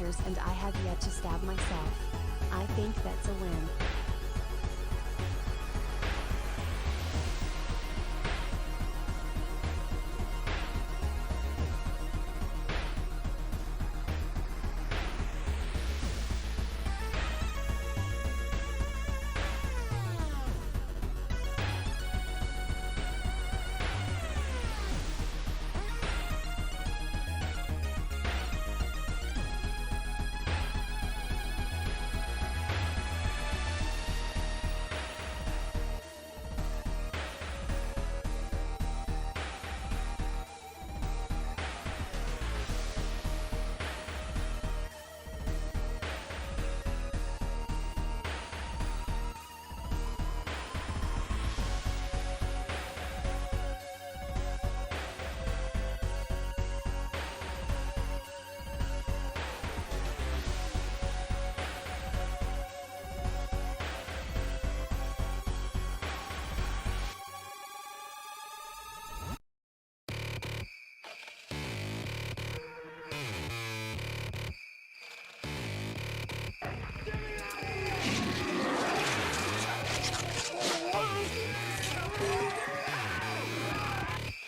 years and I have yet to stab myself. I think that's a win.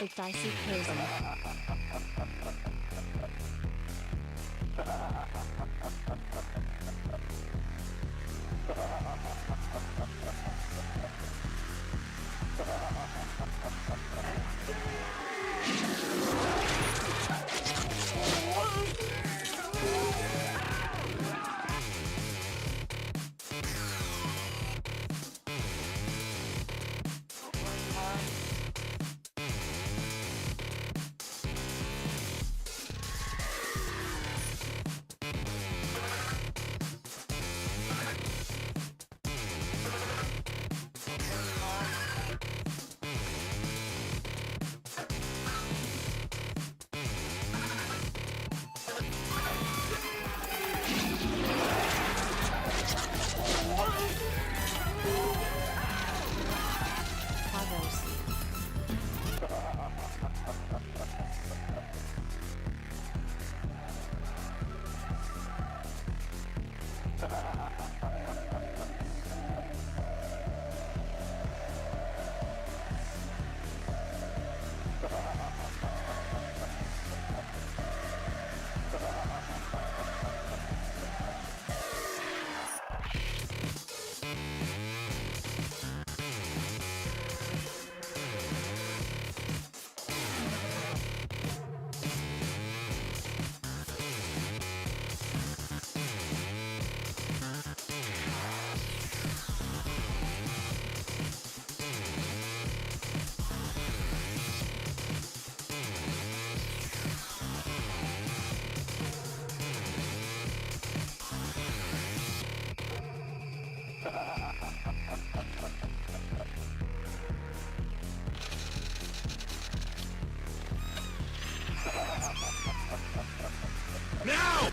Ecdycis prison. Now!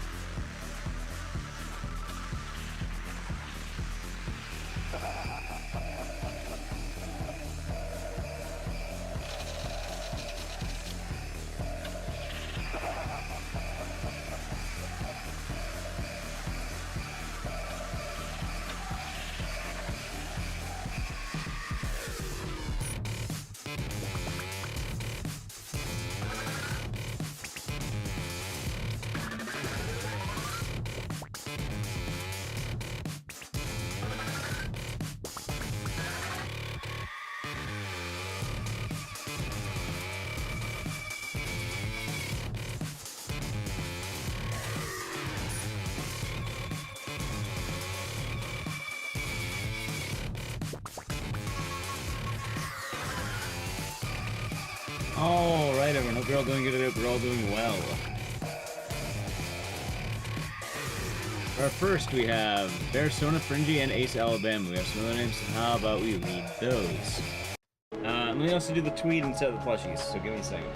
Alright everyone, hope you're all doing good, hope you're all doing well. First we have Bearsona, Fringy, and Ace Alabama. We have some other names, so how about we read those? Let me also do the tweet instead of the plushies, so give me a second.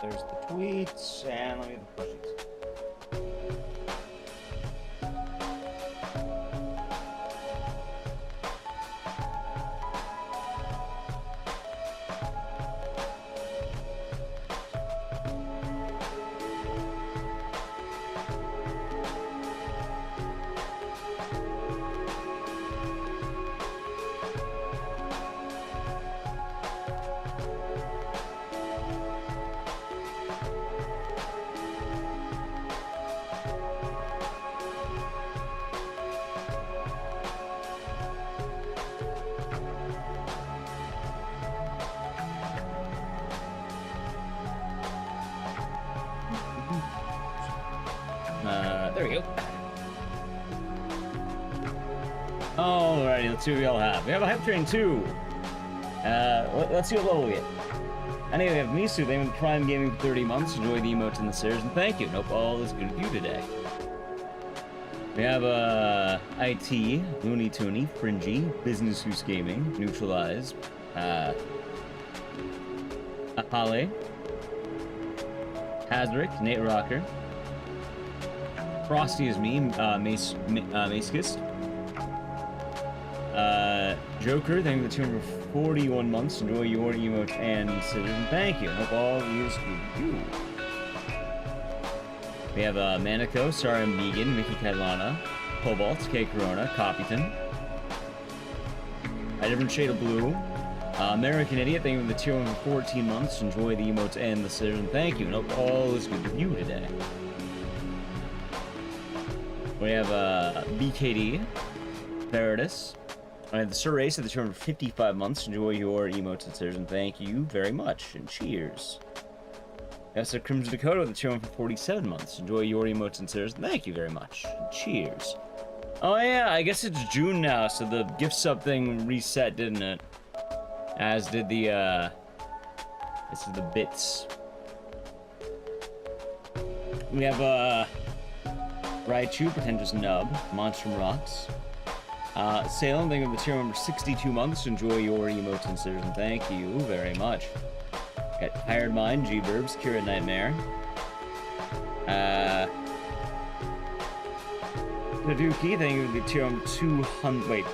There's the tweets, and let me get the plushies. There we go. Alrighty, let's see what we all have. We have a hype train 2. Let's see what level we get. Anyway, we have Misu, they have been Prime Gaming for 30 months. Enjoy the emotes and the stairs, and thank you. Hope all is good with you today. We have IT, Looney Tooney, Fringy, Business Who's Gaming, Neutralize, Apale, Hazrick, Nate Rocker, Frosty is me, Macekist, Joker, thank you for 241 months. Enjoy your emote and citizen. Thank you. Hope all is good with you. We have Manico, Sorry I'm Vegan, Mickey Catalana, Cobalt, K Corona, Copyton, A Different Shade of Blue, American Idiot, thank you for the tier 1 for 14 months. Enjoy the emotes and the citizen. Thank you. And hope all is good with you today. We have BKD, Paradis. I have the Sir Ace at the turn for 55 months. Enjoy your emotes and stairs, and thank you very much. And cheers. We have Crimson Dakota with the turn for 47 months. Enjoy your emotes and stairs, and thank you very much. And cheers. Oh yeah, I guess it's June now, so the gift sub thing reset, didn't it? As did the this is the bits. We have Raichu, Pretentious Nub, Monster Rocks. Salem, thank you for the tier 1 for 62 months. Enjoy your emotes and stairs, and thank you very much. Got Tired Mind, G-Verbs, Kira Nightmare. Naduki, thank you for the tier 1 for 200. Wait,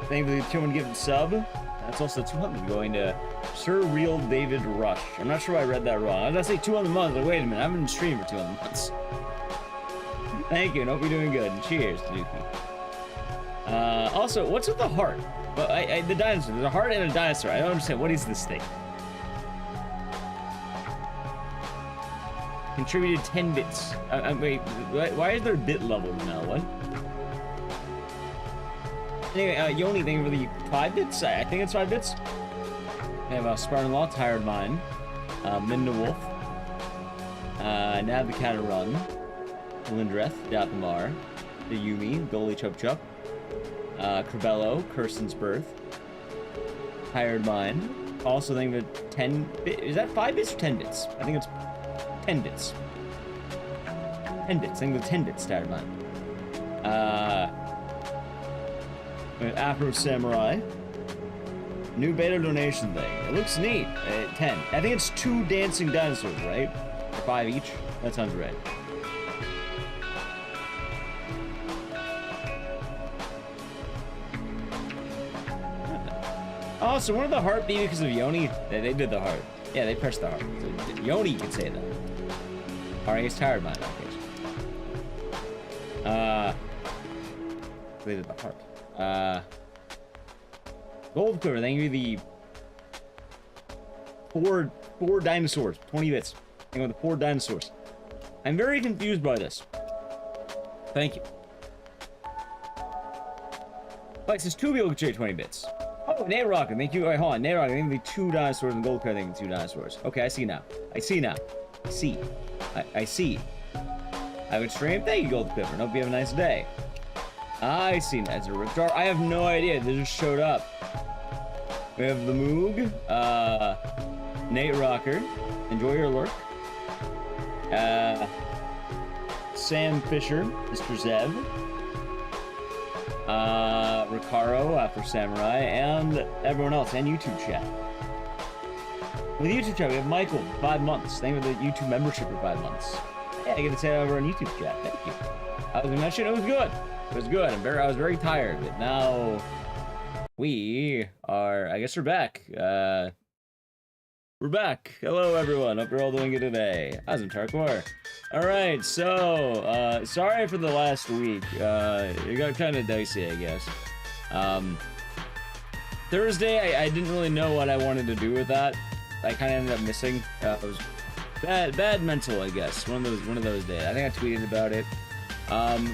thank you for the tier 1 gifted sub. That's also 200 going to Sir Real David Rush. I'm not sure I read that wrong. I was gonna say 200 months, but wait a minute, I haven't been streaming for 200 months. Thank you, and hope you're doing good. And cheers, Naduki. Also, what's with the heart? Well, the dinosaur. There's a heart and a dinosaur. I don't understand. What is this thing? Contributed 10 bits. Wait, why is there bit levels now? What? Anyway, Yoni, thank you for the 5 bits. I think it's 5 bits. We have Spartan Law, Tired Mind, Minda Wolf, Nab the Cat Run, Lindreth, Dathmar, the Yumi, Goalie Chup Chup, Crabello, Kirsten's Birth, Tired Mind. Also, thank you for 10 bits. Is that 5 bits or 10 bits? I think it's 10 bits. 10 bits. I think it's 10 bits, Tired Mind. We have Afro Samurai. New beta donation thing. It looks neat. 10. I think it's 2 dancing dinosaurs, right? Or 5 each? That sounds right. Oh, so one of the heart beat because of Yoni? They did the heart. Yeah, they pressed the heart. So Yoni could say that. Or I guess Tired Mind, in that case. They did the heart. Gold Quiver, thank you the 4 dinosaurs, 20 bits. Hang on, the 4 dinosaurs. I'm very confused by this. Thank you. Flex is 2 people can trade 20 bits. Oh, Nate Rocket, thank you. Wait, hold on, Nate Rocket, thank you the 2 dinosaurs and Gold Quiver, thank you the 2 dinosaurs. Okay, I see now. I see now. I see. I see. I would stream. Thank you, Gold Quiver. Hope you have a nice day. I see. That's a Rift Jar. I have no idea. They just showed up. We have the Moog, Nate Rocker. Enjoy your lurk. Sam Fisher, Mr. Zev. Ricaro, Afro Samurai, and everyone else, and YouTube chat. With the YouTube chat, we have Michael, 5 months. Thank you for the YouTube membership for 5 months. Yeah, I get to say that over on YouTube chat. Thank you. I was mentioning it was good. It was good. I was very tired, but now we are. I guess we're back. We're back. Hello, everyone. Hope you're all doing good today. How's it, Tarkor? All right. So, sorry for the last week. It got kind of dicey, I guess. Thursday, I didn't really know what I wanted to do with that. I kind of ended up missing. It was bad mental, I guess. One of those days. I think I tweeted about it.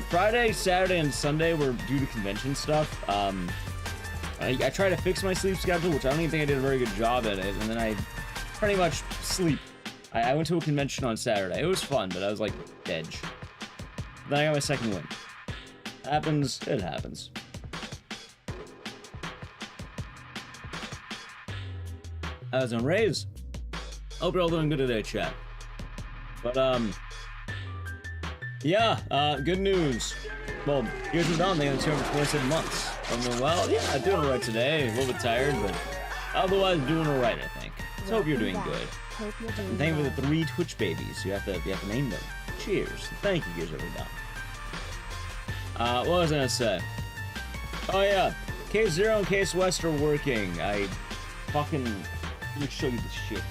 Friday, Saturday, and Sunday were due to convention stuff. I tried to fix my sleep schedule, which I don't even think I did a very good job at it, and then I pretty much sleep. I went to a convention on Saturday. It was fun, but I was like, dead. Then I got my second win. Happens, it happens. I was on Raise. Hope you're all doing good today, chat. But, yeah, good news. Well, here's what's on. They have 227 months. I'm doing well. Yeah, I'm doing alright today. A little bit tired, but otherwise doing alright, I think. So hope you're doing good. And thank you for the 3 Twitch babies. You have to name them. Cheers. Thank you, Gears Over Down. What was I gonna say? Oh yeah, Case Zero and Case West are working. I fucking. Let me show you this shit.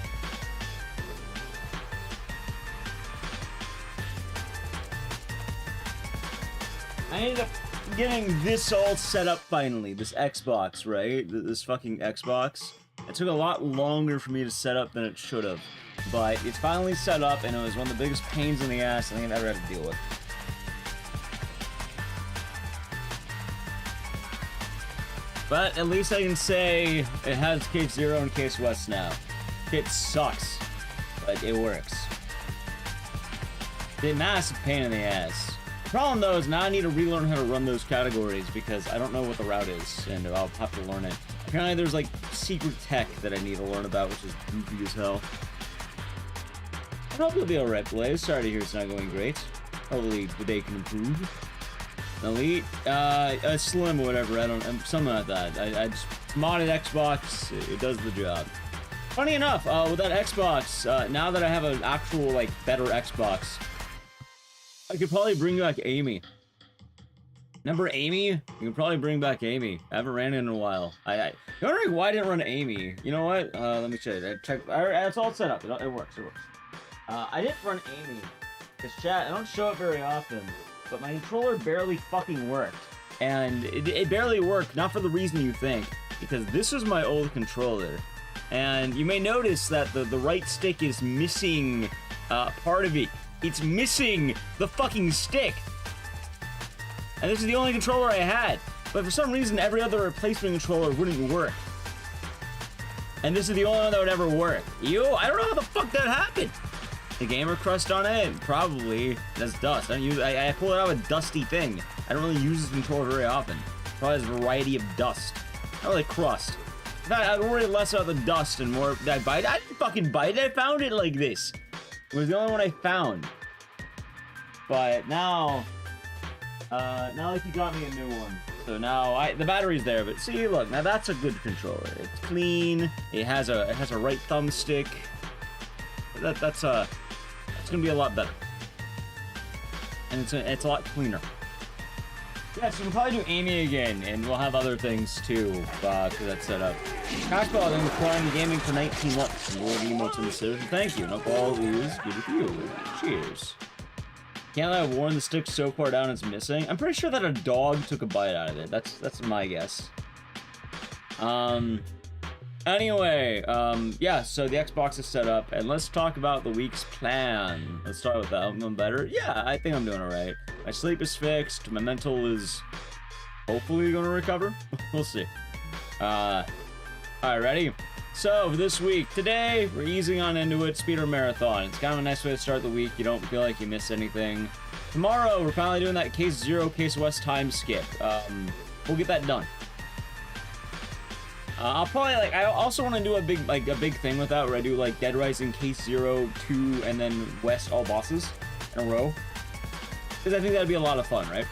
I ended up getting this all set up finally. This Xbox, right? This fucking Xbox. It took a lot longer for me to set up than it should have. But it's finally set up, and it was one of the biggest pains in the ass I think I've ever had to deal with. But at least I can say it has Case Zero and Case West now. It sucks, but it works. It's a massive pain in the ass. The problem though is now I need to relearn how to run those categories because I don't know what the route is, and I'll have to learn it. Apparently there's like secret tech that I need to learn about, which is goofy as hell. I hope you'll be alright, Blaze. Sorry to hear it's not going great. Hopefully the day can improve. Elite, a slim or whatever, I don't, something like that. I just modded Xbox, it does the job. Funny enough, with that Xbox, now that I have an actual, like, better Xbox, I could probably bring back Amy. Remember Amy? You can probably bring back Amy. I haven't ran it in a while. You're wondering why I didn't run Amy. You know what? Let me check. It's all set up. It works. I didn't run Amy. Because chat, I don't show it very often. But my controller barely fucking worked. And it barely worked, not for the reason you think. Because this is my old controller. And you may notice that the right stick is missing part of it. It's missing the fucking stick. And this is the only controller I had. But for some reason, every other replacement controller wouldn't work. And this is the only one that would ever work. I don't know how the fuck that happened. The gamer crust on it? Probably. That's dust. I pull it out of a dusty thing. I don't really use this controller very often. Probably has a variety of dust. Not really crust. In fact, I worry less about the dust and more that I bite. I didn't fucking bite it. I found it like this. It was the only one I found. But now like you got me a new one. So now the battery's there, but see, look, now that's a good controller. It's clean. It has a right thumbstick. That's gonna be a lot better. And it's a lot cleaner. Yeah, so we'll probably do Amy again, and we'll have other things too, because that's set up. Cashball, I've been playing gaming for 19 months. And more emotes in the series. Thank you. No all is good with you. Cheers. Can't I have worn the stick so far down it's missing? I'm pretty sure that a dog took a bite out of it. That's my guess. Anyway, yeah, so the Xbox is set up, and let's talk about the week's plan. Let's start with that. I'm doing better? Yeah, I think I'm doing alright. My sleep is fixed, my mental is hopefully gonna recover. We'll see. Alright, ready? So, for this week, today, we're easing on into it, Speedrun Marathon. It's kind of a nice way to start the week. You don't feel like you missed anything. Tomorrow, we're finally doing that Case Zero, Case West time skip. We'll get that done. I'll probably, like, I also want to do a big thing with that, where I do, like, Dead Rising, Case Zero, 2, and then West, all bosses in a row. Because I think that'd be a lot of fun, right?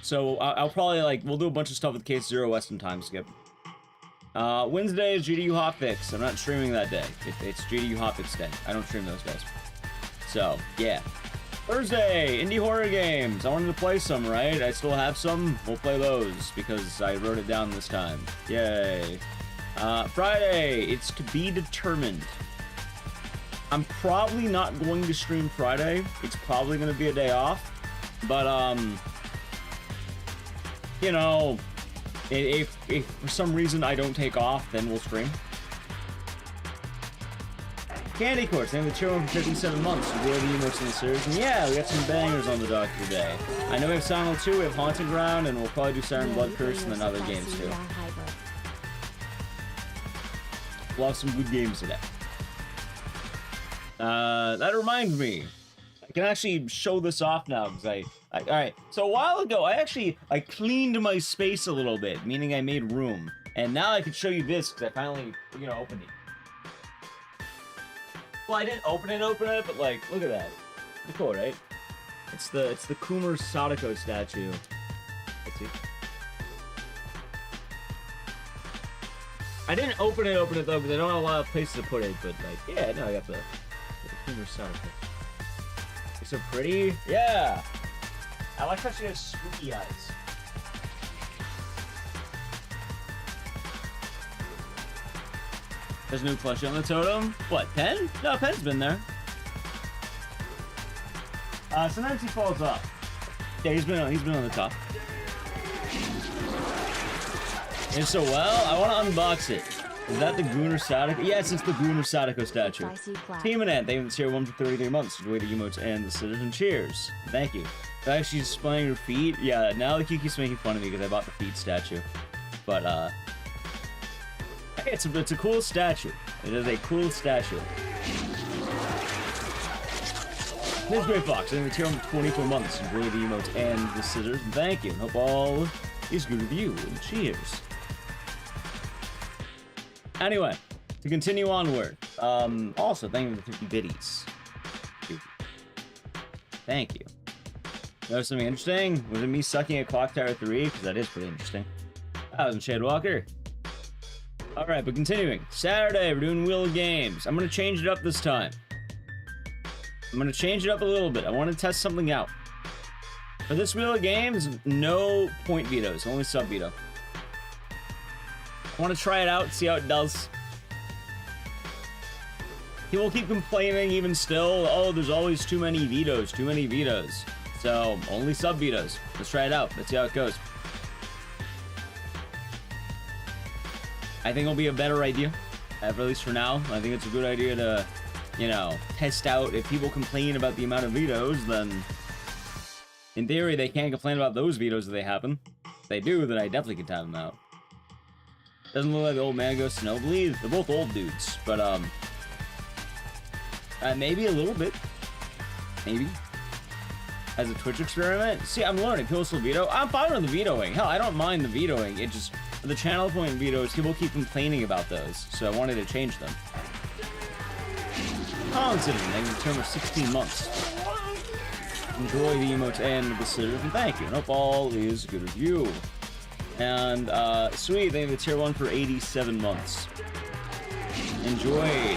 So, I'll probably, like, we'll do a bunch of stuff with Case Zero, West, and time skip. Wednesday is GDU Hotfix. I'm not streaming that day. It's GDU Hotfix day. I don't stream those days. So, yeah. Thursday, indie horror games. I wanted to play some, right? I still have some. We'll play those because I wrote it down this time. Yay. Friday, it's to be determined. I'm probably not going to stream Friday. It's probably going to be a day off. But, you know, if for some reason I don't take off, then we'll stream. Candy Course, name the children for 57 months. Enjoy the emotes in the series. And yeah, we got some bangers on the dock today. I know we have Silent Hill 2, we have Haunted Ground, and we'll probably do Siren Blood Curse and then other games too. We'll have some good games today. That reminds me. I can actually show this off now because alright, so a while ago I cleaned my space a little bit, meaning I made room. And now I can show you this because I finally, opened it. Well, I didn't open it, but like, look at that. Pretty cool, right? It's the Kumar Sadako statue. Let's see. I didn't open it though because I don't have a lot of places to put it, but like, yeah, no, I got the Kumar Sadako. It's so pretty. Yeah. I like how she has spooky eyes. There's no plushie on the totem. What, Pen? No, Pen's been there. Sometimes he falls off. Yeah, he's been on the top. And so, well, I want to unbox it. Is that the Gunnar Sadako? Yes, it's the Gunnar Sadako statue. Team and Ant, thank you for the tier 1 for 33 months. Enjoy the emotes and the citizen cheers. Thank you. Actually, she's displaying her feet. Yeah, now the Kiki's making fun of me because I bought the feet statue. But, it's a cool statue. It is a cool statue. This Great Fox, I'm going to tier 1 for 24 months. Enjoy the emotes and the scissors. And thank you. Hope all is good with you. And cheers. Anyway, to continue onward. Also, thank you for the 50 biddies. Thank you. Know something interesting? Was it me sucking at Clock Tower 3? Because that is pretty interesting. That was in Shade Walker. Alright, but continuing. Saturday, we're doing Wheel of Games. I'm going to change it up this time. I'm going to change it up a little bit. I want to test something out. For this Wheel of Games, no point vetoes, only sub veto. I want to try it out, see how it does. People keep complaining even still, oh, there's always too many vetoes. So, only sub vetoes. Let's try it out. Let's see how it goes. I think it'll be a better idea, at least for now. I think it's a good idea to, test out. If people complain about the amount of vetoes, then in theory, they can't complain about those vetoes if they happen. If they do, then I definitely can time them out. Doesn't look like the old man goes Snowbleed. They're both old dudes, but, maybe a little bit. Maybe. As a Twitch experiment. See, I'm learning. People still veto. I'm fine with the vetoing. Hell, I don't mind the vetoing. It just... The channel point vetoes, people keep complaining about those, so I wanted to change them. Colin Citizen, thank you for term of 16 months. Enjoy the emotes and the scissors, and thank you. And hope all is good with you. And, Sweet, thank you for tier 1 for 87 months. Enjoy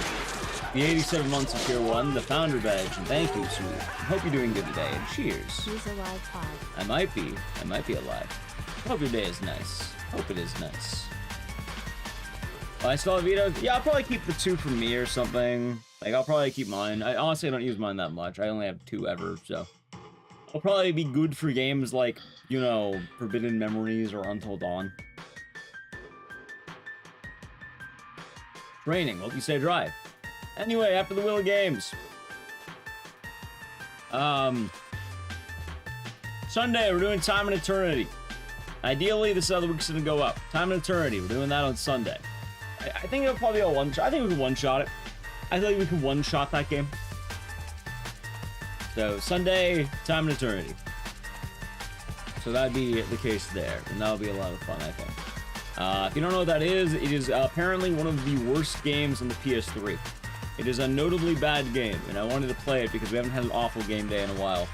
the 87 months of tier 1, the founder badge, and thank you, Sweet. I hope you're doing good today, and cheers. He's alive, pod. I might be alive. Hope your day is nice. Hope it is nice. Oh, I still have vetoes? Yeah, I'll probably keep the 2 from me or something. Like, I'll probably keep mine. I honestly don't use mine that much. I only have 2 ever, so. I'll probably be good for games like, Forbidden Memories or Until Dawn. Raining. Hope you stay dry. Anyway, after the Wheel of Games. Sunday, we're doing Time and Eternity. Ideally, this other week's gonna go up. Time and Eternity. We're doing that on Sunday. I think it'll probably be a one-shot. I think we can one-shot it. I think we can one-shot that game. So, Sunday, Time and Eternity. So that'd be the case there. And that'll be a lot of fun, I think. If you don't know what that is, it is apparently one of the worst games on the PS3. It is a notably bad game, and I wanted to play it because we haven't had an awful game day in a while.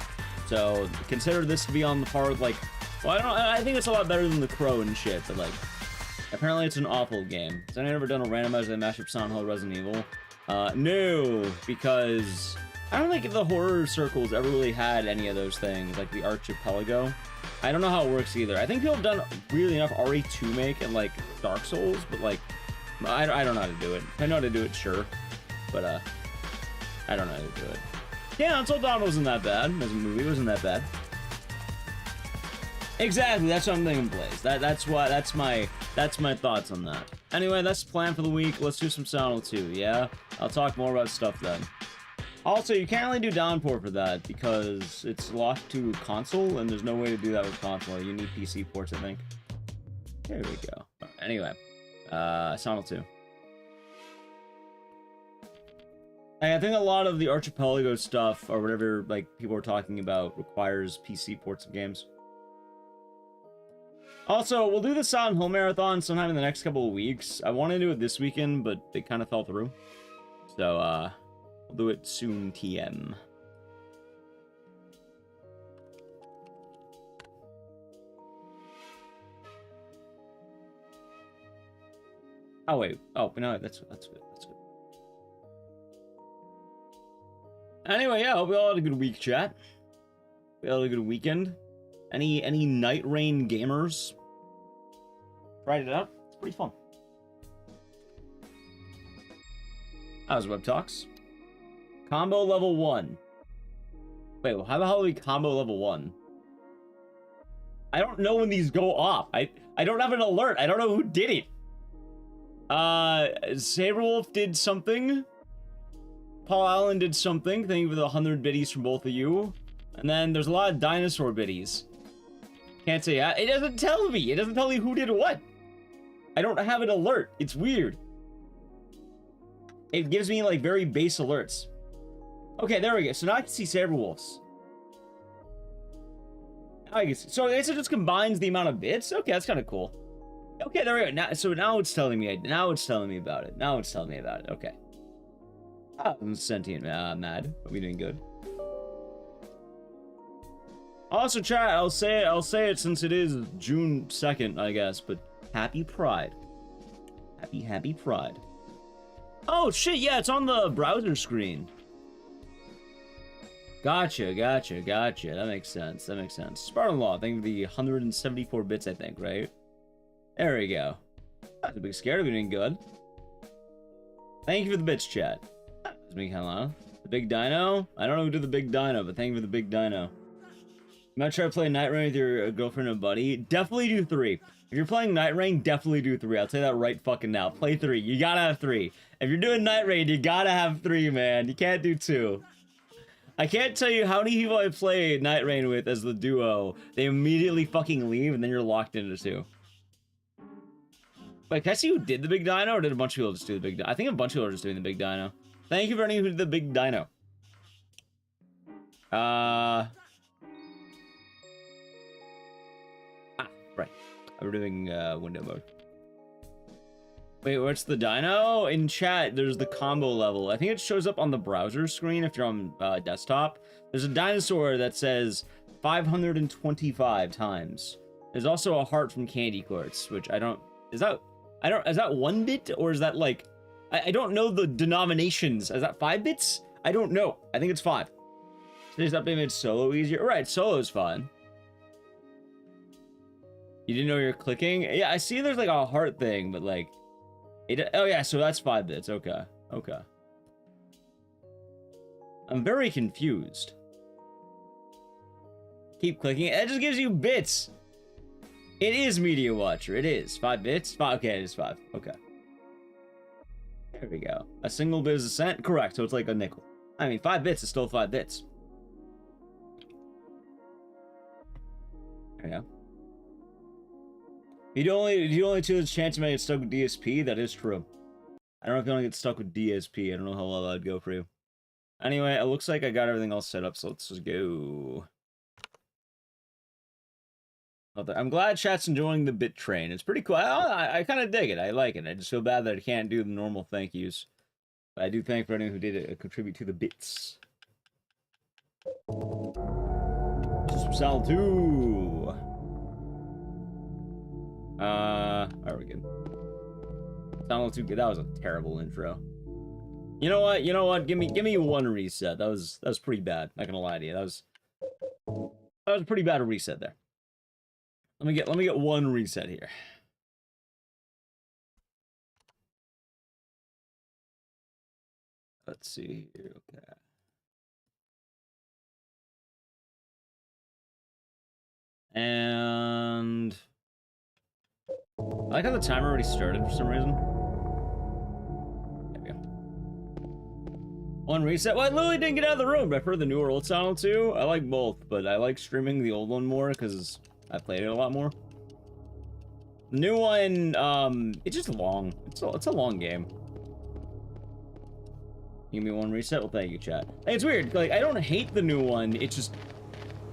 So, consider this to be on the par with, like... Well, I think it's a lot better than The Crow and shit, but, like... Apparently it's an awful game. Has anyone ever done a randomizer that mashed up Silent Hill Resident Evil? No, because I don't think the horror circles ever really had any of those things, like the Archipelago. I don't know how it works either. I think people have done really enough RE2 make and like Dark Souls, but like, I don't know how to do it. If I know how to do it, sure. But I don't know how to do it. Yeah, Until Dawn wasn't that bad as a movie. It wasn't that bad. Exactly, that's what I'm thinking, Blaze. That's my thoughts on that. Anyway, that's the plan for the week. Let's do some Silent Hill 2, yeah? I'll talk more about stuff then. Also, you can't really do downpour for that because it's locked to console, and there's no way to do that with console. You need PC ports, I think. There we go. Anyway, Silent Hill 2. I think a lot of the Archipelago stuff, or whatever like people are talking about, requires PC ports of games. Also, we'll do the Silent Hill Marathon sometime in the next couple of weeks. I want to do it this weekend, but it kind of fell through. So, we'll do it soon, TM. Oh, wait. Oh, no, that's good. That's good. Anyway, yeah, hope we all had a good week, chat. We all had a good weekend. Any Night Rain gamers? Tried it out. It's pretty fun. How's Web Talks? Combo level 1. Wait, well, how the hell do we combo level 1? I don't know when these go off. I don't have an alert. I don't know who did it. Saberwolf did something. Paul Allen did something. Thank you for the 100 biddies from both of you. And then there's a lot of dinosaur biddies. Can't say it doesn't tell me. It doesn't tell me who did what. I don't have an alert. It's weird. It gives me like very base alerts. Okay, there we go. So now I can see Saberwolves. Now I can see. So I guess it just combines the amount of bits. Okay, that's kind of cool. Okay, there we go. Now it's telling me. Now it's telling me about it. Now it's telling me about it. Okay. I'm sentient mad. Are we doing good? Also, chat, I'll say it since it is June 2nd, I guess, but happy Pride. Happy Pride. Oh, shit, yeah, it's on the browser screen. Gotcha. That makes sense. Spartan Law, I think the 174 bits, I think, right? There we go. That's a big scare. We're doing good. Thank you for the bits, chat. That's me, hello. The Big Dino? I don't know who did the Big Dino, but thank you for the Big Dino. You might try to play Night Rain with your girlfriend and buddy. Definitely do 3. If you're playing Night Rain, definitely do 3. I'll tell you that right fucking now. Play 3. You gotta have 3. If you're doing Night Rain, you gotta have 3, man. You can't do 2. I can't tell you how many people I played Night Rain with as the duo. They immediately fucking leave, and then you're locked into 2. Wait, can I see who did the Big Dino, or did a bunch of people just do the Big Dino? I think a bunch of people are just doing the Big Dino. Thank you for anyone who did the Big Dino. Right. We're doing window mode. Wait, what's the dino? In chat, there's the combo level. I think it shows up on the browser screen if you're on desktop. There's a dinosaur that says 525 times. There's also a heart from Candy Quartz, which is that 1 bit, or is that like, I don't know the denominations. Is that 5 bits? I don't know. I think it's 5. Today's update made solo easier. Right, solo's fun. You didn't know you're clicking? Yeah, I see there's like a heart thing, but like, oh yeah, so that's 5 bits. Okay. I'm very confused. Keep clicking. It just gives you bits. It is Media Watcher. It is 5 bits. 5. Okay, it is 5. Okay. There we go. A single bit is a cent. Correct. So it's like a nickel. I mean, 5 bits is still 5 bits. There you go. You only choose a chance you might get stuck with DSP. That is true. I don't know if you want to get stuck with DSP. I don't know how well that'd go for you. Anyway, it looks like I got everything all set up, so let's just go. I'm glad chat's enjoying the bit train. It's pretty cool. I kind of dig it. I like it. I just feel bad that I can't do the normal thank yous. But I do thank for anyone who did contribute to the bits. Sal 2. Alright, we're good. Sound too good. That was a terrible intro. You know what? You know what? Give me one reset. That was pretty bad. Not gonna lie to you. That was a pretty bad reset there. Let me get one reset here. Let's see here. Okay. And I like how the timer already started for some reason. There we go. One reset. Well, I literally didn't get out of the room. I prefer the newer old Silent Hill 2. I like both, but I like streaming the old one more because I played it a lot more. The new one, it's just long. It's a long game. Give me one reset. Well, thank you, chat. Hey, it's weird. Like, I don't hate the new one. It's just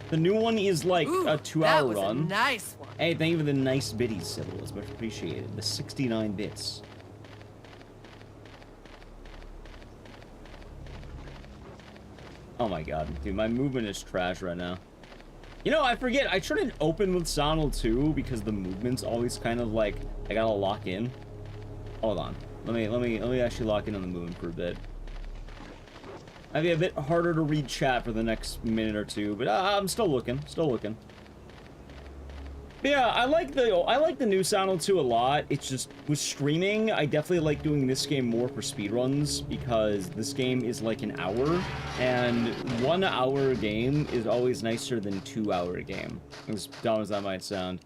the new one is like a 2-hour run. A nice one. Hey, thank you for the nice biddies, Sybil. It's much appreciated. The 69 bits. Oh my god, dude, my movement is trash right now. You know, I forget. I try to open with Silent Hill 2 because the movement's always kind of like I gotta lock in. Hold on. Let me actually lock in on the movement for a bit. Might be a bit harder to read chat for the next minute or two, but I'm still looking. But yeah, I like the new Silent Hill 2 a lot. It's just with streaming, I definitely like doing this game more for speedruns because this game is like an hour, and 1 hour game is always nicer than 2 hour game. As dumb as that might sound.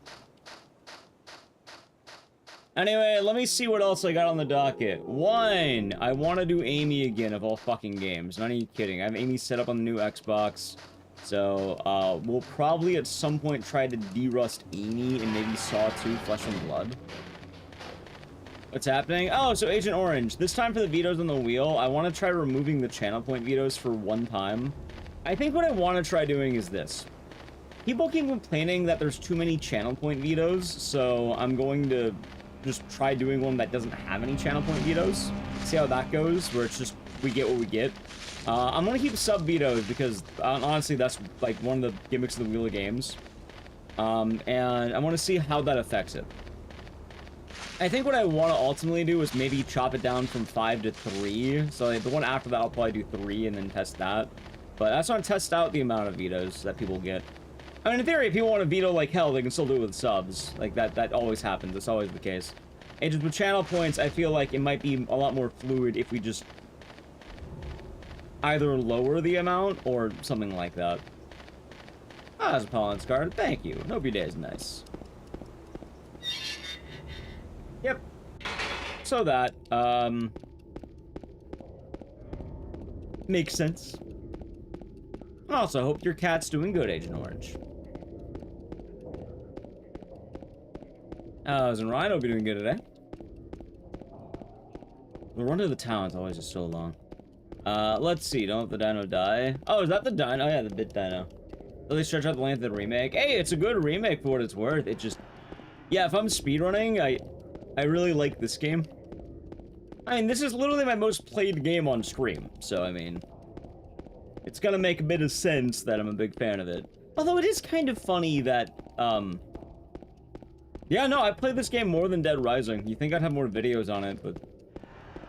Anyway, let me see what else I got on the docket. 1, I want to do Amy again of all fucking games. Not even kidding. I have Amy set up on the new Xbox. So, we'll probably at some point try to de-rust Amy and maybe Saw 2 Flesh and Blood. What's happening? Oh, so Agent Orange. This time for the vetoes on the wheel, I want to try removing the channel point vetoes for one time. I think what I want to try doing is this. People keep complaining that there's too many channel point vetoes, so I'm going to just try doing one that doesn't have any channel point vetoes. See how that goes, where it's just, we get what we get. I'm gonna keep sub vetoed because, honestly, that's, like, one of the gimmicks of the Wheel of Games. And I want to see how that affects it. I think what I want to ultimately do is maybe chop it down from 5 to 3. So, like, the one after that, I'll probably do 3 and then test that. But I just want to test out the amount of vetoes that people get. I mean, in theory, if people want to veto like hell, they can still do it with subs. Like, that always happens. That's always the case. And just with channel points, I feel like it might be a lot more fluid if we just either lower the amount or something like that. Ah, that's a Pollen's card. Thank you. Hope your day is nice. Yep. So that, makes sense. Also, hope your cat's doing good, Agent Orange. And Ryan, hope you're doing good today. The run to the town is always just so long. Let's see. Don't let the dino die. Oh, is that the dino? Oh, yeah, the bit dino. So they stretch out the length of the remake. Hey, it's a good remake for what it's worth. It just... Yeah, if I'm speedrunning, I really like this game. I mean, this is literally my most played game on stream. So, I mean... It's gonna make a bit of sense that I'm a big fan of it. Although it is kind of funny that, yeah, no, I played this game more than Dead Rising. You think I'd have more videos on it, but...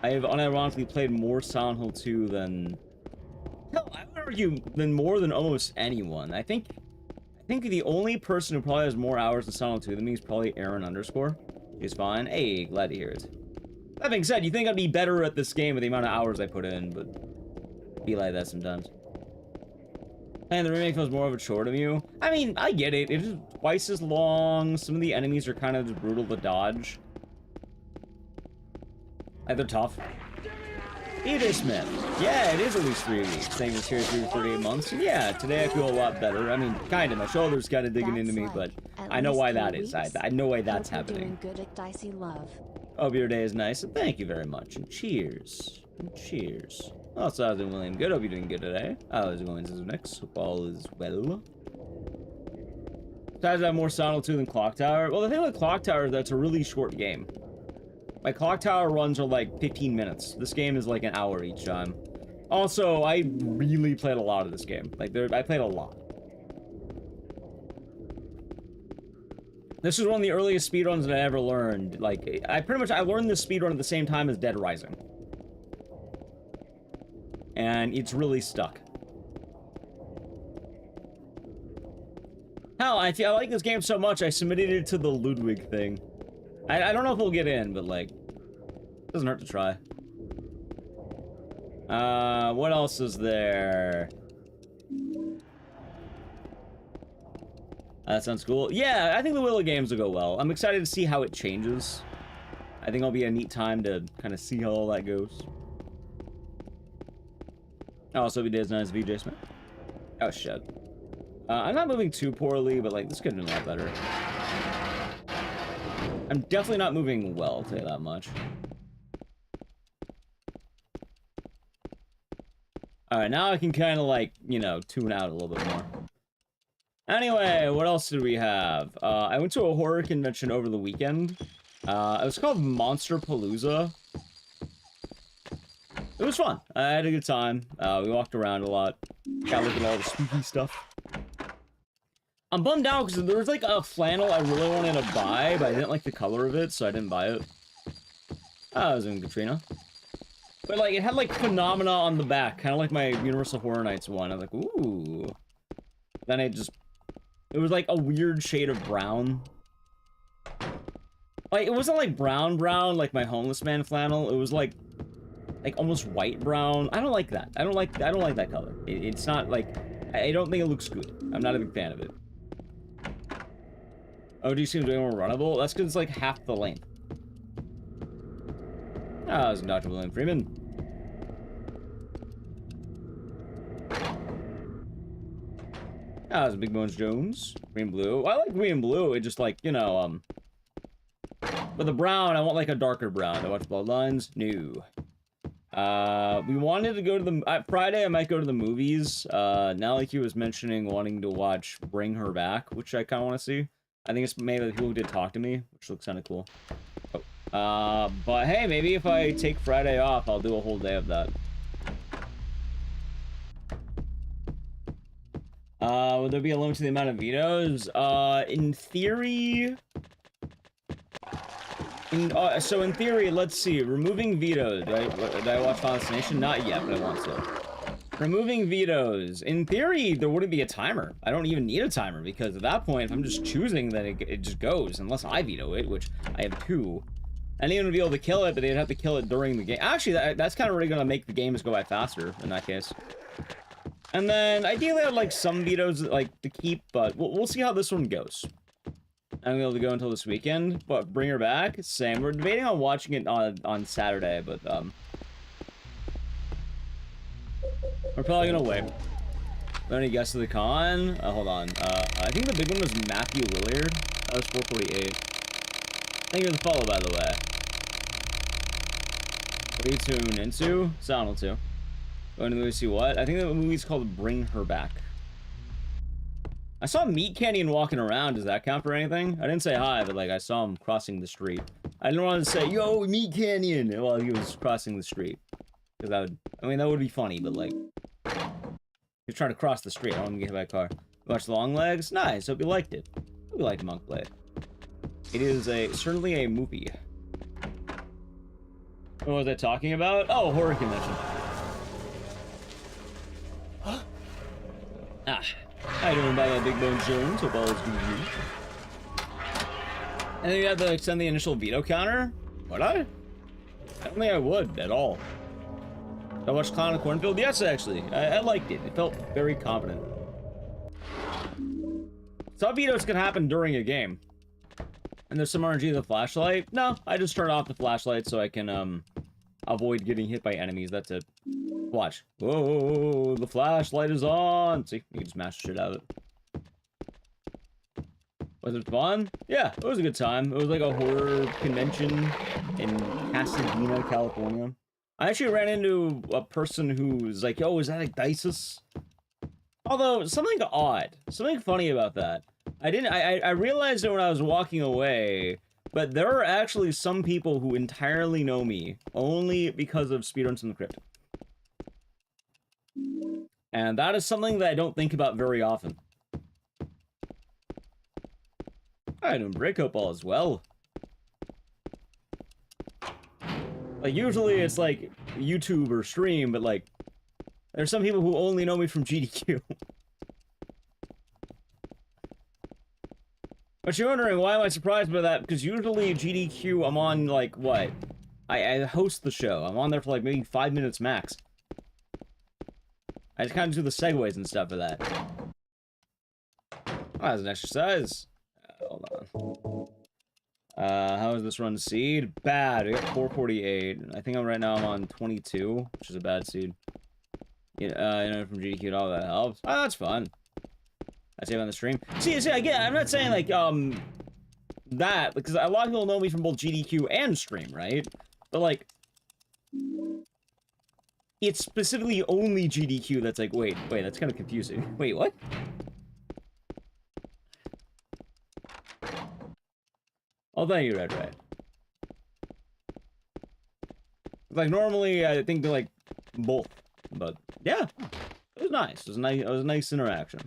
I have unironically played more Silent Hill 2 than... Hell, I would argue than more than almost anyone. I think the only person who probably has more hours in Silent Hill 2 than me is probably Aaron _. He's fine. Hey, glad to hear it. That being said, you think I'd be better at this game with the amount of hours I put in, but... Be like that sometimes. And the remake feels more of a chore to you. I mean, I get it. It's just twice as long. Some of the enemies are kind of just brutal to dodge. Like, they're tough. Edith Smith. Yeah, it is at least 3 weeks. Staying with here 3 to 38 months. Yeah, today I feel a lot better. I mean, kind of. My shoulder's kind of digging into me, but I know why that is. I know why that's happening. Good Ecdycis love. Hope your day is nice, and thank you very much. And cheers. And cheers. Also, how's it doing, William? Good. Hope you're doing good today. How's it going, Sister Nix? Hope all is well. Besides, I have more Silent Hill 2 than Clock Tower. Well, the thing with Clock Tower is that it's a really short game. My Clock Tower runs are like 15 minutes. This game is like an hour each time. Also, I really played a lot of this game. Like, I played a lot. This is one of the earliest speedruns that I ever learned. Like, I learned this speedrun at the same time as Dead Rising. And it's really stuck. Hell, I like this game so much, I submitted it to the Ludwig thing. I don't know if we'll get in, but, like, doesn't hurt to try. What else is there? That sounds cool. Yeah, I think the Willow games will go well. I'm excited to see how it changes. I think it'll be a neat time to kind of see how all that goes. Also, we did nice VJ Smith. Oh, shit. I'm not moving too poorly, but, like, this could have been a lot better. I'm definitely not moving well, I'll tell you that much. Alright, now I can kind of, like, you know, tune out a little bit more. Anyway, what else did we have? I went to a horror convention over the weekend. It was called Monster Palooza. It was fun. I had a good time. We walked around a lot. Got to look at all the spooky stuff. I'm bummed out because there was like a flannel I really wanted to buy, but I didn't like the color of it, so I didn't buy it. I was in Katrina. But like, it had like Phenomena on the back, kind of like my Universal Horror Nights one. I was like, ooh. Then it was like a weird shade of brown. Like, it wasn't like brown like my Homeless Man flannel. It was like almost white brown. I don't like that. I don't like that color. It's not like, I don't think it looks good. I'm not a big fan of it. OG seems way more runnable. That's because it's like half the length. Ah, it was Dr. William Freeman. Ah, it was Big Bones Jones. Green Blue. I like green and blue. It just like, you know, but the brown, I want like a darker brown. I watch Bloodlines. No. We wanted to go to the Friday. I might go to the movies. Now, like he was mentioning, wanting to watch Bring Her Back, which I kind of want to see. I think it's maybe the people who did Talk to Me, which looks kind of cool. Oh. But hey, maybe if I take Friday off, I'll do a whole day of that. Would there be a limit to the amount of vetoes? In theory. So in theory, let's see. Removing vetoes. Did I watch Final Destination? Not yet, but I want to. Removing vetoes. In theory, there wouldn't be a timer. I don't even need a timer because at that point, if I'm just choosing, then it just goes. Unless I veto it, which I have 2. Anyone would be able to kill it, but they'd have to kill it during the game. Actually, that's kind of really going to make the games go by faster in that case. And then, ideally, I'd like some vetoes like to keep, but we'll see how this one goes. I'm gonna be able to go until this weekend, but Bring Her Back, same. We're debating on watching it on Saturday, but we're probably gonna wait. Any guess of the con? Hold on. I think the big one was Matthew Williard. That was 448. Thank you for the follow, by the way. What are you tuned into? Sound too. Going to the movie, see what? I think the movie's called Bring Her Back. I saw Meat Canyon walking around. Does that count for anything? I didn't say hi, but like I saw him crossing the street. I didn't want to say, yo, Meat Canyon, while he was crossing the street. Because that would, I mean, that would be funny, but like, he's trying to cross the street. I don't want to get hit by a car. Watch Long Legs? Nice. Hope you liked it. Hope you liked Monk Play. It is certainly a movie. What was I talking about? Oh, horror convention. How you doing, by Big Bone Jones? Hope all is good with you. And then you have to extend the initial veto counter? Would I? I don't think I would at all. Did I watch Clown in the Cornfield? Yes, actually. I liked it. It felt very confident. Some vetoes can happen during a game. And there's some RNG of the flashlight. No, I just turn off the flashlight so I can avoid getting hit by enemies. That's it. Watch. Whoa, the flashlight is on. See, you can just mash the shit out of it. Was it fun? Yeah, it was a good time. It was like a horror convention in Pasadena, California. I actually ran into a person who was like, yo, is that Ecdycis? Although, something odd. Something funny about that. I realized it when I was walking away, but there are actually some people who entirely know me only because of Speedruns in the Crypt. And that is something that I don't think about very often. I don't break up all as well. Like, usually it's like YouTube or stream, but like, there's some people who only know me from GDQ. But you're wondering, why am I surprised by that? Because usually GDQ, I'm on, like, what? I host the show. I'm on there for, like, maybe 5 minutes max. I just kind of do the segues and stuff for that. Oh, that's an exercise. Hold on. How is this run seed? Bad. We got 448. I think right now I'm on 22, which is a bad seed. You know, from GDQ and all that helps. Oh, that's fun. I say on the stream. See, again, I'm not saying, like, that, because a lot of people know me from both GDQ and stream, right? But, like, it's specifically only GDQ that's like, wait, that's kind of confusing. Wait, what? Oh, thank you, Red. Like, normally, I think they're, like, both. But, yeah. It was nice. It was a nice interaction.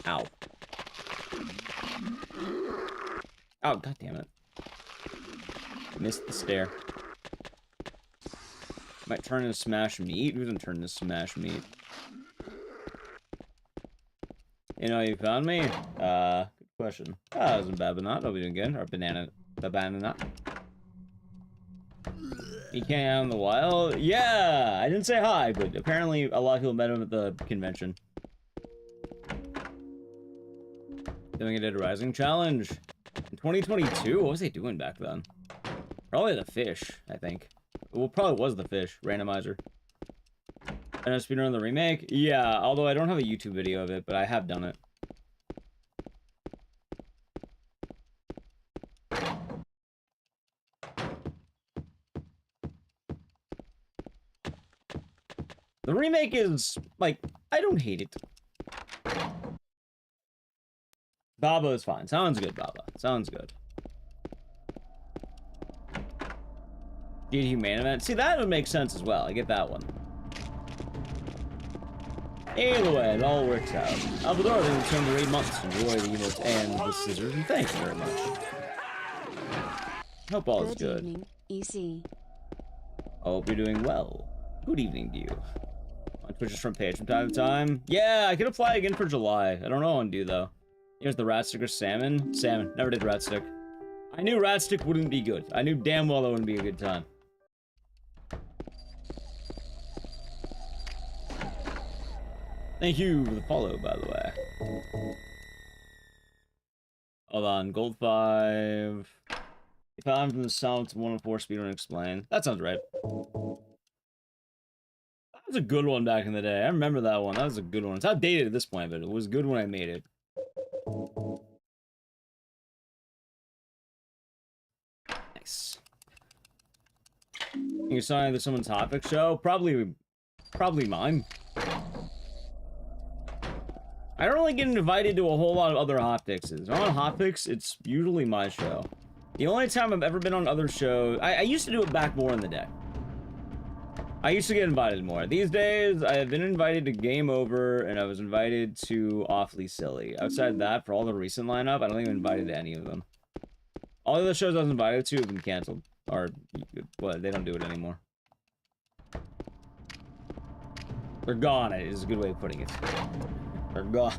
Ow. Oh, god damn it. Missed the stair. Might turn into smash meat? Who's gonna turn into smash meat? You know, you found me? Good question. Oh, that wasn't bad, but not. I'll be doing good. Or banana nut. He came out in the wild? Yeah! I didn't say hi, but apparently a lot of people met him at the convention. Doing a Dead Rising challenge. In 2022? What was they doing back then? Probably the fish, I think. Well, probably was the fish. Randomizer. And a speedrun the remake? Yeah, although I don't have a YouTube video of it, but I have done it. The remake is, like, I don't hate it. Baba is fine. Sounds good, Baba. Sounds good. GDQ main event. See, that would make sense as well. I get that one. Either way, it all works out. Alvador, then return to 8 months. Enjoy the emotes and the scissors, and thanks very much. Hope all is good. Good evening, EC. Hope you're doing well. Good evening to you. On Twitch's front page from time to time. Yeah, I could apply again for July. I don't know what I want to do, though. Here's the rat stick or salmon. Salmon. Never did rat stick. I knew rat stick wouldn't be good. I knew damn well that wouldn't be a good time. Thank you for the follow, by the way. Hold on. Gold 5. If I'm from the South, 104 speedrun explain. That sounds right. That was a good one back in the day. I remember that one. That was a good one. It's outdated at this point, but it was good when I made it. Nice. You're signing to someone's topic show? Probably mine. I don't really get invited to a whole lot of other hotfixes. On hotfix, it's usually my show. The only time I've ever been on other shows, I used to do it back more in the day. I used to get invited more. These days, I have been invited to Game Over, and I was invited to Awfully Silly. Outside of that, for all the recent lineup, I don't think I'm invited to any of them. All the other shows I was invited to have been canceled. Or, well, they don't do it anymore. They're gone, is a good way of putting it. They're gone.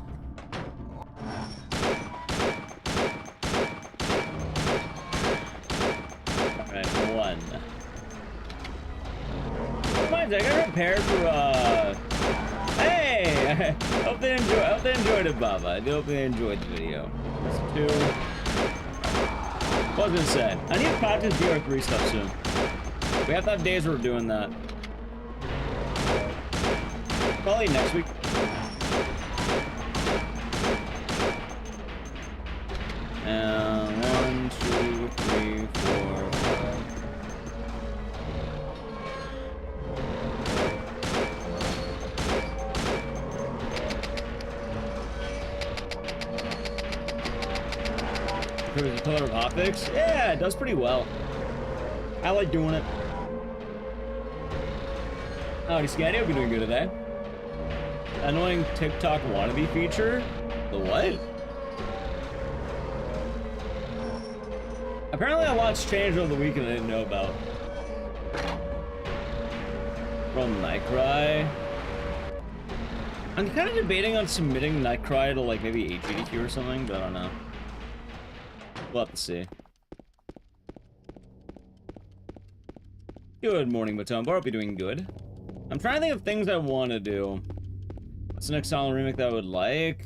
Alright, 1. Mind you, I got prepared for, hey! Hope they enjoyed it, Baba. I do hope they enjoyed the video. That's 2. What was I gonna say? I need to practice DR3 stuff soon. We have to have days where we're doing that. Probably next week. And 1, 2, 3, 4, 5. The color of hotfix? Yeah, it does pretty well. I like doing it. Howdy, Scatty. Hope you're doing good today. Annoying TikTok wannabe feature? The what? Apparently a lot's changed over the weekend I didn't know about. From Nightcry. I'm kind of debating on submitting Nightcry to like maybe HGDQ or something, but I don't know. We'll have to see. Good morning, Matombo. Hope you're doing good. I'm trying to think of things I want to do. What's the next Silent remake that I would like?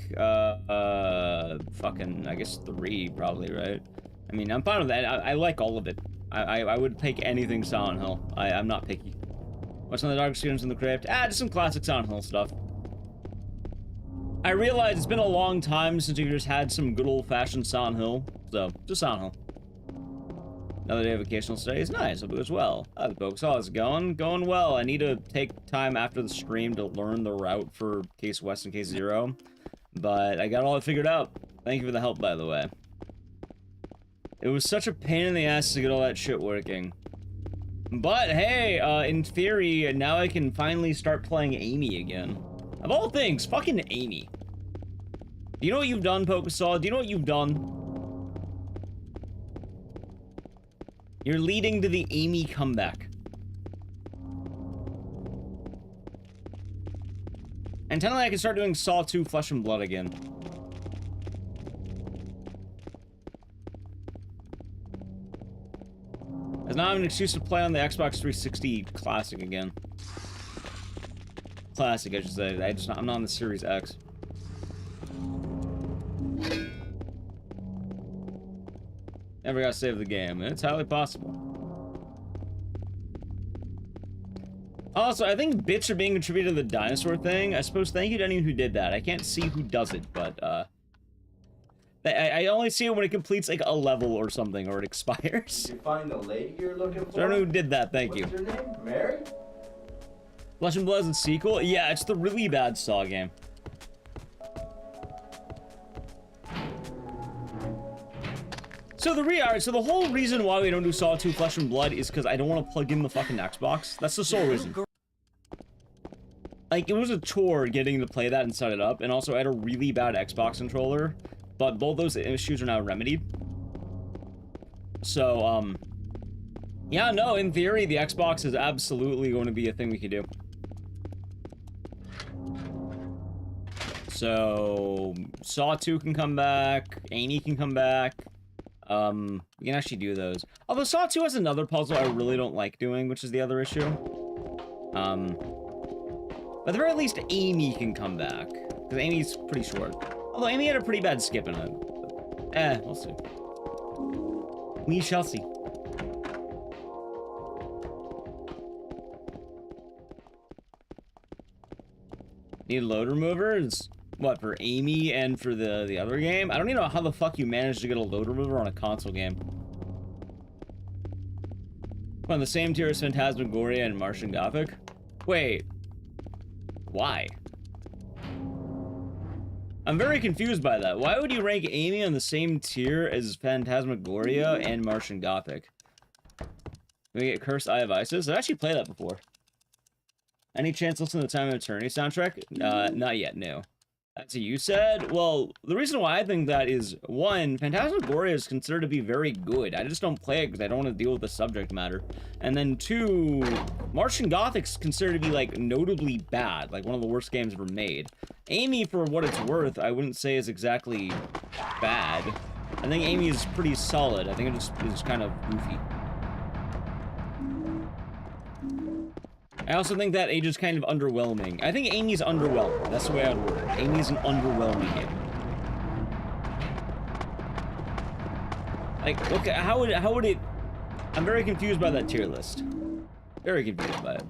Fucking, I guess 3, probably, right? I mean, I'm fine with that. I like all of it. I would take anything Silent Hill. I'm not picky. What's on the Dark Students in the Crypt? Just some classic Silent Hill stuff. I realize it's been a long time since you just had some good old-fashioned Silent Hill, so just Silent Hill. Another day of vocational studies. Nice, hope it goes well. How's folks? How's it going? Going well. I need to take time after the stream to learn the route for Case West and Case Zero, but I got all it figured out. Thank you for the help, by the way. It was such a pain in the ass to get all that shit working. But hey, in theory, now I can finally start playing Amy again. Of all things, fucking Amy. Do you know what you've done, Pokesaw? Do you know what you've done? You're leading to the Amy comeback. And technically I can start doing Saw 2 Flesh and Blood again. As now I have an excuse to play on the Xbox 360 Classic again. Classic, I should say. I'm not on the Series X. Never gotta save the game. It's highly possible. Also, I think bits are being contributed to the dinosaur thing. I suppose thank you to anyone who did that. I can't see who does it, but, I only see it when it completes, like, a level or something, or it expires. Did you find the lady you're looking for? I don't know who did that, thank you. What's her name? Mary? Flesh and Blood is a sequel? Yeah, it's the really bad Saw game. So the whole reason why we don't do Saw 2 Flesh and Blood is because I don't want to plug in the fucking Xbox. That's the sole reason. Like, it was a chore getting to play that and set it up, and also I had a really bad Xbox controller, but both those issues are now remedied. So, yeah, no, in theory, the Xbox is absolutely going to be a thing we can do. So, Saw 2 can come back, Amy can come back. We can actually do those. Although Saw 2 has another puzzle I really don't like doing, which is the other issue. But at the very least, Amy can come back. Because Amy's pretty short. Although Amy had a pretty bad skip in it. We'll see. We shall see. Need load removers? What, for Amy and for the other game? I don't even know how the fuck you managed to get a load remover on a console game. On the same tier as Phantasmagoria and Martian Gothic? Wait. Why? I'm very confused by that. Why would you rank Amy on the same tier as Phantasmagoria and Martian Gothic? Can we get Cursed Eye of Isis? I've actually played that before. Any chance to listen to the Time of Eternity soundtrack? Not yet, no. That's what you said? Well, the reason why I think that is, one, Phantasmagoria is considered to be very good. I just don't play it because I don't want to deal with the subject matter. And then two, Martian Gothic's considered to be, like, notably bad. Like, one of the worst games ever made. Amy, for what it's worth, I wouldn't say is exactly bad. I think Amy is pretty solid. I think it just is kind of goofy. I also think that age is kind of underwhelming. I think Amy's underwhelming. That's the way I'd word it. Amy's an underwhelming game. Like, okay, how would it... I'm very confused by that tier list. Very confused by it.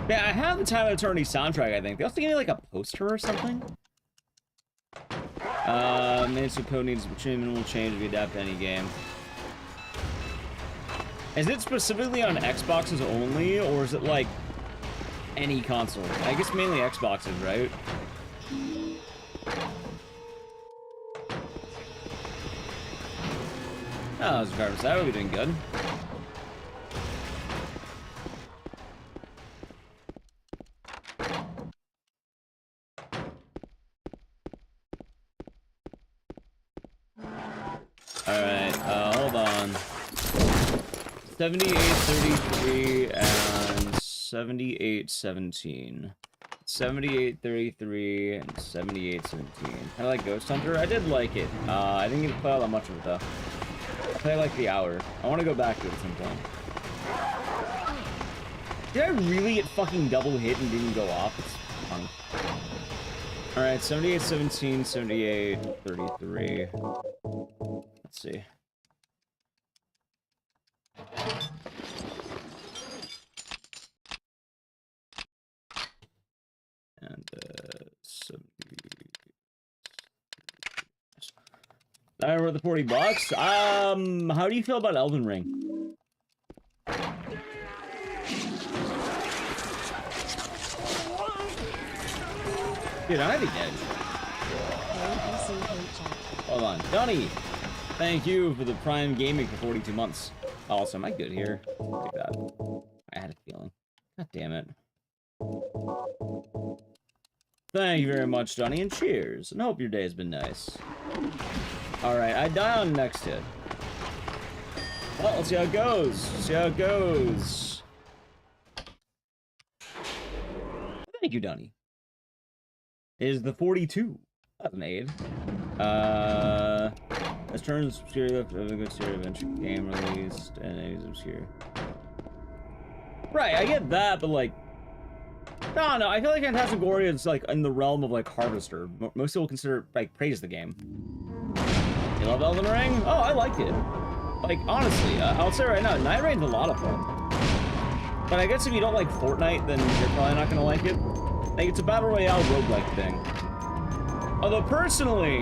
Yeah, I have the Time of Eternity soundtrack, I think. They also gave me, like, a poster or something? Minutes of code needs minimal change if you adapt to any game. Is it specifically on Xboxes only, or is it like any console? I guess mainly Xboxes, right? Oh, it's garbage. That would be doing good. 78-33 and 78-17. 78-33 and 78-17. Kind of like Ghost Hunter. I did like it. I didn't get to play all that much of it though. I played like the hour. I want to go back to it sometime. Did I really get fucking double hit and didn't go off? It's fun. Alright, 78-17, 78-33. Let's see. And, 70... I worth the $40. How do you feel about Elden Ring? Dude, I think dead. Hold on. Donnie! Thank you for the Prime Gaming for 42 months. Also, am I good here? Like that. I had a feeling. God damn it. Thank you very much, Donnie, and cheers. And hope your day has been nice. Alright, I die on next hit. Well, let's see how it goes. See how it goes. Thank you, Donnie. Is the 42. That's an aid. As turns obscure of a good series adventure game released and it is obscure. Right, I get that, but like, no, I feel like Phantasmagoria is like in the realm of like Harvester. Most people consider like praise the game. You love Elden Ring? Oh, I liked it. Like honestly, I'll say right now, Night Rain's a lot of fun. But I guess if you don't like Fortnite, then you're probably not gonna like it. Like, it's a battle royale roguelike thing. Although, personally,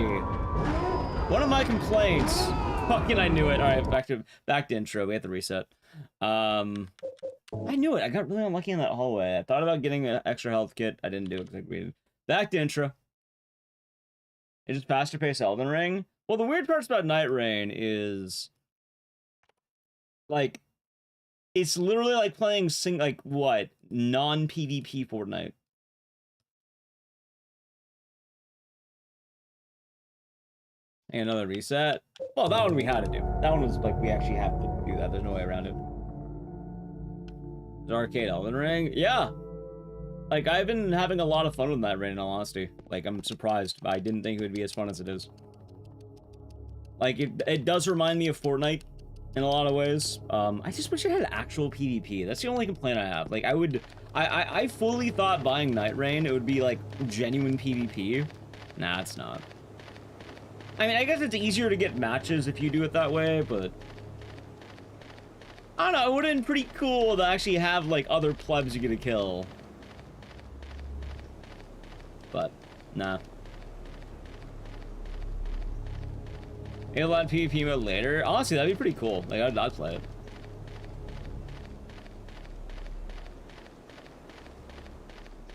one of my complaints... Fucking, I knew it. Alright, back to intro. We have to reset. I knew it. I got really unlucky in that hallway. I thought about getting an extra health kit. I didn't do it because I waited. Back to intro. It's just faster paced Elden Ring. Well, the weird parts about Night Rain is... Like... It's literally like playing non-PvP Fortnite. And another reset. Well, that one we had to do. That one was like, we actually have to do that. There's no way around it. Is Arcade Elden Ring? Yeah. Like, I've been having a lot of fun with that Rain, in all honesty. Like, I'm surprised. I didn't think it would be as fun as it is. Like, it does remind me of Fortnite in a lot of ways. I just wish it had actual PvP. That's the only complaint I have. Like, I fully thought buying Night Rain, it would be, like, genuine PvP. Nah, it's not. I mean, I guess it's easier to get matches if you do it that way, but... I don't know, it would have been pretty cool to actually have, like, other plebs you get to kill. But, nah. Maybe a lot of PvP mode later. Honestly, that'd be pretty cool. Like, I'd play it.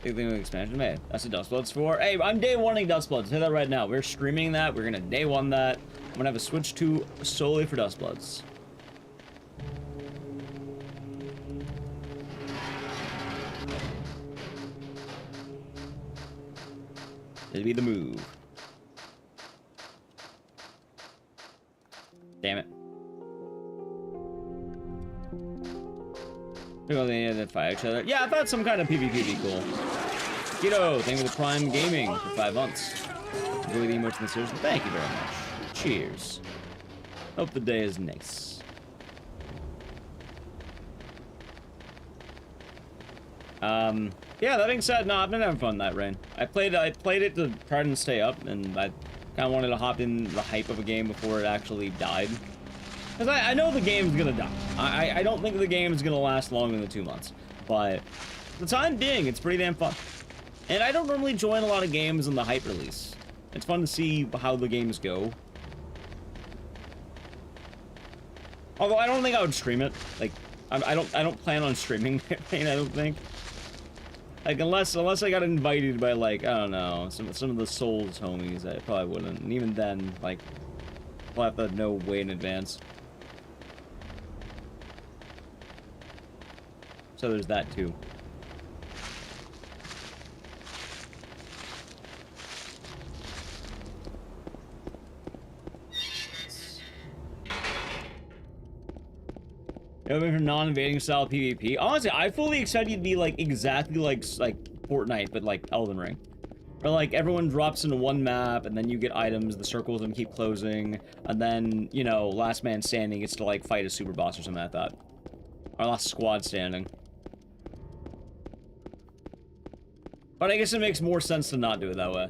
Big thing with expansion, man. That's what Dustblood's for. Hey, I'm day oneing Dustbloods. Say that right now. We're streaming that. We're gonna day one that. I'm gonna have a Switch 2 solely for Dustbloods. It'd be the move. Damn it. People they need to fight each other. Yeah, I thought some kind of PvP would be cool. Dino, thank you for the Prime Gaming for 5 months. Enjoy the emotes in the series. Thank you very much. Cheers. Hope the day is nice. Yeah, that being said, no, I've been having fun that Rain. I played it to try and stay up, and I kind of wanted to hop in the hype of a game before it actually died. Because I know the game's gonna die. I don't think the game is gonna last longer than 2 months. But for the time being, it's pretty damn fun. And I don't normally join a lot of games in the hype release. It's fun to see how the games go. Although I don't think I would stream it. Like, I don't plan on streaming it, I don't think. Like, unless I got invited by, like, I don't know, some of the Souls homies, I probably wouldn't. And even then, like, I'll have to know way in advance. So there's that, too. For non-invading style PvP. Honestly, I fully expect you to be like exactly like Fortnite, but like Elden Ring. Or like everyone drops into one map and then you get items, the circles and keep closing, and then, you know, last man standing gets to like fight a super boss or something like that. Or last squad standing. But I guess it makes more sense to not do it that way.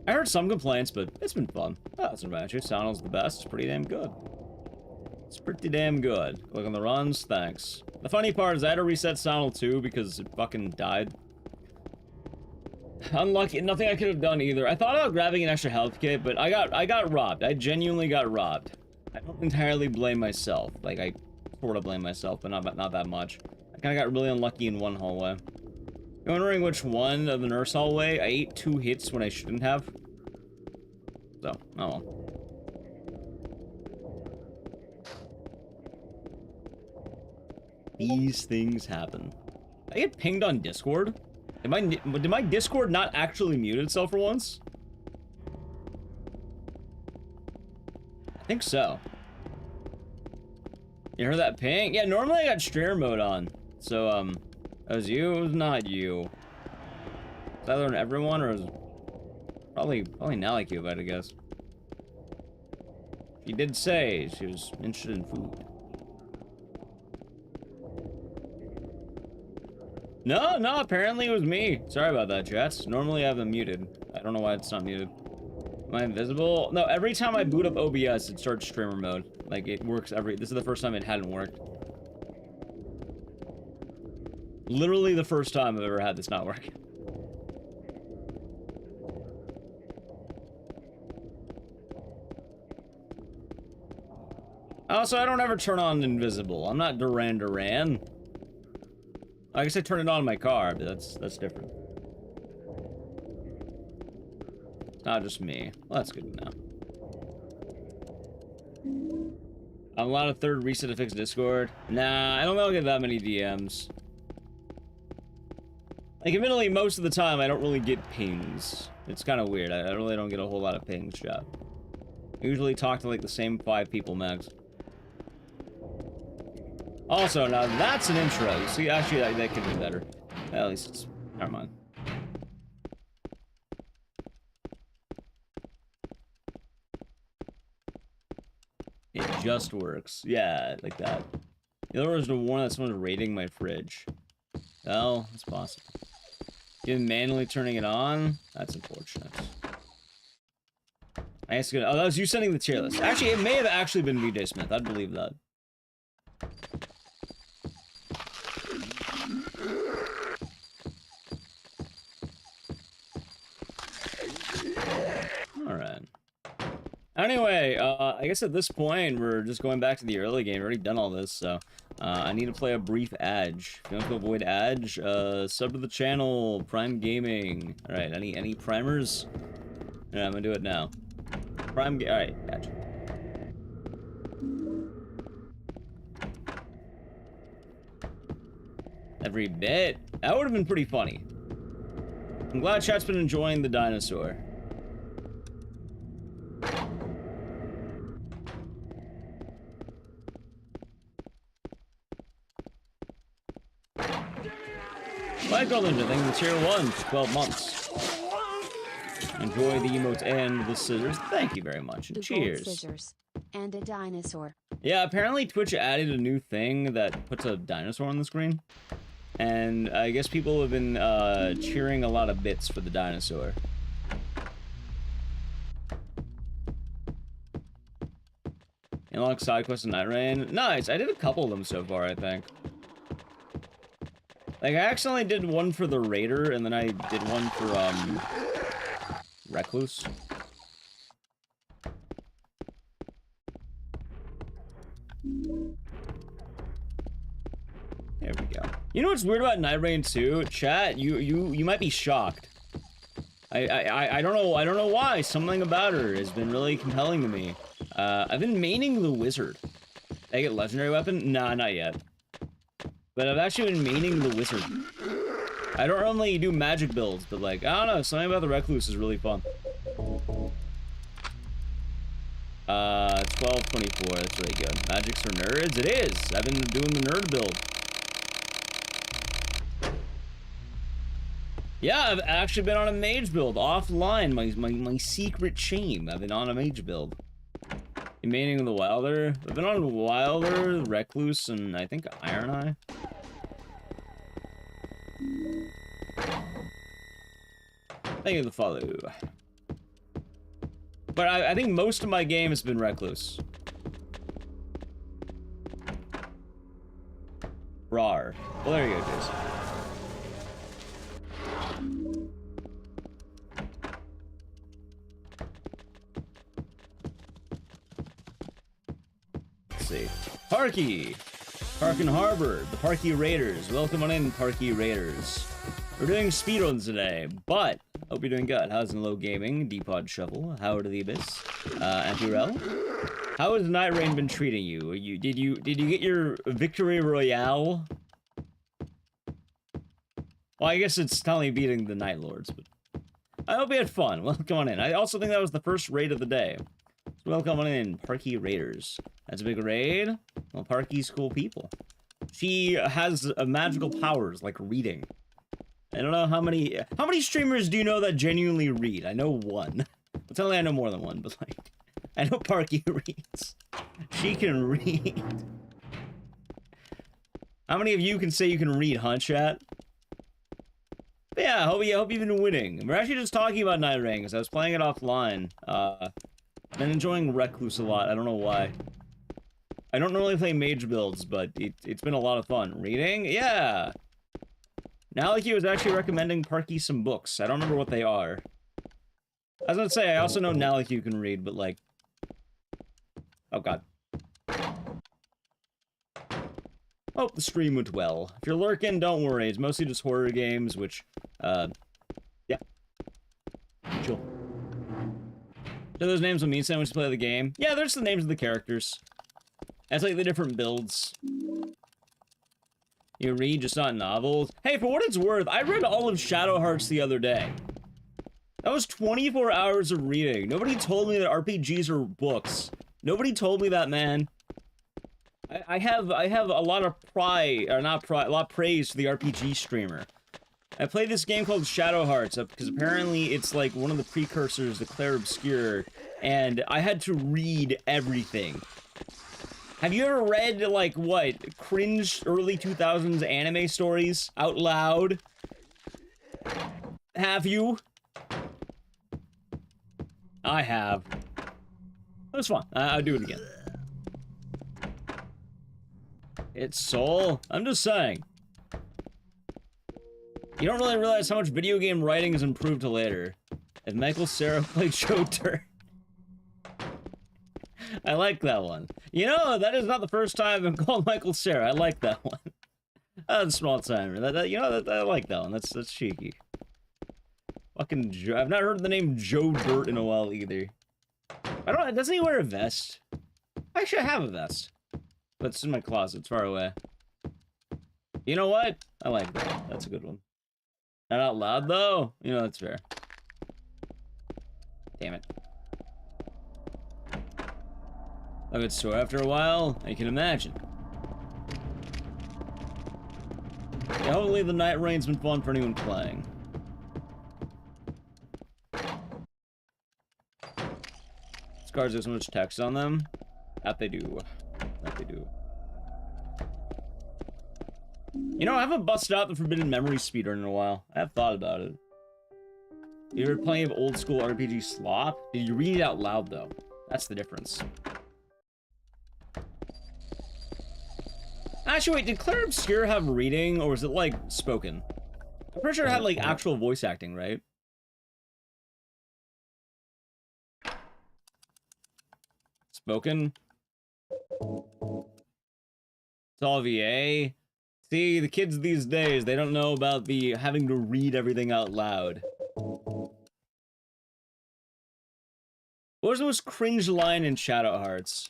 I heard some complaints, but it's been fun. Oh, it's adventure. Sound's the best. It's pretty damn good. It's pretty damn good. Click on the runs. Thanks. The funny part is I had to reset Soundle too because it fucking died. Unlucky. Nothing I could have done either. I thought about grabbing an extra health kit, but I got robbed. I genuinely got robbed. I don't entirely blame myself. Like, I sort of blame myself, but not that much. I kind of got really unlucky in one hallway. You're wondering which one of the nurse hallway? I ate 2 hits when I shouldn't have. So, oh well. These things happen. I get pinged on Discord? Did my Discord not actually mute itself for once? I think so. You heard that ping? Yeah, normally I got streamer mode on. So, it was you, it was not you. Is that on everyone, or is probably not like you, I guess. She did say she was interested in food. No, apparently it was me. Sorry about that, Jets. Normally I have them muted. I don't know why it's not muted. Am I invisible? No, every time I boot up OBS, it starts streamer mode. Like, it works this is the first time it hadn't worked. Literally the first time I've ever had this not work. Also, I don't ever turn on invisible. I'm not Duran. I guess I turn it on in my car, but that's different. It's not just me. Well, that's good to know. I'm allowed a third reset to fix Discord. Nah, I don't know I'll get that many DMs. Like, admittedly, most of the time, I don't really get pings. It's kind of weird. I really don't get a whole lot of pings, chat. I usually talk to, like, the same 5 people max. Also, now that's an intro. See, actually, that could be better. At least it's... Never mind. It just works. Yeah, like that. The other was the one that someone's raiding my fridge. Well, it's possible. Even manually turning it on? That's unfortunate. I guess oh, that was you sending the tier list. Actually, it may have actually been VJ Smith. I'd believe that. Alright. Anyway, I guess at this point, we're just going back to the early game. We've already done all this, so... I need to play a brief ad. If you want to avoid ad, sub to the channel, Prime Gaming. Alright, any primers? Yeah, I'm gonna do it now. Alright, gotcha. Every bit? That would have been pretty funny. I'm glad chat's been enjoying the dinosaur. My girl Ninja, thank you for tier 1 for 12 months. Enjoy the emotes and the scissors. Thank you very much, and the cheers. Gold scissors and a dinosaur. Yeah, apparently Twitch added a new thing that puts a dinosaur on the screen. And I guess people have been cheering a lot of bits for the dinosaur. Unlock side quest and Night Rain. Nice, I did a couple of them so far, I think. Like, I accidentally did one for the Raider, and then I did one for, Recluse. There we go. You know what's weird about Night Rain 2? Chat, you might be shocked. I don't know why. Something about her has been really compelling to me. I've been maining the Wizard. Did I get legendary weapon? Nah, not yet. But I've actually been maining the Wizard. I don't normally do magic builds, but like, I don't know, something about the Recluse is really fun. 1224. That's really good. Magics for nerds? It is. I've been doing the nerd build. Yeah, I've actually been on a mage build offline. My secret shame. I've been on a mage build. Remaining the Wilder. I've been on Wilder, Recluse, and I think Iron Eye. Thank you for the follow. But I think most of my game has been Recluse. Rar. Well, there you go, Jason. Let's see. Parky! Parkin Harbor, the Parky Raiders. Welcome on in, Parky Raiders. We're doing speedruns today, but hope you're doing good. How's in low gaming? Depod Shuffle. Howard of the Abyss. Antirel. How has Night Rain been treating you? Did you get your victory royale? Well, I guess it's totally beating the Night Lords, but I hope you had fun. Welcome on in. I also think that was the first raid of the day. So welcome on in, Parky Raiders. That's a big raid. Well, Parky's cool people. She has magical powers like reading. I don't know how many streamers do you know that genuinely read? I know one. Well, tell me I know more than one, but like, I know Parky reads. She can read. How many of you can say you can read, huh, chat? But yeah, I hope you've been winning. We're actually just talking about Night Rain, because I was playing it offline. I've been enjoying Recluse a lot, I don't know why. I don't normally play mage builds, but it's been a lot of fun. Reading? Yeah! Naliki was actually recommending Parky some books. I don't remember what they are. I was gonna say, I also know Naliki can read, but like... Oh god. Hope the stream went well. If you're lurking, don't worry. It's mostly just horror games, which, yeah. Chill. Do those names will mean something when you play the game? Yeah, there's the names of the characters. That's like the different builds. You read, just not novels. Hey, for what it's worth, I read all of Shadow Hearts the other day. That was 24 hours of reading. Nobody told me that RPGs are books. Nobody told me that, man. I have a lot of pride, or not pride, a lot of praise for the RPG streamer. I played this game called Shadow Hearts because apparently it's like one of the precursors to Clair Obscur, and I had to read everything. Have you ever read, like, what, cringe early 2000s anime stories out loud? Have you? I have. It was fun. I'll do it again. It's Soul. I'm just saying. You don't really realize how much video game writing has improved to later. If Michael Cera played Show Turn. I like that one. You know, that is not the first time I've been called Michael Cera. I like that one. That's a small timer. You know, I like that one. That's cheeky. Fucking Joe. I've not heard the name Joe Dirt in a while either. Doesn't he wear a vest? Actually, I have a vest. But it's in my closet. It's far away. You know what? I like that. That's a good one. Not out loud, though? You know, that's fair. Damn it. A good story after a while, I can imagine. Yeah, hopefully the Night Rain's been fun for anyone playing. Scars have so much text on them. That they do. That they do. You know, I haven't busted out the Forbidden Memory speedrun in a while. I have thought about it. You ever playing of old school RPG slop? Did you read it out loud, though? That's the difference. Actually, wait, did Clair Obscur have reading, or was it, like, spoken? I'm pretty sure it had, like, actual voice acting, right? Spoken? It's all VA. See, the kids these days, they don't know about the having to read everything out loud. What was the most cringe line in Shadow Hearts?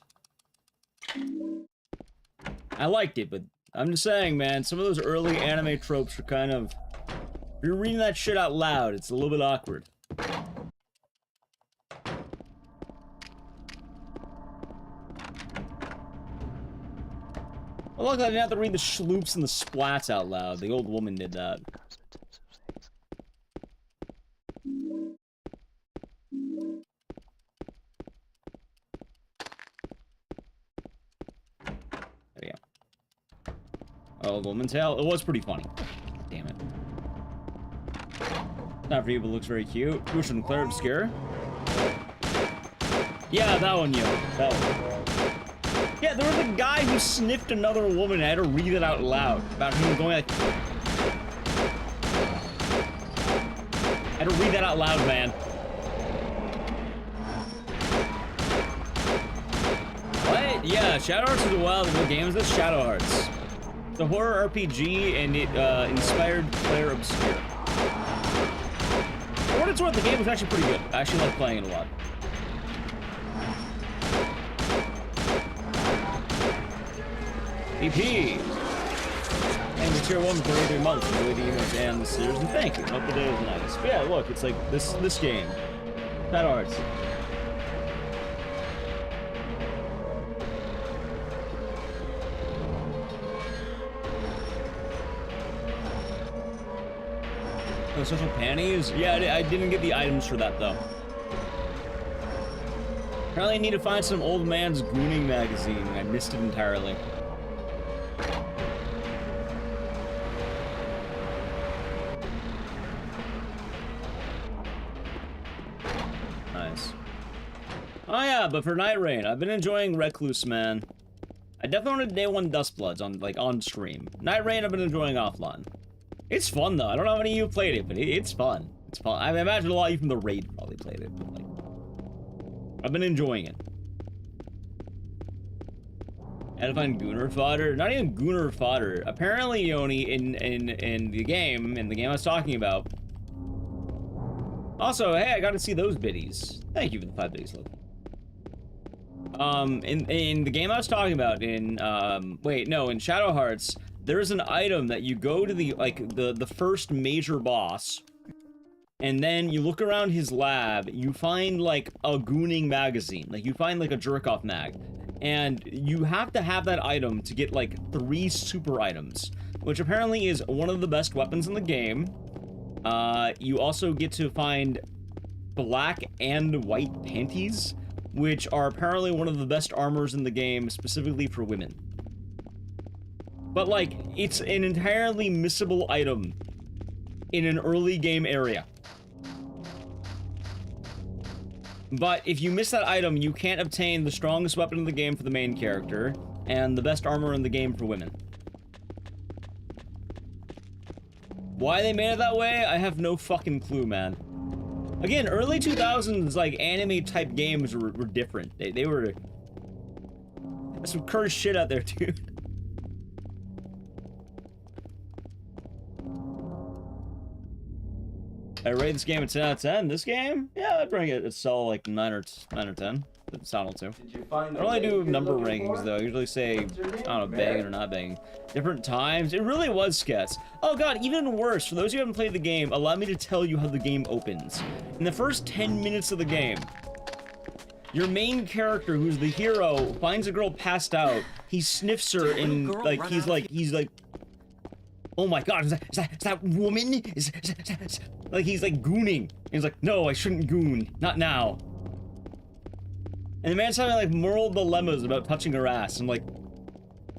I liked it, but I'm just saying, man, some of those early anime tropes are kind of... If you're reading that shit out loud, it's a little bit awkward. Well, luckily I didn't have to read the schloops and the splats out loud. The old woman did that. There we go. Old woman's tale. It was pretty funny. Damn it. Not for you, but looks very cute. Push and clear obscure. Yeah, that one, yo. That one. Yeah, there was a guy who sniffed another woman. I had to read it out loud about him going like. I had to read that out loud, man. What? Yeah, Shadow Hearts is a wild good game. Is this Shadow Hearts? It's a horror RPG, and it inspired Claire Obscure. For what it's worth, the game was actually pretty good. I actually like playing it a lot. EP. And the tier 1 for 3 months. Enjoy the emails and the series, and thank you. Hope the day is nice. But yeah, look, it's like this game. Shadow Hearts. Oh, social panties? Yeah, I didn't get the items for that though. Apparently I need to find some old man's gooning magazine. I missed it entirely. Nice. Oh yeah, but for Night Rain, I've been enjoying Recluse, man. I definitely wanted Day 1 Dustbloods on stream. Night Rain I've been enjoying offline. It's fun though. I don't know how many of you played it, but it's fun. It's fun. I imagine a lot of you from the raid probably played it, but like, I've been enjoying it. Had to find Gooner fodder. Not even Gooner fodder. Apparently, Yoni, in the game I was talking about. Also, hey, I got to see those biddies. Thank you for the 5 biddies, look. In the game I was talking about, in Shadow Hearts, there's an item that you go to the first major boss, and then you look around his lab, you find like a gooning magazine, like you find like a jerk-off mag, and you have to have that item to get like 3 super items, which apparently is one of the best weapons in the game. You also get to find black and white panties, which are apparently one of the best armors in the game, specifically for women. But, like, it's an entirely missable item in an early game area. But if you miss that item, you can't obtain the strongest weapon in the game for the main character, and the best armor in the game for women. Why they made it that way, I have no fucking clue, man. Again, early 2000s, like, anime-type games were different. They were... There's some cursed shit out there, dude. I rate this game a 10 out of 10. This game? Yeah, I'd bring it a solid like 9 or 10. It's not too. Did you find I don't really do number rankings though. I usually say, I don't know, banging or not banging. Different times. It really was skets. Oh god, even worse. For those who haven't played the game, allow me to tell you how the game opens. In the first 10 minutes of the game, your main character, who's the hero, finds a girl passed out. He sniffs her and like he's like, oh my god, is that woman? Is like he's like gooning. He's like, no, I shouldn't goon, not now. And the man's having like moral dilemmas about touching her ass. I'm like,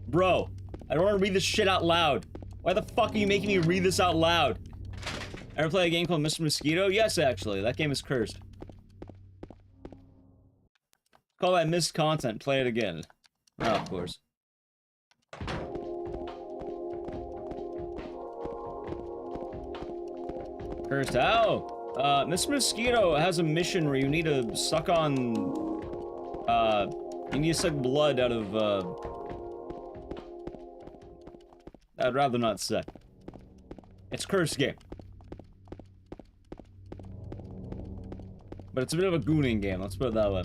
bro, I don't want to read this shit out loud. Why the fuck are you making me read this out loud? Ever play a game called Mr. Mosquito? Yes, actually, that game is cursed. Call that missed content. Play it again. Oh, of course. Cursed how? Mr. Mosquito has a mission where you need to suck on, you need to suck blood out of, I'd rather not say. It's a cursed game. But it's a bit of a gooning game, let's put it that way.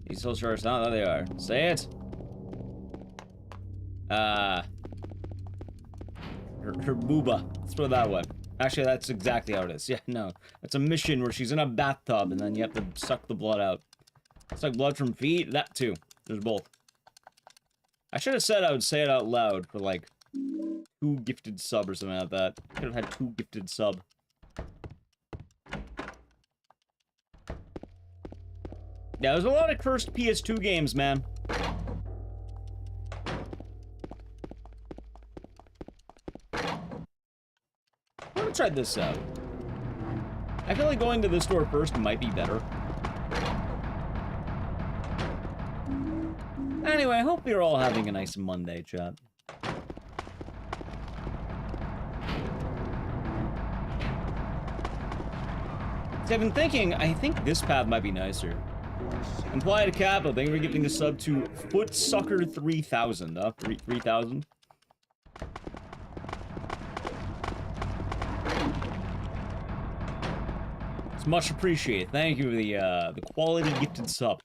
These still charged out? There they are. Say it! Her booba. Let's put it that way. Actually, that's exactly how it is. Yeah, no. It's a mission where she's in a bathtub and then you have to suck the blood out. Suck blood from feet? That too. There's both. I should have said I would say it out loud for, like, 2 gifted sub or something like that. Could have had 2 gifted sub. Yeah, there's a lot of cursed PS2 games, man. I'm gonna try this out. I feel like going to this store first might be better. Anyway, I hope you're all having a nice Monday, chat. See, I've been thinking, I think this path might be nicer. Implied Capital, thank you for giving the sub to Footsucker 3000. 3,000. It's much appreciated. Thank you for the quality gifted sub.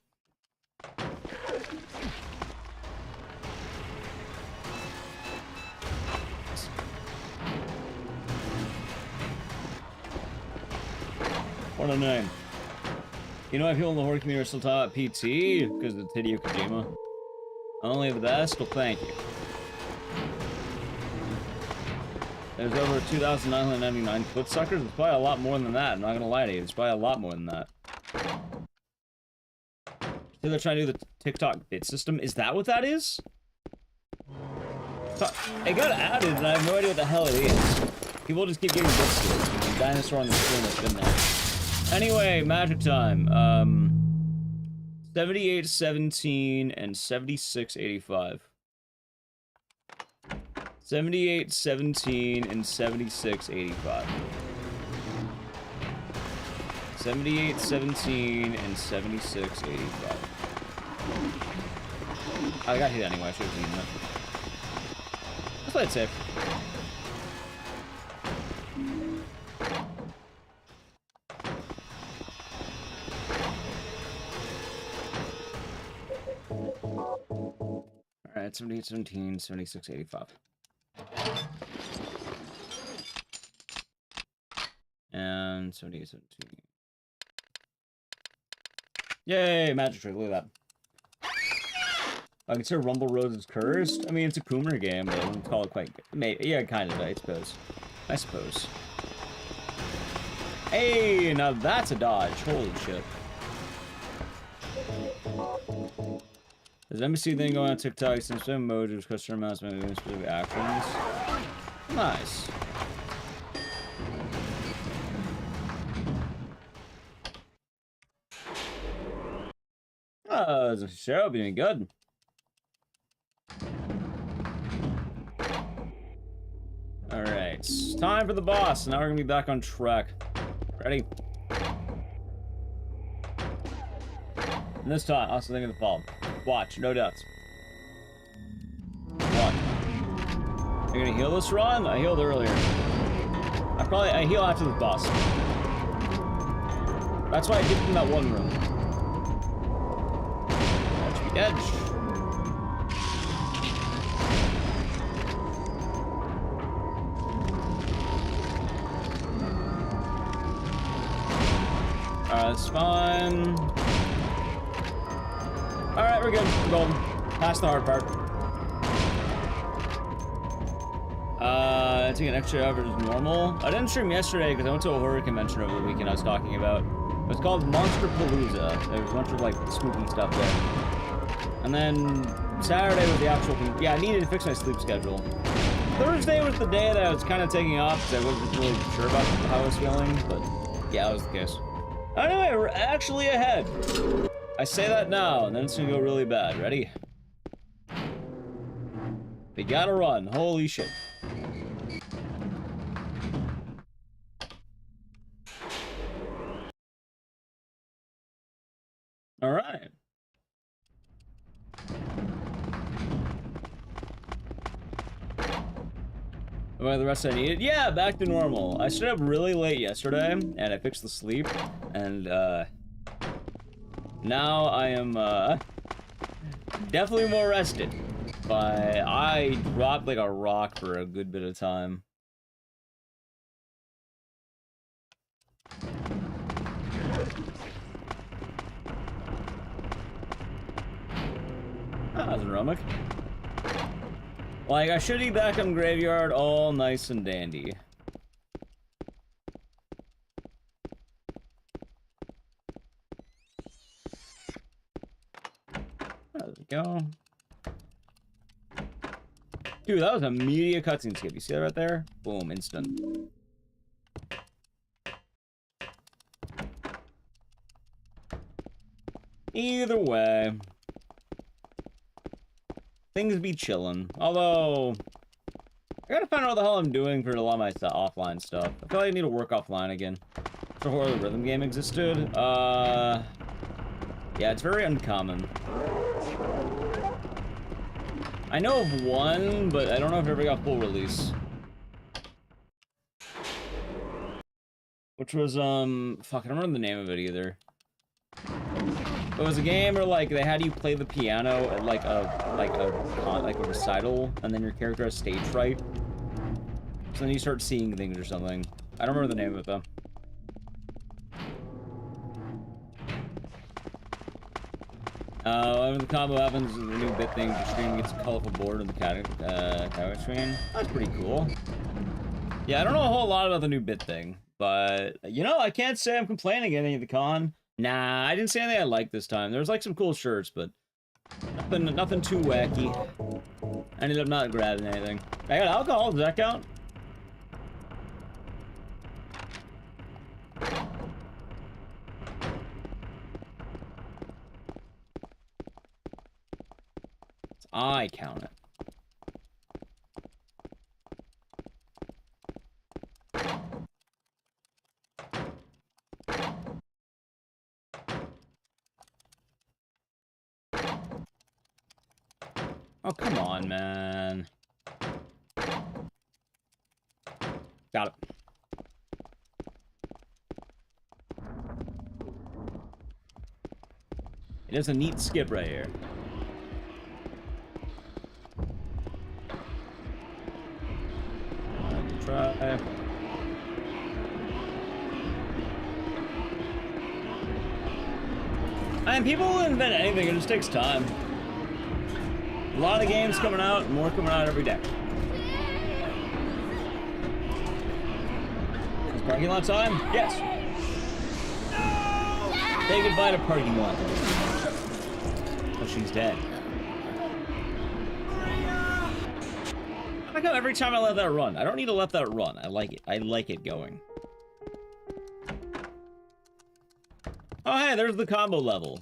What a name. You know, I feel in the horror community are still talking about PT because of Hideo Kojima. Only the best? Well, thank you. There's over 2,999 footsuckers. There's probably a lot more than that. I'm not gonna lie to you. There's probably a lot more than that. So they're trying to do the TikTok bit system. Is that what that is? It got added, and I have no idea what the hell it is. People just keep getting bits to it. The dinosaur on the screen that's been there. Anyway, magic time. 7817 and 7685. 7817 and 7685. 7817 and 7685. I got hit anyway, I should have seen that. Let's play it safe. Alright, 7817, 7685. And 7817. Yay, magic trick, look at that. I consider Rumble Rose is cursed. I mean, it's a Coomer game, but I wouldn't call it quite... Yeah, kind of, I suppose. I suppose. Hey, now that's a dodge. Holy shit. There's an NBC thing going on TikTok since some emojis, customer amounts, maybe specific actions. Nice. Oh, the show being good. Alright, time for the boss. Now we're gonna be back on track. Ready? And this time, I also think of the fall. Watch, no doubts. Watch. You're gonna heal this run? I healed earlier. I heal after the boss. That's why I did in that one room. Edge be edge. Alright, that's fine. Alright, we're good. We're golden. Past the hard part. Taking an extra hour is normal. I didn't stream yesterday because I went to a horror convention over the weekend I was talking about. It was called Monster Palooza. There was a bunch of, like, spooky stuff there. And then Saturday was the actual... Yeah, I needed to fix my sleep schedule. Thursday was the day that I was kind of taking off because I wasn't really sure about how I was feeling, but yeah, that was the case. Anyway, we're actually ahead. I say that now, and then it's gonna go really bad. Ready? We gotta run. Holy shit. Alright. What the rest I needed? Yeah, back to normal. I stayed up really late yesterday, and I fixed the sleep, and, now I am, definitely more rested. But I dropped like a rock for a good bit of time. Ah, that's a Romic. Like, I should be back in Graveyard all nice and dandy. There we go. Dude, that was a media cutscene skip. You see that right there? Boom, instant. Either way, things be chillin'. Although, I gotta find out what the hell I'm doing for a lot of my offline stuff. I feel like I need to work offline again. Before the rhythm game existed. Yeah, it's very uncommon. I know of one, but I don't know if it ever got full release. Which was, fuck, I don't remember the name of it either. It was a game where, like, they had you play the piano at, like a recital, and then your character has stage fright. So then you start seeing things or something. I don't remember the name of it, though. When the combo happens, the new bit thing, your screen gets a colorful board on the category screen. That's pretty cool. Yeah, I don't know a whole lot about the new bit thing, but, you know, I can't say I'm complaining anything at the con. Nah, I didn't say anything I liked this time. There was, like, some cool shirts, but nothing too wacky. I ended up not grabbing anything. I got alcohol, does that count? I count it. Oh, come on, man. Got it. It is a neat skip right here. Try. And people will invent anything, it just takes time. A lot of games coming out, more coming out every day. Is parking lot time? Yes. Say goodbye to parking lot. Oh, she's dead. I like how every time I let that run. I don't need to let that run. I like it. I like it going. Oh, hey, there's the combo level.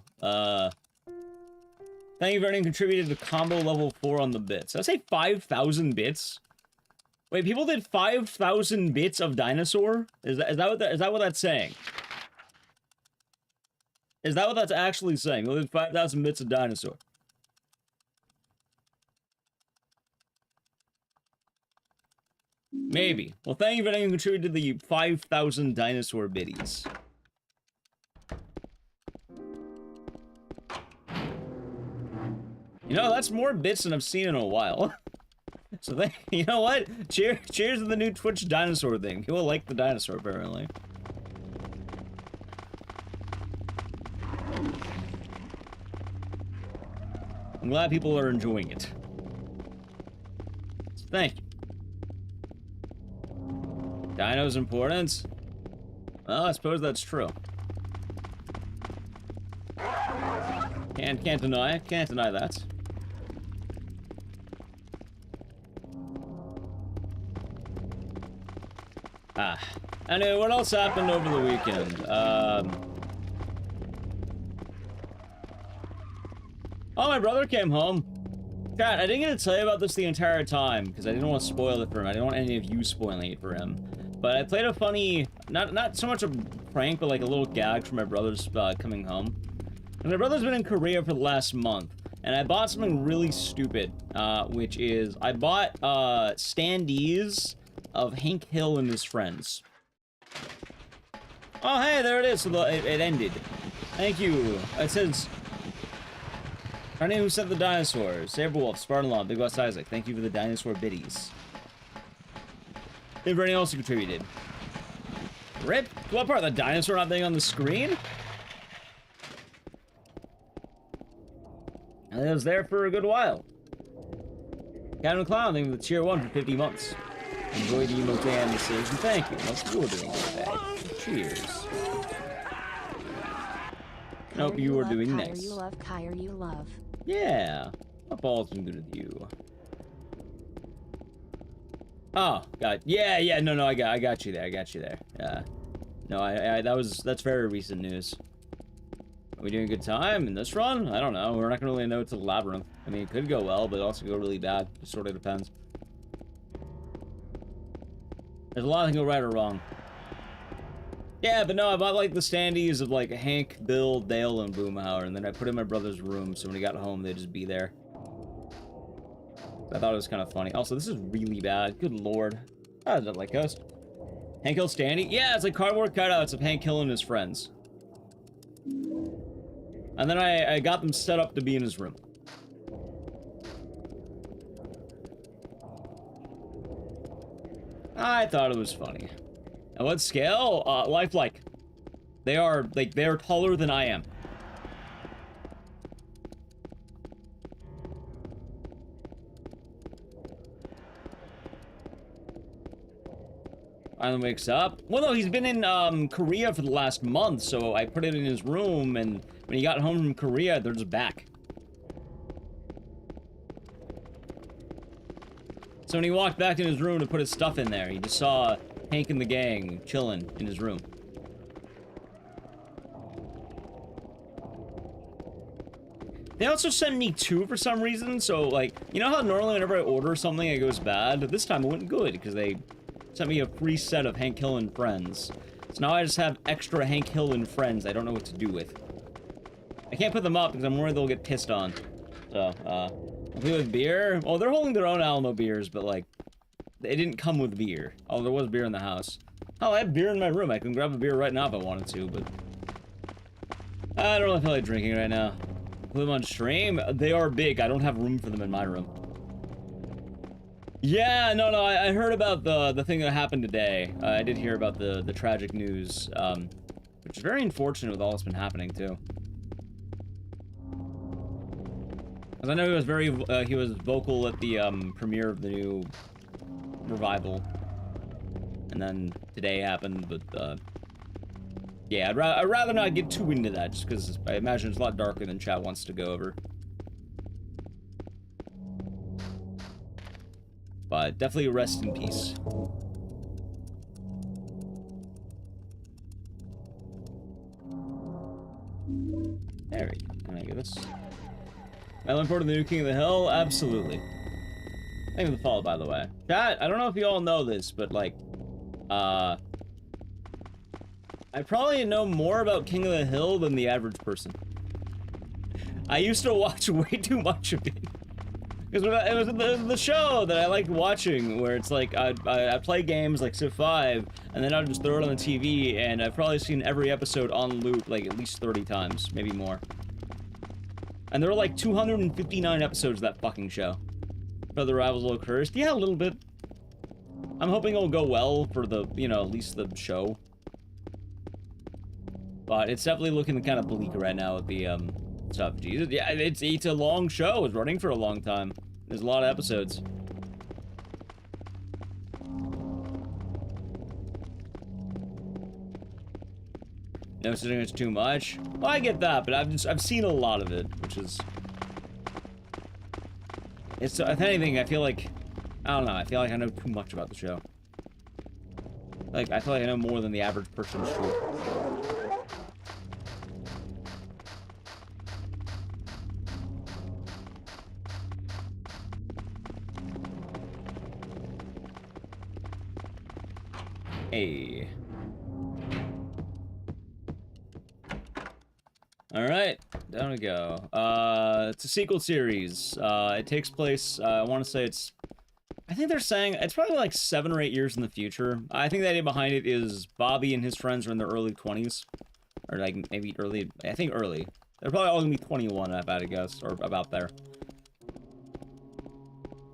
Thank you for having contributed to combo level 4 on the bits. Did I say 5,000 bits? Wait, people did 5,000 bits of dinosaur? Is that what that's saying? Is that what that's actually saying? People did 5,000 bits of dinosaur. Maybe. Well, thank you for having contributed to the 5,000 dinosaur biddies. You know, that's more bits than I've seen in a while. So, you know what? Cheers to the new Twitch dinosaur thing. People like the dinosaur, apparently. I'm glad people are enjoying it. So thank you. Dino's important? Well, I suppose that's true. Can't deny it. Can't deny that. Anyway, what else happened over the weekend? Oh, my brother came home. God, I didn't get to tell you about this the entire time, because I didn't want to spoil it for him. I didn't want any of you spoiling it for him. But I played a funny, not so much a prank, but like a little gag for my brother's coming home. And my brother's been in Korea for the last month, and I bought something really stupid, which is, I bought standees of Hank Hill and his friends. Oh, hey, there it is. So it ended. Thank you. It says, our name who sent the dinosaurs. Saberwolf, Spartan Big Boss Isaac. Thank you for the dinosaur biddies. Everybody else who contributed. Rip? What part? The dinosaur not being on the screen? And it was there for a good while. Captain Clown, thank you for the tier 1 for 50 months. Enjoy the emote and decision. Thank you. Hope you're doing today. Cheers. Hope you are doing Kyre, nice. you love, Kyre, you love. Yeah. Hope all's been good with you. Oh, God. Yeah, no, I got you there. Yeah. No, that's very recent news. Are we doing a good time in this run? I don't know. We're not gonna really know till the labyrinth. I mean, it could go well, but it also go really bad. It sort of depends. There's a lot that can go right or wrong. Yeah, but no, I bought, like, the standees of, like, Hank, Bill, Dale, and Boomhauer, and then I put it in my brother's room, so when he got home, they'd just be there. I thought it was kind of funny. Also, this is really bad. Good lord. How does that like Ghost? Hank Hill standee? Yeah, it's like cardboard cutouts of Hank Hill and his friends. And then I got them set up to be in his room. I thought it was funny. At what scale? Lifelike. They are taller than I am. Finally wakes up. Well, no, he's been in Korea for the last month, so I put it in his room, and when he got home from Korea, they're just back. So when he walked back in his room to put his stuff in there, he just saw Hank and the gang chilling in his room. They also sent me 2 for some reason, so, like, you know how normally whenever I order something, it goes bad? This time it went good, because they sent me a free set of Hank Hill and Friends. So now I just have extra Hank Hill and Friends I don't know what to do with. I can't put them up because I'm worried they'll get pissed on. So, complete with beer? Well, they're holding their own Alamo beers, but, like, they didn't come with beer. Oh, there was beer in the house. Oh, I have beer in my room. I can grab a beer right now if I wanted to, but I don't really feel like drinking right now. Put them on stream? They are big. I don't have room for them in my room. Yeah, no, I heard about the thing that happened today. I did hear about the tragic news, which is very unfortunate with all that's been happening, too. Because I know he was vocal at the, premiere of the new revival. And then today happened, but, yeah, I'd rather not get too into that, just because I imagine it's a lot darker than chat wants to go over. But definitely rest in peace. There we go. Can I get this? Am I looking forward to the new King of the Hill? Absolutely. Thank you for the follow, by the way. Chat, I don't know if you all know this, but, like, I probably know more about King of the Hill than the average person. I used to watch way too much of it. Because it was the show that I liked watching, where it's like, I'd play games like Civ 5, and then I'd just throw it on the TV, and I've probably seen every episode on loop, like, at least 30 times, maybe more. And there were like 259 episodes of that fucking show. Are the rivals a little cursed? Yeah, a little bit. I'm hoping it'll go well for the, you know, at least the show. But it's definitely looking kind of bleak right now with the, stuff. Jesus, yeah, it's a long show. It's running for a long time. There's a lot of episodes. No, considering it's too much. Well, I get that, but I've seen a lot of it, which is. It's, if anything, I feel like, I don't know. I feel like I know too much about the show. Like, I feel like I know more than the average person should. Hey. Alright, down we go. It's a sequel series. It takes place, I want to say it's... I think they're saying it's probably like 7 or 8 years in the future. I think the idea behind it is Bobby and his friends are in their early 20s. Or like, maybe early, I think early. They're probably all gonna be 21, I've had to guess, or about there.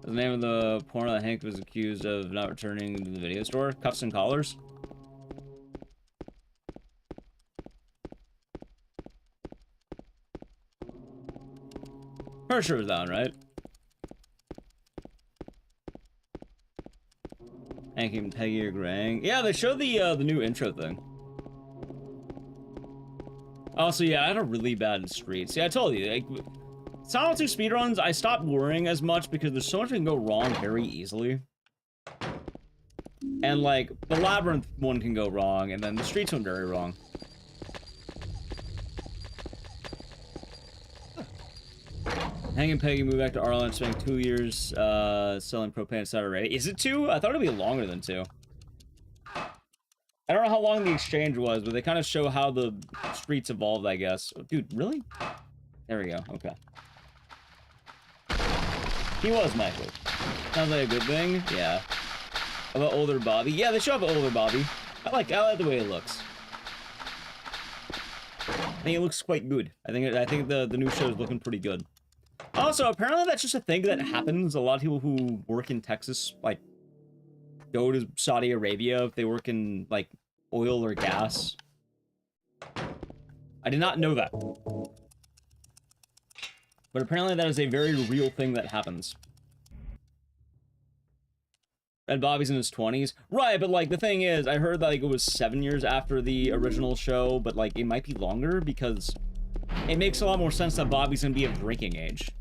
What's the name of the porno that Hank was accused of not returning to the video store? Cuffs and Collars? For sure it was that one, right? Thank you, Peggy or Grang. Yeah, they showed the new intro thing. Also, yeah, I had a really bad street. See, I told you, like, Silent 2 speedruns, I stopped worrying as much because there's so much that can go wrong very easily. And, like, the Labyrinth one can go wrong, and then the streets went very wrong. Hanging Peggy moved back to Arlen, spending 2 years selling propane inside already. Is it 2? I thought it'd be longer than 2. I don't know how long the exchange was, but they kind of show how the streets evolved, I guess. Dude, really? There we go. Okay. He was Michael. Sounds like a good thing. Yeah. About older Bobby. Yeah, they show up older Bobby. I like the way it looks. I think it looks quite good. I think the new show is looking pretty good. Also, apparently that's just a thing that happens. A lot of people who work in Texas, like, go to Saudi Arabia if they work in, like, oil or gas. I did not know that. But apparently that is a very real thing that happens. And Bobby's in his 20s. Right, but, like, the thing is, I heard that, like, it was 7 years after the original show, but, like, it might be longer because it makes a lot more sense that Bobby's gonna be of drinking age.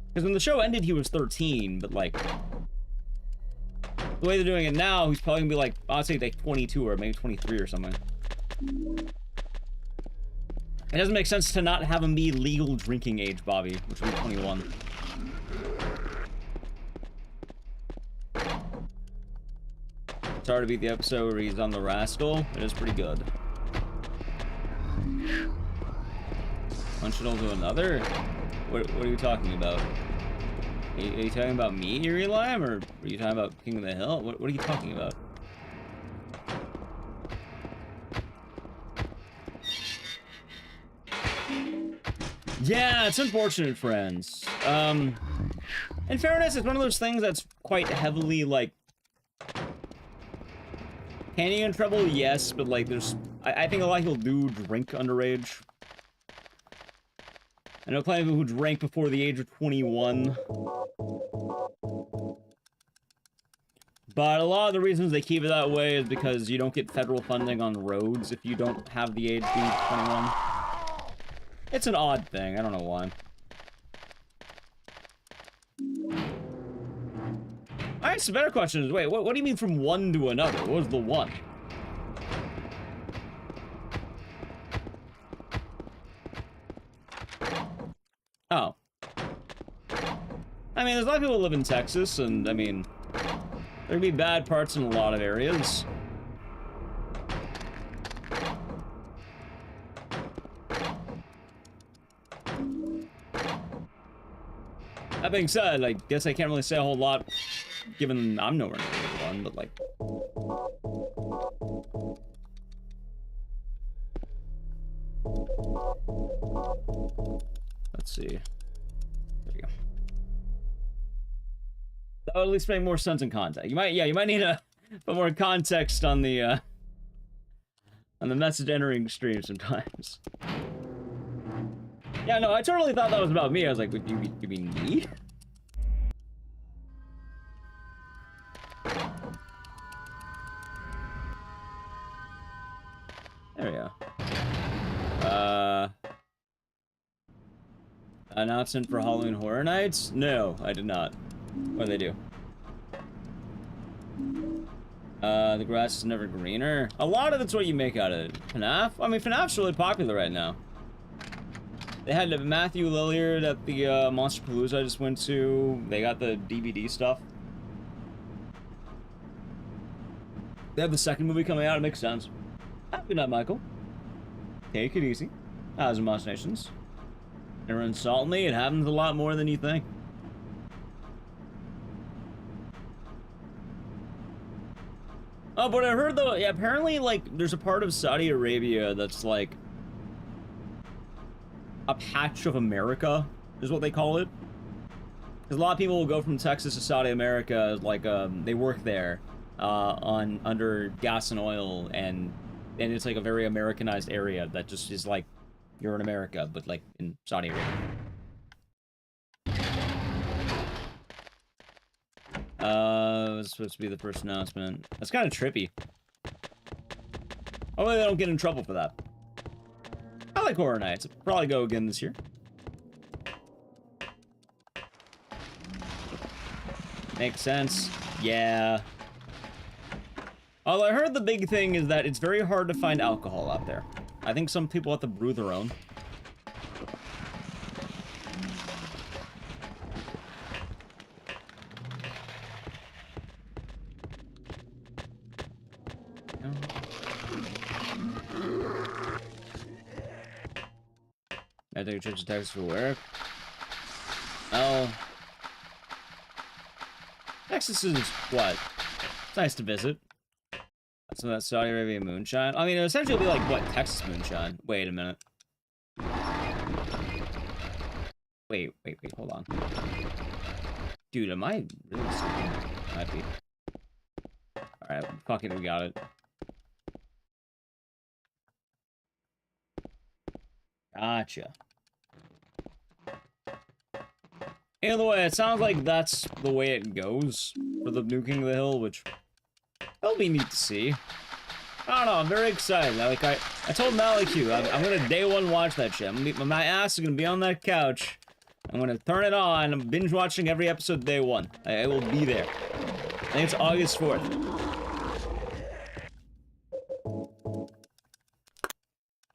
Because when the show ended, he was 13, but, like, the way they're doing it now, he's probably gonna be, like, I'd say, like, 22 or maybe 23 or something. It doesn't make sense to not have him be legal drinking age, Bobby, which would be 21. It's hard to beat the episode where he's on the Rascal. It is pretty good. Functional to another? What are you talking about? Are you talking about me, Eerie Lime, or are you talking about King of the Hill? What are you talking about? Yeah, it's unfortunate, friends. In fairness, it's one of those things that's quite heavily, like, can you get in trouble? Yes, but, like, there's... I think a lot of people do drink underage. I know plenty of people who drank before the age of 21. But a lot of the reasons they keep it that way is because you don't get federal funding on roads if you don't have the age to be 21. It's an odd thing. I don't know why. Alright, so better question is, wait, what do you mean from one to another? What was the one? Oh. I mean, there's a lot of people who live in Texas, and, I mean, there can be bad parts in a lot of areas. That being said, I guess I can't really say a whole lot, given I'm nowhere near one, but, like... Let's see. There we go. That would at least make more sense in context. You might need a bit more context on the message entering stream sometimes. Yeah, no, I totally thought that was about me. I was like, would you mean me? There we go. Announcement for Halloween Horror Nights? No, I did not. What do they do? The grass is never greener. A lot of it's what you make out of it. FNAF? I mean, FNAF's really popular right now. They had Matthew Lillard at the Monsterpalooza I just went to. They got the DVD stuff. They have the second movie coming out. It makes sense. Good night, Michael. Take it easy. How's your imaginations? Never insult me. It happens a lot more than you think. Oh, but I heard though, yeah, apparently, like, there's a part of Saudi Arabia that's like a patch of America, is what they call it. Because a lot of people will go from Texas to Saudi America, like, they work there, under gas and oil, and it's like a very Americanized area that just is like, you're in America, but like in Saudi Arabia. was supposed to be the first announcement. That's kind of trippy. Hopefully they don't get in trouble for that. I like Horror Nights. I'll probably go again this year. Makes sense. Yeah. Although I heard the big thing is that it's very hard to find alcohol out there. I think some people have to brew their own. I think church attacks for work. Oh. Texas is what? It's nice to visit. So that's Saudi Arabia moonshine. I mean, essentially it'll be like, what, Texas moonshine? Wait a minute. Wait, hold on. Dude, am I really stupid? Might be. Alright, fuck it, we got it. Gotcha. Either way, it sounds like that's the way it goes for the New King of the Hill, which that'll be neat to see. I don't know, I'm very excited. Like I told Maliku, I'm gonna day one watch that shit. My ass is gonna be on that couch. I'm gonna turn it on. I'm binge watching every episode day one. I will be there. I think it's August 4th.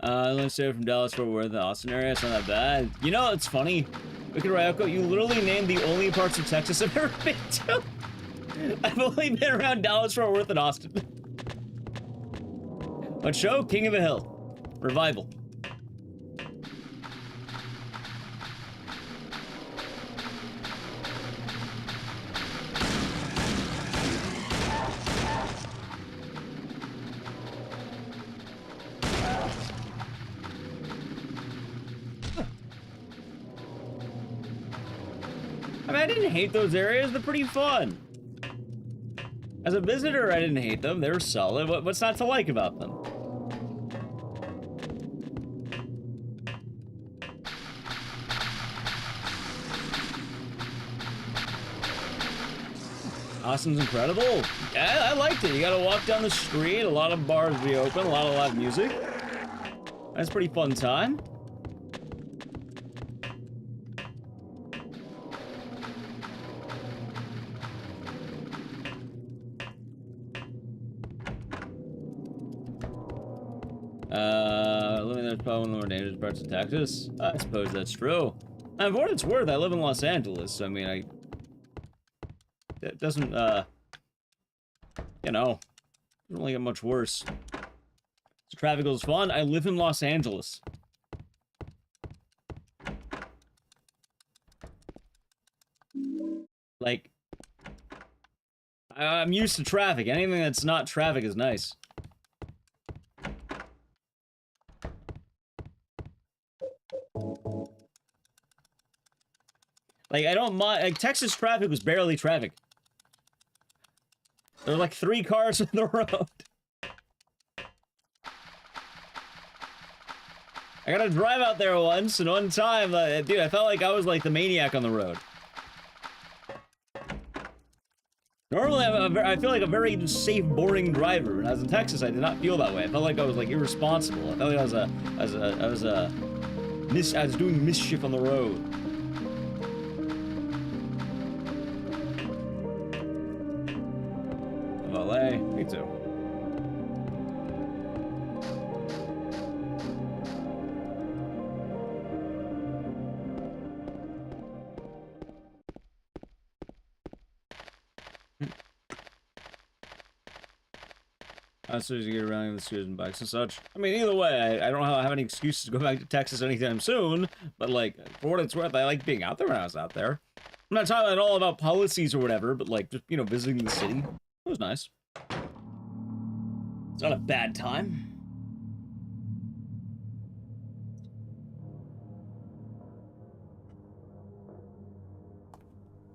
Let's say from Dallas Fort Worth, the Austin area. It's not that bad. You know, it's funny. Wicked Ryoko, you literally named the only parts of Texas I've ever been to. I've only been around Dallas Fort Worth and Austin. What show? King of the Hill. Revival. I mean, I didn't hate those areas. They're pretty fun. As a visitor, I didn't hate them. They were solid. What's not to like about them? Austin's incredible. Yeah, I liked it. You gotta walk down the street, a lot of bars be open, a lot of live music. That's a pretty fun time. Living there's probably one of the more dangerous parts of Texas. I suppose that's true. And for what it's worth, I live in Los Angeles, so I mean, it doesn't, you know, doesn't really get much worse. So traffic was fun. I live in Los Angeles. Like, I'm used to traffic. Anything that's not traffic is nice. Like, I don't mind. Like, Texas traffic was barely traffic. There were like 3 cars on the road. I gotta drive out there once, and one time, dude, I felt like I was like the maniac on the road. Normally, I feel like a very safe, boring driver. When I was in Texas, I did not feel that way. I felt like I was like irresponsible. I felt like I was doing mischief on the road. LA, me too. As soon as you get around the scooters and bikes and such. I mean, either way, I don't have any excuses to go back to Texas anytime soon, but like, for what it's worth, I like being out there when I was out there. I'm not talking at all about policies or whatever, but like, just, you know, visiting the city. It was nice. It's not a bad time.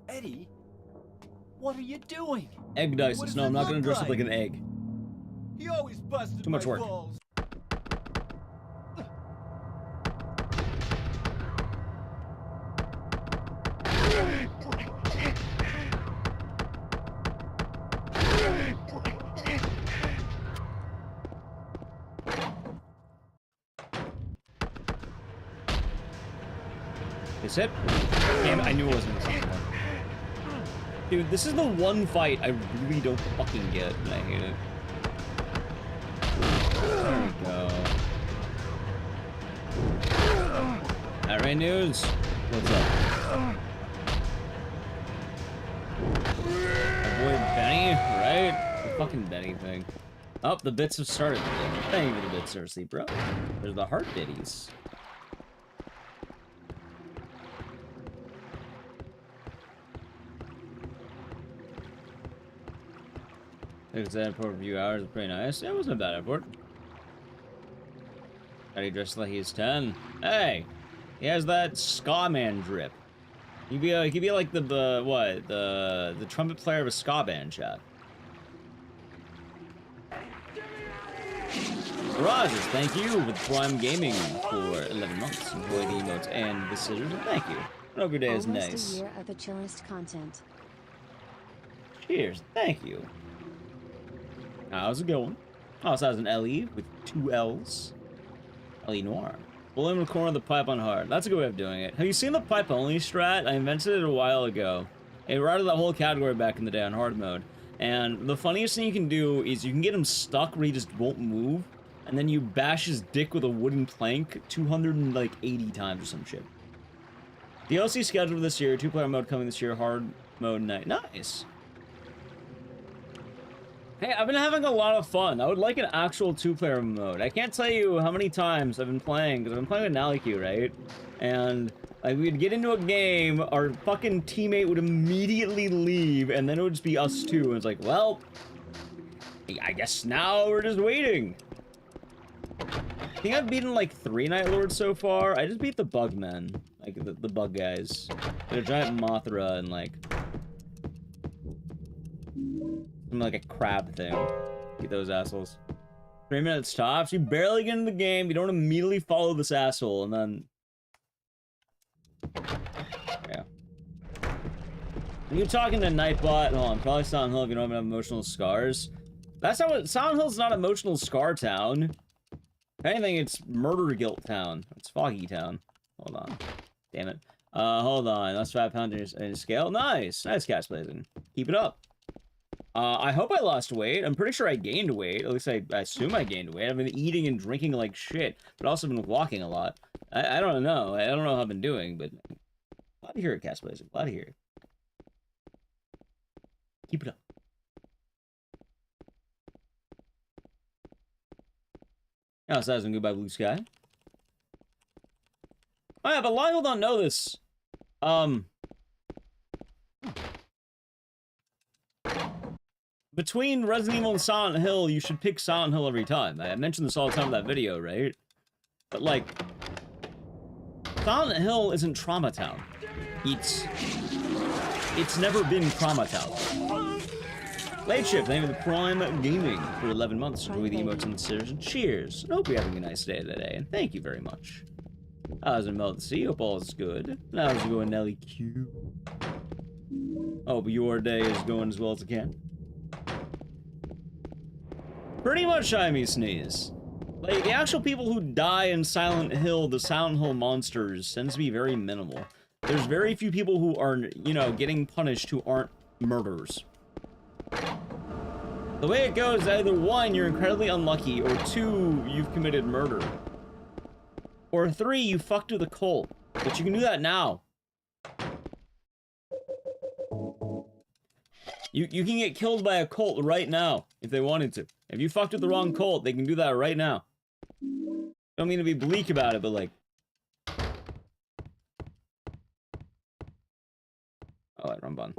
Eddie, what are you doing? Ecdycis. No, I'm not gonna dress up like an egg. He always busted Too much work. balls. Is it? Damn it, I knew it wasn't the same one. Dude, this is the one fight I really don't fucking get, and I hate it. There we go. Alright, news. What's up? Avoid Benny, right? The fucking Benny thing. Oh, the bits have started. Thank you for the bits, seriously, bro. There's the heart biddies. It was that airport for a few hours, pretty nice. Yeah, it wasn't a bad airport. How he dressed like he's 10. Hey! He has that ska man drip. He'd be like the trumpet player of a ska band, chat. Rogers, thank you with Prime Gaming for 11 months. Enjoy the emotes and the scissors, and thank you. I hope your day is nice. Almost a year of the chillest content. Cheers, thank you. How's it going? Also has an LE with 2 L's. LE Noir. Pull in the corner of the pipe on hard. That's a good way of doing it. Have you seen the pipe only strat? I invented it a while ago. It routed that whole category back in the day on hard mode. And the funniest thing you can do is you can get him stuck where he just won't move, and then you bash his dick with a wooden plank 280 times or some shit. DLC scheduled this year, 2-player mode coming this year, hard mode night. Nice. Hey, I've been having a lot of fun. I would like an actual 2-player mode. I can't tell you how many times I've been playing, because I've been playing with Naliq, right? And like, we'd get into a game, our fucking teammate would immediately leave, and then it would just be us two. And it's like, well, I guess now we're just waiting. I think I've beaten like 3 Night Lords so far. I just beat the bug men, like the bug guys. They're a giant Mothra and like a crab thing. Get those assholes. 3 minutes tops. You barely get in the game. You don't immediately follow this asshole, and then yeah. When you're talking to Nightbot, hold on, probably Silent Hill if you don't have emotional scars. That's how it. Silent Hill's not emotional scar town. If anything, it's murder guilt town. It's foggy town. Hold on. Damn it. Hold on. That's 5 pounds in scale. Nice. Nice cast blazing. Keep it up. I hope I lost weight. I'm pretty sure I gained weight. At least I assume I gained weight. I've been eating and drinking like shit, but also been walking a lot. I don't know. I don't know how I've been doing, but glad to hear it, cast blazing. Glad to hear it. Keep it up. Oh, so that's goodbye, blue sky. Oh yeah, but a lot of people don't know this. Between Resident Evil and Silent Hill, you should pick Silent Hill every time. I mentioned this all the time in that video, right? But like, Silent Hill isn't Trauma Town. It's never been Trauma Town. Late Shift, thank you for the Prime Gaming for 11 months. Enjoy the emotes and the series, and cheers. I hope you're having a nice day today, and thank you very much. How's it melt the sea? Hope all is good. How's it going, Nelly Q? Hope your day is going as well as it can. Pretty much, I sneeze. Like, the actual people who die in Silent Hill, the Silent Hill monsters, tends to be very minimal. There's very few people who are, you know, getting punished who aren't murderers. The way it goes, either 1, you're incredibly unlucky, or 2, you've committed murder. Or 3, you fucked with a cult. But you can do that now. You can get killed by a cult right now, if they wanted to. If you fucked with the wrong cult, they can do that right now. Don't mean to be bleak about it, but like... Oh, wait, wrong button.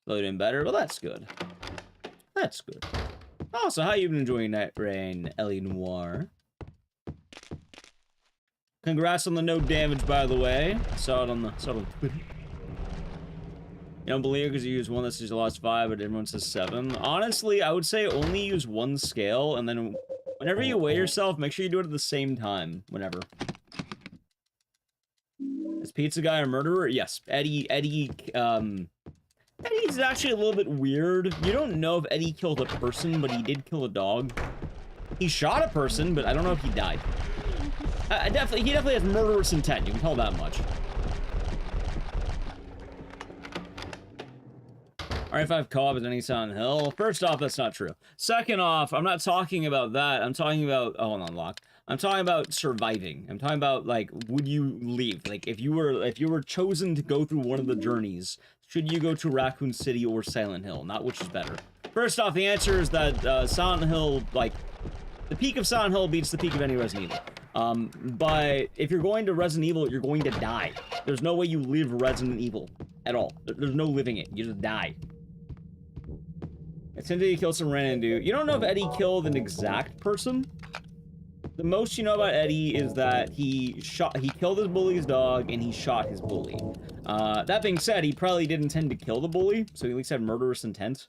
Load in better, well that's good. That's good. Also, how you been enjoying Night Rain, Ellie Noir? Congrats on the no damage, by the way. I saw it on Twitter. You don't believe it because you use one that says you lost 5, but everyone says 7. Honestly, I would say only use 1 scale, and then whenever you weigh yourself, make sure you do it at the same time, whenever. Is Pizza Guy a murderer? Yes. Eddie's actually a little bit weird. You don't know if Eddie killed a person, but he did kill a dog. He shot a person, but I don't know if he died. He definitely has murderous intent. You can tell that much. R5 co-op is any Silent Hill. First off, that's not true. Second off, I'm not talking about that. I'm talking about... Oh, hold on, lock. I'm talking about surviving. I'm talking about, like, would you leave? Like, if you were chosen to go through one of the journeys, should you go to Raccoon City or Silent Hill? Not which is better. First off, the answer is that Silent Hill, like, the peak of Silent Hill beats the peak of any Resident Evil. But if you're going to Resident Evil, you're going to die. There's no way you live Resident Evil at all. There's no living it. You just die. It's hinted he killed some random dude. You don't know if Eddie killed an exact person. The most you know about Eddie is that he killed his bully's dog and he shot his bully. That being said, he probably did intend to kill the bully, so he at least had murderous intent.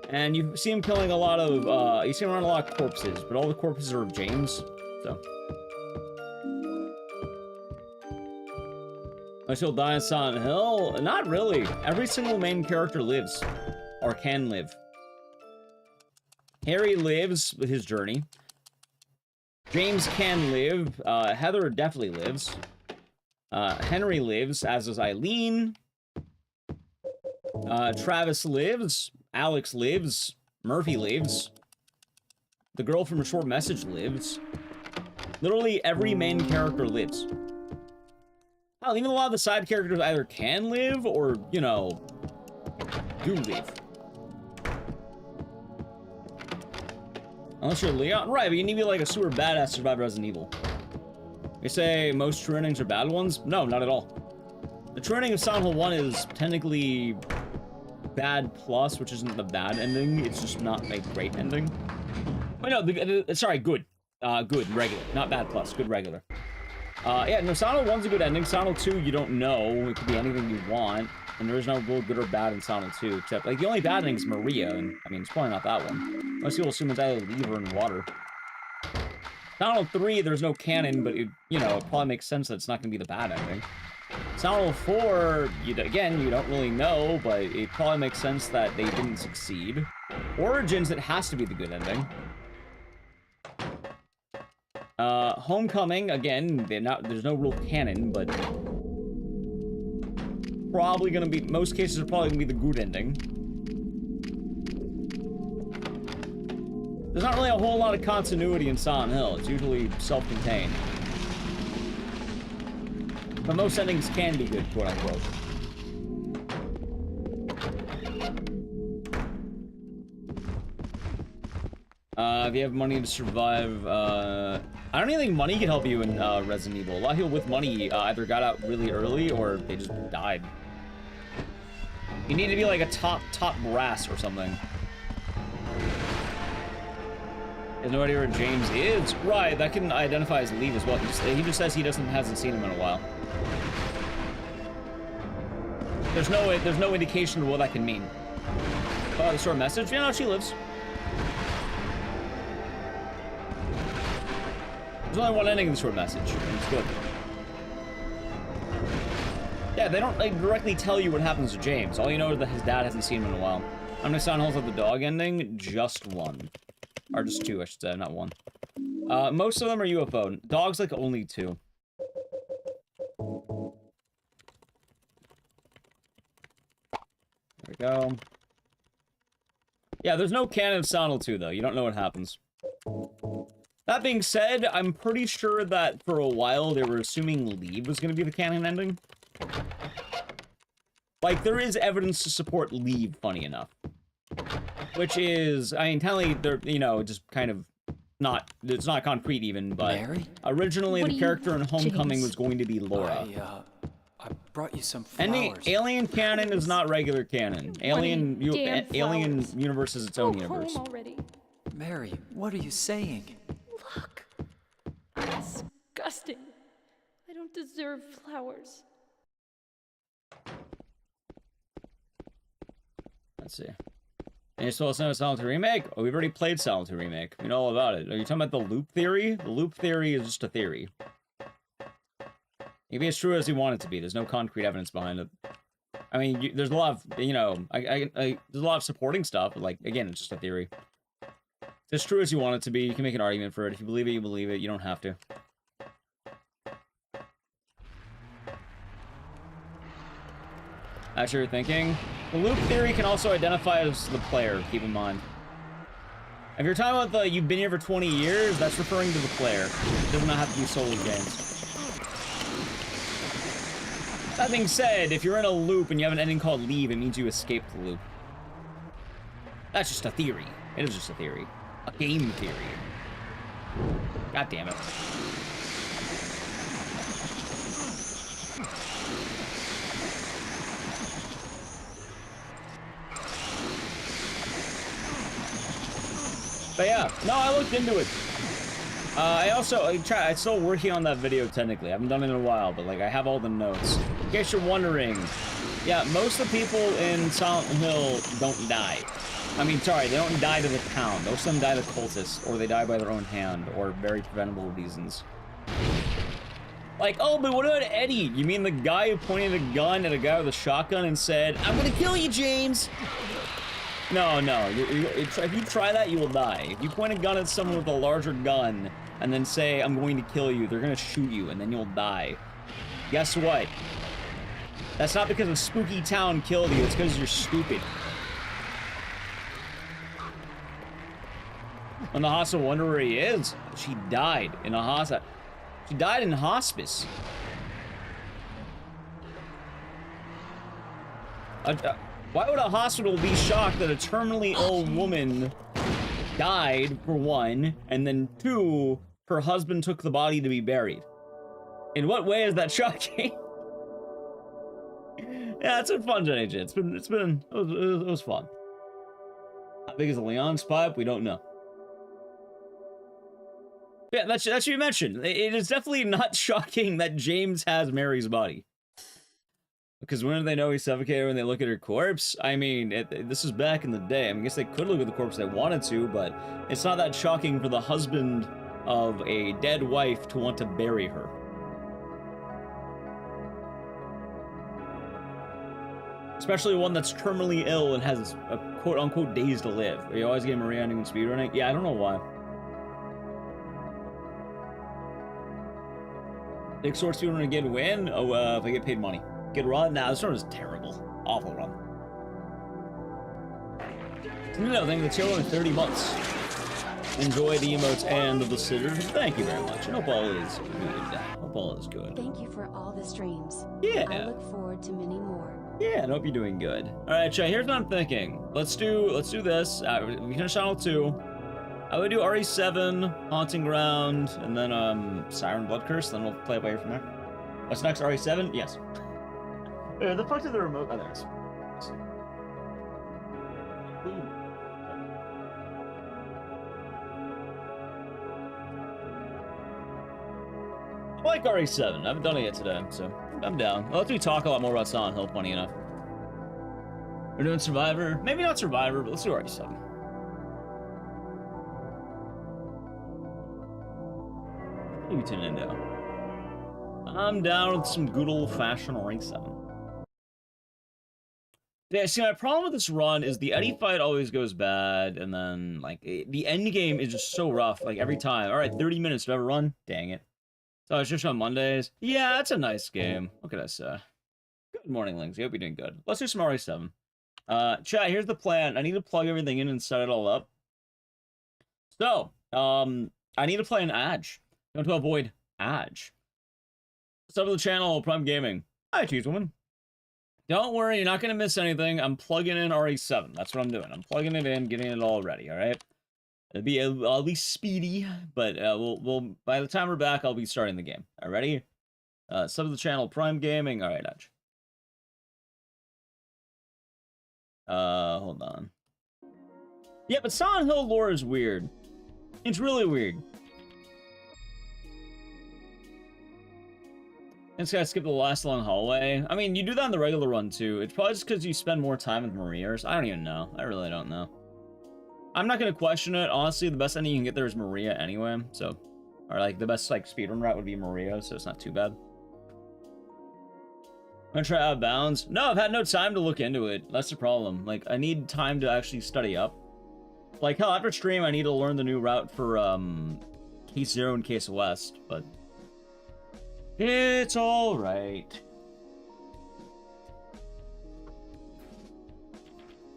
And you see him killing a lot of, you see him around a lot of corpses, but all the corpses are of James, so. I still die in Silent Hill? Not really. Every single main character lives. Or can live. Harry lives with his journey. James can live. Heather definitely lives. Henry lives, as does Eileen. Travis lives. Alex lives. Murphy lives. The girl from A Short Message lives. Literally every main character lives. Hell, even a lot of the side characters either can live or, you know, do live. Unless you're Leon. Right, but you need to be like a super badass to survive Resident Evil. You say most true endings are bad ones? No, not at all. The true ending of Silent Hill 1 is technically bad plus, which isn't the bad ending. It's just not a great ending. Wait, no, sorry, good. Good, regular. Not bad plus, good regular. Yeah, no, Silent Hill 1's a good ending. Silent Hill 2, you don't know. It could be anything you want. And there is no real good or bad in Silent Hill 2, except, like, the only bad ending is Maria, and, I mean, it's probably not that one. Most people assume it's either leave or in water. Silent Hill 3, there's no canon, but, it, you know, it probably makes sense that it's not going to be the bad ending. Silent Hill 4, again, you don't really know, but it probably makes sense that they didn't succeed. Origins, it has to be the good ending. Homecoming, again, there's no real canon, but probably gonna be, most cases are probably gonna be the good ending. There's not really a whole lot of continuity in Silent Hill. It's usually self-contained. But most endings can be good, quote-unquote. If you have money to survive, I don't even think money can help you in Resident Evil. A lot of people with money either got out really early or they just died. You need to be like a top brass or something. There's no idea where James is? Right, that can identify as leave as well. He just says he hasn't seen him in a while. There's no indication of what that can mean. Oh, the short message? Yeah, no, she lives. There's only one ending in the short message, and it's good. Yeah, they don't like directly tell you what happens to James. All you know is that his dad hasn't seen him in a while. How many Silent Hills have the dog ending? Just one. Or just two, I should say, not one. Most of them are UFO. Dogs, like, only two. There we go. Yeah, there's no canon of Silent Hill 2, though. You don't know what happens. That being said, I'm pretty sure that for a while they were assuming Leave was going to be the canon ending. Like, there is evidence to support Leave, funny enough. Which is, I mean, technically, they're, you know, just kind of not, it's not concrete even, but Mary? Originally the character in Homecoming was going to be Laura. I brought you some flowers. Alien canon is not regular canon. Alien universe is its own universe. Already. Mary, what are you saying? Look. Disgusting. I don't deserve flowers. Let's see. And you still Silent Hill Remake? Oh, we've already played Silent Hill Remake. We know all about it. Are you talking about the loop theory? The loop theory is just a theory. It can be as true as you want it to be. There's no concrete evidence behind it. I mean, there's a lot of, you know, there's a lot of supporting stuff, but, like, again, it's just a theory. It's as true as you want it to be. You can make an argument for it. If you believe it, you believe it. You don't have to. That's what you're thinking? The loop theory can also identify as the player, keep in mind. If you're talking about the you've been here for 20 years, that's referring to the player. It does not have to be solo games. That being said, if you're in a loop and you have an ending called leave, it means you escaped the loop. That's just a theory. It is just a theory. A game theory. God damn it. But yeah, no, I looked into it. I'm still working on that video technically. I haven't done it in a while, but like I have all the notes. In case you're wondering, yeah, most of the people in Silent Hill don't die. I mean, sorry, they don't die to the town. Most of them die to cultists, or they die by their own hand, or very preventable reasons. Like, oh, but what about Eddie? You mean the guy who pointed a gun at a guy with a shotgun and said, "I'm gonna kill you, James"? No, no. If you try that, you will die. If you point a gun at someone with a larger gun and then say, "I'm going to kill you," they're gonna shoot you, and then you'll die. Guess what? That's not because a spooky town killed you. It's because you're stupid. When the hospital wonder where he is, she died in a hospital. She died in hospice. Why would a hospital be shocked that a terminally ill woman died, for one, and then two, her husband took the body to be buried? In what way is that shocking? Yeah, it's been fun, Jenny J. It was fun. How big is the Leon's pipe? We don't know. Yeah, that's what you mentioned. It is definitely not shocking that James has Mary's body. Because when do they know he suffocated when they look at her corpse? I mean, this is back in the day. I guess they could look at the corpse if they wanted to, but it's not that shocking for the husband of a dead wife to want to bury her. Especially one that's terminally ill and has a quote-unquote days to live. Are you always getting Maria ending when speedrunning? Yeah, I don't know why. Big sword speedrun again win? Oh, if I get paid money. Good run? Nah, this run is terrible. Awful run. No, thank you for the channel in 30 months. Enjoy the emotes and the scissors. Thank you very much. I hope all is good. Hope all is good. Thank you for all the streams. Yeah. I look forward to many more. Yeah, I hope you're doing good. All right, chat. Here's what I'm thinking. Let's do this. We finish Channel 2. I would do RE7, Haunting Ground, and then Siren Blood Curse. Then we'll play it by ear from there. What's next? RE7? Yes. The fuck is the remote? Oh, there it is. I like RE7. I haven't done it yet today, so I'm down. I'll let me talk a lot more about Silent Hill, funny enough. We're doing Survivor. Maybe not Survivor, but let's do RE7. What are you tuning in now? I'm down with some good old-fashioned RE7. Yeah, see, my problem with this run is the Eddie fight always goes bad, and then, like, the end game is just so rough, like, every time. All right, 30 minutes, do I have a run? Dang it. So it's just on Mondays. Yeah, that's a nice game. What could I say? Good morning, Lings. I hope you're doing good. Let's do some RE7. Chat, here's the plan. I need to plug everything in and set it all up. So, I need to play an Adge. I want to avoid Adge. Sub to the channel, Prime Gaming. Hi, Cheese Woman. Don't worry, you're not going to miss anything. I'm plugging in RE7. That's what I'm doing. I'm plugging it in, getting it all ready, all right? I'll be speedy, but we'll by the time we're back, I'll be starting the game. All right, ready? Sub to the channel, Prime Gaming. All right, Edge. Hold on. Yeah, but Silent Hill lore is weird. It's really weird. This guy skipped the last long hallway. I mean, you do that in the regular run, too. It's probably just because you spend more time with Maria's. I don't even know. I really don't know. I'm not going to question it. Honestly, the best ending you can get there is Maria anyway. So, or like, the best, like, speedrun route would be Maria, so it's not too bad. I'm going to try Out of Bounds. No, I've had no time to look into it. That's the problem. Like, I need time to actually study up. Like, hell, after stream, I need to learn the new route for, Case 0 and Case West, but... it's alright.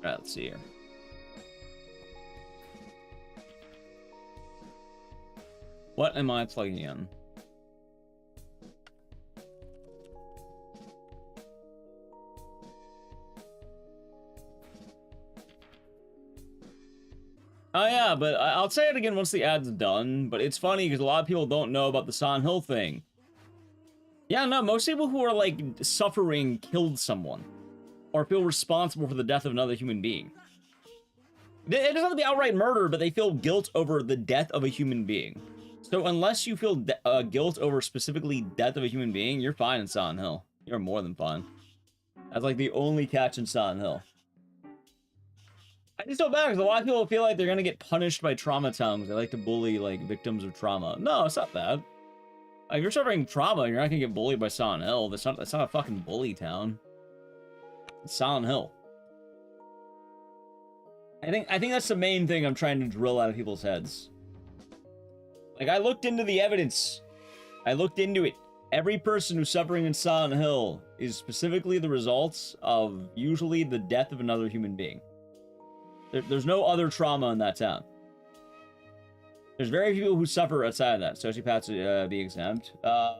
Alright, let's see here. What am I plugging in? Oh yeah, but I'll say it again once the ad's done, but it's funny because a lot of people don't know about the Silent Hill thing. Yeah, no, most people who are, like, suffering killed someone. Or feel responsible for the death of another human being. It doesn't have to be outright murder, but they feel guilt over the death of a human being. So unless you feel guilt over specifically death of a human being, you're fine in Silent Hill. You're more than fine. That's, like, the only catch in Silent Hill. I just feel bad because a lot of people feel like they're gonna get punished by trauma towns. They like to bully, like, victims of trauma. No, it's not bad. Like, if you're suffering trauma, you're not gonna get bullied by Silent Hill. That's not a fucking bully town. It's Silent Hill. I think that's the main thing I'm trying to drill out of people's heads. Like, I looked into the evidence. I looked into it. Every person who's suffering in Silent Hill is specifically the results of usually the death of another human being. There's no other trauma in that town. There's very few people who suffer outside of that. Sociopaths be exempt. I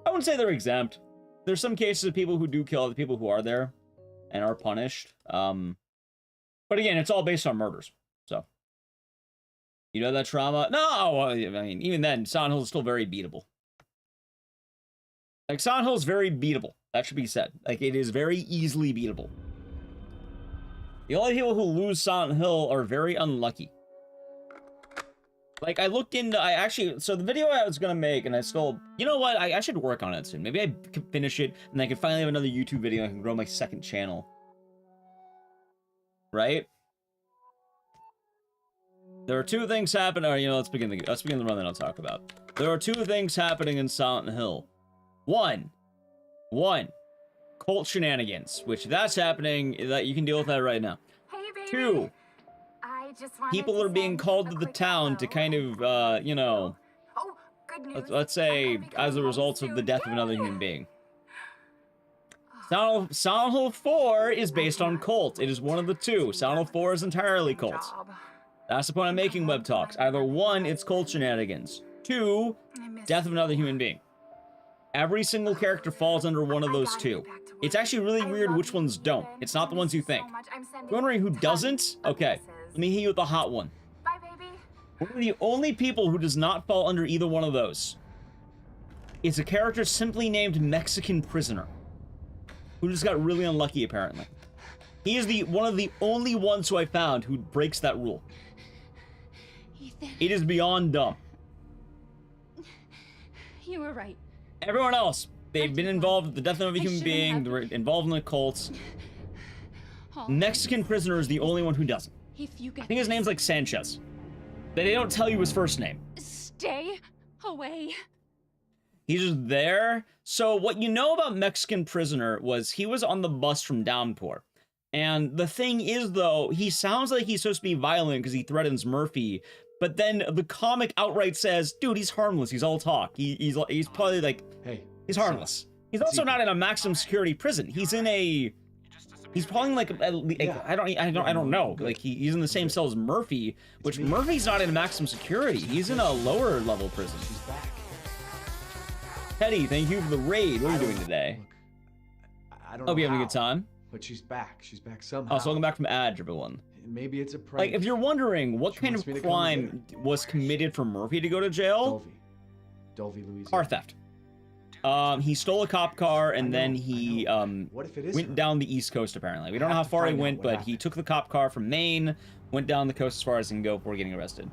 wouldn't say they're exempt. There's some cases of people who do kill other people who are there and are punished. But again, it's all based on murders. So, you know that trauma? No, I mean, even then, Silent Hill is still very beatable. Like, Silent Hill is very beatable. That should be said. Like, it is very easily beatable. The only people who lose Silent Hill are very unlucky. Like, I looked into, so the video I was gonna make, and I still, you know what, I should work on it soon. Maybe I could finish it, and I can finally have another YouTube video, and I can grow my second channel. Right? There are two things happening, or, you know, let's begin the run that I'll talk about. There are two things happening in Silent Hill. One, cult shenanigans, which that's happening, that you can deal with that right now. Hey, baby. Two, I just wanted people to are being send called a to the quick town to hello. kind of, you know, Oh, good news. let's I'm say, gonna be as a coming result home of the soon. death of another Yay! human being. Silent Hill 4 is based on cult. It is one of the two. Silent Hill 4 is entirely cult. Job. That's the point of making web talks. Either one, it's cult shenanigans. Two, I miss death of another human being. Every single character falls under one of I those gotta two. get back to It's work. actually really I weird love which you, ones don't. Ethan. It's not I the ones miss you so think. much. I'm sending You're wondering who tons doesn't? of Okay, kisses. let me hit you with the hot one. Bye, baby. One of the only people who does not fall under either one of those is a character simply named Mexican Prisoner, who just got really unlucky, apparently. He is one of the only ones who I found who breaks that rule. Ethan, It is beyond dumb. you were right. Everyone else, they've been involved with the death of a I human shouldn't being, have. they're involved in the cults. Oh, Mexican Prisoner is the only one who doesn't. if you get I think his name's like Sanchez. They don't tell you his first name. stay away. He's just there. So what you know about Mexican Prisoner was he was on the bus from Downpour. And the thing is, though, he sounds like he's supposed to be violent because he threatens Murphy. But then the comic outright says, dude, he's harmless. He's all talk. He's probably like, Hey, he's harmless. He's also not in a maximum security prison. He's in a... He's probably like, I don't know. Like he's in the same cell as Murphy, which Murphy's not in maximum security. He's in a lower level prison. she's back. Teddy, thank you for the raid. What are you doing today? I don't know Hope you're having a how, good time. But she's back. She's back somehow. Oh, so welcome back from Adge, everyone. Maybe it's a prank. Like, if you're wondering what She kind wants of me to come crime was committed for Murphy to go to jail, Dulvey, Louisiana. car theft. He stole a cop car and then he What if it is went her? down the East Coast, apparently. We don't know how have to far he find out went, what but he happened. took the cop car from Maine, went down the coast as far as he can go before getting arrested.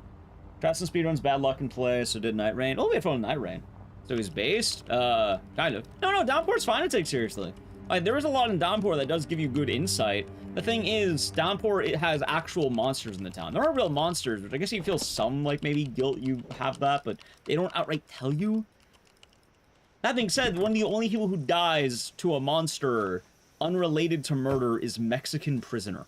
Traps and speedruns, bad luck in play, so did Night Rain. Oh, we have fun with Night Rain. So he's based? Kind of. No, Downpour's fine to take seriously. Like, there is a lot in Downpour that does give you good insight. The thing is, Downpour, it has actual monsters in the town. There are real monsters, which I guess you feel some, like, maybe guilt you have that, but they don't outright tell you. That being said, one of the only people who dies to a monster unrelated to murder is Mexican Prisoner.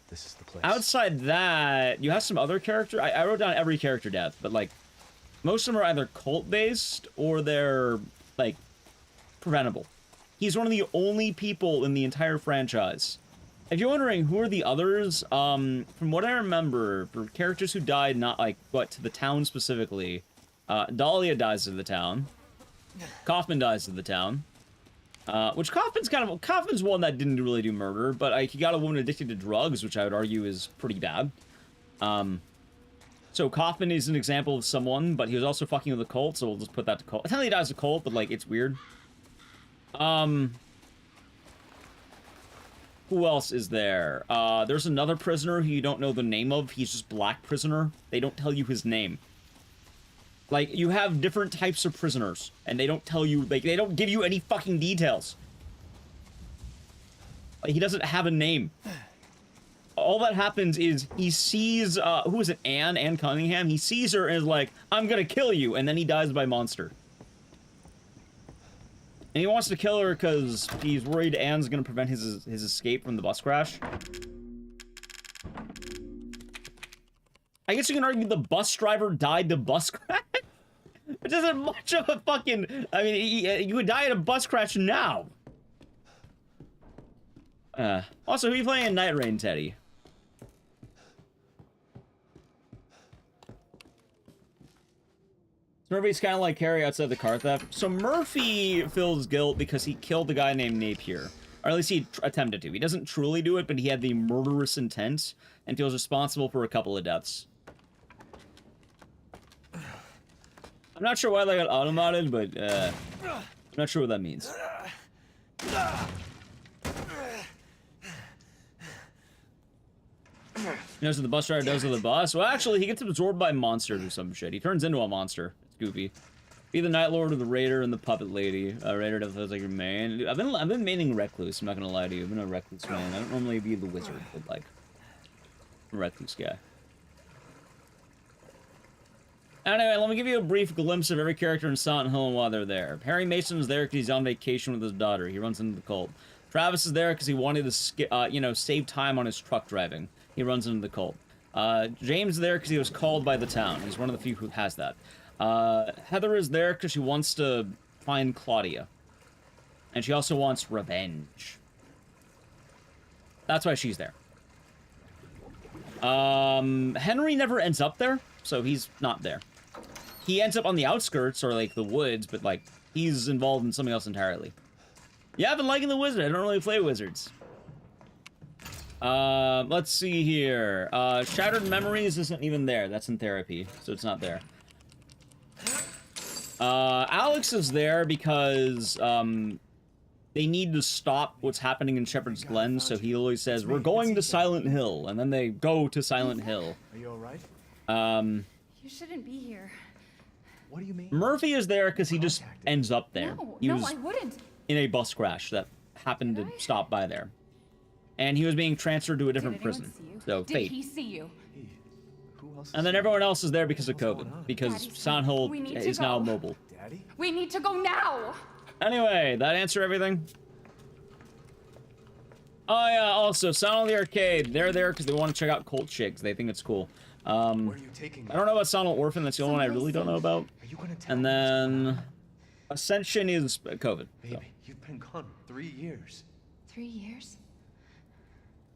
This is the place. Outside that, you have some other character. I wrote down every character death, but, like, most of them are either cult-based or they're, like, preventable. He's one of the only people in the entire franchise If you're wondering who are the others, from what I remember, for characters who died, not like, but to the town specifically, Dahlia dies to the town. Kaufman dies to the town. Which Kaufman's one that didn't really do murder, but like, he got a woman addicted to drugs, which I would argue is pretty bad. So Kaufman is an example of someone, but he was also fucking with a cult, so we'll just put that to cult. I tell you he dies a cult, but like, it's weird. Who else is there? There's another prisoner who you don't know the name of. He's just black prisoner. They don't tell you his name. Like, you have different types of prisoners, and they don't tell you, like, they don't give you any fucking details. Like, he doesn't have a name. All that happens is he sees, who is it, Anne Cunningham? He sees her and is like, I'm gonna kill you, and then he dies by monster. And he wants to kill her because he's worried Anne's gonna prevent his escape from the bus crash. I guess you can argue the bus driver died to bus crash. Which isn't much of a fucking... I mean, you would die in a bus crash now. Also, who are you playing in Night Rain, Teddy? Murphy's kind of like Carrie outside the car theft. So Murphy feels guilt because he killed a guy named Napier. Or at least he attempted to. He doesn't truly do it, but he had the murderous intent and feels responsible for a couple of deaths. I'm not sure why they got automated, but I'm not sure what that means. He knows what the bus driver does to the bus. Well, actually, he gets absorbed by monsters or some shit. He turns into a monster. It's goofy. Be the Night Lord or the Raider and the Puppet Lady. Raider feels like your main. I've been maining Recluse. I'm not gonna lie to you. I've been a Recluse man. I don't normally be the Wizard, but like, I'm a Recluse guy. Anyway, let me give you a brief glimpse of every character in Silent Hill and why they're there. Harry Mason's there because he's on vacation with his daughter. He runs into the cult. Travis is there because he wanted to, save time on his truck driving. He runs into the cult. James is there because he was called by the town. He's one of the few who has that. Heather is there because she wants to find Claudia. And she also wants revenge. That's why she's there. Henry never ends up there, so he's not there. He ends up on the outskirts, or, like, the woods, but, like, he's involved in something else entirely. Yeah, I've been liking the wizard. I don't really play wizards. Let's see here. Shattered Memories isn't even there. That's in therapy, so it's not there. Alex is there because, they need to stop what's happening in Shepherd's Glen, so he always says, we're going to Silent Hill, and then they go to Silent Hill. Are you alright? You shouldn't be here. What do you mean? Murphy is there because he just ends up there. No, I wouldn't. In a bus crash that happened to stop by there. And he was being transferred to a different prison. So, fate. Did he see you? Who else is And then everyone else is there because of What's going COVID. on? Because Daddy, Silent Hill we need to is now go. mobile. Daddy? We need to go now. Anyway, that answer everything? Oh yeah, also, Sound on the Arcade. They're there because they want to check out Cult Chicks. They think it's cool. Where are you taking me? I don't know about Silent Orphan. That's the only one I really don't know about. Are you gonna tell And me what's going then on? Ascension is COVID. Baby, So. you've been gone 3 years. 3 years?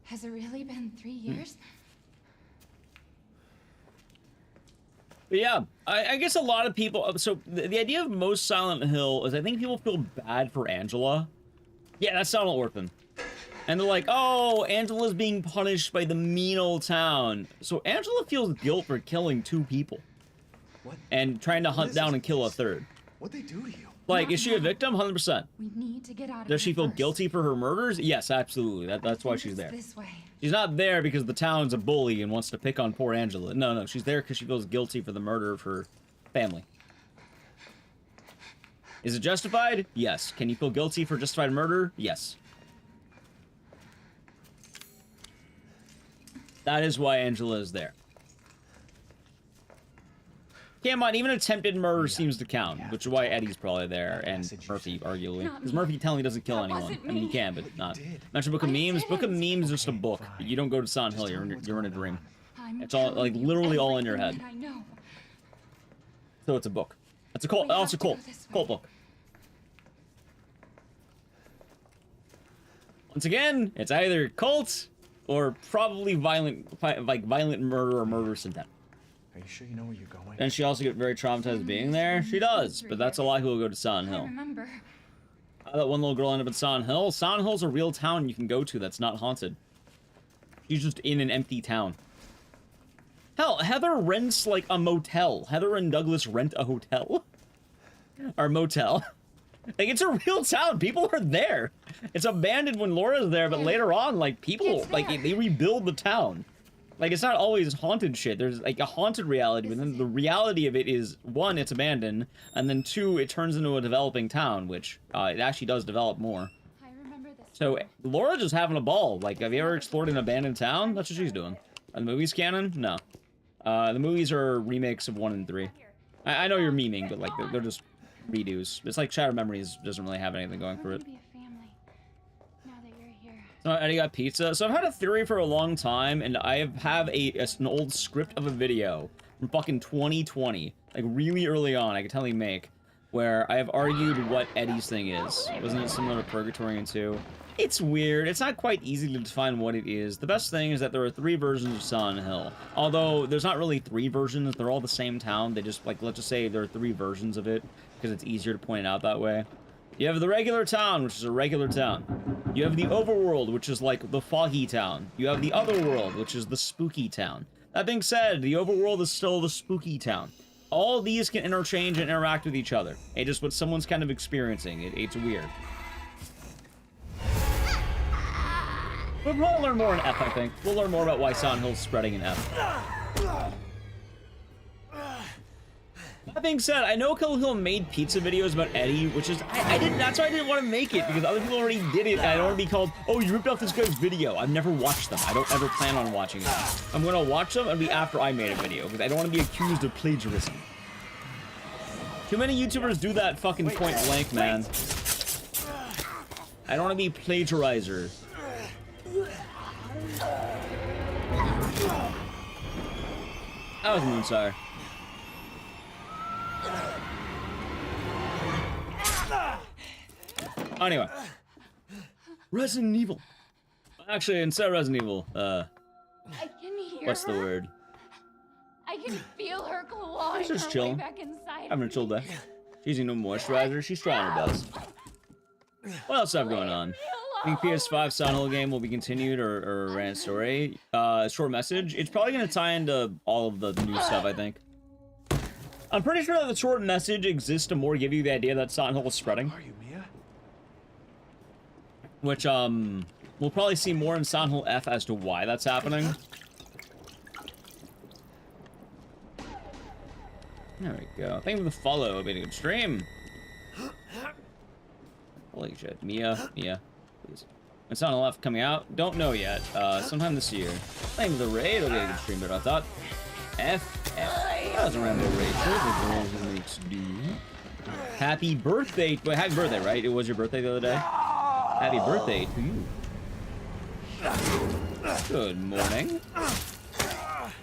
Has it really been 3 years? But yeah, I guess a lot of people... So, the idea of most Silent Hill is I think people feel bad for Angela. Yeah, that's Silent Orphan. And they're like, oh, Angela's being punished by the mean old town. So Angela feels guilt for killing 2 people. What? And trying to hunt What is down this and kill a place? 3rd. What'd they do to you? Like, Not is she a now. victim? 100%. We need to get out of Does she here feel first. guilty for her murders? Yes, absolutely. That's why Think she's it's there. This way. She's not there because the town's a bully and wants to pick on poor Angela. No, she's there because she feels guilty for the murder of her family. Is it justified? Yes. Can you feel guilty for justified murder? Yes. That is why Angela is there. Come on, even attempted murder seems to count, which is why Eddie's probably there, and Murphy, arguably. Not Because me. Murphy telling he doesn't kill That anyone. wasn't I mean, he me. can, but not. did. Mention Book of I Memes. Book of didn't. Memes is just a Okay, book. fine. You don't go to Silent Hill, Just you're tell me in, what's you're in a going dream. I'm It's all, like, telling you literally all in your everything head. that I know. So it's a book. It's a cult. We Oh, have it's a to go cult. this way. Cult book. Once again, it's either cult or probably violent murder or murderous intent. Are you sure you know where you're going? And she also get very traumatized being there. She does, but that's a lot of people go to Silent I Hill. remember. That one little girl ended up in Silent Hill. Silent Hill's a real town you can go to that's not haunted. She's just in an empty town. Hell, Heather rents like a motel. Heather and Douglas rent a hotel. Or motel. Like, it's a real town. People are there. It's abandoned when Laura's there, but later on, like, people, like, they rebuild the town. Like, it's not always haunted shit. There's, like, a haunted reality, but then the reality of it is, one, it's abandoned, and then two, it turns into a developing town, which, it actually does develop more. I remember this. So, Laura just having a ball. Like, have you ever explored an abandoned town? That's what she's doing. Are the movies canon? No. The movies are remakes of 1 and 3. I know you're memeing, but, like, they're just redos. It's like Shattered Memories doesn't really have anything going for it. Be a family. Now that you're here. So Eddie got pizza. So I've had a theory for a long time, and I have an old script of a video from fucking 2020, like really early on. I could tell you make, where I have argued what Eddie's thing is. Wasn't it similar to Purgatory and 2? It's weird. It's not quite easy to define what it is. The best thing is that there are 3 versions of Silent Hill. Although, there's not really 3 versions. They're all the same town. They just, like, let's just say there are 3 versions of it, because it's easier to point it out that way. You have the regular town, which is a regular town. You have the overworld, which is, like, the foggy town. You have the other world, which is the spooky town. That being said, the overworld is still the spooky town. All these can interchange and interact with each other. It's just what someone's kind of experiencing. It's weird. We'll probably learn more in F, I think. We'll learn more about why Silent Hill's spreading in F. That being said, I know Kill Hill made pizza videos about Eddie, which is, that's why I didn't want to make it, because other people already did it, and I don't want to be called, oh, you ripped off this guy's video. I've never watched them. I don't ever plan on watching them. I'm going to watch them and be after I made a video, because I don't want to be accused of plagiarism. Too many YouTubers do that fucking point blank, man. I don't want to be plagiarizers. That was Moonsire. Anyway. Resident Evil. Actually, instead of Resident Evil, I can hear what's the her. word? I can feel her clawing She's just her chilling. way back inside. Having a chill day. She's using no moisturizer. She's trying her best. What else do I have going on? I think PS5 Silent Hill game will be continued or ran story. Short message. It's probably going to tie into all of the new stuff, I think. I'm pretty sure that the short message exists to more give you the idea that Silent Hill is spreading. Are you, Mia? Which, we'll probably see more in Silent Hill F as to why that's happening. There we go. Thank you for the follow. Been a good stream. Holy shit. Mia, please. When Silent Hill F coming out? Don't know yet. Sometime this year. Thank you for the raid. It'll be a good stream, but I thought. F. That's a Rambo raid. The girl who makes do. Happy birthday. Wait, happy birthday, right? It was your birthday the other day? Happy birthday to you. Good morning.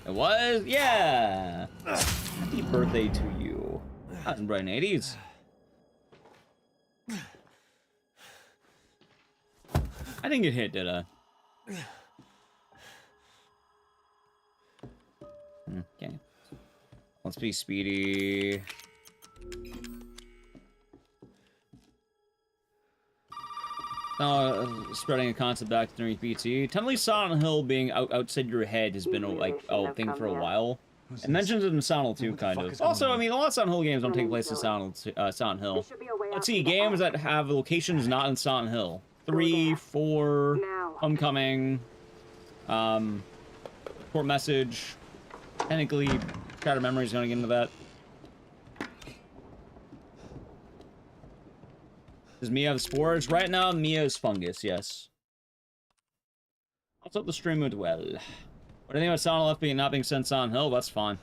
It was? Yeah. Happy birthday to you. That's in bright 80s. I didn't get hit, did I? Okay. Let's be speedy. Spreading a concept back during PT. Technically, Silent Hill being outside your head has been a thing for a while. It mentions it in Silent Hill 2, kind of. Also, I mean, a lot of Silent Hill games don't take place in Silent Hill. Let's see, games that have locations not in Silent Hill. 3, 4, Homecoming, Short Message. Technically, Shattered Memories going to get into that. Does Mia have spores? Right now, Mia is fungus, yes. Let's hope the stream went well. What do you think about Silent Hill not being set in Silent Hill? That's fine.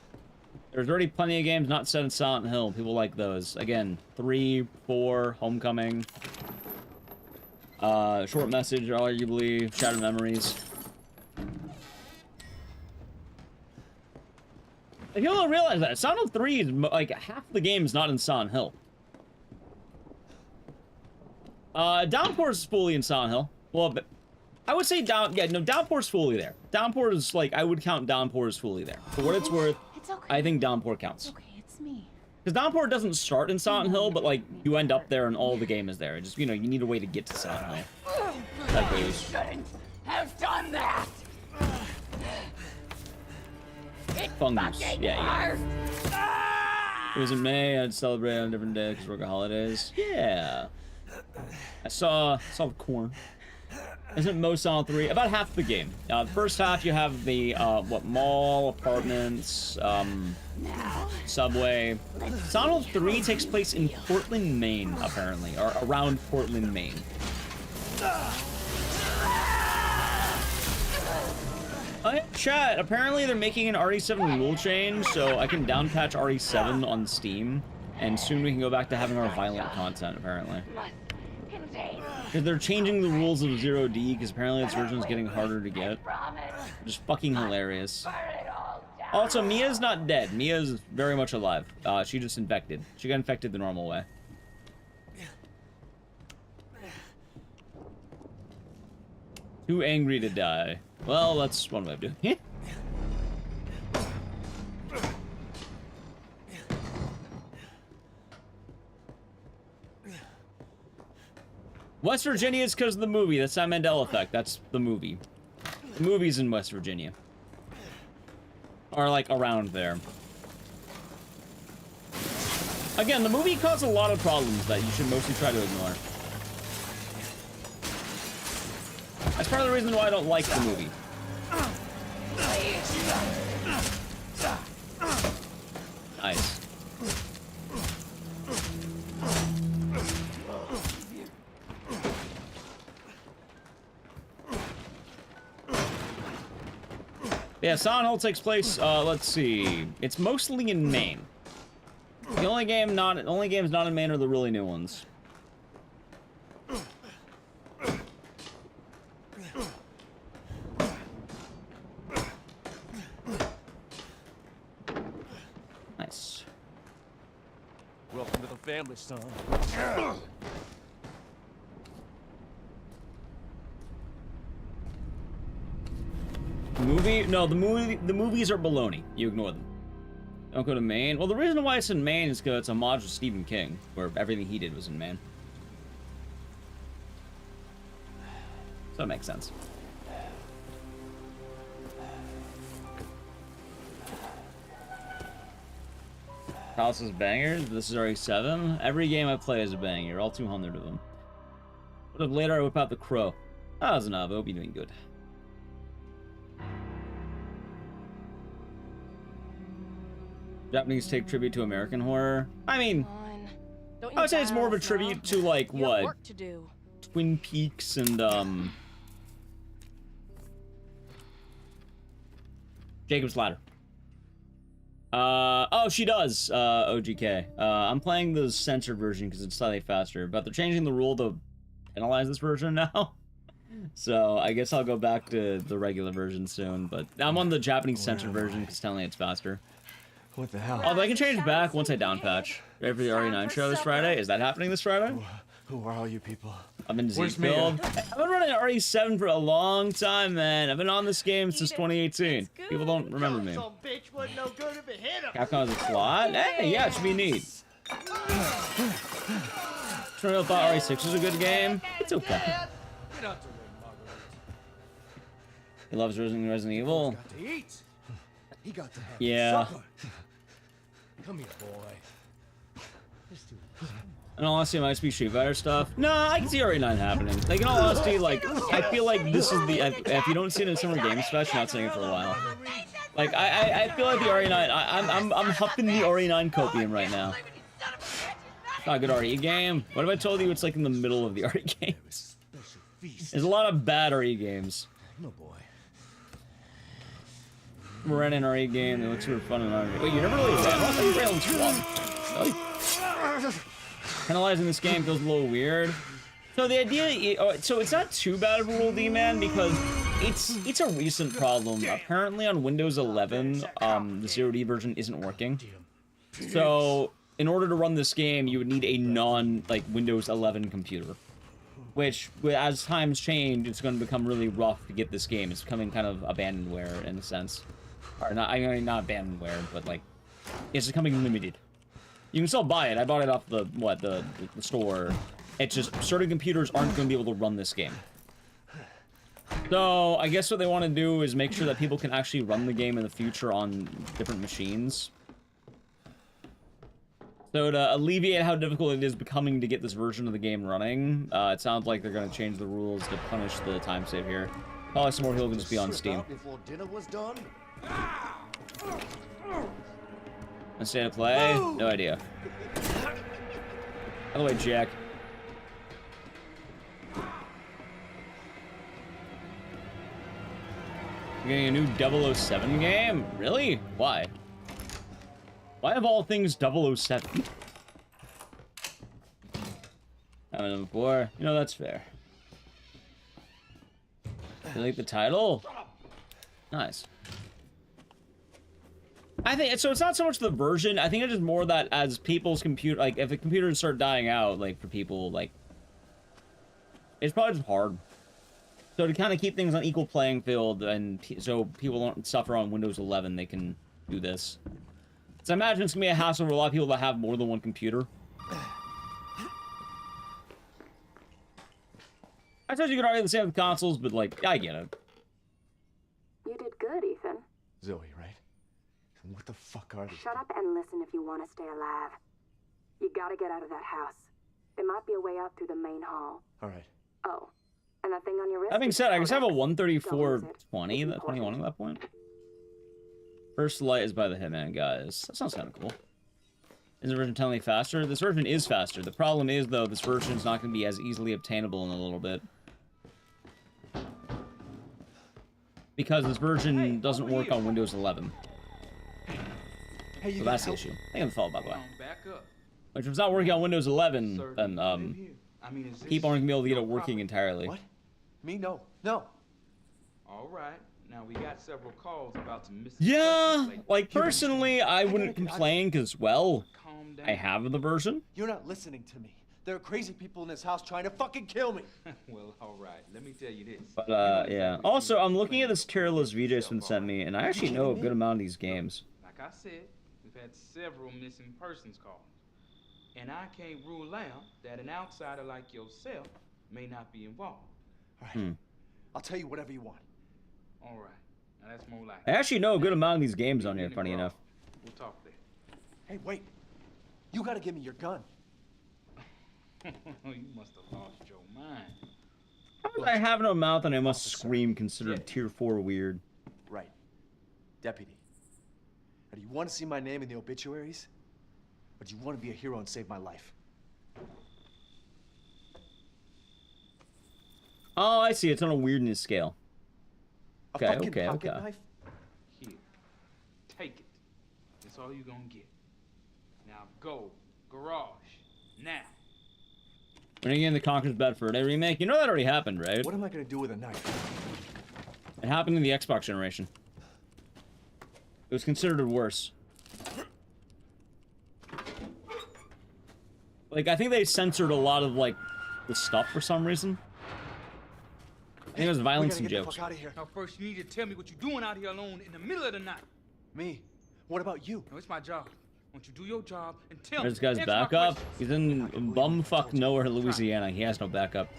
There's already plenty of games not set in Silent Hill. People like those. Again, 3, 4, Homecoming. Short Message, arguably. Shattered Memories. If you don't realize that, Silent Hill 3 is, like, half the game is not in Silent Hill. Downpour is fully in Silent Hill. Well, I would say Downpour's fully there. Downpour is like, I would count Downpour as fully there. For what it's worth, It's okay. I think Downpour counts. It's okay, it's me. Because Downpour doesn't start in Silent Hill, but like, you end up there and all the game is there. It just, you know, you need a way to get to Silent Hill. That goes. Shouldn't have done that. Fungus. Yeah. It was in May. I'd celebrate on a different day because work holidays. Yeah. I saw the corn. Isn't Mo Silent 3 about half the game? The first half you have the mall, apartments, subway. Silent Hill 3 takes place in Portland, Maine, apparently, or around Portland, Maine. Chat, apparently they're making an RE7 rule change, so I can downpatch RE7 on Steam, and soon we can go back to having our violent content, apparently. Because they're changing the rules of 0D, because apparently this version is getting harder to get. Just fucking hilarious. Also, Mia's not dead. Mia's very much alive. She just infected. She got infected the normal way. Too angry to die. Well, that's one way of doing it. West Virginia is because of the movie. That's not Mandela Effect. That's the movie. The movie's in West Virginia. Or, like, around there. Again, the movie caused a lot of problems that you should mostly try to ignore. That's part of the reason why I don't like the movie. Nice. Yeah, Silent Hill takes place, let's see. It's mostly in Maine. The only games not in Maine are the really new ones. Nice. Welcome to the family, son. The movies are baloney. You ignore them. Don't go to Maine. Well, the reason why it's in Maine is because it's a homage to Stephen King, where everything he did was in Maine. So it makes sense. House is bangers. This is already 7. Every game I play is a banger. All 200 of them. What if later I whip out the crow? Ah, Zanab, I hope you're doing good. Japanese take tribute to American horror. I mean, I would say it's more of a tribute to, like, what? Work to do. Twin Peaks and, Jacob's Ladder. Oh, she does, OGK. I'm playing the censored version because it's slightly faster, but they're changing the rule to penalize this version now. So, I guess I'll go back to the regular version soon, but I'm on the Japanese censored version because telling it's faster. What the hell? Oh, but I can change back once I downpatch. Ready for the RE9 show this Friday? Is that happening this Friday? Who are all you people? I'm in Where's Z-Build. Mia? I've been running RE7 for a long time, man. I've been on this game since 2018. People don't remember me. Capcom has a slot? Hey, yeah, it should be neat. Trinidad thought RE6 was a good game. It's okay. He loves Resident Evil. He got to have Yeah. Come here, boy. In all honesty, it might be Street Fighter stuff. No, I can see RE9 happening. Like, in all honesty, like, I feel like this is the... If you don't see it in Summer Games Fest, you're not seeing it for a while. Like, I feel like the RE9... I'm huffing the RE9 copium right now. It's not a good RE game. What if I told you it's, like, in the middle of the RE games? There's a lot of bad RE games. No, boy. We're running an RE game that looks super fun and RE. Wait, you never really ran? I thought you ran on squad. Oh. Penalizing this game feels a little weird. So the idea, so it's not too bad of a rule, D-Man, because it's a recent problem. Apparently on Windows 11, the 0D version isn't working. So in order to run this game, you would need a Windows 11 computer. which, as times change, it's going to become really rough to get this game. It's becoming kind of abandonware in a sense. Or not, I mean, not abandonware, but like, it's becoming limited. You can still buy it. I bought it off the store. It's just certain computers aren't going to be able to run this game. So I guess what they want to do is make sure that people can actually run the game in the future on different machines. So to alleviate how difficult it is becoming to get this version of the game running, it sounds like they're going to change the rules to punish the time save here. Probably some more people can just be on Steam. Before dinner was done. And state of play? No idea. By the way, Jack. You're getting a new 007 game? Really? Why? Why of all things 007? Haven't done before. You know, that's fair. You like the title? Nice. I think, so it's not so much the version, I think it's just more that as people's computer, like, if the computers start dying out, like, for people, like, it's probably just hard. So to kind of keep things on equal playing field, and so people don't suffer on Windows 11, they can do this. So I imagine it's gonna be a hassle for a lot of people that have more than one computer. I suppose you could argue the same with consoles, but, like, I get it. You did good, Ethan. Zoe, right? And what the fuck are these? Shut up and listen if you want to stay alive. You gotta get out of that house. There might be a way out through the main hall. All right. Oh, and that thing on your wrist. That being said, I guess I have a 134-20, Don't that 21 at that point. First light is by the Hitman, guys. That sounds kind of cool. Is the version telling me faster? This version is faster. The problem is, though, this version is not going to be as easily obtainable in a little bit. Because this version doesn't work on Windows 11. So that's the issue. I think I'm followed, by the way. Which, if it's not working on Windows 11, then, people aren't going to be able to get it working entirely. What? Me? No. No. All right. Now, we got several calls about some missing Yeah, like, personally, I wouldn't complain, because, well, I have the version. You're not listening to me. There are crazy people in this house trying to fucking kill me. Well, all right. Let me tell you this. But, yeah. Also, I'm looking at this tier list VJ's been sent me, and I actually know a good amount of these games. Like I said, we've had several missing persons calls. And I can't rule out that an outsider like yourself may not be involved. All right. I'll tell you whatever you want. All right. Now that's more like I actually know a good amount of these games on here, funny enough. We'll talk there. Hey, wait. You gotta give me your gun. You must have lost your mind. How would I have no mouth and I must scream considered tier 4 weird? Right. Deputy. Now, do you want to see my name in the obituaries? Or do you want to be a hero and save my life? Oh, I see. It's on a weirdness scale. Okay, A fucking okay. knife? Here. Take it. That's all you're gonna get. Now go. Garage. Now. When are you getting the Conker's Bedford a remake? You know that already happened, right? What am I gonna do with a knife? It happened in the Xbox generation. It was considered worse. Like, I think they censored a lot of, like, the stuff for some reason. I think it was violence and jokes. Now first you need to tell me what you're doing out here alone in the middle of the night. Me? What about you? No, it's my job. Won't you do your job and tell This me? guy's backup? He's in bumfuck nowhere, Louisiana. He has no backup.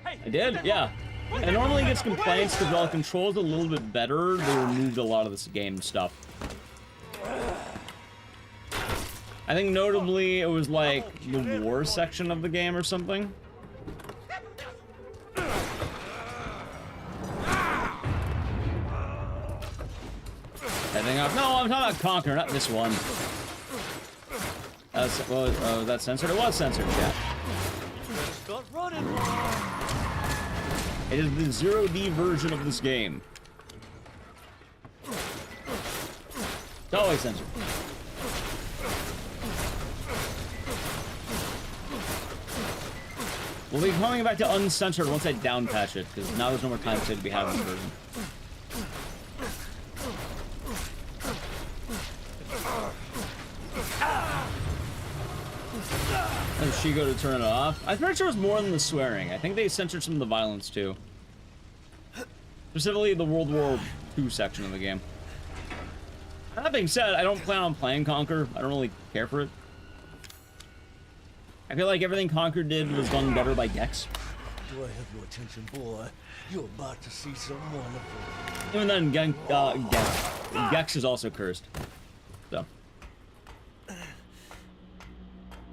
I did? Yeah. And normally he gets complaints because while the control's a little bit better, they removed a lot of this game stuff. I think notably it was like the war section of the game or something. Heading up. No, I'm talking about Conker, not this one. Was that censored? It was censored, chat. It is the 0D version of this game. It's always censored. We'll be coming back to uncensored once I down patch it, because now there's no more time save to be had on this version. Does she go to turn it off? I'm pretty sure it was more than the swearing. I think they censored some of the violence too. Specifically the World War II section of the game. That being said, I don't plan on playing Conquer. I don't really care for it. I feel like everything Conquer did was done better by Gex. Do I have your attention, boy? You're about to see some wonderful. Even then, Gex is also cursed. So.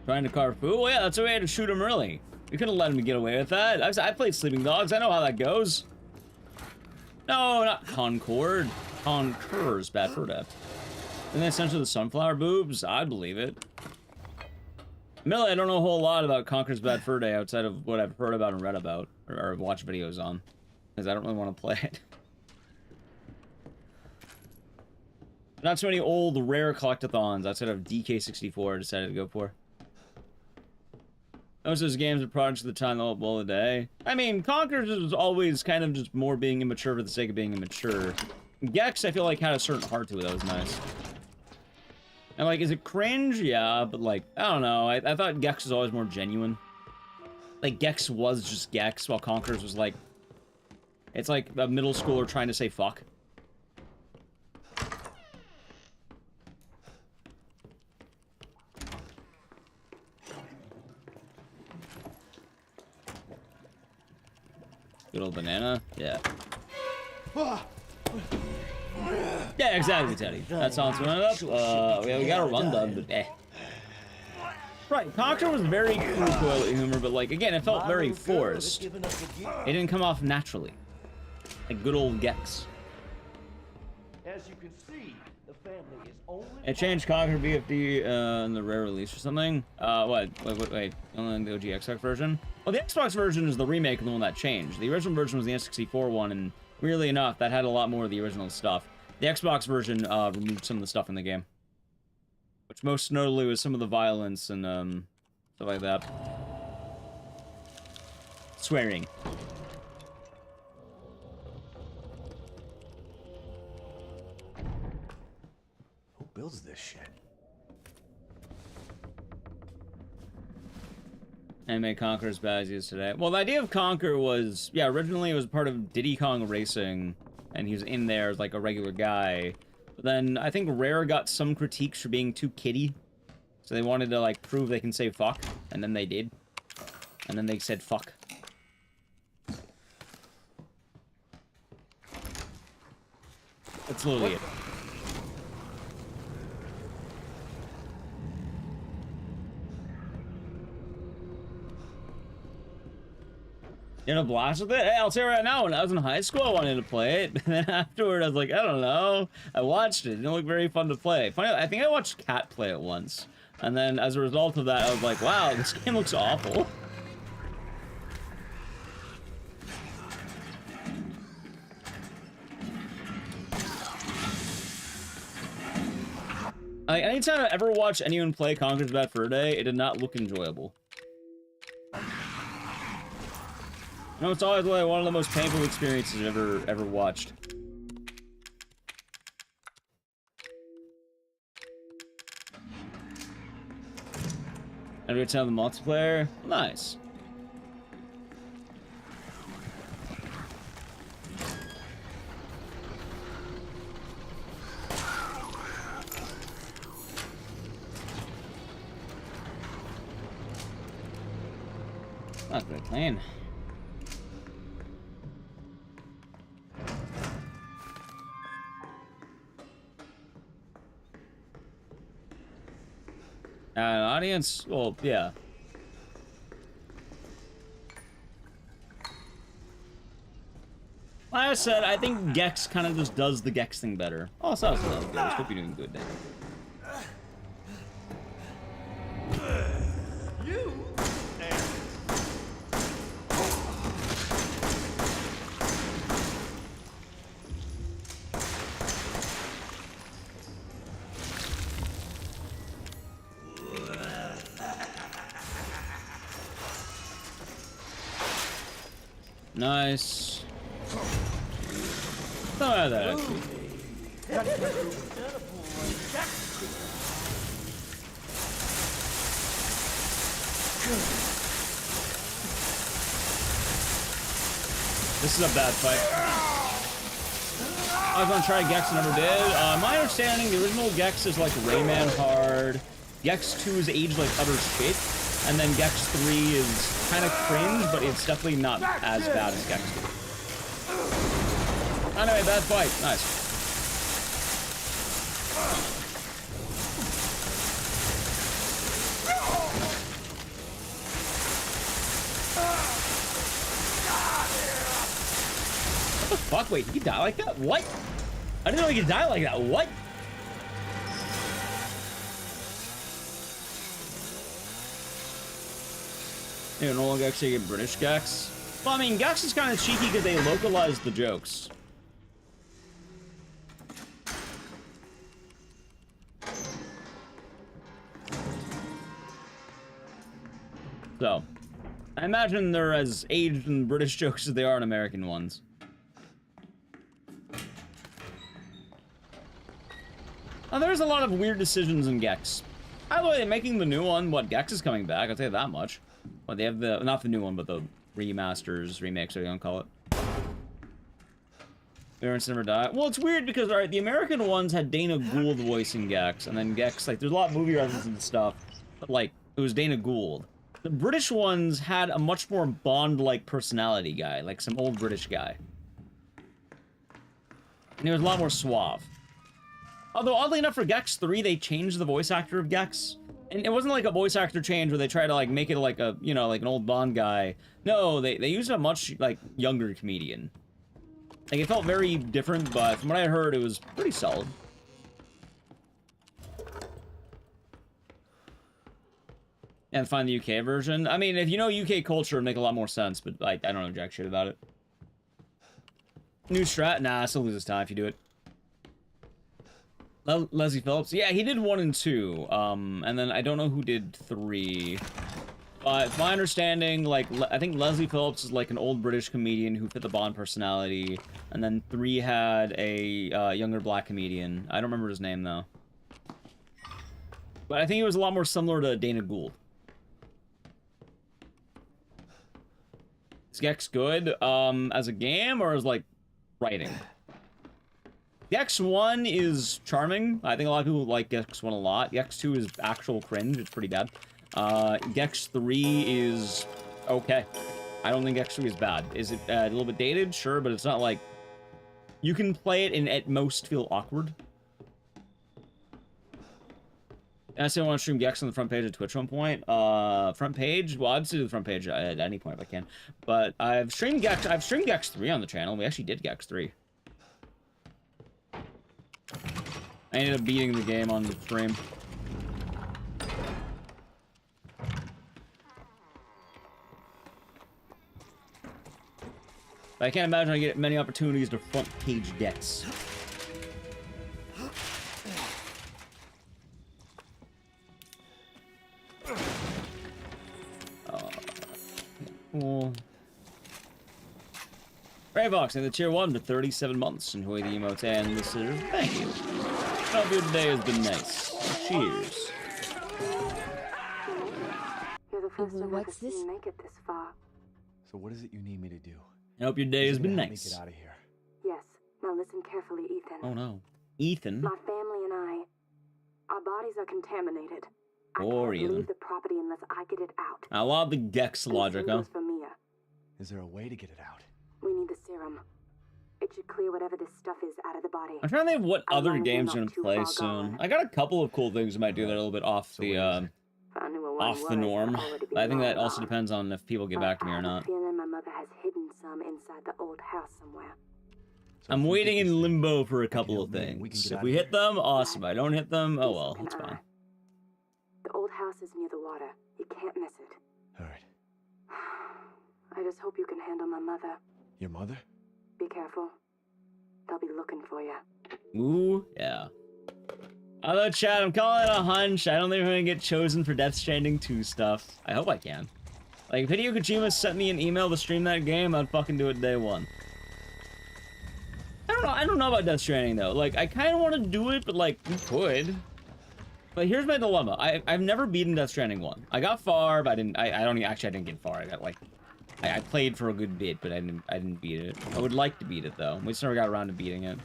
Trying to carve food? Well, yeah, that's why we had to shoot him early. We couldn't let him get away with that. I played Sleeping Dogs. I know how that goes. No, not Concord. Conquer's bad for that. And then essentially the sunflower boobs? I'd believe it. Admittedly, I don't know a whole lot about Conquer's Bad Fur Day outside of what I've heard about and read about, or watched videos on, because I don't really want to play it. Not too many old, rare collectathons outside of DK64 I decided to go for. Most of those games are products of the time the whole of the day. I mean, Conquer's is always kind of just more being immature for the sake of being immature. Gex, I feel like, had a certain heart to it that was nice. And, like, is it cringe? Yeah, but, like, I don't know. I thought Gex was always more genuine. Like, Gex was just Gex, while Conquer's was, like... It's like a middle schooler trying to say fuck. Good old banana? Yeah. Yeah, exactly, Teddy. That sounds running up. We got a run done, but eh. Right, Conquer was very cool toilet humor, but like again, it felt very forced. It didn't come off naturally. Like good old Gex. As you can see, the family is only. It changed Conquer BFD in the rare release or something. Wait. Only the OG Xbox version. Well, the Xbox version is the remake of the one that changed. The original version was the N64 one, and weirdly enough, that had a lot more of the original stuff. The Xbox version removed some of the stuff in the game, which most notably was some of the violence and stuff like that. Swearing. Who builds this shit? Anime Conquer as bad as he is today. Well, the idea of Conquer was, yeah, originally it was part of Diddy Kong Racing, and he was in there as like a regular guy. But then I think Rare got some critiques for being too kiddie, so they wanted to like prove they can say fuck, and then they did, and then they said fuck. That's literally it. You know, blast with it? Hey, I'll tell you right now, when I was in high school, I wanted to play it. And then afterward, I was like, I don't know. I watched it. It didn't look very fun to play. Funny, I think I watched Cat play it once. And then as a result of that, I was like, wow, this game looks awful. Like, anytime I ever watched anyone play Conquer's Bad Fur Day, it did not look enjoyable. No, it's always like one of the most painful experiences I've ever watched. Every time the multiplayer, nice. Not good plan. An audience? Well, yeah. Like I said, I think Gex kind of just does the Gex thing better. Oh, so I hope you're doing good then. Nice. Not bad, that actually. This is a bad fight. I was gonna try Gex, never did. My understanding, the original Gex is like Rayman hard. Gex 2 is aged like utter shit. And then Gex 3 is kind of cringe, but it's definitely not as bad as Gex 2. Anyway, bad fight. Nice. What the fuck? Wait, he die like that? What? I didn't know he could die like that. What? You no longer actually get British Gex. Well, I mean, Gex is kind of cheeky because they localized the jokes. So, I imagine they're as aged in British jokes as they are in American ones. Now, there's a lot of weird decisions in Gex. By the way, making the new one, what, Gex is coming back, I'll tell you that much. Well, they have the, not the new one, but the remasters, remakes, whatever you want to call it. Parents never die. Well, it's weird because, alright, the American ones had Dana Gould voicing Gex, and then Gex, like, there's a lot of movie references and stuff, but, like, it was Dana Gould. The British ones had a much more Bond-like personality guy, like some old British guy. And he was a lot more suave. Although, oddly enough, for Gex 3, they changed the voice actor of Gex. And it wasn't like a voice actor change where they try to, like, make it like a, you know, like an old Bond guy. No, they used a much, like, younger comedian. Like, it felt very different, but from what I heard, it was pretty solid. And find the UK version. I mean, if you know UK culture, it'd make a lot more sense, but I don't know jack shit about it. New strat? Nah, it still loses time if you do it. Leslie Phillips? Yeah, he did 1 and 2. And then I don't know who did 3. But my understanding, like, I think Leslie Phillips is like an old British comedian who fit the Bond personality. And then 3 had a younger black comedian. I don't remember his name, though. But I think he was a lot more similar to Dana Gould. Is Gex good as a game or as, like, writing? Gex 1 is charming. I think a lot of people like Gex 1 a lot. Gex 2 is actual cringe. It's pretty bad. Gex 3 is okay. I don't think Gex 3 is bad. Is it a little bit dated? Sure, but it's not like... You can play it and at most feel awkward. I say I want to stream Gex on the front page of Twitch at one point. Front page? Well, I'd do the front page at any point if I can. But I've streamed Gex 3 on the channel. We actually did Gex 3. I ended up beating the game on the stream. But I can't imagine I get many opportunities to front page Gex. Cool. Rayvox, and the tier 1 to 37 months. Enjoy the emotes and the scissors. Thank you. Hope your day has been nice. Cheers. You're the first one What's to this? make it this far. So what is it you need me to do? I hope your day has been Help me nice. get out of here. Yes. Now listen carefully, Ethan. Oh no. Ethan? My family and I, our bodies are contaminated. Or I can't Ethan. leave the property unless I get it out. I love the Gex And the logic, same huh? goes for Mia. Is there a way to get it out? We need the serum. It should clear whatever this stuff is out of the body. I'm trying to think of what As other long as we're games not are gonna too play far soon. gone. I got a couple of cool things that might do that a little bit off So what is it? If I knew what one off the was, norm. I'd already be I think that long also gone. depends on if people get back to me or I have not. a feeling my mother has hidden some inside the old house somewhere. So I'm if we waiting get this in thing, limbo for a you couple help of me and we can things. get If out we of hit them, awesome. If I don't hit them, oh well, Ethan it's and fine. I. The old house is near the water. You can't miss it. All right. I just hope you can handle my mother. Your mother? Be careful. They'll be looking for you. Ooh, yeah. Hello, chat. I'm calling it a hunch. I don't think I'm gonna get chosen for Death Stranding 2 stuff. I hope I can. Like, if Hideo Kojima sent me an email to stream that game, I'd fucking do it day 1. I don't know about Death Stranding, though. Like, I kind of want to do it, but, like, we could. But here's my dilemma. I've never beaten Death Stranding 1. I got far, but I didn't get far. I got like I played for a good bit, but I didn't beat it. I would like to beat it though. We just never got around to beating it.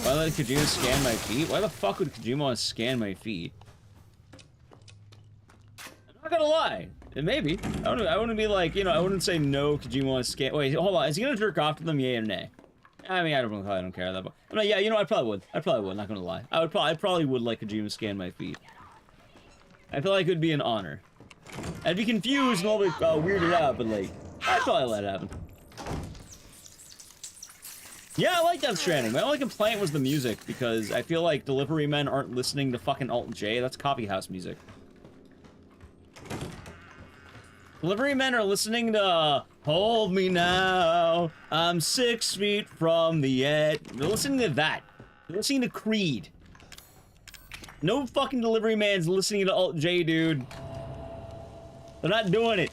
Why let Kojima scan my feet? Why the fuck would Kojima want to scan my feet? I'm not gonna lie. Maybe. I wouldn't be like, you know, I wouldn't say no, Kojima wants to scan. Wait, hold on. Is he gonna jerk off to them, yay or nay? I mean, I don't care that. But no, yeah, you know, I probably would. Not gonna lie. I probably would like Kojima scan my feet. I feel like it would be an honor. I'd be confused and a little bit weirded out, but like, I'd probably let it happen. Yeah, I like Death Stranding. My only complaint was the music, because I feel like delivery men aren't listening to fucking Alt-J. That's coffee house music. Delivery men are listening to Hold Me Now, I'm 6 feet from the edge. They're listening to that. They're listening to Creed. No fucking delivery man's listening to Alt-J, dude. They're not doing it.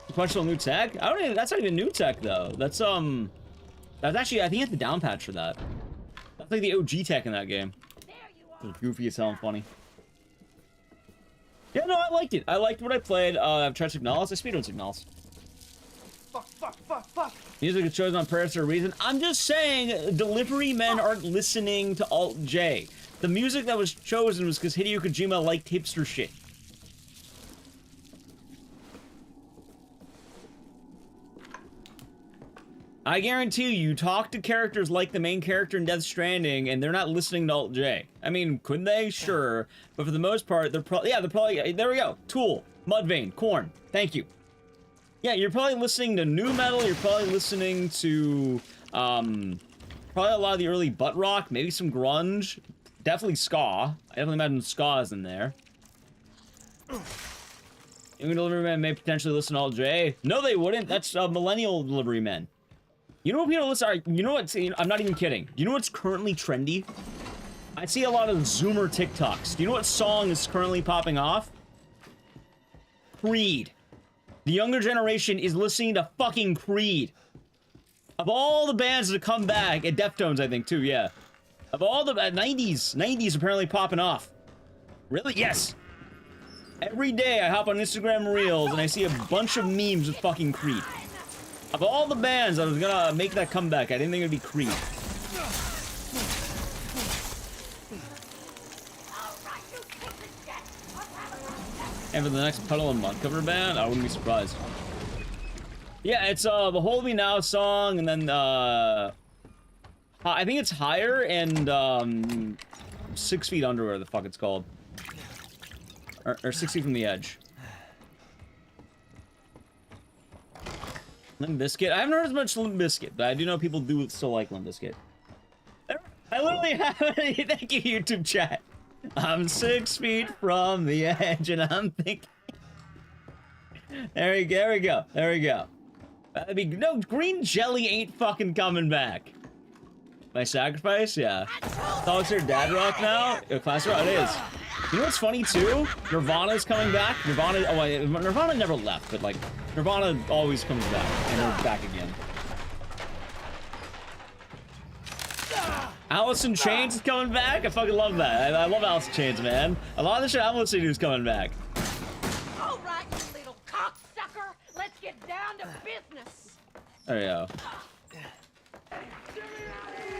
Sequential new tech? I don't even, that's not even new tech, though. That's actually, I think you have to down patch for that. That's like the OG tech in that game. It's goofy as hell and funny. Yeah, no, I liked it. I liked what I played. I've tried Signalis. I speedrun Signalis. Fuck. Music is chosen on purpose for a reason. I'm just saying, delivery men aren't listening to Alt-J. The music that was chosen was because Hideo Kojima liked hipster shit. I guarantee you talk to characters like the main character in Death Stranding, and they're not listening to Alt-J. I mean, could they? Sure. But for the most part, they're probably, there we go. Tool, Mudvayne, Korn. Thank you. Yeah, you're probably listening to nu metal, you're probably listening to, probably a lot of the early butt rock, maybe some grunge. Definitely ska. I definitely imagine ska is in there. Young delivery men may potentially listen to Alt-J. No, they wouldn't. That's millennial delivery men. You know what people listen? You know what? I'm not even kidding. You know what's currently trendy? I see a lot of Zoomer TikToks. Do you know what song is currently popping off? Creed. The younger generation is listening to fucking Creed. Of all the bands that come back, at Deftones, I think, too, yeah. Of all the 90s apparently popping off. Really? Yes. Every day I hop on Instagram Reels and I see a bunch of memes with fucking Creed. Of all the bands that was gonna make that comeback, I didn't think it'd be Creed. And for the next Puddle and Mud cover band, I wouldn't be surprised. Yeah, it's the Hold Me Now song, and then I think it's Higher and 6 Feet Under, whatever the fuck it's called. Or 6 Feet from the Edge. Limp Bizkit. I haven't heard as much Limp Bizkit, but I do know people do still like Limp Bizkit. I literally have. Thank you, YouTube chat. I'm 6 feet from the edge, and I'm thinking. There we go. That'd be no green jelly ain't fucking coming back. My sacrifice, yeah. Oh, it's your dad rock now. Class rock, it is. You know what's funny too? Nirvana's coming back. Nirvana never left, but like Nirvana always comes back, and they're back again. Alice in Chains is coming back. I fucking love that. I love Alice in Chains, man. A lot of the shit I'm listening to is coming back. All right, you little cocksucker. Let's get down to business. There we go.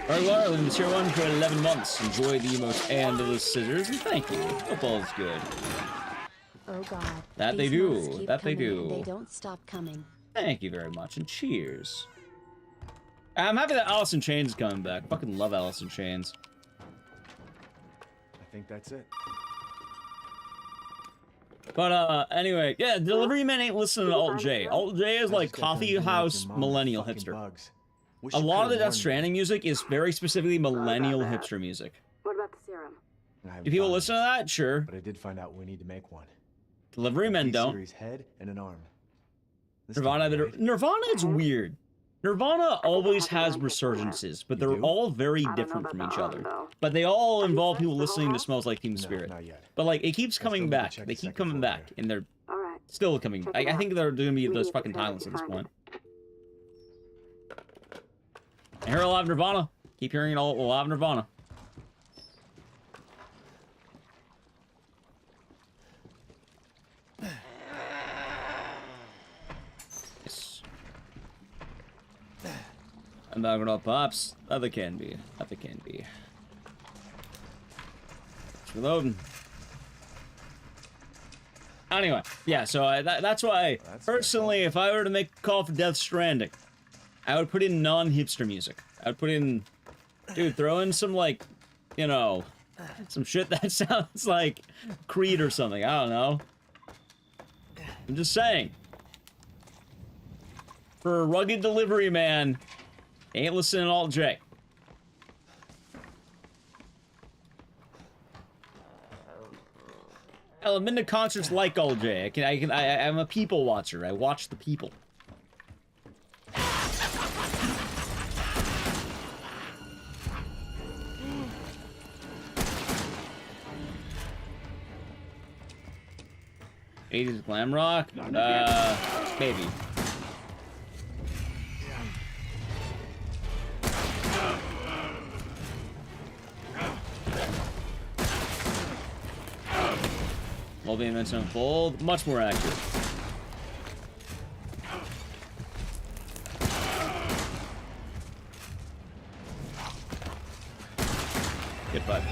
Alright, Laura, with the tier 1 for 11 months. Enjoy the emotes and the scissors, and thank you. Hope all is good. Oh god. That These they do. months keep That they coming, do. and they don't stop coming. Thank you very much, and cheers. I'm happy that Alice in Chains is coming back. I fucking love Alice in Chains. I think that's it. But, anyway, yeah, delivery men ain't listening to Alt-J. Alt-J is like coffee house millennial hipster. A lot of the Death Stranding music is very specifically millennial hipster music. What about the serum? Do people listen to that? Sure. But I did find out we need to make one. Delivery men don't. Series head and an arm. Nirvana is weird. Nirvana always has resurgences, but they're all very different from each other. But they all involve people listening to Smells Like Teen Spirit. Not yet. But like, it keeps coming back. They keep coming back, and they're still coming. I think they're gonna be those fucking timeless at this point. I hear a lot of Nirvana. Keep hearing a lot of Nirvana. I'm not gonna pops. Other can be. Other can be. It's reloading. Anyway, yeah, so that's why, personally, if I were to make a call for Death Stranding, I would put in non-hipster music. I would put in, dude, throw in some, like, you know, some shit that sounds like Creed or something. I don't know. I'm just saying. For a rugged delivery man, ain't listening to Alt J. Hell, I've been to concerts like Alt J. I'm a people watcher. I watch the people. '80s glam rock? Maybe. Multi-dimensional unfold, much more accurate. Get five.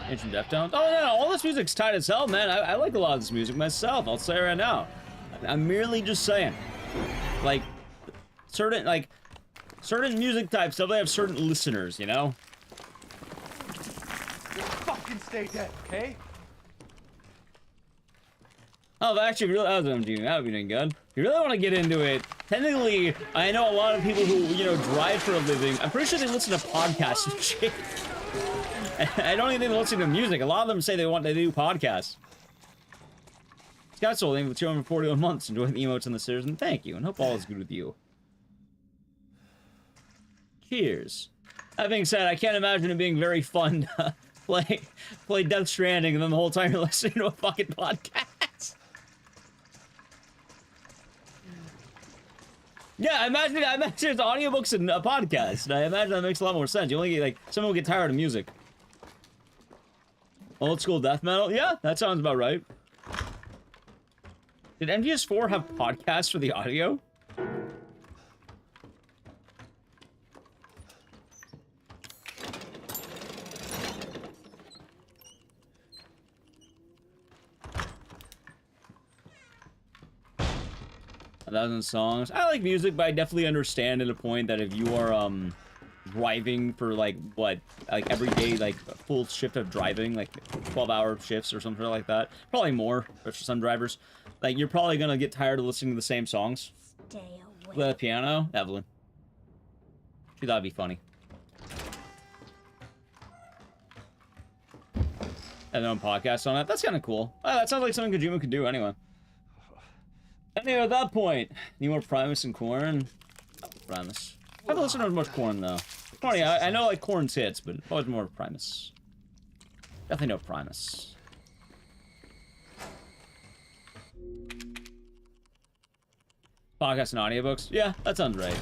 Ancient Deftones. Oh yeah, all this music's tight as hell, man. I like a lot of this music myself. I'll say right now. I'm merely just saying, like, certain music types. They have certain listeners, you know. Stay dead, okay? Oh, actually, really, that would be doing good. If you really want to get into it, technically, I know a lot of people who, you know, drive for a living. I'm pretty sure they listen to podcasts and shit. I don't even think they listen to music. A lot of them say they do podcasts. Scott Soul, thank you for 241 months. Enjoying the emotes and the series, and thank you, and hope all is good with you. Cheers. That being said, I can't imagine it being very fun to play Death Stranding, and then the whole time you're listening to a fucking podcast. Yeah, I imagine it's audiobooks and a podcast. I imagine that makes a lot more sense. You only get, like, some people get tired of music. Old school death metal? Yeah, that sounds about right. Did MGS4 have podcasts for the audio? A 1,000 songs. I like music, but I definitely understand at a point that if you are driving for like every day, like a full shift of driving, like 12-hour shifts or something like that, probably more for some drivers, like you're probably gonna get tired of listening to the same songs. Stay away. Play the piano, Evelyn. She thought it'd be funny. And then podcast on it. That's kind of cool. That sounds like something Kojima could do anyway. Anyway, at that point, need more Primus and Corn? Oh, Primus. I haven't listened to much Corn, though. Funny, I know, like, Corn's hits, but always more Primus. Definitely no Primus. Podcasts and audiobooks? Yeah, that sounds right.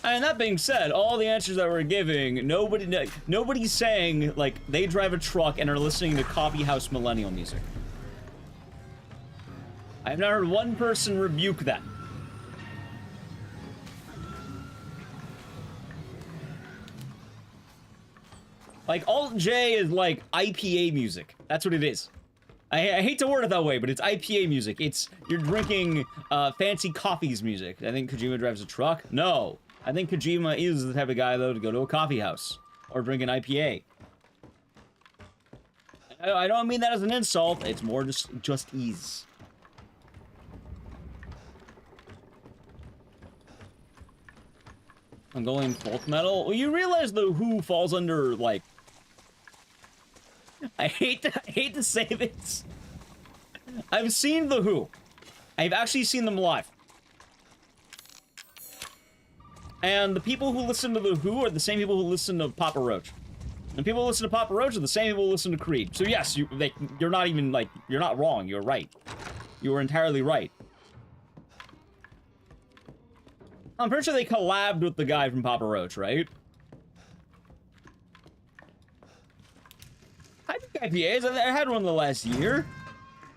And that being said, all the answers that we're giving, nobody's saying, like, they drive a truck and are listening to coffee house millennial music. I have not heard one person rebuke that. Like, Alt J is like IPA music. That's what it is. I hate to word it that way, but it's IPA music. You're drinking fancy coffees music. I think Kojima drives a truck. No. I think Kojima is the type of guy, though, to go to a coffee house or drink an IPA. I don't mean that as an insult. It's more just ease. Mongolian folk metal? Well, you realize the Who falls under, like... I hate to say this. I've seen the Who. I've actually seen them live. And the people who listen to the Who are the same people who listen to Papa Roach. And people who listen to Papa Roach are the same people who listen to Creed. So yes, you're not even, like, you're not wrong. You're right. You were entirely right. I'm pretty sure they collabed with the guy from Papa Roach, right? I think IPAs. I had one the last year.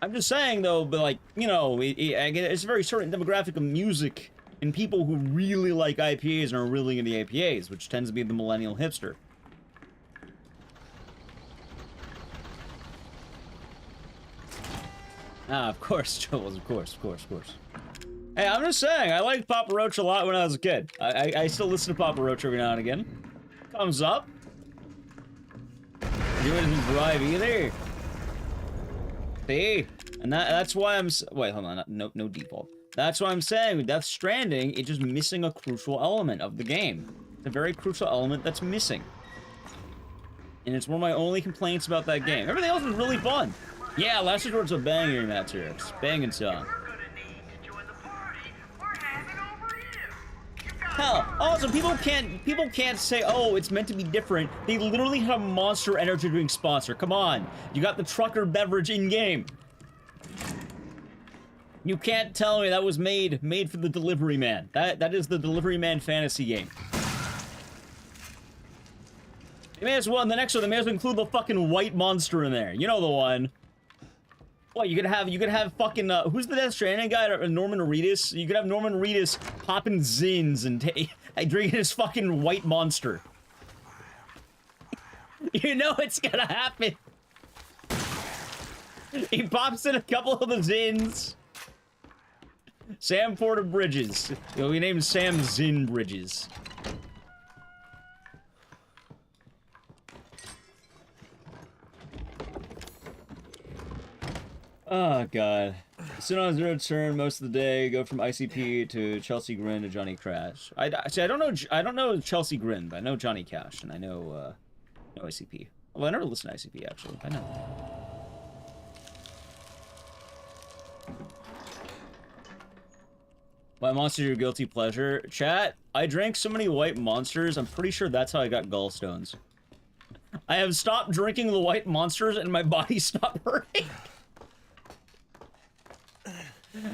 I'm just saying, though, but, like, you know, it's a very certain demographic of music and people who really like IPAs and are really into IPAs, which tends to be the millennial hipster. Ah, of course, Jules, of course. Hey, I'm just saying, I liked Papa Roach a lot when I was a kid. I still listen to Papa Roach every now and again. Thumbs up. You didn't drive either. See? And that's why I'm... Wait, hold on. No default. That's why I'm saying, with Death Stranding, it's just missing a crucial element of the game. It's a very crucial element that's missing. And it's one of my only complaints about that game. Everything else is really fun. Yeah, Last Resort's a banger, Matt's banging song. Hell, also, people can't say, oh, it's meant to be different. They literally have a Monster Energy drink sponsor. Come on. You got the trucker beverage in-game. You can't tell me that was made for the delivery man. That is the delivery man fantasy game. They may as well, in the next one, they may as well include the fucking white monster in there. You know the one. What, you could have fucking, who's the Death Stranding guy? Norman Reedus? You could have Norman Reedus popping zins and drinking his fucking white monster. You know it's gonna happen. He pops in a couple of the zins. Sam Porter Bridges. We named Sam Zin Bridges. Oh, God. Sit on zero turn most of the day, go from ICP to Chelsea Grin to Johnny Crash. I don't know Chelsea Grin, but I know Johnny Cash, and I know ICP. Well, I never listened to ICP, actually. I know. White Monster, your guilty pleasure. Chat, I drank so many White Monsters, I'm pretty sure that's how I got gallstones. I have stopped drinking the White Monsters, and my body stopped hurting.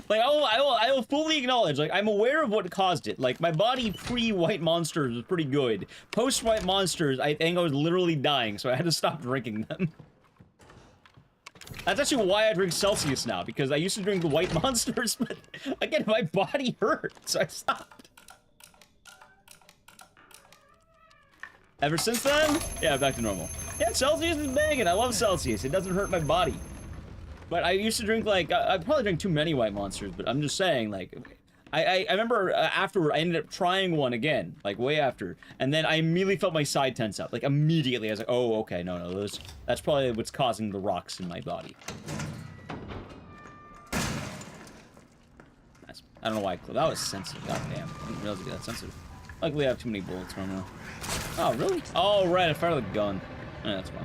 Like, I will fully acknowledge, like, I'm aware of what caused it. Like, my body pre-White Monsters was pretty good. Post-White Monsters, I think I was literally dying, so I had to stop drinking them. That's actually why I drink Celsius now, because I used to drink the White Monsters, but, again, my body hurt, so I stopped. Ever since then? Yeah, back to normal. Yeah, Celsius is banging. I love Celsius. It doesn't hurt my body. But I used to drink, like, I probably drank too many White Monsters, but I'm just saying, like, I remember afterward, I ended up trying one again, like, way after, and then I immediately felt my side tense up, like, immediately. I was like, oh, okay, no, that's probably what's causing the rocks in my body. I don't know why, that was sensitive, goddamn. I didn't realize it'd be that sensitive. Luckily, I have too many bullets right now. Oh, really? Oh, right, I fired the gun. Yeah, that's fine.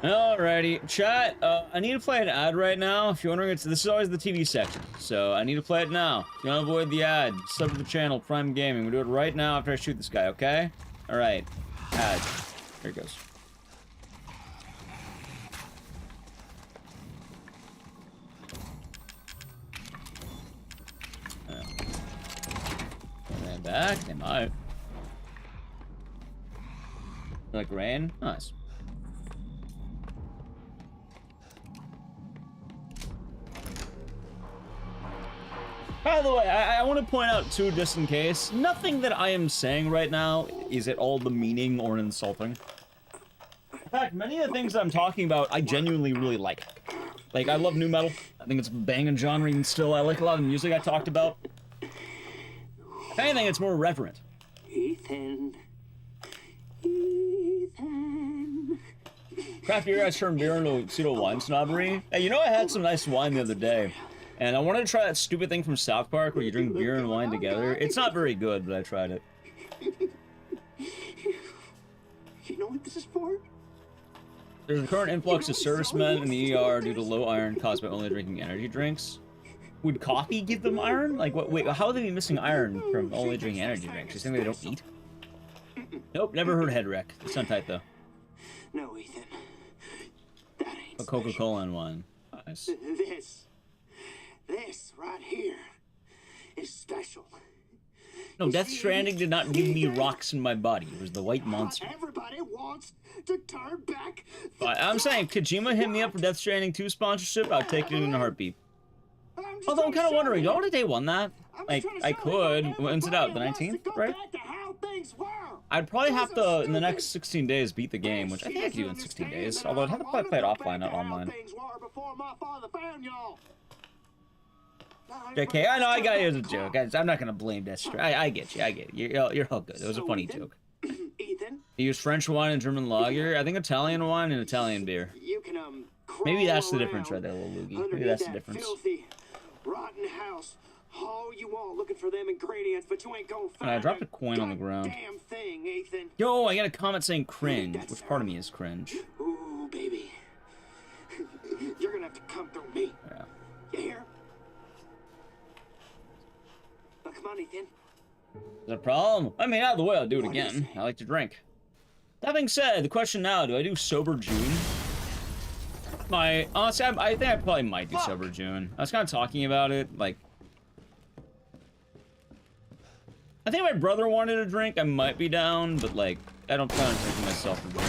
Alrighty, chat, I need to play an ad right now. If you're wondering, this is always the TV section, so I need to play it now. If you want to avoid the ad, sub to the channel, Prime Gaming. We'll do it right now after I shoot this guy, okay? Alright, ad. Here it goes. And back, they might. Like rain? Nice. By the way, I want to point out, too, just in case, nothing that I am saying right now is at all demeaning or insulting. In fact, many of the things I'm talking about, I genuinely really like. Like, I love nu metal. I think it's a banging genre, and still, I like a lot of the music I talked about. If anything, it's more reverent. Ethan. Craft beer guys turned beer into pseudo wine snobbery. Hey, you know, I had some nice wine the other day. And I wanted to try that stupid thing from South Park where you drink beer and wine together. It's not very good, but I tried it. You know what this is for? There's a current influx of servicemen in the ER due to low iron caused by only drinking energy drinks. Would coffee give them iron? Like, what? Wait, how would they be missing iron from only drinking energy drinks? You think they don't eat? Nope, never heard head wreck. It's not tight, though. No, Ethan. That ain't a Coca-Cola and wine. Nice. This right here is special. No, Death Stranding did not give me rocks in my body. It was the white monster. Everybody wants to turn back. I'm saying, Kojima hit me up for Death Stranding 2 sponsorship, I'd take it in a heartbeat. Although I'm kind of wondering, do already day one that? Like, I could. When's it out? The 19th, right? I'd probably have to, in the next 16 days, beat the game, which I think I could do in 16 days. Although I'd have to probably play it offline, not online. JK, I know, I got you as a joke. I'm not gonna blame Death Stranding. I get you, I get you. You're all good. It was a funny joke. Ethan? You use French wine and German lager. I think Italian wine and Italian beer. You can, Maybe that's the difference right there, little loogie. Maybe that's the difference. Filthy, rotten house. All you want looking for them ingredients, but you ain't gonna find I dropped a coin on the ground. damn thing, Ethan. Yo, I got a comment saying cringe. Which part of me is cringe? Ooh, baby. You're gonna have to come through me. Yeah. You hear? Now, come on, Ethan. Is that a problem? I mean, out of the way, I'll do it again. I like to drink. That being said, the question now, do I do Sober June? Honestly, I think I probably might do Sober June. I was kind of talking about it, like... I think my brother wanted a drink, I might be down, but like, I don't plan on drinking myself for June.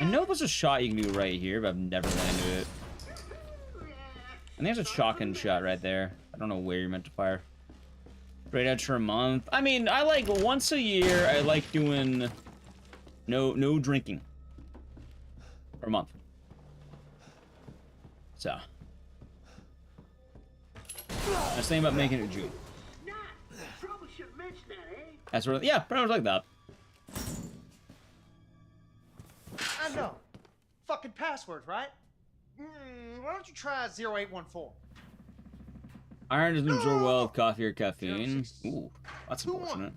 I know there's a shot you can do right here, but I've never landed it. And there's a shotgun shot right there. I don't know where you're meant to fire. Straight edge for a month. I mean, I like once a year, I like doing no drinking for a month. So. I was thinking about making it June. That's sort of, yeah, pretty much like that. I know. Fucking password, right? Why don't you try 0814? Iron doesn't absorb well with coffee or caffeine. Ooh, that's unfortunate.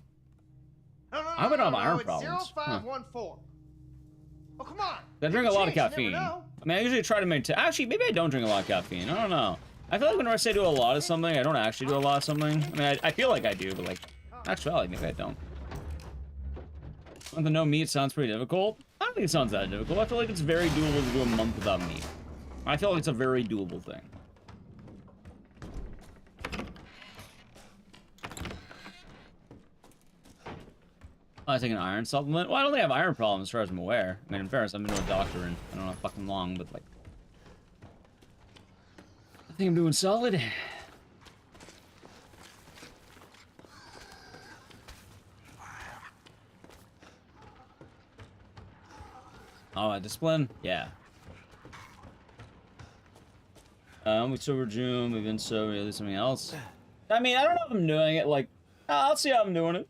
I would have iron problems. 0514. Oh, come on. I drink a lot of caffeine. I mean, I usually try to maintain. Actually, maybe I don't drink a lot of caffeine. I don't know. I feel like whenever I say do a lot of something, I don't actually do a lot of something. I mean, I feel like I do, but like, actually, maybe I don't. Want the no meat sounds pretty difficult. I don't think it sounds that difficult. I feel like it's very doable to do a month without meat. I feel like it's a very doable thing. I take an iron supplement. Well, I don't think I have iron problems as far as I'm aware. I mean, in fairness, I've been to a doctor and I don't know how fucking long, but like, I think I'm doing solid. Oh, discipline? Yeah. We sober June, we've been sober, at least something else. I mean, I don't know if I'm doing it, like, I'll see how I'm doing it.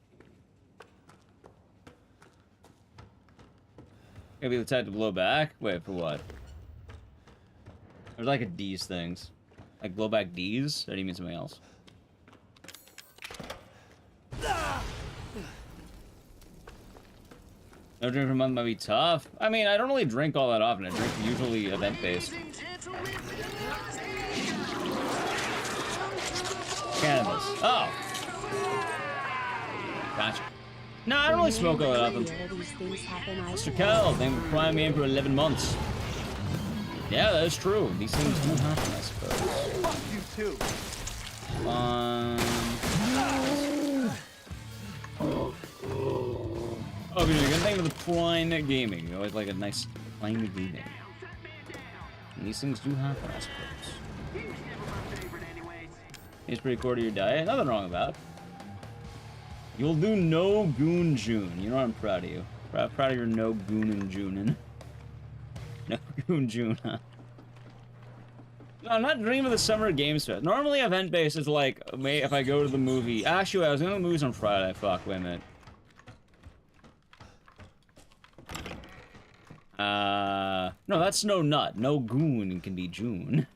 Maybe the type to blow back? Wait, for what? There's like a D's things. Like blow back D's? Or do you mean something else? No drink for a month might be tough. I mean, I don't really drink all that often. I drink usually event-based. Cannabis. Oh. Gotcha. No, I don't really smoke all that often. Mr. Kel, thank you for Prime Game for 11 months. Yeah, that is true. These things do happen, I suppose. Fuck you too. Oh, good. Thank you for the Prime Gaming. You always like a nice Prime Gaming. And these things do happen, I suppose. It's pretty core to your diet. Nothing wrong with that. You'll do no goon June. You know I'm proud of you. Proud of your no goon and Junin. No goon June, huh? No, I'm not dreaming of the Summer Games Fest. Normally event-based is like, if I go to the movie. Actually, I was going to the movies on Friday. Fuck, wait a minute. No, that's no nut. No goon can be June.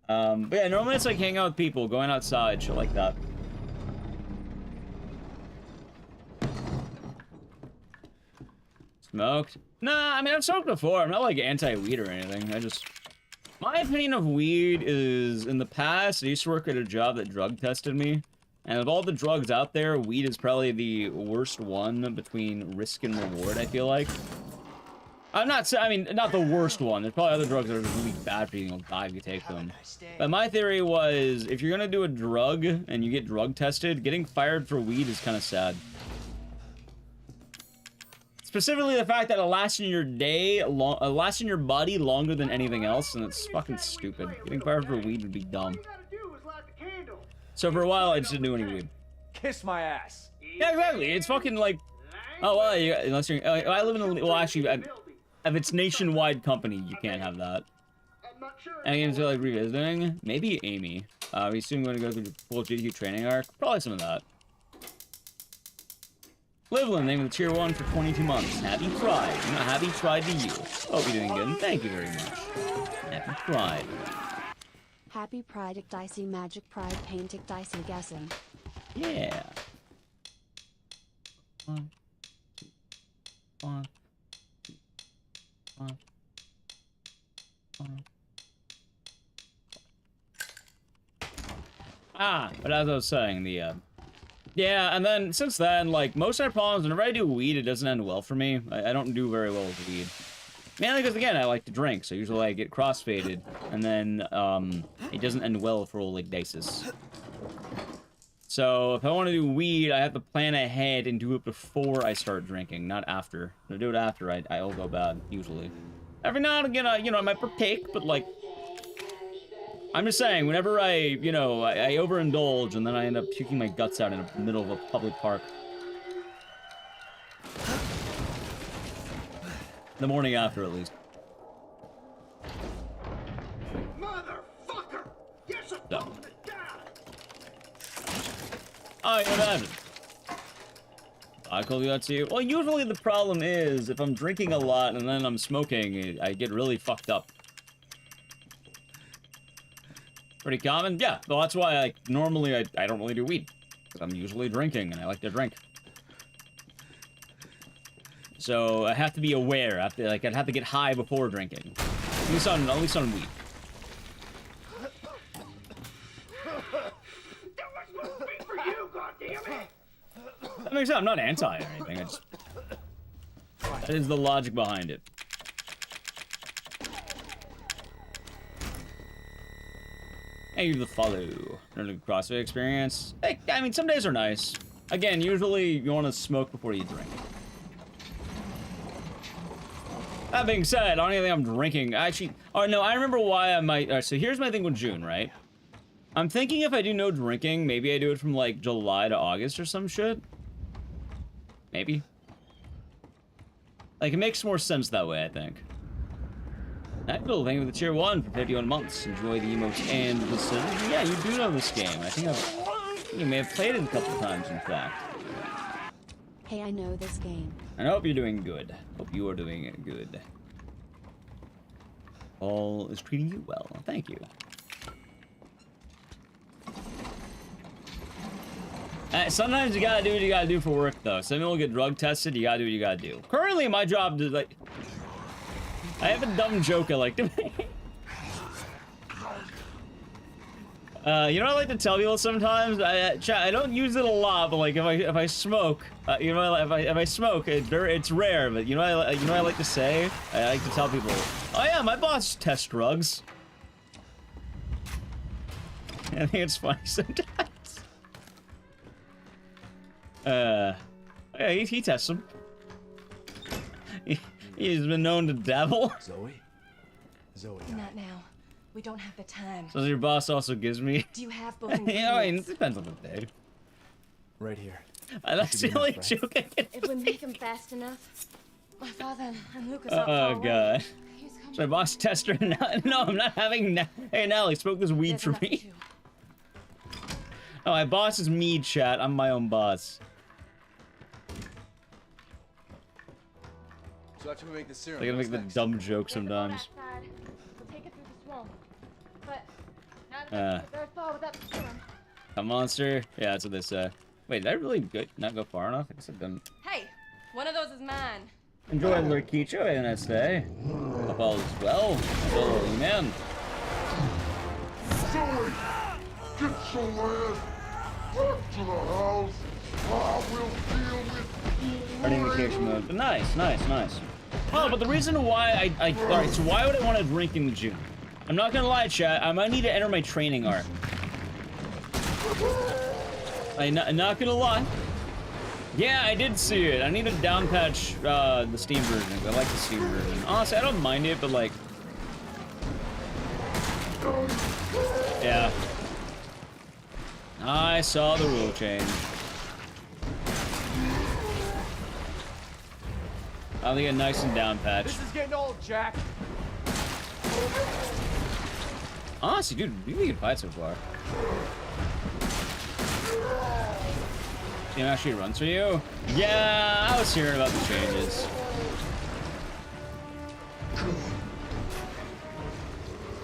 But yeah, normally it's like hanging out with people, going outside, shit like that. Smoked? Nah, I mean, I've smoked before. I'm not like anti-weed or anything. My opinion of weed is, in the past, I used to work at a job that drug tested me. And of all the drugs out there, weed is probably the worst one between risk and reward, I feel like. I'm not saying, I mean, not the worst one. There's probably other drugs that are just really bad for you and you'll die if you take them. But my theory was, if you're gonna do a drug and you get drug tested, getting fired for weed is kind of sad. Specifically the fact that it lasts in your lasts in your body longer than anything else, and it's fucking stupid. Getting fired for weed would be dumb. So for a while, I just didn't do any weed. Kiss my ass. Yeah, exactly. It's fucking like, oh well, unless you're, I live in a, well actually, if it's nationwide company, you can't have that. And games are like revisiting, maybe Amy. We soon going to go through the full GDQ training arc, probably some of that. Livlin, name of the tier 1 for 22 months. Happy Pride. Happy Pride to you. Hope you're doing good, and thank you very much. Happy Pride. Happy Pride Ecdycis Magic Pride Paint Ecdycis guessing. Yeah. One, two, one, two, one, one. But as I was saying, yeah, and then since then, like, most of my problems, whenever I do weed, it doesn't end well for me. I don't do very well with weed. Mainly because, again, I like to drink, so usually I get crossfaded, and then, it doesn't end well for old Ecdycis. So, if I want to do weed, I have to plan ahead and do it before I start drinking, not after. If I do it after, I'll go bad, usually. Every now and again, I might partake, but, like, I'm just saying, whenever I overindulge, and then I end up puking my guts out in the middle of a public park. The morning after, at least. Motherfucker! You're supposed to die! I imagine. I call you that to you. Well, usually the problem is, if I'm drinking a lot and then I'm smoking, I get really fucked up. Pretty common? Yeah, well that's why normally I don't really do weed. Because I'm usually drinking, and I like to drink. So I have to be aware. I'd have to get high before drinking. At least on weed. That was supposed to be for you, goddammit! That makes sense. I'm not anti or anything. I just... That is the logic behind it. Thank you for the follow. Another CrossFit experience. Hey, I mean, some days are nice. Again, usually you want to smoke before you drink. That being said, I don't even think I'm drinking. Actually, oh no, I remember why I might. Alright, so here's my thing with June, right? I'm thinking if I do no drinking, maybe I do it from like July to August or some shit. Maybe. Like, it makes more sense that way, I think. Cool, thank you for the tier 1 for 51 months. Enjoy the emotes and the cities. Yeah, you do know this game. I think you may have played it a couple times, in fact. Hey, I know this game. And I hope you're doing good. Hope you are doing good. All is treating you well. Thank you. Sometimes you gotta do what you gotta do for work, though. Some people get drug tested, you gotta do what you gotta do. Currently, my job is like... I have a dumb joke I like to make. You know what I like to tell people sometimes? I don't use it a lot, but like if I smoke, you know, if I smoke, it's rare. But you know what I like to say? I like to tell people, oh yeah, my boss tests drugs. I think it's funny sometimes. Yeah, he tests them. He's been known to dabble. Zoe? Not now. We don't have the time. So your boss also gives me... Do you have both Yeah, I mean, it depends on the day. Right here. That's the only joke I can If we make him fast enough, my father and Lucas Oh, God. So my boss tester... No, I'm not having... Hey, Nally, smoke this weed for me. Oh, my boss is me, chat. I'm my own boss. So after we make the serum, I gotta make the dumb joke sometimes. We'll take it through the swamp. But not very far without the serum. A monster? Yeah, that's what they say. Wait, did I really not go far enough? I guess I didn't. Hey, one of those is mine. Enjoy Lurkicho, have a nice day. Hope all is well. Hello, man. Zoe! Get your ass back to the house! I will deal with you! Running vacation mode. But nice. Oh, but the reason why alright, so why would I want to drink in June? I'm not gonna lie, chat. I might need to enter my training arc. I'm not gonna lie. Yeah, I did see it. I need to down patch the Steam version. I like the Steam version. Honestly, I don't mind it, but like, yeah. I saw the rule change. I'll get nice and down patch. This is getting old, Jack. Honestly, dude, you can fight so far. Game actually runs for you? Yeah, I was hearing about the changes.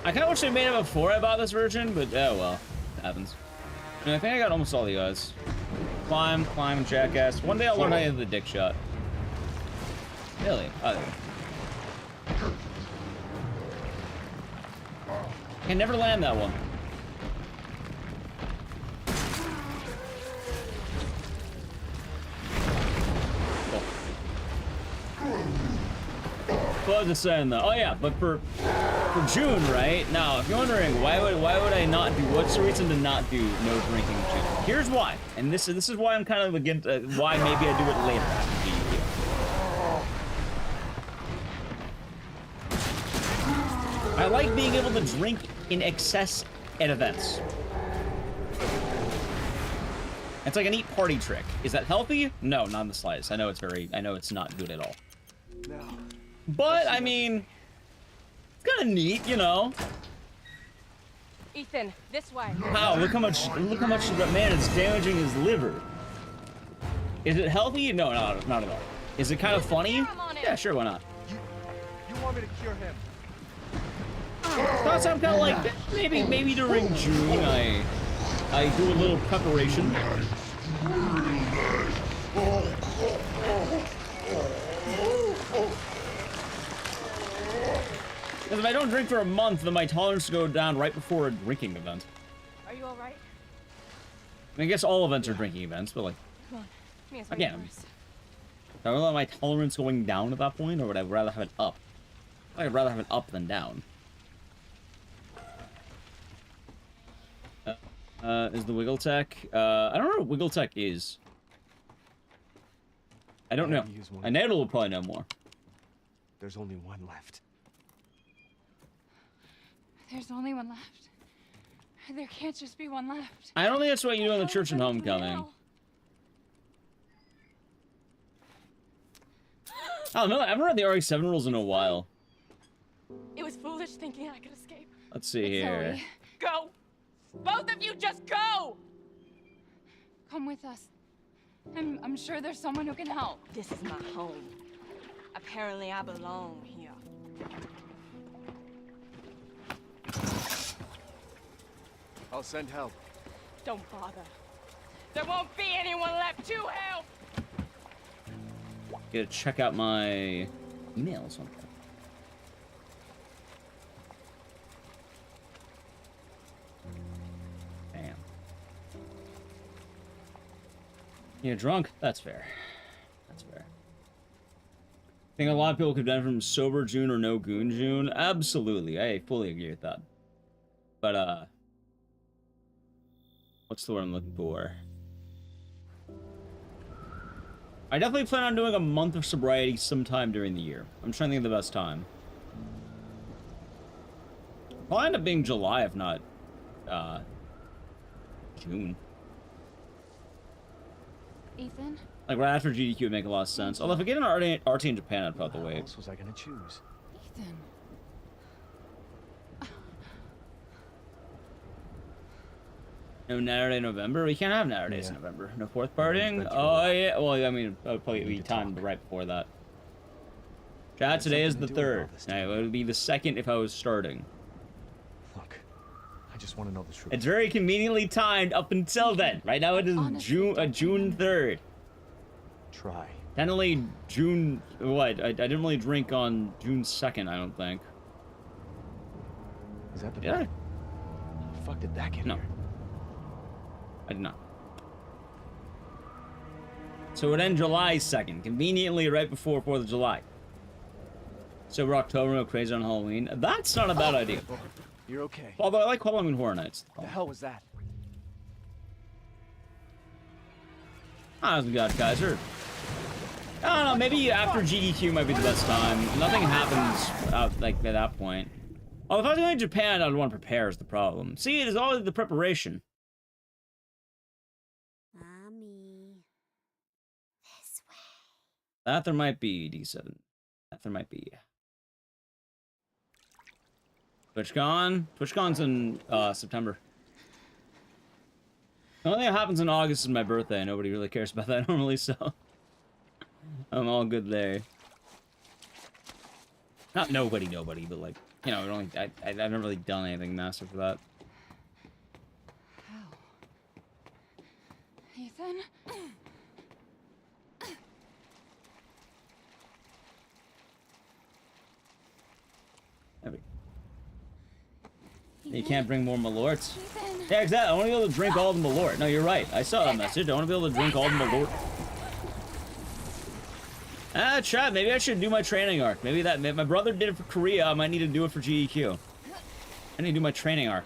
I kind of wish they made it before I bought this version, but oh well, it happens. And I think I got almost all the guys. Climb, jackass. One day I'll learn how to hit the dick shot. Really? Can never land that one. What was I saying though? Oh yeah, but for June, right? Now, if you're wondering why would I not do, what's the reason to not do no drinking in June? Here's why, and this is why I'm kind of against why maybe I do it later after GDQ. I like being able to drink in excess at events. It's like a neat party trick. Is that healthy? No, not in the slightest. I know it's not good at all. No. But I mean, it's kind of neat, you know. Ethan, this way. Wow, look how much that man is damaging his liver. Is it healthy? No, not at all. Is it kind of funny? Yeah, sure, why not? You want me to cure him? Thoughts I'm kind of like maybe during June I do a little preparation. Because if I don't drink for a month, then my tolerance will go down right before a drinking event. Are you all right? I guess all events are drinking events, but like, Come on. Me as again, I would let my tolerance going down at that point, or would I rather have it up? I'd rather have it up than down. Is the Wiggle Tech? I don't know what Wiggle Tech is. I don't know. Anecdotes will probably know more. There's only one left. There's only one left. There can't just be one left. I don't think that's what you do in the church and homecoming. Oh no, I haven't read the RE7 rules in a while. It was foolish thinking I could escape. Let's see here. Zoe. Go! Both of you just go! Come with us. I'm sure there's someone who can help. This is my home. Apparently I belong here. I'll send help. Don't bother. There won't be anyone left to help! Gotta check out my emails. Damn. You're drunk? That's fair. That's fair. I think a lot of people could benefit from sober June or no goon June. Absolutely. I fully agree with that. But, what's the word I'm looking for? I definitely plan on doing a month of sobriety sometime during the year. I'm trying to think of the best time. Probably end up being July, if not, June. Ethan? Like, right after GDQ would make a lot of sense. Although, if I get an RT in Japan, I'd probably wait. What else was I gonna choose? Ethan. No Saturday November? We can't have Saturdays in November. No fourth partying? Oh, yeah. Well, I mean, it would probably be timed right before that. Chat, today is the 3rd. Now, it would be the 2nd if I was starting. Look, I just want to know the truth. It's very conveniently timed up until then. Right now it is June 3rd. Try. Technically, June... What? I didn't really drink on June 2nd, I don't think. Is that the... Yeah. How the fuck did that get here? I did not. So it would end July 2nd, conveniently right before 4th of July. So we're October, no crazy on Halloween. That's not a bad idea. You're okay. Although I like Halloween Horror Nights. What the hell was that? Ah, God, Kaiser. I don't know, maybe after GDQ might be the best time. Nothing happens out, like, at that point. Oh, if I was going to Japan, I'd want to prepare is the problem. See, it is always the preparation. Mommy. This way. That there might be, D7. That there might be. TwitchCon? TwitchCon's in September. The only thing that happens in August is my birthday. Nobody really cares about that normally, so I'm all good there. Not nobody, but like, you know, I've never really done anything massive for that. How? Ethan? Maybe. You can't bring more Malorts. Yeah, exactly. I want to be able to drink all the Malort. No, you're right. I saw that message. I want to be able to drink all the Malort. Ah, chat. Maybe I should do my training arc. Maybe that. If my brother did it for Korea, I might need to do it for GEQ. I need to do my training arc.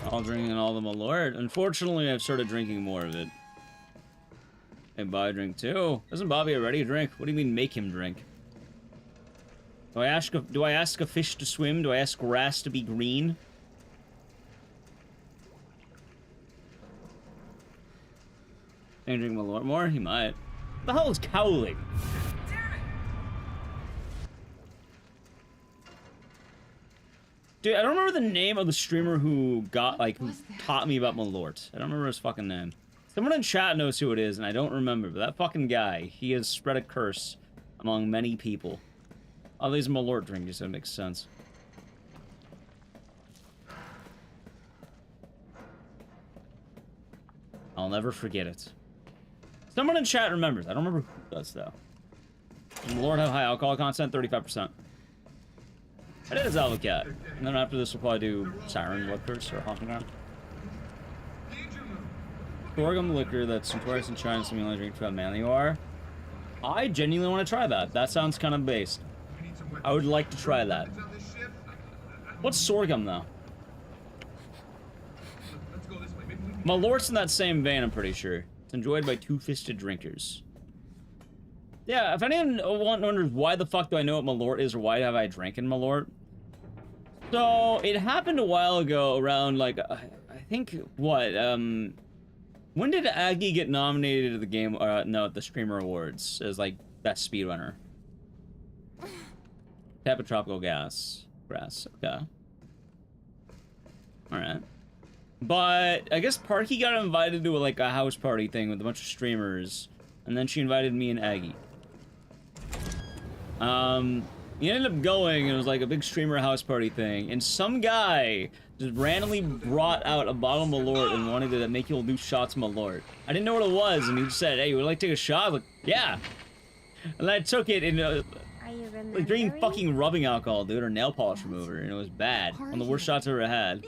All drinking all the Malort. Unfortunately, I've started drinking more of it. And Bobby drink too. Doesn't Bobby already drink? What do you mean make him drink? Do I ask a fish to swim? Do I ask grass to be green? Can you drink Malort more? He might. What the hell is cowling? Dude, I don't remember the name of the streamer who who taught me about Malort. I don't remember his fucking name. Someone in chat knows who it is, and I don't remember, but that fucking guy, he has spread a curse among many people. All these Malort drinkers, that makes sense. I'll never forget it. Someone in chat remembers. I don't remember who does, though. Does Malort have high alcohol content? 35%. I did a Zalva Cat. And then after this, we'll probably do Siren Liquors or Honking Ground. Sorghum liquor that's notorious in China, so you only drink for how manly you are. I genuinely want to try that. That sounds kind of based. I would like to try that. What's sorghum, though? Malort's in that same vein, I'm pretty sure. It's enjoyed by two-fisted drinkers. Yeah, if anyone wonders why the fuck do I know what Malort is or why have I drank in Malort? So, it happened a while ago around, like, I think, what, when did Aggie get nominated to the game, no, the Streamer Awards as, like, best speedrunner? Tap of tropical grass, okay. Alright. But, I guess Parky got invited to, like, a house party thing with a bunch of streamers, and then she invited me and Aggie. He ended up going, and it was like a big streamer house party thing, and some guy just randomly brought out a bottle of Malort and wanted to make people do shots of Malort. I didn't know what it was, and he just said, hey, would you like to take a shot? I was like, yeah. And I took it, and like drinking fucking rubbing alcohol, dude, or nail polish remover, and it was bad. One of the worst shots I ever had.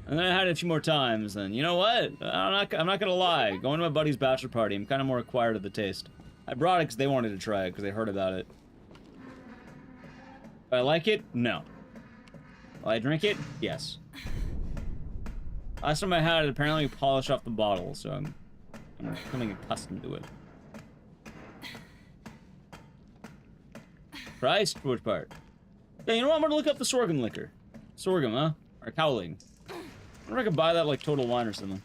And then I had it a few more times, and you know what? I'm not gonna lie. Going to my buddy's bachelor party, I'm kind of more acquired of the taste. I brought it because they wanted to try it, because they heard about it. Do I like it? No. Will I drink it? Yes. Last time I had it, apparently we polished off the bottle, so I'm becoming accustomed to it. Christ, which part? Yeah, you know what? I'm gonna look up the sorghum liquor. Sorghum, huh? Or cowling. I wonder if I could buy that like Total Wine or something.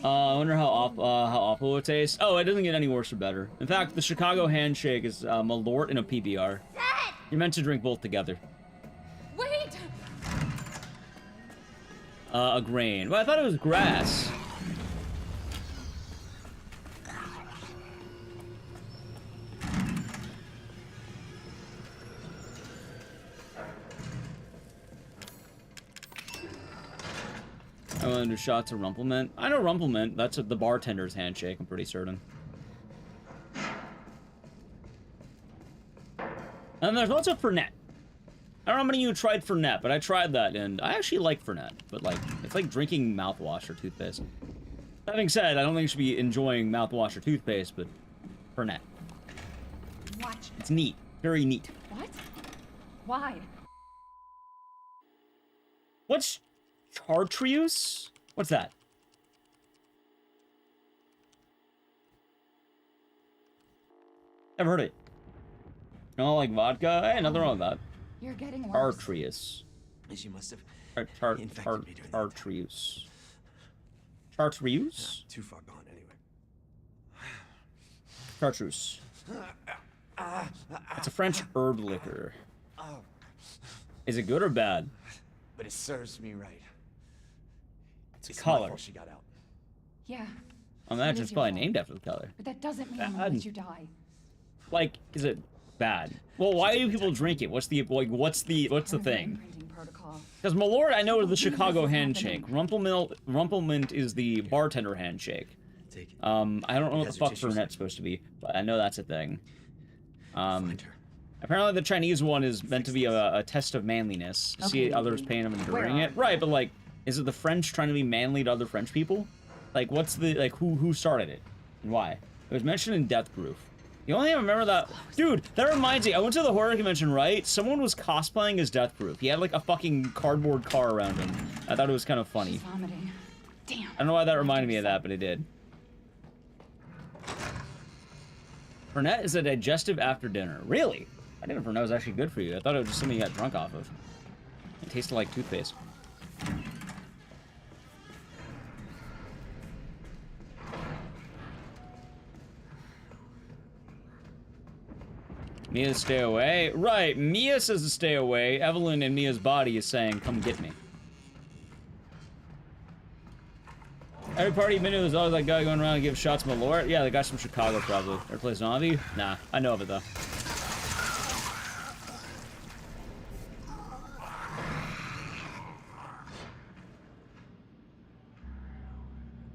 I wonder how awful it tastes. Oh, it doesn't get any worse or better. In fact, the Chicago Handshake is Malort and a PBR. You're meant to drink both together. Wait! A grain. Well, I thought it was grass. I want to do shots of Rumplemint. I know Rumplemint. That's the bartender's handshake, I'm pretty certain. And there's also Fernet. I don't know how many of you tried Fernet, but I tried that, and I actually like Fernet. But, like, it's like drinking mouthwash or toothpaste. That being said, I don't think you should be enjoying mouthwash or toothpaste, but Fernet. Watch. It's neat. Very neat. What? Why? What's chartreuse? What's that? Never heard it. You don't like vodka? Hey, nothing wrong with that. You're getting worse. Chartreuse. She must have Chartreuse. Chartreuse? too far gone anyway. Chartreuse. It's a French herb liquor. Is it good or bad? But it serves me right. It's my color. fault she got out. Yeah. I imagine it's probably named after the color. But that doesn't mean I'm gonna let you die. Like, is it bad? Well, why do people drink it? What's the thing? Because Malort, I know, is the Chicago handshake. Rumplemint is the bartender handshake. I don't know what the fuck Fernet's supposed to be, but I know that's a thing. Apparently the Chinese one is meant to be a test of manliness, to see others pain them enduring it. Right, but like, is it the French trying to be manly to other French people? Like, what's the, like, who started it? And why? It was mentioned in Death Proof. The only thing I remember that... Dude, that reminds me, I went to the horror convention, right? Someone was cosplaying as Death Proof. He had, like, a fucking cardboard car around him. I thought it was kind of funny. Vomiting. Damn. I don't know why that reminded me of that, but it did. Fernet is a digestive after dinner. Really? I didn't know Fernet was actually good for you. I thought it was just something you got drunk off of. It tasted like toothpaste. Mia, stay away. Right, Mia says to stay away. Evelyn in Mia's body is saying, come get me. Every party you've been to, there's always that guy going around and give shots to Malort. Yeah, the guy's from Chicago, probably. Ever play Zombie? Nah, I know of it, though.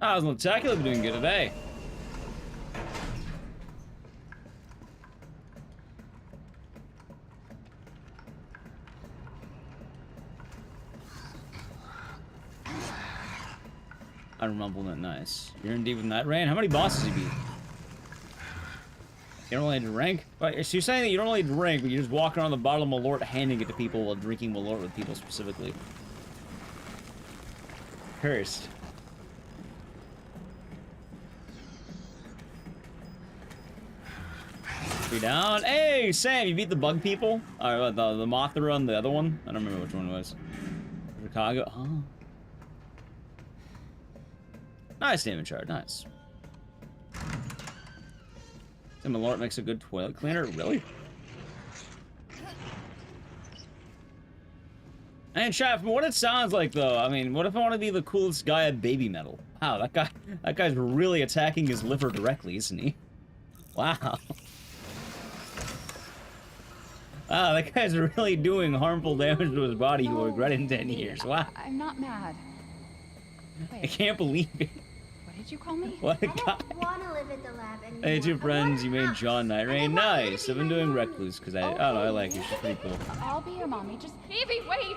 I was spectacular doing good today. Unrumblement, nice. You're in deep with Night Rain. How many bosses you beat? You don't only drink? Right, so you're saying that you don't only drink, but you just walk around the bottle of Malort handing it to people while drinking Malort with people specifically. Cursed. Be down. Hey, Sam, you beat the bug people? Alright, the Mothra and the other one? I don't remember which one it was. Chicago? Huh? Nice damage shard, nice. And Malort makes a good toilet cleaner? Really? And chat, from what it sounds like though, I mean, what if I want to be the coolest guy at Baby Metal? Wow, that guy's really attacking his liver directly, isn't he? Wow. Wow, that guy's really doing harmful damage to his body. He will regret it in 10 years. Wow. I'm not mad. Wait. I can't believe it. What did you call me? What a guy. I don't want to live at the lab anymore. Hey, two friends, you made John Night Rain. Nice. I've been doing Recluse because I don't know, I like you. She's pretty cool. I'll be your mommy. Just Evie, wait.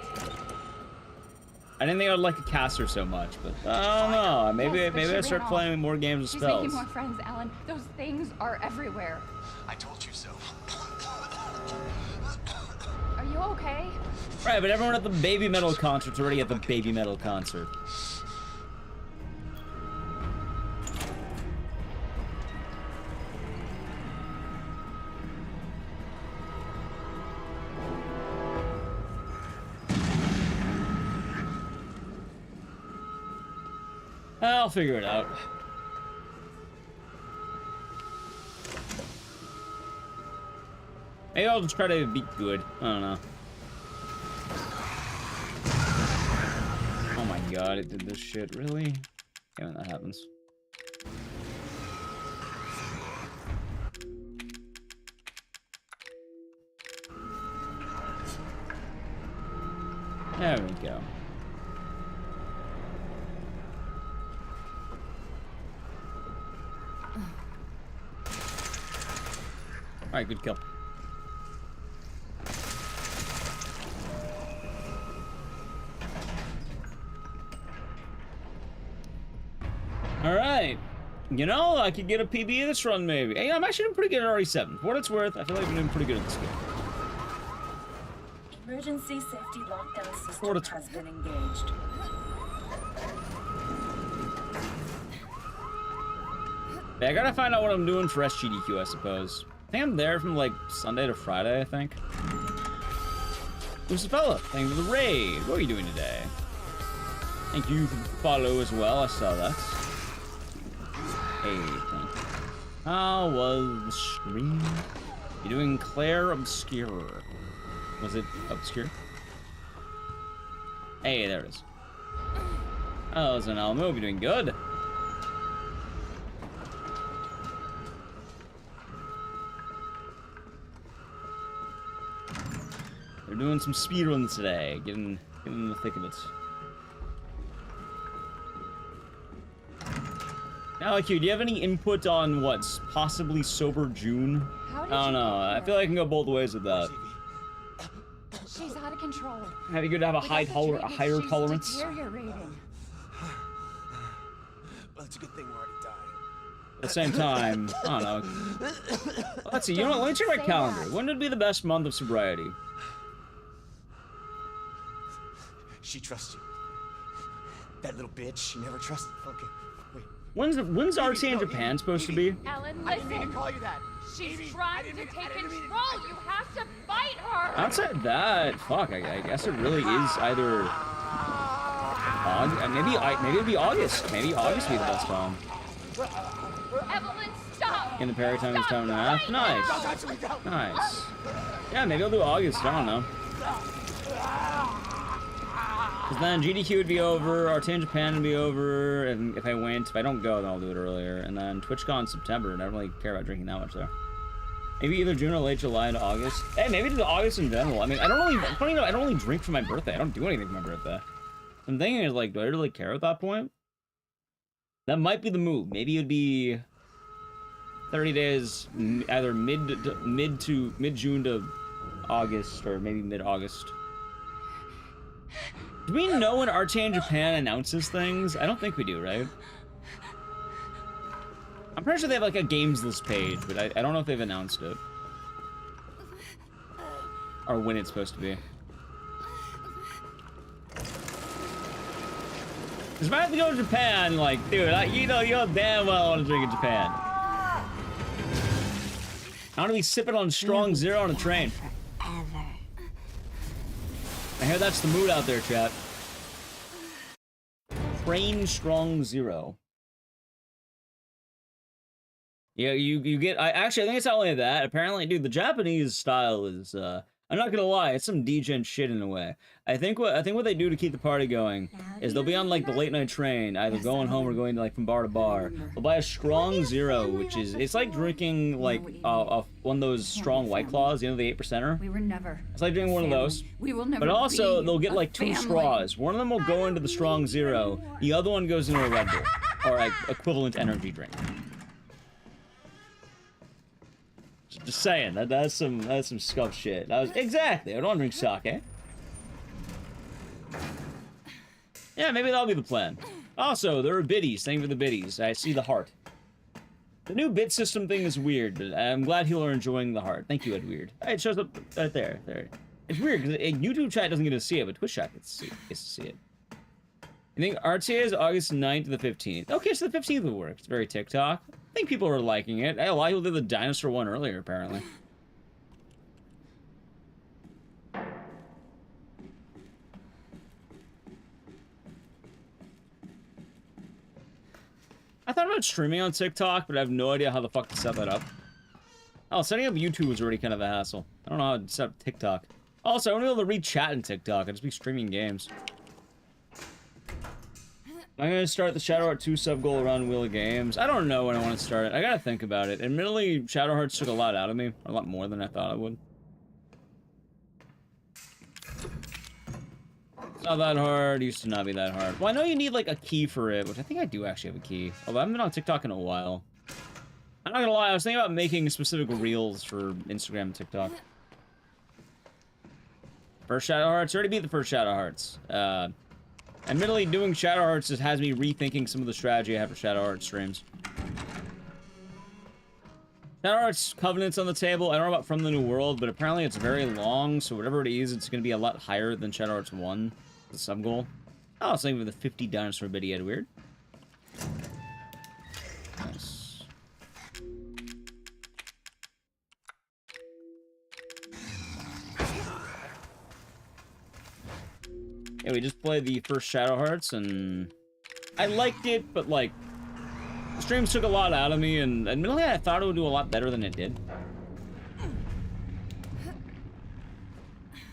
I didn't think I would like a caster so much, but I don't know. Maybe I start playing more games with She's spells. making more friends, Alan. Those things are everywhere. I told you so. Are you okay? Right, but everyone at the Baby Metal concert's already at the Baby Metal concert. I'll figure it out. Maybe I'll just try to be good. I don't know. Oh my god, it did this shit, really? Yeah, when that happens. There we go. Alright, good kill. You know, I could get a PB this run, maybe. Hey, I'm actually doing pretty good at RE7. For what it's worth, I feel like I'm doing pretty good at this game. Emergency safety lockdown system has been engaged. Yeah, I gotta find out what I'm doing for SGDQ, I suppose. I think I'm there from, like, Sunday to Friday, I think. Who's the fella? Thank you for the raid. What are you doing today? Thank you for the follow as well. I saw that. Hey, thank you. How was the stream? You're doing Claire Obscure. Was it Obscure? Hey, there it is. Oh, so now we'll be doing good. They're doing some speedruns today, getting in the thick of it. Now, like you, do you have any input on what's possibly sober June? I don't know. I feel like I can go both ways with that. She's out of control. It'd be good to have a higher tolerance. Deteriorating. Well, it's a good thing we're already dying. At the same time, I don't know. Let's see. You know what? Let me check my calendar. When would be the best month of sobriety? She trusts you. That little bitch, she never trusted. Okay, wait. When's RT in Japan supposed to be? Ellen, I didn't mean to listen. call you that. She's trying to take control. You have to fight her. Outside that, fuck, I guess it really is either maybe it'd be August. Maybe August would be the best time. Evelyn, stop. In the parry time is time and a half. Nice. Nice. Yeah, maybe I'll do August. I don't know. Because then GDQ would be over, RT in Japan would be over, and if I went, if I don't go, then I'll do it earlier. And then TwitchCon in September, and I don't really care about drinking that much there. Maybe either June or late July to August. Hey, maybe to August in general. I mean, I don't really drink for my birthday. I don't do anything for my birthday. So I'm thinking is like, do I really care at that point? That might be the move. Maybe it'd be 30 days, either mid-June to August, or maybe mid-August. Do we know when RT in Japan announces things? I don't think we do, right? I'm pretty sure they have like a games list page, but I don't know if they've announced it. Or when it's supposed to be. Because if I have to go to Japan, like, dude, you know damn well I want to drink in Japan. I want to be sipping on Strong Zero on a train. I hear that's the mood out there, chat. Train Strong Zero. Yeah, you get. Actually, I think it's not only that. Apparently, dude, the Japanese style is. I'm not gonna lie, it's some degen shit in a way. I think what they do to keep the party going is they'll be on like the late night train, either going home or going to like from bar to bar. They'll buy a Strong Zero, which is it's like drinking like one of those strong White Claws, you know, the 8%er. We were never. It's like drinking one of those. We will never. But also they'll get a like 2 family. straws. One of them will go into the Strong Zero. The other one goes into a Red Bull or like equivalent energy drink. Just saying, that's some scuff shit. Exactly, I don't want to drink sake. Yeah, maybe that'll be the plan. Also, there are biddies. Thank you for the biddies. I see the heart. The new bit system thing is weird, but I'm glad people are enjoying the heart. Thank you, Ed Weird. It shows up right there. There. It's weird, because YouTube chat doesn't get to see it, but Twitch chat gets to see it. I think RTA is August 9th to the 15th. Okay, so the 15th will work. It's very TikTok. I think people are liking it. A lot of people did the dinosaur one earlier, apparently. I thought about streaming on TikTok, but I have no idea how the fuck to set that up. Oh, setting up YouTube was already kind of a hassle. I don't know how to set up TikTok. Also, I won't be able to read chat in TikTok. I'd just be streaming games. I'm gonna start the Shadowheart 2 sub goal around Wheel of Games. I don't know when I want to start it. I gotta think about it. Admittedly, Shadowhearts took a lot out of me. A lot more than I thought it would. It's not that hard. It used to not be that hard. Well, I know you need like a key for it, which I think I do actually have a key. Although I haven't been on TikTok in a while. I'm not gonna lie, I was thinking about making specific reels for Instagram and TikTok. First Shadowhearts, already beat the first Shadowhearts. Admittedly, doing Shadowhearts just has me rethinking some of the strategy I have for Shadowhearts streams. Shadow Hearts Covenant's on the table. I don't know about From the New World, but apparently it's very long, so whatever it is, it's going to be a lot higher than Shadow Hearts 1, the sub-goal. Oh, it's not even the 50 dinosaur bit yet. Weird. Nice. Yeah, we just played the first Shadow Hearts, and I liked it, but, like, the streams took a lot out of me, and admittedly, I thought it would do a lot better than it did.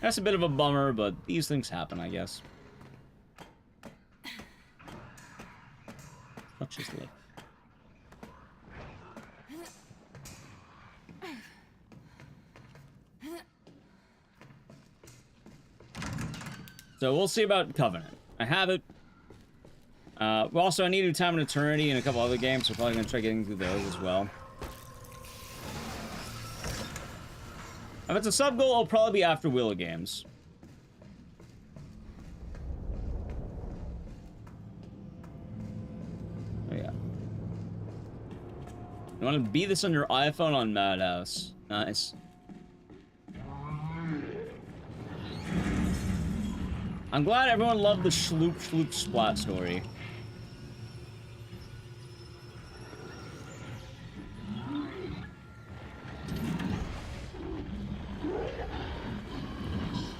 That's a bit of a bummer, but these things happen, I guess. Such is life. So we'll see about Covenant. I have it. Also, I need to do Time and Eternity and a couple other games, so I'm probably going to try getting through those as well. If it's a sub-goal, it'll probably be after Willow games. Oh, yeah. You want to beat this on your iPhone on Madhouse. Nice. I'm glad everyone loved the Shloop Splat story.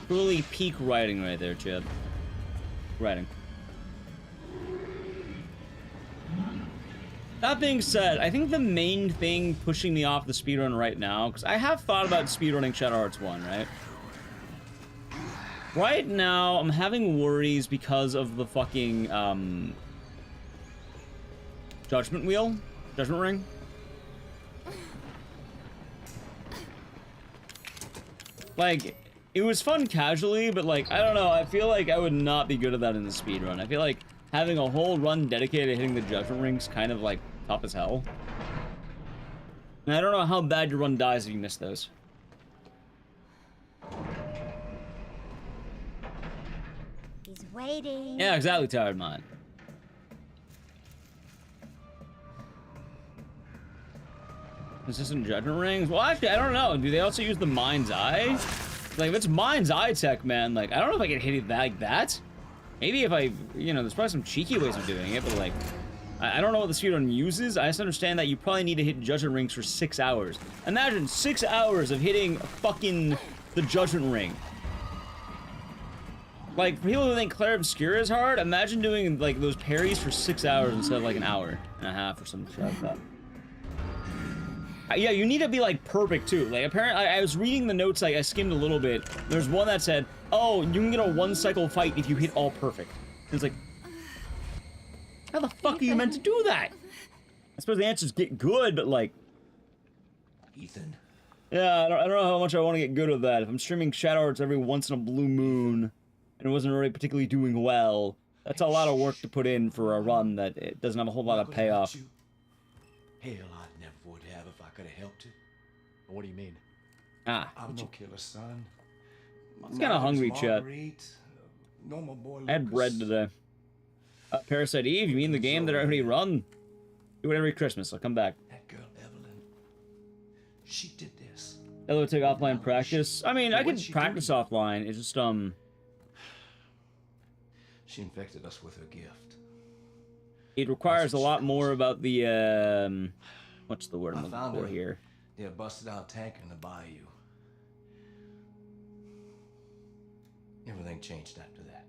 Truly peak writing right there, Chip. Writing. That being said, I think the main thing pushing me off the speedrun right now, because I have thought about speedrunning Shadow Hearts 1, right? Right now, I'm having worries because of the fucking, Judgment Wheel? Judgment Ring? Like, it was fun casually, but, like, I don't know, I feel like I would not be good at that in the speedrun. I feel like having a whole run dedicated to hitting the Judgment Rings kind of, like, tough as hell. And I don't know how bad your run dies if you miss those. He's waiting. Yeah, exactly, Tired Mind. Consistent Judgment Rings? Well, actually, I don't know. Do they also use the Mind's Eye? Like, if it's Mind's Eye tech, man, like, I don't know if I can hit it like that. Maybe if I, you know, there's probably some cheeky ways of doing it, but, like, I don't know what the speedrun uses. I just understand that you probably need to hit Judgment Rings for 6 hours. Imagine 6 hours of hitting fucking the Judgment Ring. Like, for people who think Clair Obscura is hard, imagine doing, like, those parries for 6 hours instead of, like, an hour and a half or something like that. Yeah, you need to be, like, perfect, too. Like, apparently, I was reading the notes, like, I skimmed a little bit. There's one that said, oh, you can get a one-cycle fight if you hit all perfect. And it's like, how the fuck are you meant to do that? I suppose the answer is get good, but, like... Ethan. Yeah, I don't know how much I want to get good at that. If I'm streaming Shadow Hearts every once in a blue moon, and it wasn't really particularly doing well, that's a lot of work to put in for a run that it doesn't have a whole lot of payoff. Hell, I never would have if I could have helped you. What do you mean? Ah. I'm no killer, son. I was kind of hungry, Chet. Normal boy I had bread today. Parasite Eve, you mean the game that I already run? Do it every Christmas, I'll come back. That girl, Evelyn, she did this. Hello, take offline practice. I mean, I could practice offline, it's just, She infected us with her gift. It requires a lot more about the, what's the word I'm looking for here? Yeah, busted out tanker in the bayou. Everything changed after that.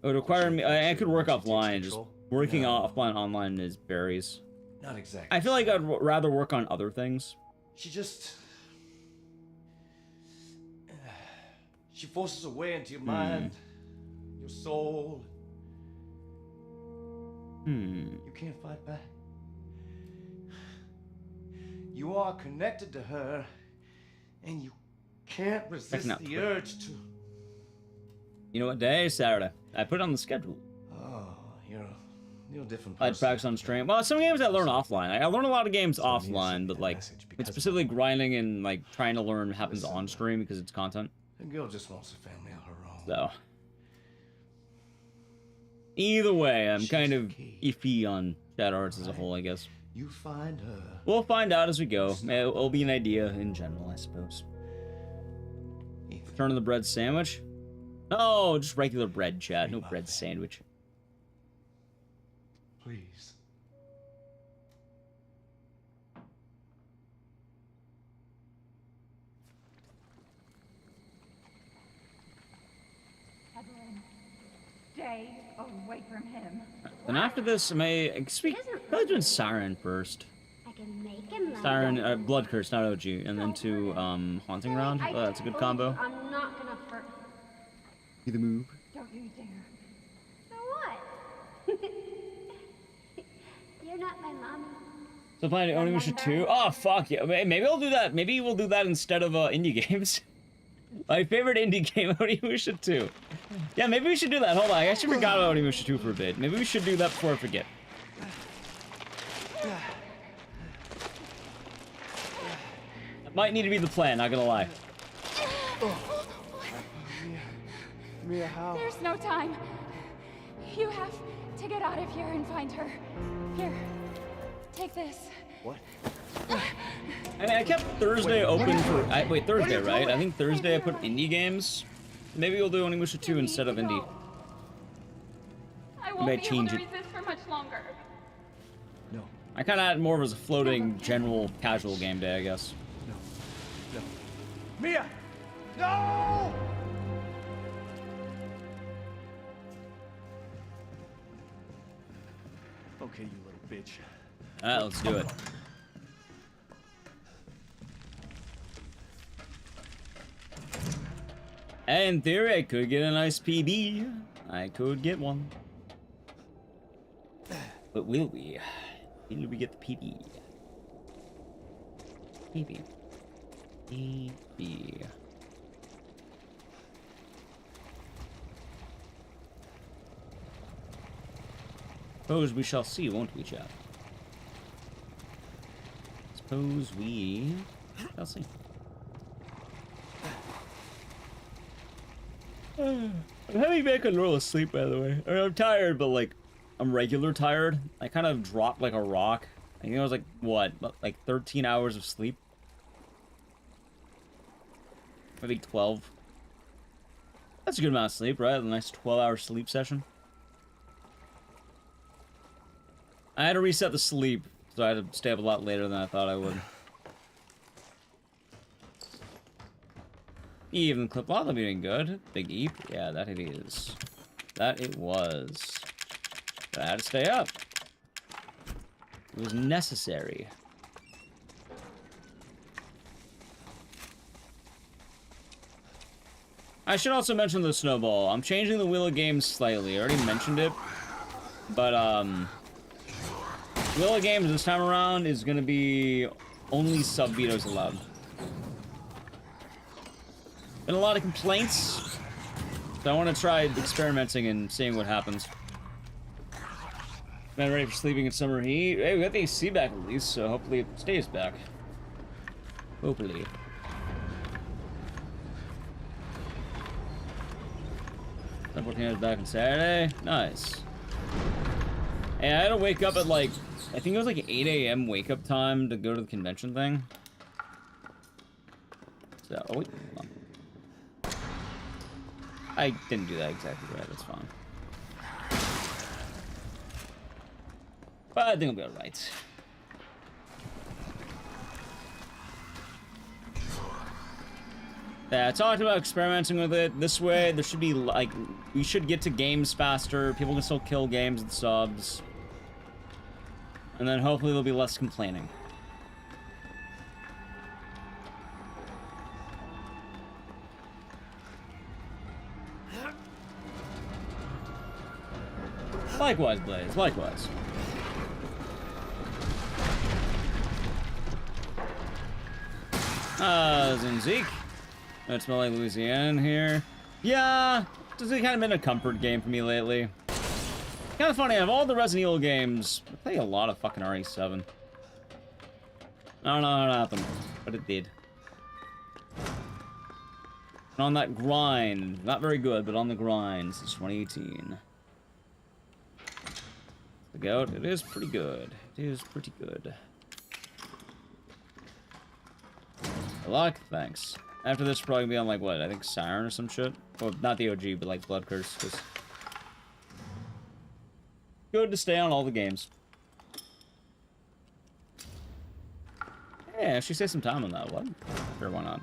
It would require me, I could work offline, just working offline online is berries. Not exactly. I feel like I'd rather work on other things. She just... She forces her way into your mind, your soul. You can't fight back. You are connected to her, and you can't resist the urge to... You know what day? Saturday. I put it on the schedule. Oh, you're a different person. I'd practice on stream. Well, some games I learn offline. I learn a lot of games offline, but like, it's specifically grinding and like trying to learn happens on stream because it's content. The girl just wants a family of her own. So, either way, I'm kind of iffy on Shadow Hearts as a whole, I guess. you find her. We'll find out as we go. It'll be an idea in general, I suppose. Turn on the bread sandwich? No, just regular bread, Chad. No bread sandwich. Please. Evelyn, stay away from him. Then after this, I may speak. Probably doing Siren first. I can make him like Siren, Blood Curse, not OG, and then to Haunting Ground. Oh, that's a good combo. I'm not gonna Be the move. Don't you dare. So what? You're not my mommy. So playing Onimusha 2. Oh fuck yeah! Maybe I'll do that. Maybe we'll do that instead of indie games. My favorite indie game, Onimusha 2. Yeah, maybe we should do that. Hold on, I actually forgot about Onimusha 2 for a bit. Maybe we should do that before I forget. That might need to be the plan, not gonna lie. Mia, how? There's no time. You have to get out of here and find her. Here, take this. What? I mean, I kept Thursday open for... wait, Thursday, right? I think Thursday I put indie games. Maybe we'll do Onimusha 2 instead of indie. I won't be able to resist for much longer. No. I kind of had more of as a floating, general, casual game day, I guess. No. Mia! No! Okay, you little bitch. Alright, let's do it. In theory, I could get a nice PB. I could get one. But will we? Will we get the PB? PB. PB. Suppose we shall see, won't we, chap? Suppose we shall see. I'm having back a normal sleep, by the way. I mean, I'm tired, but like, I'm regular tired. I kind of dropped like a rock. I think it was like, what, like 13 hours of sleep? Maybe 12. That's a good amount of sleep, right? A nice 12-hour sleep session. I had to reset the sleep, so I had to stay up a lot later than I thought I would. Even clip while I'm doing good. Big Eep. Yeah, that it is. That it was. But I had to stay up. It was necessary. I should also mention the snowball. I'm changing the wheel of games slightly. I already mentioned it. But, wheel of games this time around is gonna be only sub vetoes allowed. Been a lot of complaints, so I want to try experimenting and seeing what happens. Man, ready for sleeping in summer heat? Hey, we got the AC back at least, so hopefully it stays back. Hopefully. Volcano's back on Saturday. Nice. Hey, I had to wake up at like, I think it was like 8 a.m. wake up time to go to the convention thing. So, oh wait, hold on. I didn't do that exactly right, that's fine. But I think I'll be alright. Yeah, I talked about experimenting with it. This way, there should be, like, we should get to games faster. People can still kill games with subs. And then hopefully there'll be less complaining. Likewise, Blaze, likewise. Zeke. It smells like Louisiana in here. Yeah, this has kind of been a comfort game for me lately. Kind of funny, of all the Resident Evil games, I play a lot of fucking RE7. I don't know how it happened, but it did. And on that grind, not very good, but on the grind since 2018. The goat, it is pretty good. It is pretty good. Luck, thanks. After this, probably be on, like, what? I think Siren or some shit? Well, not the OG, but, like, Blood Curse. Cause good to stay on all the games. Yeah, she saved some time on that. What? Sure, why not?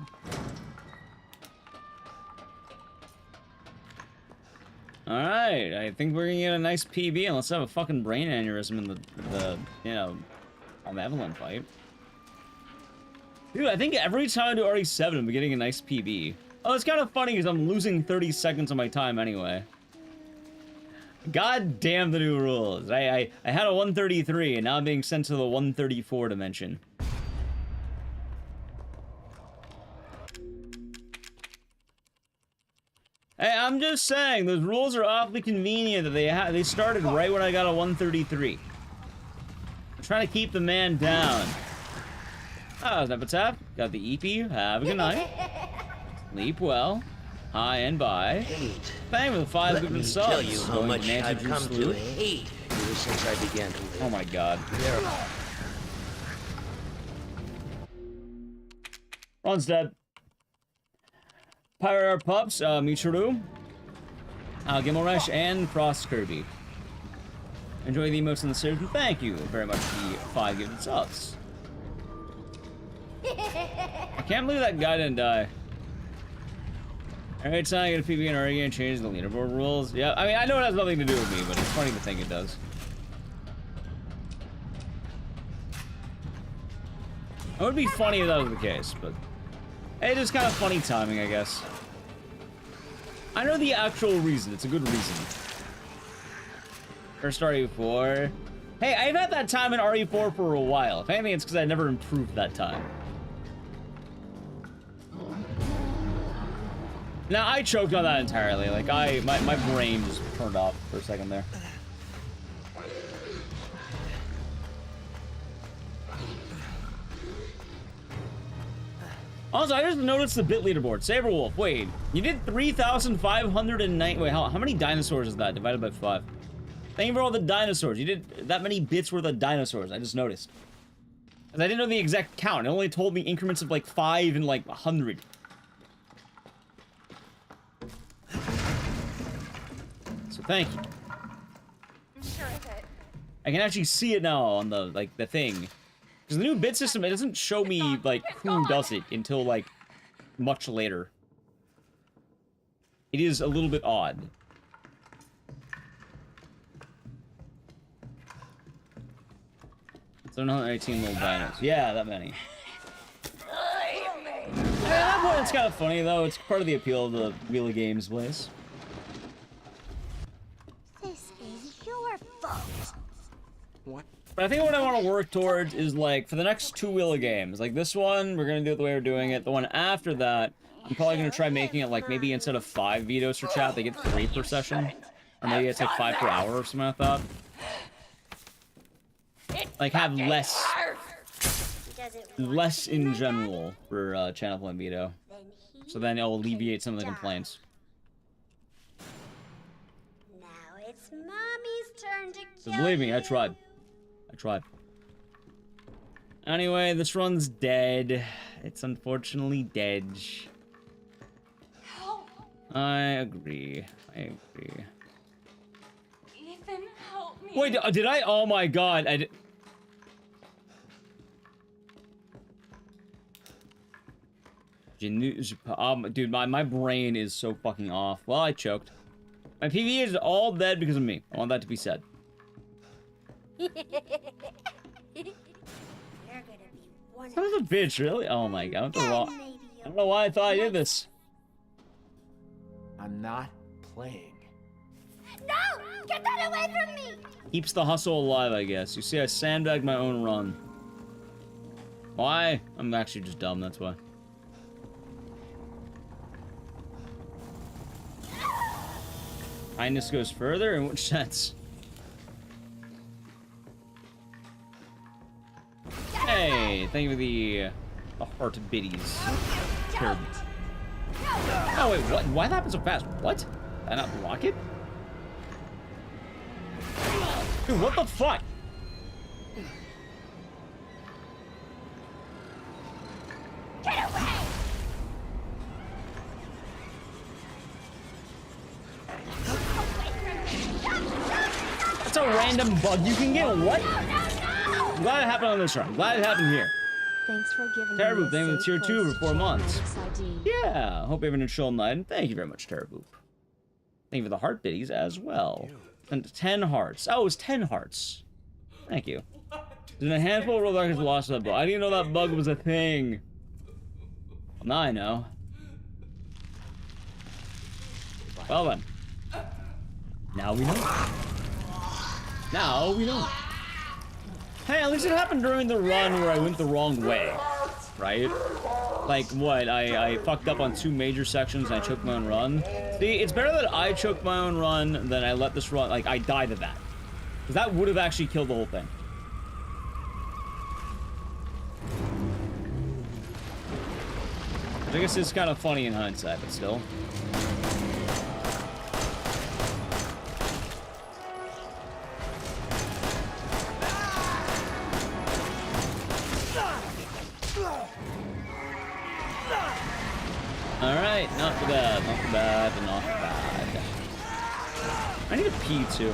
Alright, I think we're gonna get a nice PB, and let's have a fucking brain aneurysm in the you know, on the Evelyn fight. Dude, I think every time I do RE7, I'm getting a nice PB. Oh, it's kind of funny because I'm losing 30 seconds of my time anyway. God damn the new rules. I had a 133, and now I'm being sent to the 134 dimension. Hey, I'm just saying, those rules are awfully convenient that they started right when I got a 133. I'm trying to keep the man down. Oh, Epitaph. Got the EP. Have a good night. Leap well. Hi and bye. Thank you for the 5 good subs. Tell you how much I've come to hate you since I began to live. Oh my god. Ron's dead. Pyre Pups, Michiru, Gimmelresh, and Frost Kirby. Enjoy the emotes in the series, and thank you very much for the 5 gifted subs. I can't believe that guy didn't die. Every time I get a PB and RE and change the leaderboard rules. Yeah, I mean, I know it has nothing to do with me, but it's funny to think it does. It would be funny if that was the case, but it is kind of funny timing, I guess. I know the actual reason. It's a good reason. First RE4. Hey, I've had that time in RE4 for a while. If anything, it's because I never improved that time. Now, I choked on that entirely. Like, my brain just turned off for a second there. Also, I just noticed the bit leaderboard. Saberwolf, wait. You did 3,509. Wait, how many dinosaurs is that divided by 5? Thank you for all the dinosaurs. You did that many bits worth of dinosaurs. I just noticed. Because I didn't know the exact count. It only told me increments of like 5 and like 100. So thank you. I'm sure of it. I can actually see it now on the, like, the thing. Because the new bid system, it doesn't show me, like, who does it until, like, much later. It is a little bit odd. 718 little dinos. Yeah, that many. At that point, it's kind of funny, though. It's part of the appeal of the Wheel of Games place. This is your fault. What? But I think what I want to work towards is, like, for the next 2 Wheel of Games. Like, this one, we're going to do it the way we're doing it. The one after that, I'm probably going to try making it, like, maybe instead of 5 vetoes for chat, they get 3 per session. Or maybe it's, like, 5 per hour or something like that. Like, have less in general for channel point veto. So then it'll alleviate some of the complaints. Now it's Mommy's turn to So believe me, I tried. Anyway, this run's dead. It's unfortunately dead. Help. I agree. Ethan, help me. Wait, did I? Oh my god, I did. Dude, my brain is so fucking off. Well, I choked. My PV is all dead because of me. I want that to be said. Son of a bitch, really? Oh my god, I don't know why I thought I did this. I'm not playing. No! Get that away from me! Keeps the hustle alive, I guess. You see, I sandbagged my own run. Why? I'm actually just dumb, that's why. Kindness goes further? In which sense? Hey, thank you for the heart biddies. Sure. Oh wait, what? Why that happen so fast? What? Did I not block it? Dude, what the fuck? Get away! That's a random bug. You can get what? I'm glad it happened on this run. Glad it happened here. Thanks for giving Terrible, me thank you a for safe tier 2 place for to 4 check months. Magic's ID. Yeah, hope you're having a chill night, and thank you very much, Terraboop. Thank you for the heart biddies as well. And 10 hearts. Oh, it was 10 hearts. Thank you. There's a handful of Robloxers lost that bug. I didn't know that bug was a thing. Well, now I know. Well then. Now we know. Now we know. Hey, at least it happened during the run where I went the wrong way. Right? Like, what? I fucked up on 2 major sections and I choked my own run. See, it's better that I choked my own run than I let this run. Like, I died of that. Because that would have actually killed the whole thing. I guess it's kind of funny in hindsight, but still. Alright, not too bad, not too bad, not bad. I need a pee too.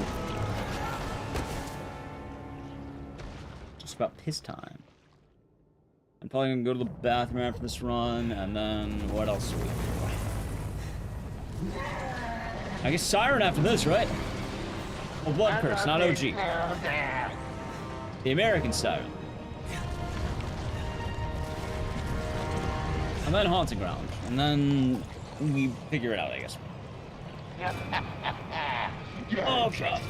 Just about piss time. I'm probably gonna go to the bathroom after this run, and then what else do we do? I guess Siren after this, right? Oh, Blood Curse, not OG. The American Siren. And then Haunting Ground. And then we figure it out, I guess. Oh, God.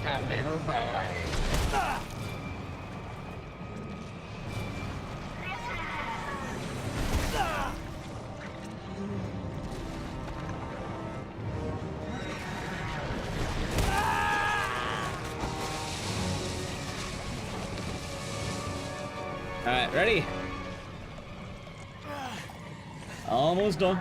Alright, ready? Almost done.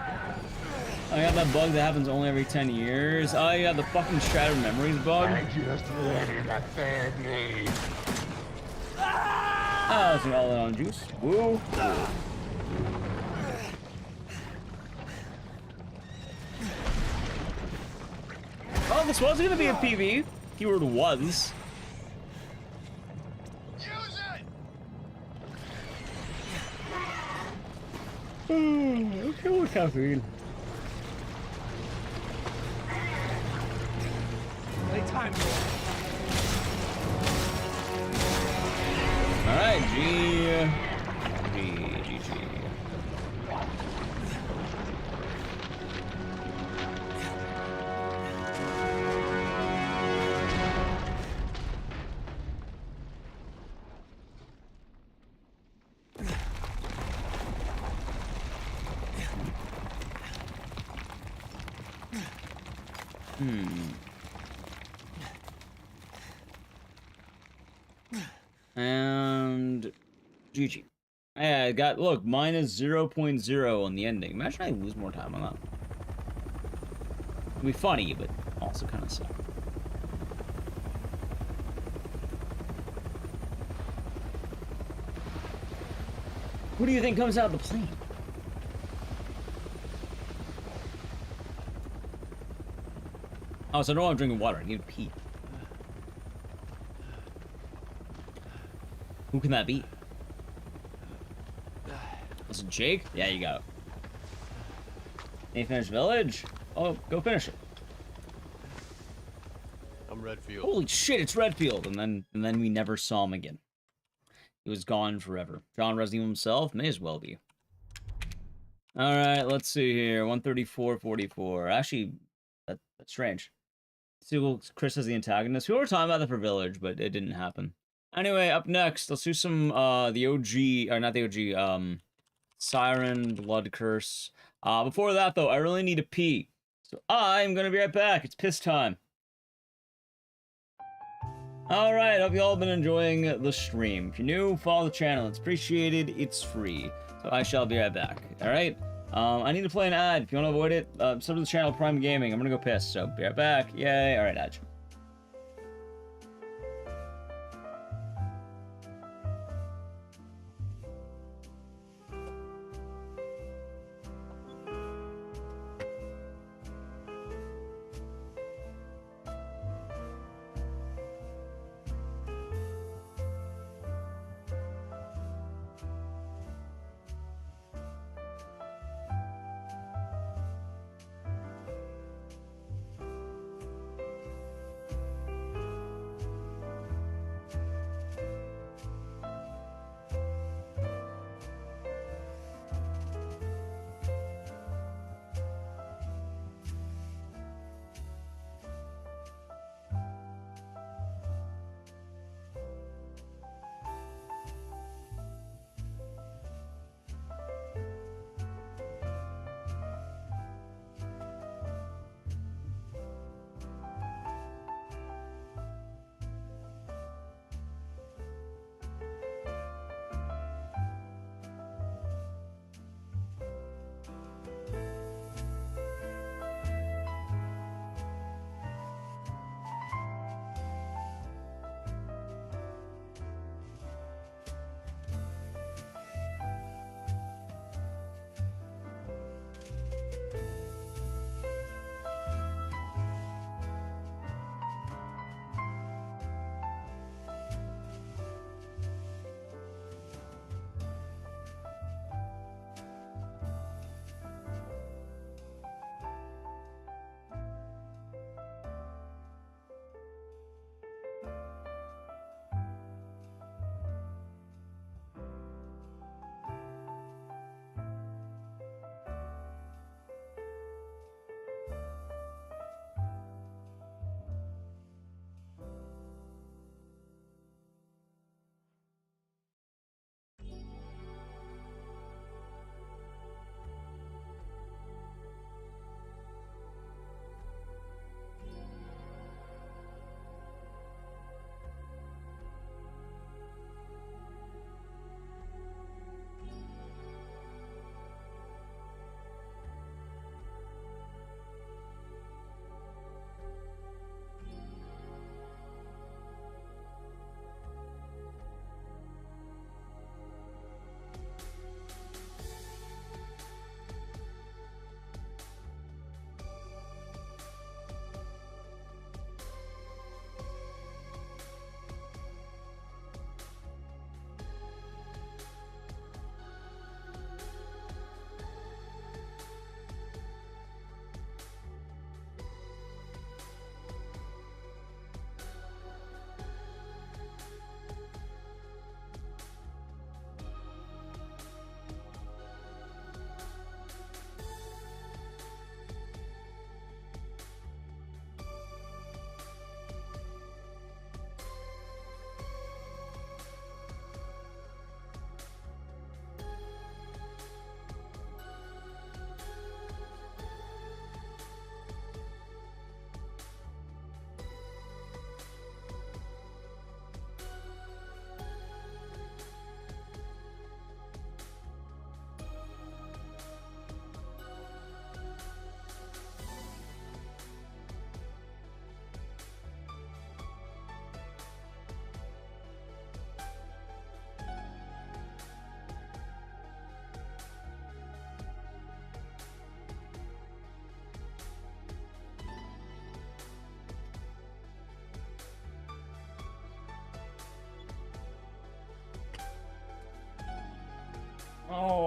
I got that bug that happens only every 10 years. Oh, you got the fucking Shattered Memories bug. I just wanted a family. Oh, it's all that on juice. Woo. Oh, this was gonna be a PB. Keyword was. Okay, with caffeine. Playtime. All right, G. And GG. Yeah, I got, look, minus 0.0 on the ending. Imagine I lose more time on that. It'd be funny, but also kind of suck. What do you think comes out of the plane? Oh, so no, I'm drinking water. I need to pee. Who can that be? Is it Jake? Yeah, you got it. Ain't finished Village? Oh, go finish it. I'm Redfield. Holy shit, it's Redfield! And then we never saw him again. He was gone forever. John Resident Evil himself? May as well be. Alright, let's see here. 134.44. Actually, that's strange. See, well, Chris as the antagonist. We were talking about that for Village, but it didn't happen. Anyway, up next, let's do some, the OG, or not the OG, Siren, Blood Curse. Before that, though, I really need to pee. So I'm gonna be right back. It's piss time. Alright, hope you all been enjoying the stream. If you're new, follow the channel. It's appreciated. It's free. So I shall be right back. Alright? I need to play an ad. If you want to avoid it, sub to the channel, Prime Gaming. I'm gonna go piss, so be right back. Yay. Alright, ad.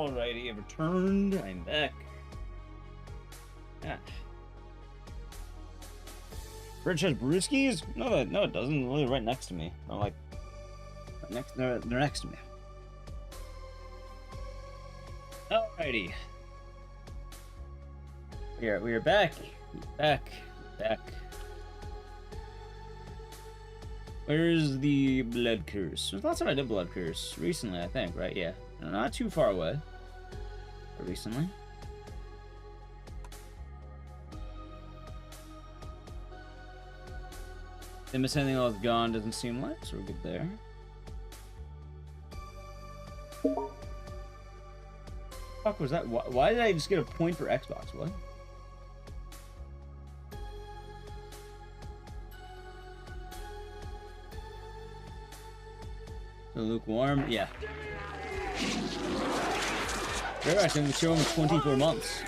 Alrighty, I've returned. I'm back. Gosh. Fridge has brewskis? No, it doesn't. Really, right next to me. I'm like, right next. They're next to me. Alrighty. We are back. Back. Where's the blood curse? There's lots of I did blood curse recently, I think, right? Yeah. Not too far away. But recently. Didn't miss anything else gone, doesn't seem like, so we're good there. Fuck was that? Why did I just get a point for Xbox? What? So lukewarm? Yeah. Sure, I think we show him 24 months.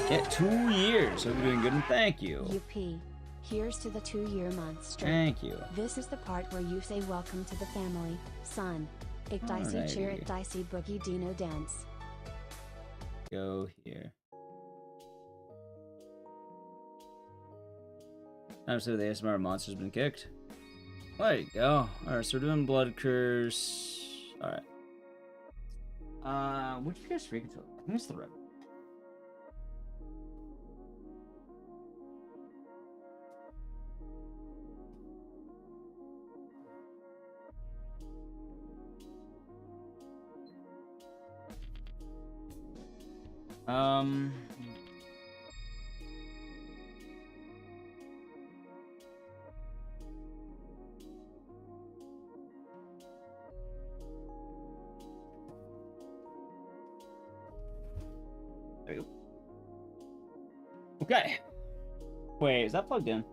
Yeah, 2 years. So we're doing good, and thank you. UP. Here's to the 2-year month straight. Thank you. This is the part where you say welcome to the family, son. Ecdycis cheer, Ecdycis boogie, Dino dance. Go here. Time to say the ASMR monster's been kicked. There you go. Alright, so we're doing blood curse. Alright. What did you guys freak until? I think it's the red. There we go. Okay. Wait, is that plugged in?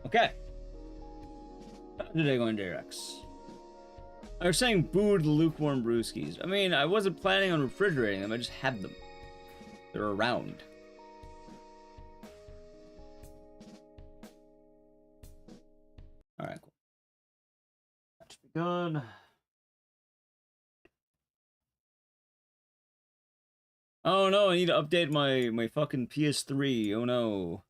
Okay. Today going to Rex. I was saying boo to the lukewarm brewskis. I mean, I wasn't planning on refrigerating them, I just had them. They're around. Alright, cool. That should be good. Oh no, I need to update my fucking PS3. Oh no.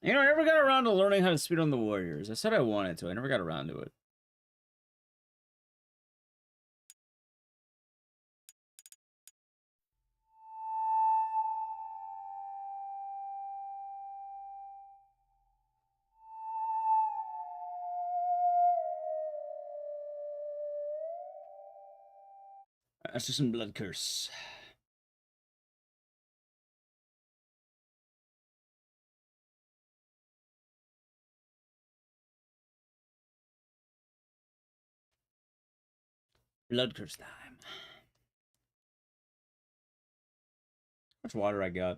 You know, I never got around to learning how to speedrun the Warriors. I said I wanted to. I never got around to it. That's just some blood curse. Blood curse time. How much water I got?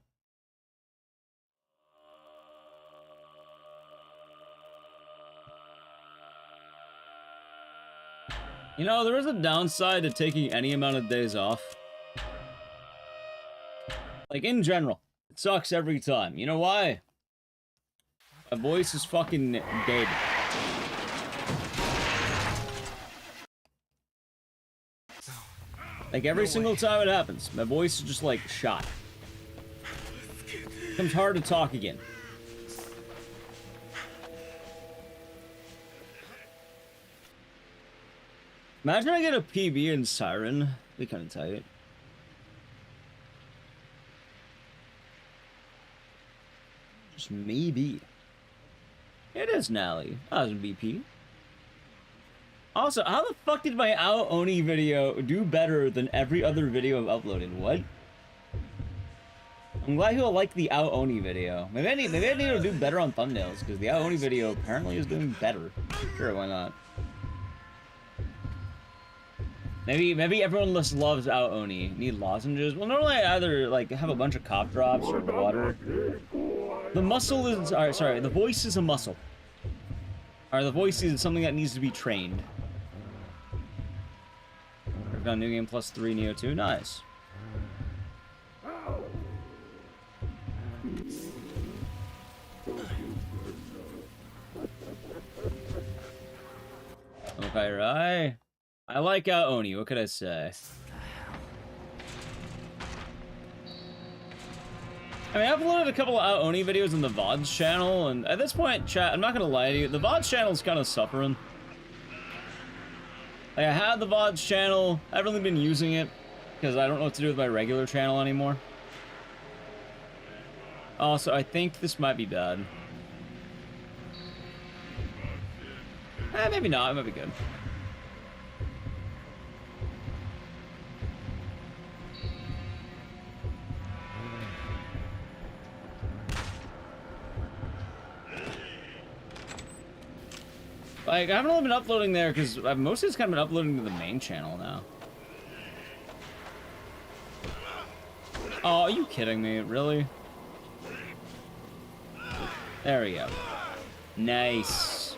You know, there is a downside to taking any amount of days off. Like, in general, it sucks every time. You know why? My voice is fucking dead. Like, every single time it happens, my voice is just, like, shot. It becomes hard to talk again. Imagine I get a PB in Siren. Be kind of tight. Just maybe. It is Nally. That was a BP. Also, how the fuck did my Ao Oni video do better than every other video I've uploaded? What? I'm glad you'll like the Ao Oni video. Maybe I need to do better on thumbnails, because the Ao Oni video apparently is doing better. Sure, why not? Maybe everyone just loves Ao Oni. Need lozenges? Well, normally I either like have a bunch of cough drops or water. The muscle is... Alright, sorry. The voice is a muscle. Alright, the voice is something that needs to be trained. We've got New Game +3 Neo 2. Nice. Pyra. I like Oni, what could I say? I mean, I've uploaded a couple of Oni videos on the VODs channel, and at this point, chat, I'm not gonna lie to you, the VODs channel's kind of suffering. Like, I had the VODs channel, I haven't really been using it, because I don't know what to do with my regular channel anymore. Also, I think this might be bad. Maybe not, it might be good. Like, I haven't really been uploading there because I've mostly just kind of been uploading to the main channel now. Oh, are you kidding me? Really? There we go. Nice.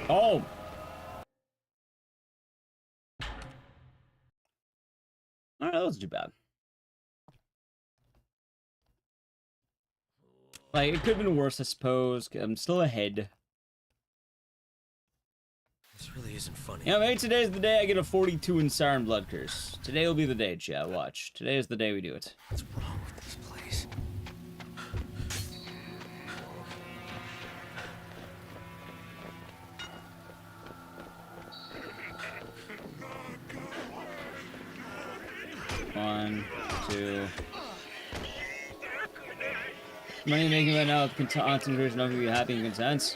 Oh! Alright, that wasn't too bad. Like, it could have been worse, I suppose. I'm still ahead. This really isn't funny. Yeah, maybe today's the day I get a 42 in Siren Blood Curse. Today will be the day, chat. Watch. Today is the day we do it. What's wrong with this place? One, two. Money making right now with concentration, not gonna be happy and content.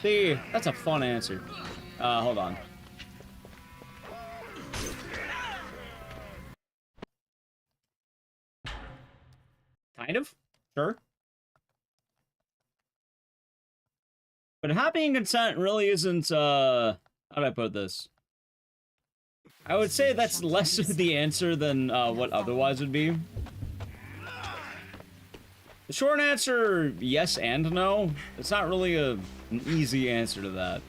See, that's a fun answer. Hold on. Kind of? Sure. But happy and content really isn't, how do I put this? I would say that's less of the answer than, what otherwise would be. The short answer, yes and no. It's not really an easy answer to that.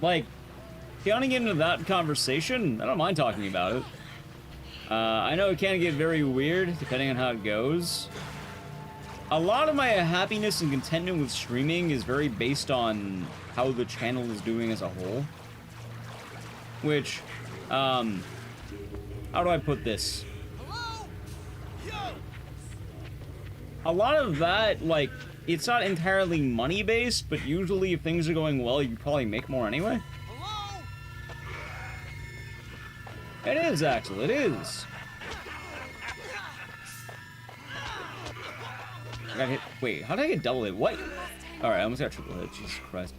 Like, if you want to get into that conversation, I don't mind talking about it. I know it can get very weird, depending on how it goes. A lot of my happiness and contentment with streaming is very based on how the channel is doing as a whole. Which, how do I put this? A lot of that, like, it's not entirely money-based, but usually if things are going well, you probably make more anyway. It is, Axel, it is. I got hit. Wait, how did I get double hit? What? Alright, I almost got triple hit. Jesus Christ.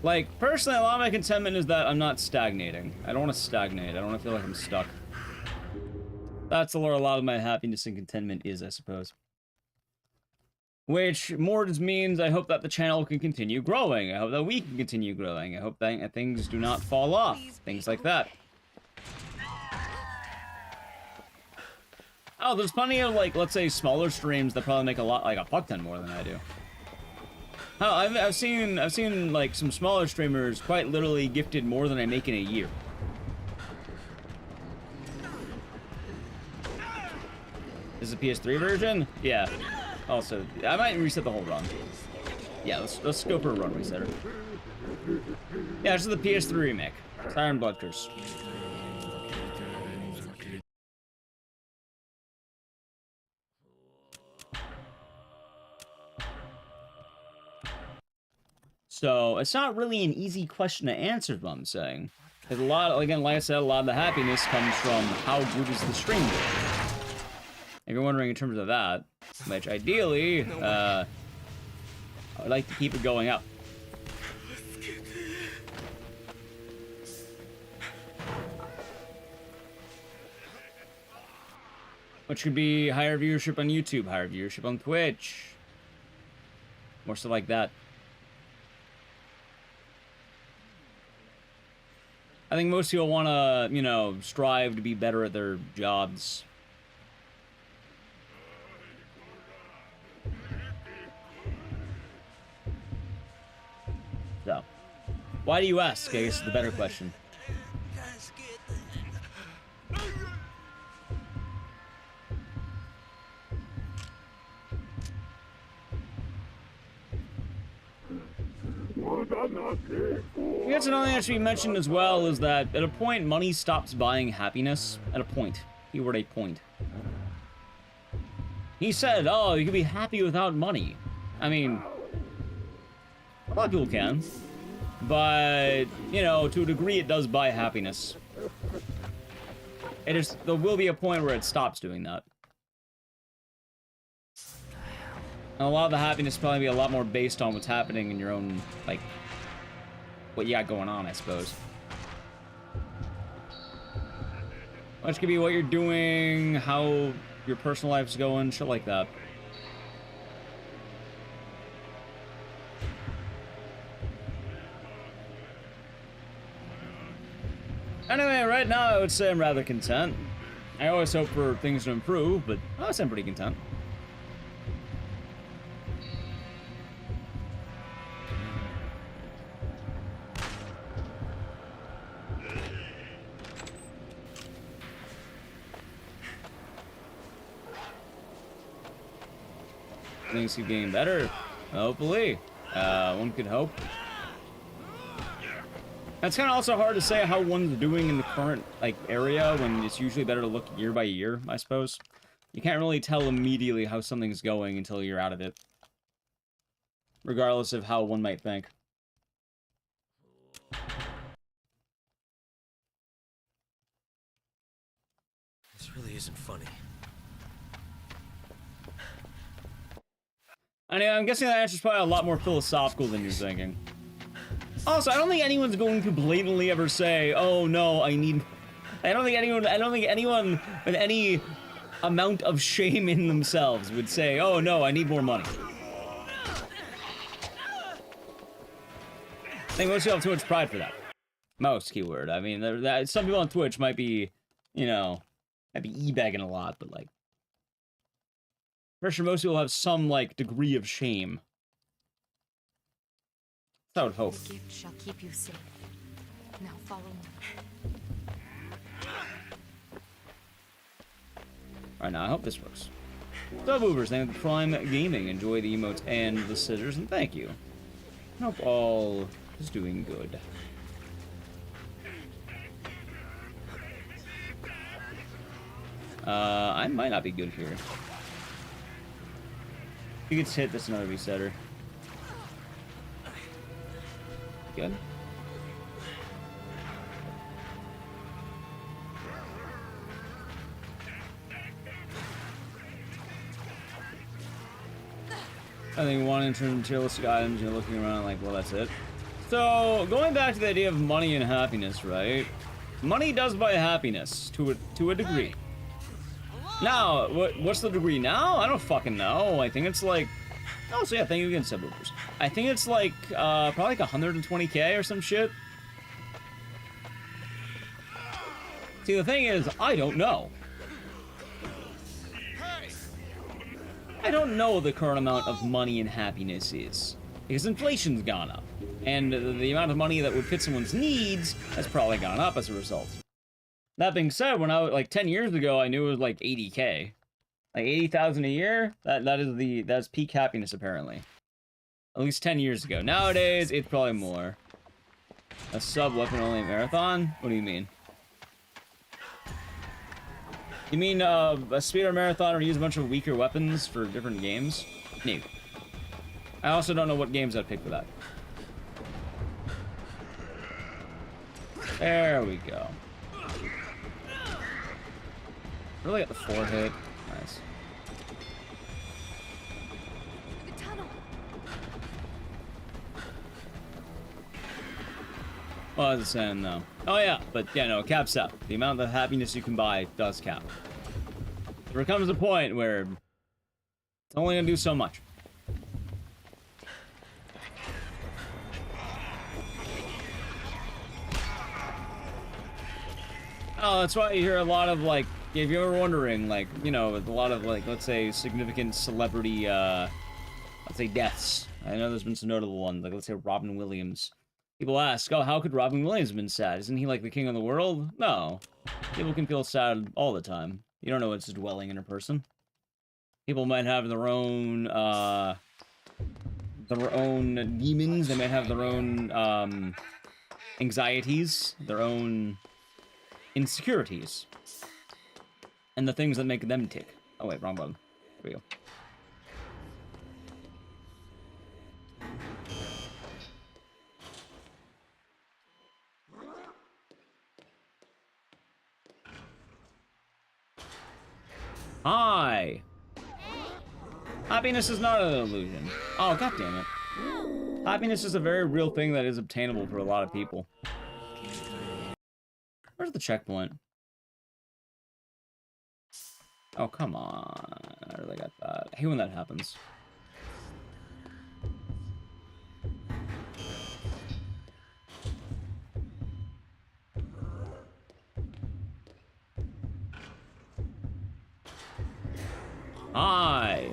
Like, personally, a lot of my contentment is that I'm not stagnating. I don't want to stagnate. I don't want to feel like I'm stuck. That's where a lot of my happiness and contentment is, I suppose. Which more just means I hope that the channel can continue growing. I hope that we can continue growing. I hope that things do not fall off. Things like that. Oh, there's plenty of, like, let's say, smaller streams that probably make a lot, like, a fuck ton more than I do. Oh, I've seen, like, some smaller streamers quite literally gifted more than I make in a year. This is a PS3 version? Yeah. Also, I might reset the whole run. Yeah, let's go for a run resetter. Yeah, this is the PS3 remake. Siren Blood Curse. So, it's not really an easy question to answer, is what I'm saying. Because a lot, again, like I said, a lot of the happiness comes from how good is the stream doing. If you're wondering in terms of that, which ideally, I would like to keep it going up. Which could be higher viewership on YouTube, higher viewership on Twitch. More stuff like that. I think most people want to, you know, strive to be better at their jobs. So. Why do you ask? I guess is the better question. I guess another thing that should be mentioned as well is that at a point, money stops buying happiness. At a point. Keyword a point. He said, oh, you can be happy without money. I mean, a lot of people can. But, you know, to a degree, it does buy happiness. There will be a point where it stops doing that. And a lot of the happiness will probably be a lot more based on what's happening in your own, like, what you got going on, I suppose. Which could be what you're doing, how your personal life's going, shit like that. Anyway, right now I would say I'm rather content. I always hope for things to improve, but I would say I'm pretty content. Things keep getting better, hopefully. One could hope. It's kind of also hard to say how one's doing in the current, like, area when it's usually better to look year by year, I suppose. You can't really tell immediately how something's going until you're out of it. Regardless of how one might think. This really isn't funny. Anyway, I'm guessing that answer's probably a lot more philosophical than you're thinking. Also, I don't think anyone's going to blatantly ever say, "Oh no, I don't think anyone with any amount of shame in themselves would say, "Oh no, I need more money." I think most people have too much pride for that. Most keyword. I mean, some people on Twitch might be, you know, might be e-bagging a lot, but like, for sure most people have some like degree of shame. I would hope. The gift shall keep you safe. Now follow me. Alright, now I hope this works. Subwoofers, thank you for Prime Gaming. Enjoy the emotes and the scissors, and thank you. I hope all is doing good. I might not be good here. If he gets hit, that's another resetter. Good. I think one in terms of materialistic items, you're looking around like, well, that's it. So, going back to the idea of money and happiness, right? Money does buy happiness, to a degree. Now, what's the degree now? I don't fucking know. I think it's like... Oh, so yeah, thank you again, subwoofers. I think it's like, probably like 120k or some shit. See, the thing is, I don't know. I don't know what the current amount of money and happiness is. Because inflation's gone up. And the amount of money that would fit someone's needs has probably gone up as a result. That being said, when I was, like, 10 years ago, I knew it was like 80k. Like 80,000 a year? That's peak happiness, apparently. At least 10 years ago. Nowadays, it's probably more. A sub-weapon only marathon? What do you mean? You mean, a speedrun marathon or use a bunch of weaker weapons for different games? No. I also don't know what games I'd pick for that. There we go. Really got the 4 hit. Nice. Well, I was saying, no. Oh, yeah, but, yeah, no, it caps out. The amount of happiness you can buy does cap. There comes a point where it's only gonna do so much. Oh, that's why you hear a lot of, like, if you're ever wondering, like, you know, a lot of, like, let's say, significant celebrity, let's say, deaths. I know there's been some notable ones, like, let's say, Robin Williams. People ask, oh, how could Robin Williams have been sad? Isn't he like the king of the world? No. People can feel sad all the time. You don't know what's dwelling in a person. People might have their own demons. They might have their own anxieties, their own insecurities, and the things that make them tick. Oh wait, wrong button. There we go. Hi! Happiness is not an illusion. Oh, god damn it. Happiness is a very real thing that is obtainable for a lot of people. Where's the checkpoint? Oh, come on. I really got that. I hate when that happens. Hi!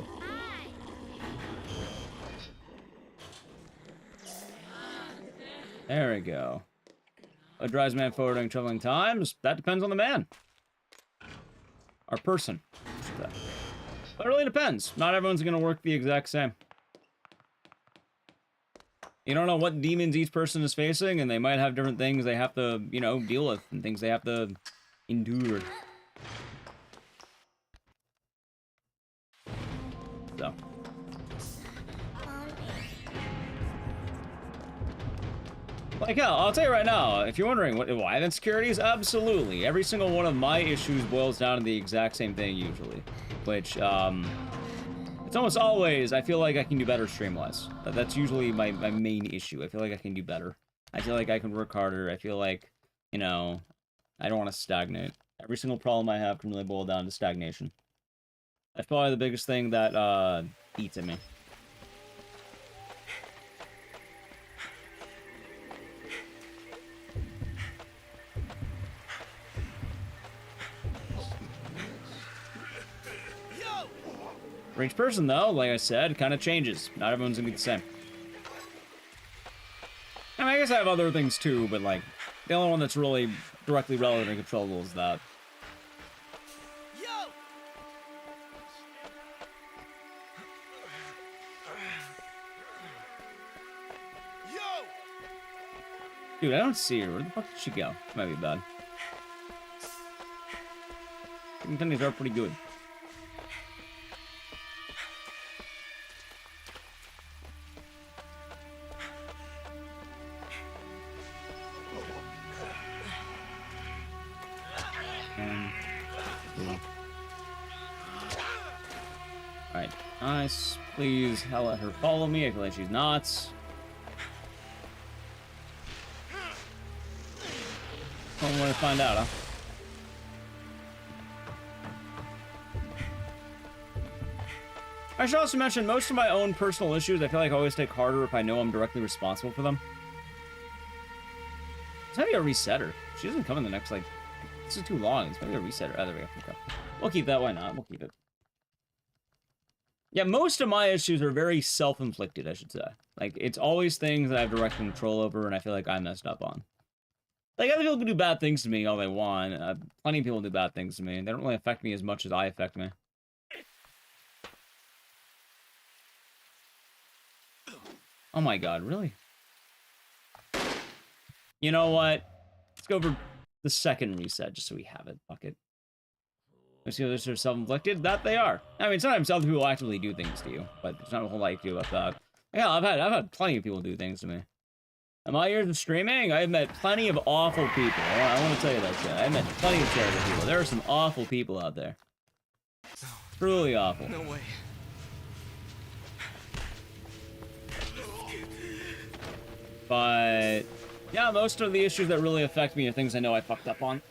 There we go. What drives man forward during troubling times? That depends on the man. Or person. But it really depends. Not everyone's gonna work the exact same. You don't know what demons each person is facing, and they might have different things they have to, you know, deal with, and things they have to endure. So. Like hell, I'll tell you right now, if you're wondering why I have insecurities, absolutely. Every single one of my issues boils down to the exact same thing usually. Which, it's almost always, I feel like I can do better stream-wise. That's usually my main issue. I feel like I can do better. I feel like I can work harder. I feel like, you know, I don't want to stagnate. Every single problem I have can really boil down to stagnation. That's probably the biggest thing that, eats at me. For each person, though, like I said, kind of changes. Not everyone's gonna be the same. I mean, I guess I have other things too, but like, the only one that's really directly relevant and controllable is that. Dude, I don't see her. Where the fuck did she go? Might be bad. Things are pretty good. Alright, nice. Please, I'll let her follow me. I feel like she's not. One way to find out, huh? I should also mention, most of my own personal issues, I feel like I always take harder if I know I'm directly responsible for them. It's maybe a resetter. She doesn't come in the next, like, this is too long. It's maybe a resetter. Oh, there we go. Okay. We'll keep that. Why not? We'll keep it. Yeah, most of my issues are very self-inflicted, I should say. Like, it's always things that I have direct control over, and I feel like I messed up on. Like, other people can do bad things to me all they want. Plenty of people do bad things to me, and they don't really affect me as much as I affect me. Oh my god, really? You know what? Let's go over the second reset, just so we have it. Fuck it. Let's see if they're self-inflicted. That they are. I mean, sometimes other people actively do things to you, but there's not a whole lot you can do about that. Yeah, I've had plenty of people do things to me. In my years of streaming, I've met plenty of awful people. I want to tell you that shit. I've met plenty of terrible people. There are some awful people out there. Truly awful. No way. But yeah, most of the issues that really affect me are things I know I fucked up on.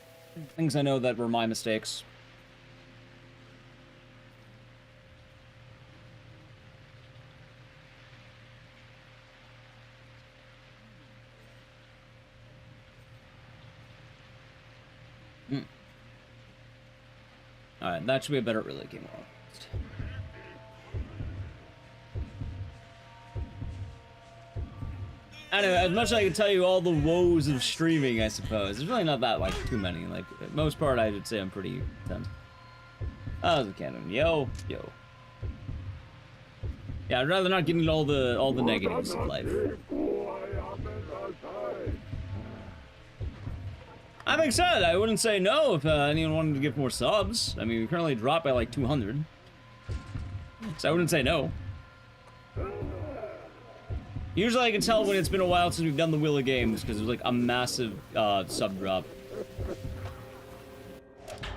Things I know that were my mistakes. Alright, that should be a better relay game. I don't know, as much as I can tell you all the woes of streaming, I suppose. There's really not that, like, too many. Like, for the most part, I would say I'm pretty content. Oh, there's a cannon. Yo. Yeah, I'd rather not get into all the negatives of life. I'm excited. I wouldn't say no if anyone wanted to give more subs. I mean, we currently dropped by like 200. So I wouldn't say no. Usually I can tell when it's been a while since we've done the Wheel of Games, because there's like a massive sub drop.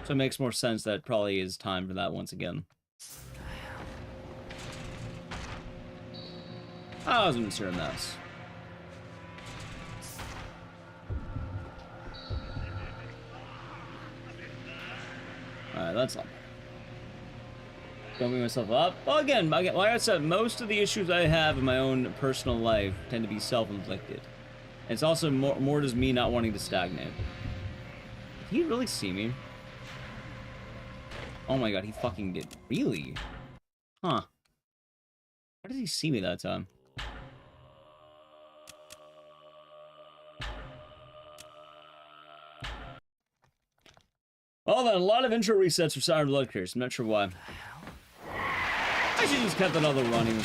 So it makes more sense that it probably is time for that once again. I was gonna insert a mouse. Alright, that's not. Don't beat myself up. Well, again, like I said, most of the issues I have in my own personal life tend to be self-inflicted. It's also more just me not wanting to stagnate. Did he really see me? Oh my god, he fucking did. Really? Huh. How did he see me that time? Well then, a lot of intro resets for Siren Blood Curse. I'm not sure why. I should just kept another running.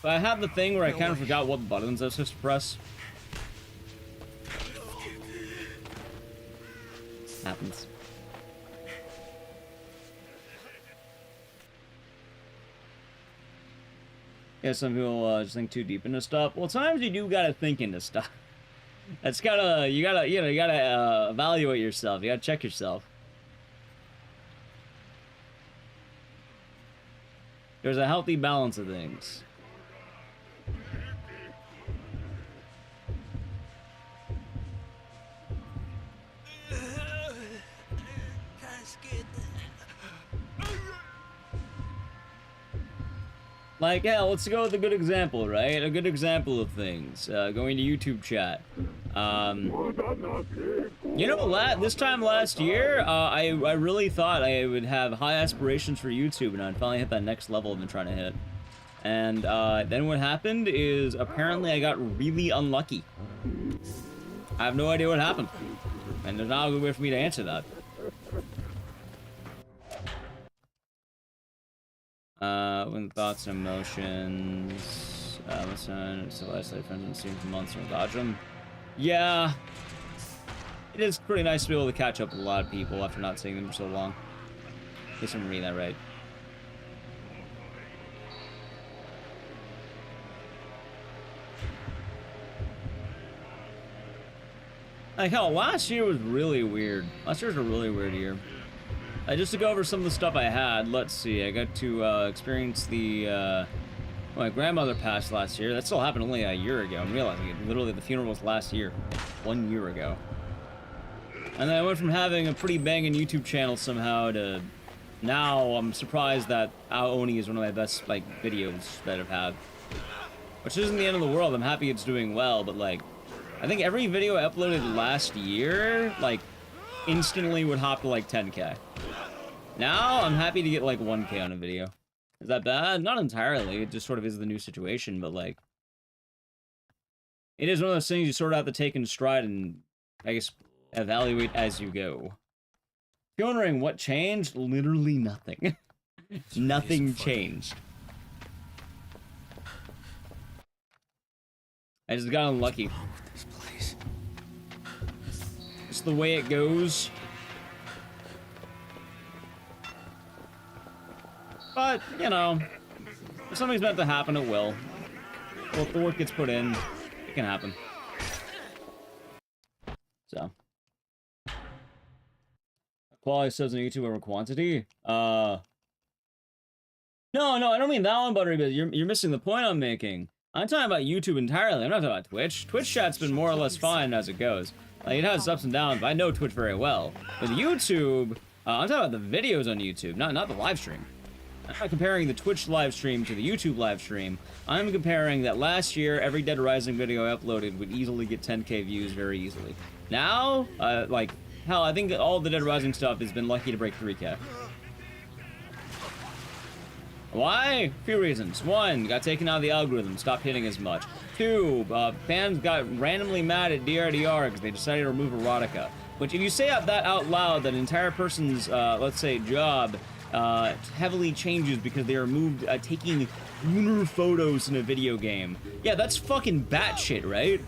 But I have the thing where I kind of forgot what buttons I was supposed to press. Happens. Yeah, some people just think too deep into stuff. Well, sometimes you do gotta think into stuff. That's gotta, you gotta evaluate yourself. You gotta check yourself. There's a healthy balance of things. Like, yeah, let's go with a good example, right? A good example of things. Going to YouTube chat. You know, this time last year, I really thought I would have high aspirations for YouTube, and I'd finally hit that next level I've been trying to hit. And then what happened is, apparently I got really unlucky. I have no idea what happened. And there's not a good way for me to answer that. When thoughts and emotions, listen, so I say friends and seen for months and dodge them. Yeah, it is pretty nice to be able to catch up with a lot of people after not seeing them for so long. At least I'm reading that right. Like hell, last year was really weird. Last year was a really weird year. Just to go over some of the stuff I had, let's see. I got to experience the, my grandmother passed last year. That still happened only a year ago. I'm realizing it. Literally, the funeral was last year. 1 year ago. And then I went from having a pretty banging YouTube channel somehow to now I'm surprised that Aoni is one of my best, like, videos that I've had. Which isn't the end of the world. I'm happy it's doing well, but, like, I think every video I uploaded last year, like, instantly would hop to, like, 10K. Now, I'm happy to get, like, 1K on a video. Is that bad? Not entirely. It just sort of is the new situation, but, like... It is one of those things you sort of have to take in stride and, I guess, evaluate as you go. If you're wondering what changed, literally nothing. Nothing changed. I just got unlucky. It's the way it goes. But, you know, if something's meant to happen, it will. Well, if the work gets put in, it can happen. So. Quality says on YouTube over quantity? No, I don't mean that one, Buttery, but you're missing the point I'm making. I'm talking about YouTube entirely. I'm not talking about Twitch. Twitch chat's been more or less fine as it goes. Like, it has ups and downs, but I know Twitch very well. With YouTube, I'm talking about the videos on YouTube, not the live stream. I'm not comparing the Twitch live stream to the YouTube live stream. I'm comparing that last year, every Dead Rising video I uploaded would easily get 10K views very easily. Now, like, hell, I think all the Dead Rising stuff has been lucky to break 3K. Why? A few reasons. 1, got taken out of the algorithm, stopped hitting as much. 2, fans got randomly mad at DRDR because they decided to remove erotica. Which, if you say that out loud, that an entire person's, let's say, job heavily changes because they are moved taking lunar photos in a video game. Yeah, that's fucking batshit, right?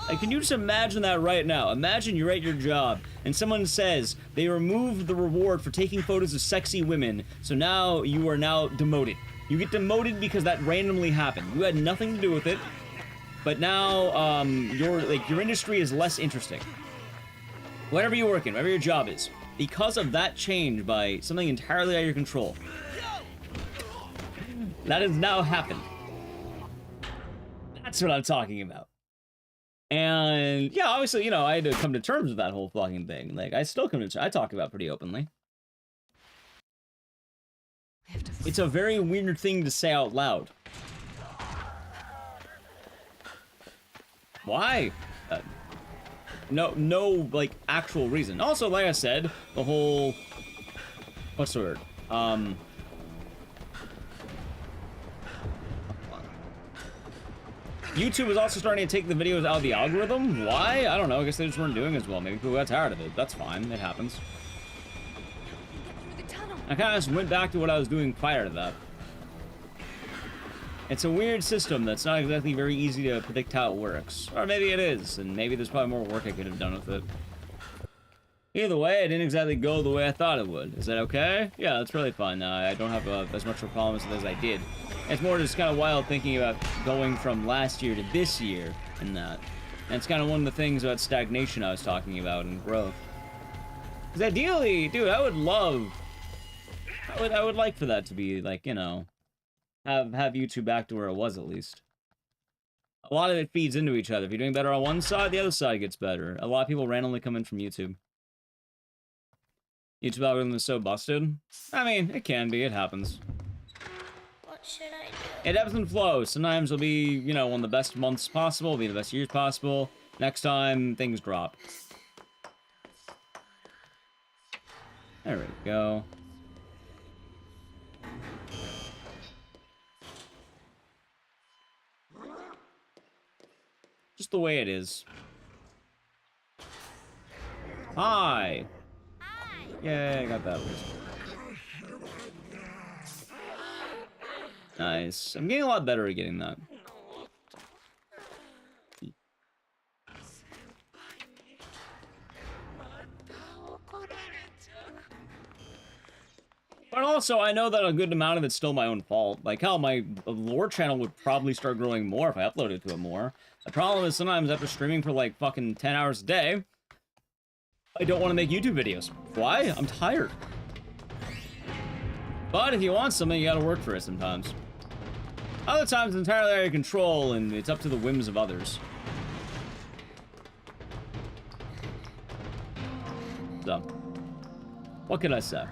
Like, can you just imagine that right now? Imagine you're at your job, and someone says they removed the reward for taking photos of sexy women, so now you are now demoted. You get demoted because that randomly happened. You had nothing to do with it, but now, your industry is less interesting. Whatever you work in, whatever your job is, because of that change by something entirely out of your control. That has now happened. That's what I'm talking about. And yeah, obviously, you know, I had to come to terms with that whole fucking thing. Like, I still come to I talk about pretty openly. It's a very weird thing to say out loud. Why? No, like, actual reason. Also, like I said, the whole... What's the word? YouTube is also starting to take the videos out of the algorithm. Why? I don't know. I guess they just weren't doing as well. Maybe people got tired of it. That's fine. It happens. I kind of just went back to what I was doing prior to that. It's a weird system that's not exactly very easy to predict how it works. Or maybe it is, and maybe there's probably more work I could have done with it. Either way, it didn't exactly go the way I thought it would. Is that okay? Yeah, that's really fine. I don't have as much of a problem with it as I did. It's more just kind of wild thinking about going from last year to this year and that. And it's kind of one of the things about stagnation I was talking about and growth. Because ideally, dude, I would love... I would like for that to be, like, you know... Have YouTube back to where it was, at least. A lot of it feeds into each other. If you're doing better on one side, the other side gets better. A lot of people randomly come in from YouTube. YouTube algorithm is so busted. I mean, it can be. It happens. What should I do? It ebbs and flows. Sometimes it'll be, you know, one of the best months possible. It'll be the best years possible. Next time, things drop. There we go. Just the way it is. Hi! Hi! Yay, I got that one. Nice. I'm getting a lot better at getting that. But also, I know that a good amount of it's still my own fault. Like, hell, my lore channel would probably start growing more if I uploaded to it more. The problem is sometimes after streaming for like fucking 10 hours a day, I don't want to make YouTube videos. Why? I'm tired. But if you want something, you gotta work for it sometimes. Other times, it's entirely out of your control, and it's up to the whims of others. So, what can I say?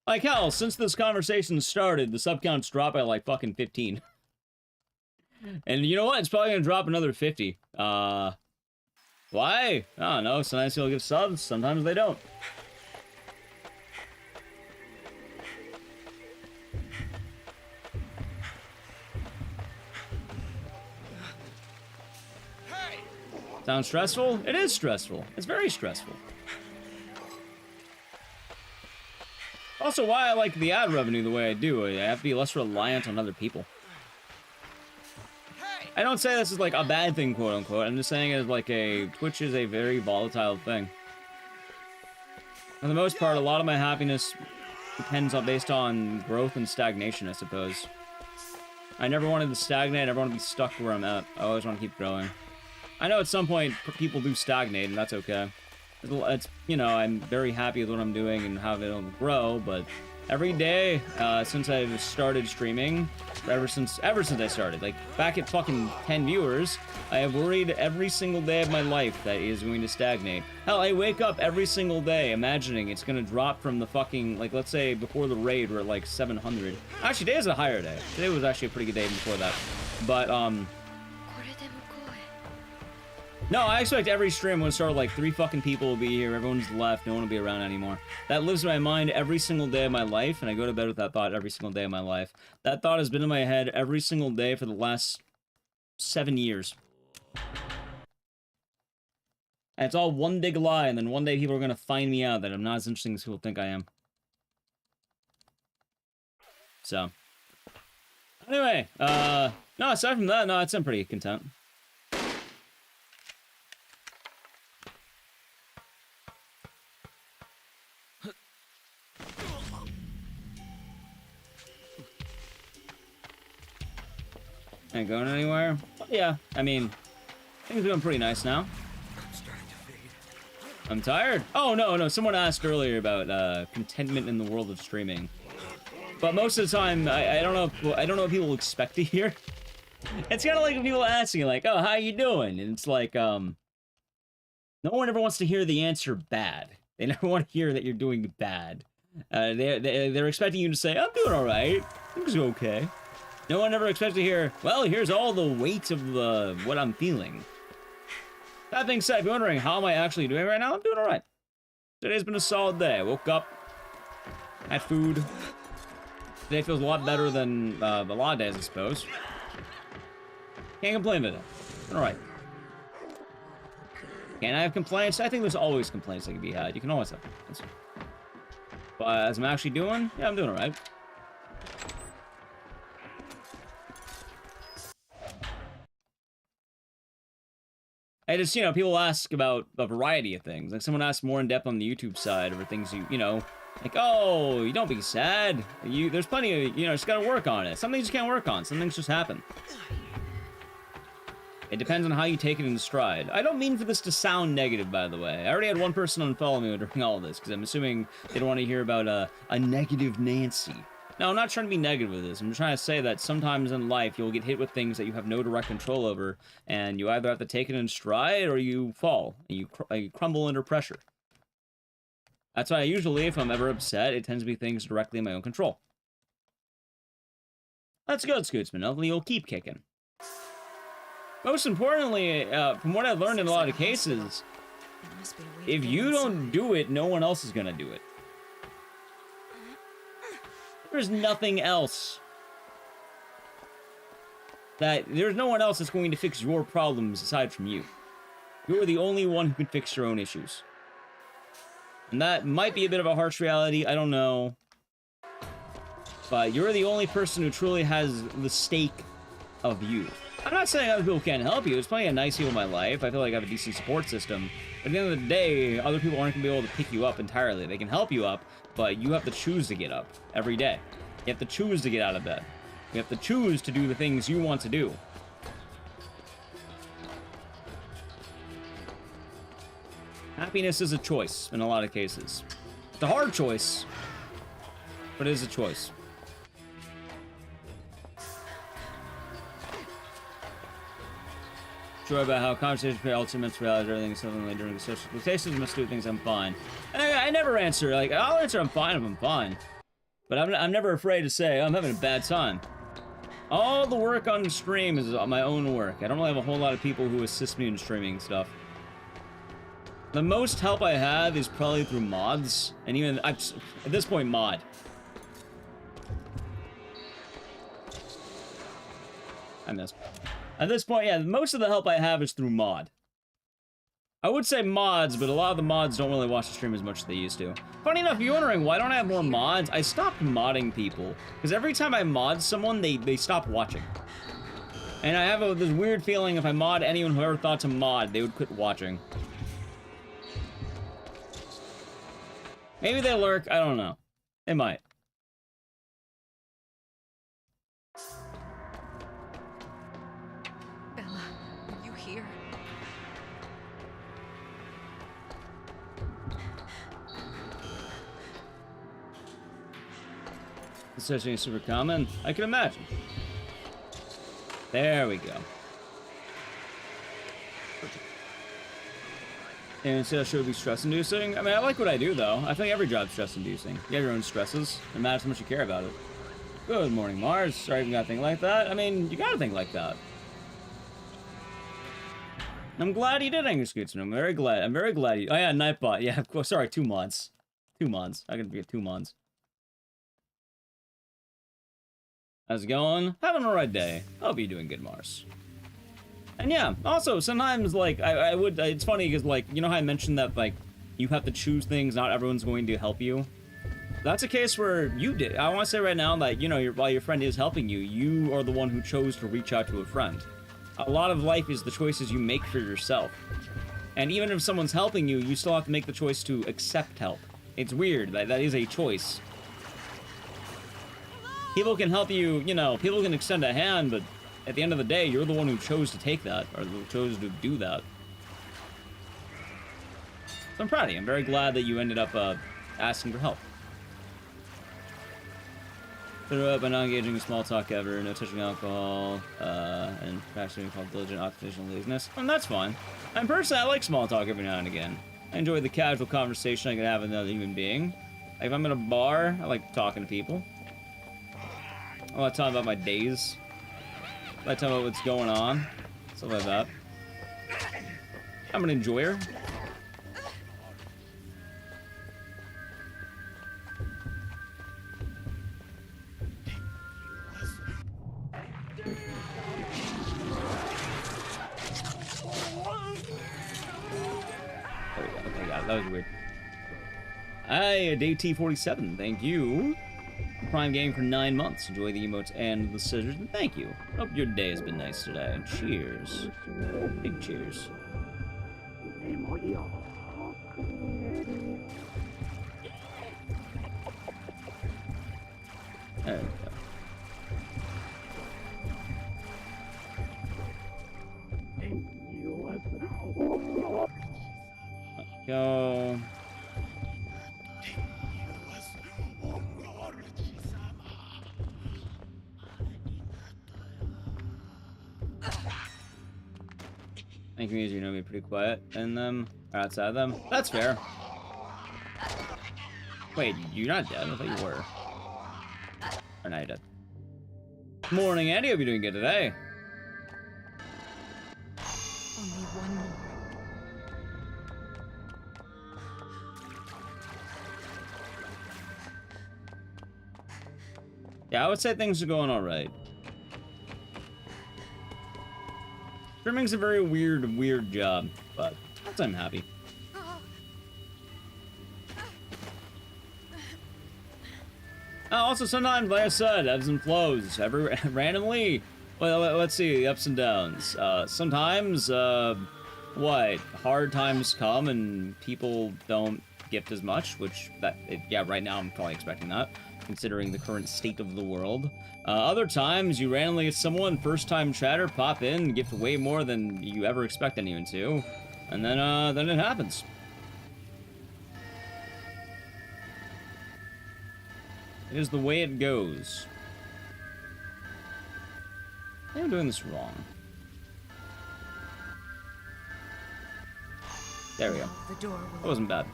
Like hell, since this conversation started, the sub count's dropped by like fucking 15. And you know what? It's probably gonna drop another 50. Why? I don't know. Sometimes people give subs, sometimes they don't. Sounds stressful? It is stressful. It's very stressful. Also, why I like the ad revenue the way I do. I have to be less reliant on other people. I don't say this is like a bad thing, quote unquote. I'm just saying it is like Twitch is a very volatile thing. For the most part, a lot of my happiness depends on based on growth and stagnation, I suppose. I never wanted to stagnate. I never want to be stuck where I'm at. I always want to keep growing. I know at some point people do stagnate, and that's okay. It's, you know, I'm very happy with what I'm doing and how it'll grow, but every day since I've started streaming, ever since I started, like back at fucking 10 viewers, I have worried every single day of my life that it is going to stagnate. Hell, I wake up every single day imagining it's gonna drop from the fucking, like, let's say before the raid we're at like 700. Actually, today is a higher day. Today was actually a pretty good day before that. But No, I expect every stream will start like 3 fucking people will be here, everyone's left, no one will be around anymore. That lives in my mind every single day of my life, and I go to bed with that thought every single day of my life. That thought has been in my head every single day for the last 7 years. And it's all one big lie, and then one day people are gonna find me out that I'm not as interesting as people think I am. So. Anyway, no, aside from that, no, I'm pretty content. Ain't going anywhere? Yeah, I mean, things are going pretty nice now. I'm tired. Oh, no, someone asked earlier about contentment in the world of streaming. But most of the time, I don't know what people expect to hear. It's kind of like people asking, like, oh, how you doing? And it's like, no one ever wants to hear the answer bad. They never want to hear that you're doing bad. They're expecting you to say, I'm doing all right. Things are okay. No one ever expects to hear, well, here's all the weight of what I'm feeling. That being said, if you're wondering how am I actually doing right now, I'm doing all right. Today's been a solid day. I woke up, had food. Today feels a lot better than a lot of days, I suppose. Can't complain with it. All right. Can I have complaints? I think there's always complaints that can be had. You can always have complaints. But as I'm actually doing, yeah, I'm doing all right. I just, you know, people ask about a variety of things. Like, someone asked more in depth on the YouTube side over things you know, like, oh, you don't be sad. There's plenty of, you know, just gotta work on it. Some things you can't work on. Some things just happen. It depends on how you take it in stride. I don't mean for this to sound negative, by the way. I already had one person unfollow me during all of this, because I'm assuming they don't want to hear about a negative Nancy. No, I'm not trying to be negative with this. I'm just trying to say that sometimes in life you'll get hit with things that you have no direct control over, and you either have to take it in stride or you fall, and you crumble under pressure. That's why usually, if I'm ever upset, it tends to be things directly in my own control. That's good, Scootsman. Hopefully you'll keep kicking. Most importantly, from what I've learned in a lot of cases, if you don't do it, no one else is going to do it. There's nothing else. There's no one else that's going to fix your problems aside from you. You're the only one who can fix your own issues. And that might be a bit of a harsh reality, I don't know. But you're the only person who truly has the stake of you. I'm not saying other people can't help you. There's plenty of nice people in my life. I feel like I have a decent support system. But at the end of the day, other people aren't going to be able to pick you up entirely. They can help you up, but you have to choose to get up every day. You have to choose to get out of bed. You have to choose to do the things you want to do. Happiness is a choice in a lot of cases. It's a hard choice, but it is a choice. Sure about how conversations create ultimate reality, everything, something like during the social expectations, must do things, I'm fine. And I never answer, like, I'll answer I'm fine if I'm fine. But I'm never afraid to say, oh, I'm having a bad time. All the work on stream is my own work. I don't really have a whole lot of people who assist me in streaming stuff. The most help I have is probably through mods, and even, at this point, mod. I missed. At this point, yeah, most of the help I have is through mod. I would say mods, but a lot of the mods don't really watch the stream as much as they used to. Funny enough, if you're wondering why don't I have more mods, I stopped modding people. Because every time I mod someone, they stop watching. And I have this weird feeling if I mod anyone who ever thought to mod, they would quit watching. Maybe they lurk, I don't know. They might. Bella, are you here? Is such a super common? I can imagine. There we go. And so should it be stress-inducing? I mean, I like what I do, though. I think every job's stress-inducing. You have your own stresses, no matter how much you care about it. Good morning, Mars. Sorry you gotta think like that. I mean, you gotta think like that. I'm glad you did, Ecdycis. I'm very glad. I'm very glad you... Oh, yeah, Nightbot. Yeah, of course. Sorry, 2 months. 2 months. I can forget 2 months. How's it going? Having a right day. Hope you're doing good, Mars. And yeah, also, sometimes, like, I would... It's funny, because, like, you know how I mentioned that, like, you have to choose things, not everyone's going to help you? That's a case where you did. I want to say right now that, you know, while your friend is helping you, you are the one who chose to reach out to a friend. A lot of life is the choices you make for yourself. And even if someone's helping you, you still have to make the choice to accept help. It's weird. That is a choice. People can help you, you know, people can extend a hand, but at the end of the day, you're the one who chose to take that, or who chose to do that. So I'm proud of you. I'm very glad that you ended up asking for help. Threw up by not engaging in small talk ever, no touching alcohol, and practicing called diligent occupational laziness. And that's fine. And personally, I like small talk every now and again. I enjoy the casual conversation I can have with another human being. Like if I'm in a bar, I like talking to people. I like talking about my days. I like talking about what's going on. Stuff like that. I'm an enjoyer. That was weird. Hi, Day T47. Thank you. Prime game for 9 months. Enjoy the emotes and the scissors. And thank you. Hope your day has been nice today. And cheers. Big cheers. There we go. Go. I think you know me pretty quiet in them, or outside of them. That's fair. Wait, you're not dead? I thought you were. Or now you're dead. Morning, Andy. Hope you're doing good today. Only one more. Yeah, I would say things are going all right. Streaming's a very weird job, but I'm happy. Also, sometimes, like I said, ebbs and flows. Randomly, well, let's see, the ups and downs. Sometimes, hard times come and people don't gift as much, yeah, right now I'm probably expecting that, considering the current state of the world. Other times, you randomly get someone, first-time chatter, pop in, gift way more than you ever expect anyone to, and then it happens. It is the way it goes. I think I'm doing this wrong. There we go. That wasn't bad.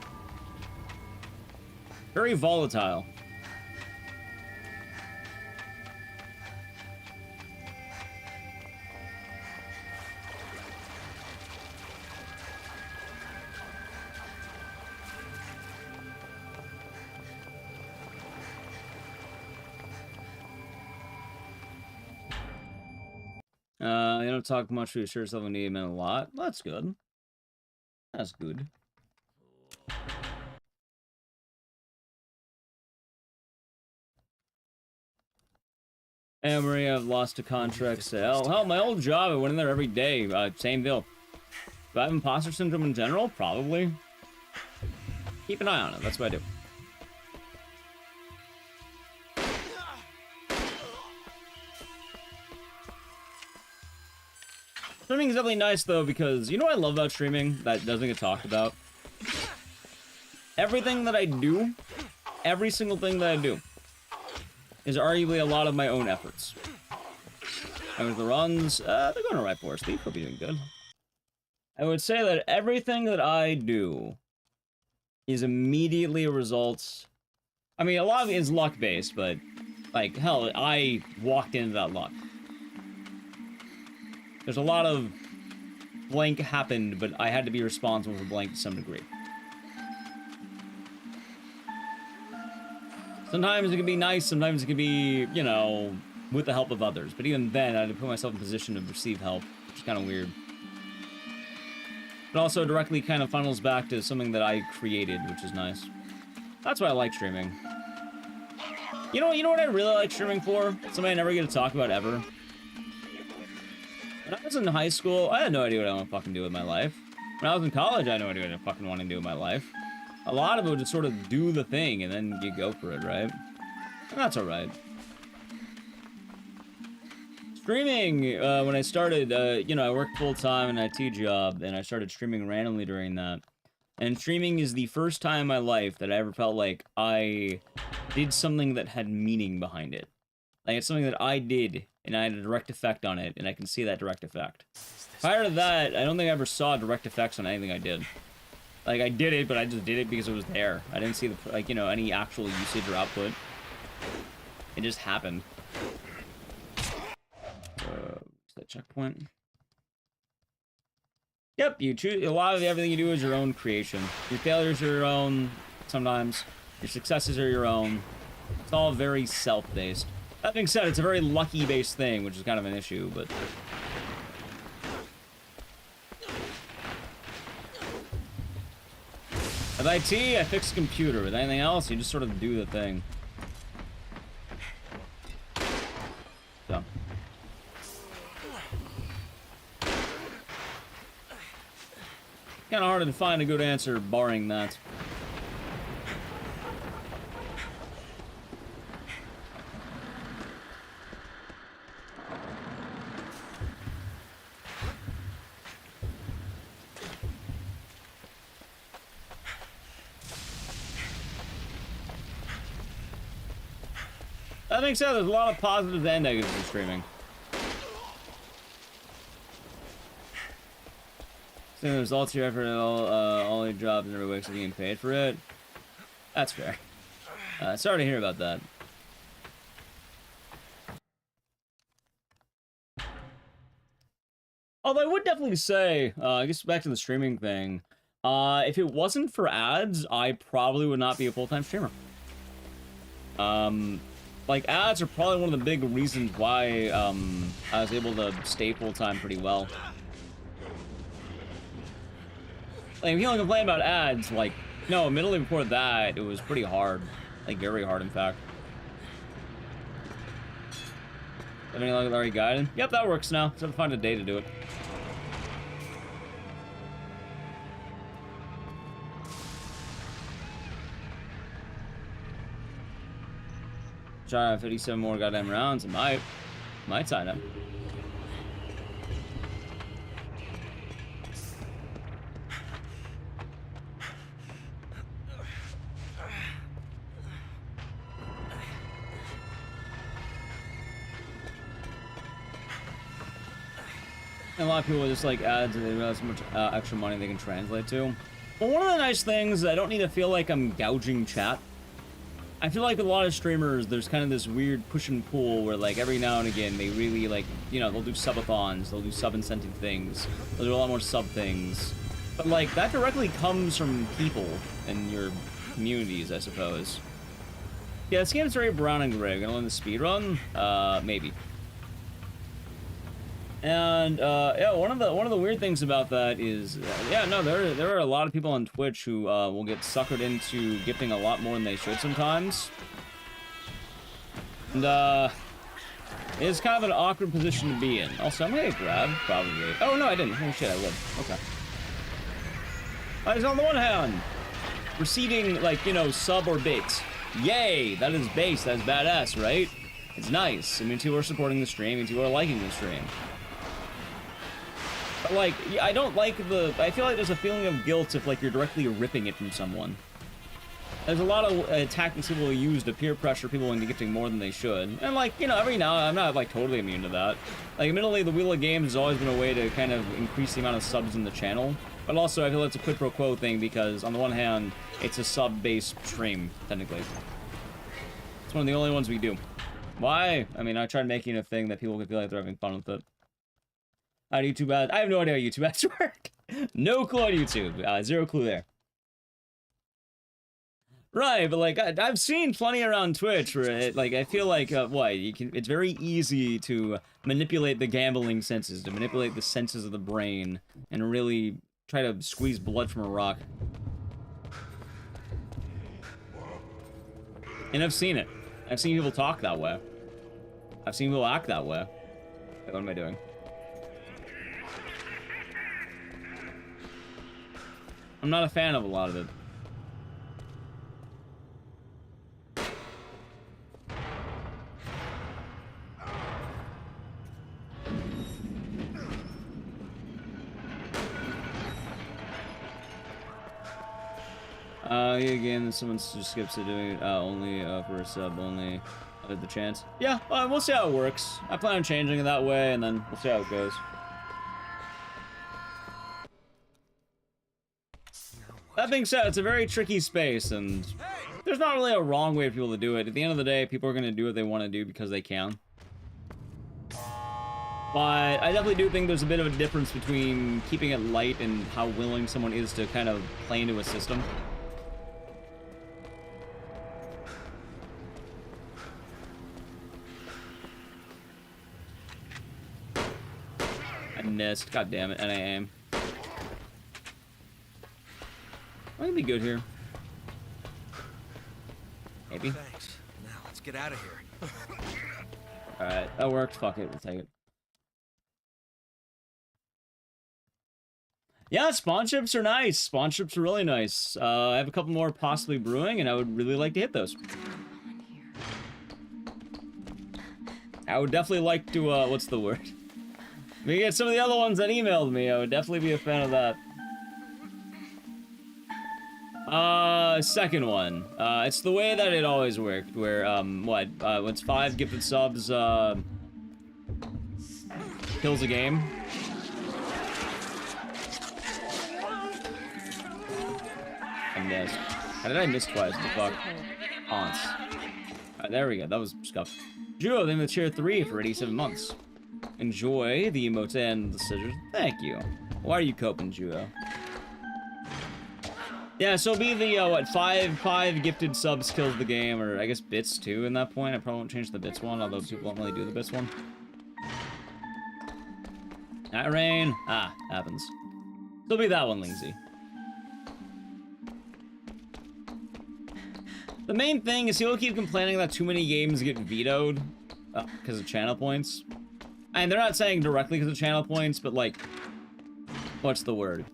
Very volatile. You don't talk much, but you sure yourself need a lot. That's good. That's good. And Maria, I've lost a contract sale. Hell, my old job, I went in there every day. Same deal. Do I have imposter syndrome in general? Probably. Keep an eye on it. That's what I do. Streaming is definitely nice, though, because you know what I love about streaming that doesn't get talked about? Everything that I do, every single thing that I do, is arguably a lot of my own efforts. And with the runs, they're going alright for us. Steve, hope you're doing good. I would say that everything that I do is immediately a result... I mean, a lot of it is luck-based, but, like, hell, I walked into that luck. There's a lot of blank happened, but I had to be responsible for blank to some degree. Sometimes it can be nice, sometimes it can be, you know, with the help of others. But even then, I had to put myself in a position to receive help, which is kind of weird. But also directly kind of funnels back to something that I created, which is nice. That's why I like streaming. You know what I really like streaming for? Something I never get to talk about ever. When I was in high school, I had no idea what I want to fucking do with my life. When I was in college, I had no idea what I fucking want to do with my life. A lot of it would just sort of do the thing, and then you go for it, right? And that's alright. Streaming, when I started, you know, I worked full-time in an IT job, and I started streaming randomly during that. And streaming is the first time in my life that I ever felt like I did something that had meaning behind it. Like, it's something that I did, and I had a direct effect on it, and I can see that direct effect. Prior to that, I don't think I ever saw direct effects on anything I did. Like, I did it, but I just did it because it was there. I didn't see, the, like, you know, any actual usage or output. It just happened. What's that checkpoint? Yep, you choose. A lot of everything you do is your own creation. Your failures are your own, sometimes. Your successes are your own. It's all very self-based. That being said, it's a very lucky-based thing, which is kind of an issue, but... With IT, I fix the computer. With anything else, you just sort of do the thing. So. Kind of hard to find a good answer, barring that. That being said, there's a lot of positives and negatives in streaming. Seeing the results of your effort, all your jobs and every week so getting paid for it. That's fair. Sorry to hear about that. Although I would definitely say, I guess back to the streaming thing, if it wasn't for ads, I probably would not be a full-time streamer. Like, ads are probably one of the big reasons why, I was able to stay full-time pretty well. Like, if you only complain about ads, like, no, immediately before that, it was pretty hard. Like, very hard, in fact. Have any luck with already guided? Yep, that works now. Just have to find a day to do it. Try 57 more goddamn rounds. It might sign up. And a lot of people just like ads and they realize how much extra money they can translate to. But one of the nice things, I don't need to feel like I'm gouging chat. I feel like with a lot of streamers, there's kind of this weird push and pull where, like, every now and again, they really, like, you know, they'll do subathons, they'll do sub-incentive things, they'll do a lot more sub things. But, like, that directly comes from people and your communities, I suppose. Yeah, this game's very brown and gray. Gonna learn the speedrun? Maybe. And, yeah, one of the weird things about that is, yeah, no, there are a lot of people on Twitch who, will get suckered into gifting a lot more than they should sometimes. And, it's kind of an awkward position to be in. Also, I'm gonna get grabbed, probably. Oh, no, I didn't. Oh, shit, I would. Okay. Alright, so on the one hand, receiving, like, you know, sub or bits. Yay! That is base, that's badass, right? It's nice. It means people are supporting the stream, it means people are liking the stream. But, like, I don't like the... I feel like there's a feeling of guilt if, like, you're directly ripping it from someone. There's a lot of tactics people use to peer pressure people into gifting more than they should. And, like, you know, every now... I'm not, like, totally immune to that. Like, admittedly, the Wheel of Games has always been a way to kind of increase the amount of subs in the channel. But also, I feel it's a quid pro quo thing because, on the one hand, it's a sub-based stream, technically. It's one of the only ones we do. Why? I mean, I tried making a thing that people could feel like they're having fun with it. How do YouTube ads? I have no idea how YouTube ads work. No clue on YouTube. Zero clue there. Right, but like I've seen plenty around Twitch where it, like I feel like it's very easy to manipulate the gambling senses, to manipulate the senses of the brain, and really try to squeeze blood from a rock. And I've seen it. I've seen people talk that way. I've seen people act that way. What am I doing? I'm not a fan of a lot of it. Again, someone just skips to doing it only for a sub, only the chance. Yeah, we'll see how it works. I plan on changing it that way, and then we'll see how it goes. That being said, it's a very tricky space, and there's not really a wrong way for people to do it. At the end of the day, people are going to do what they want to do because they can. But I definitely do think there's a bit of a difference between keeping it light and how willing someone is to kind of play into a system. I missed. God damn it. And I aim. I can be good here. Maybe. Thanks. Now let's get out of here. Alright, that worked. Fuck it. We'll take it. Yeah, sponsorships are nice. Sponsorships are really nice. I have a couple more possibly brewing, and I would really like to hit those. I would definitely like to, what's the word? We get some of the other ones that emailed me. I would definitely be a fan of that. Second one. It's the way that it always worked, where, once 5 gifted subs, kills a game. I missed. How did I miss twice? What the fuck? Haunts. Alright, there we go. That was scuffed. Juo, then with tier 3 for 87 months. Enjoy the emotes and the scissors. Thank you. Why are you coping, Juo? Yeah, so be the, 5 gifted subs kills the game, or I guess bits too in that point. I probably won't change the bits one, although people don't really do the bits one. That rain. Ah, happens. Still be that one, Lingsy. The main thing is people keep complaining that too many games get vetoed because of channel points. And they're not saying directly because of channel points, but like, what's the word?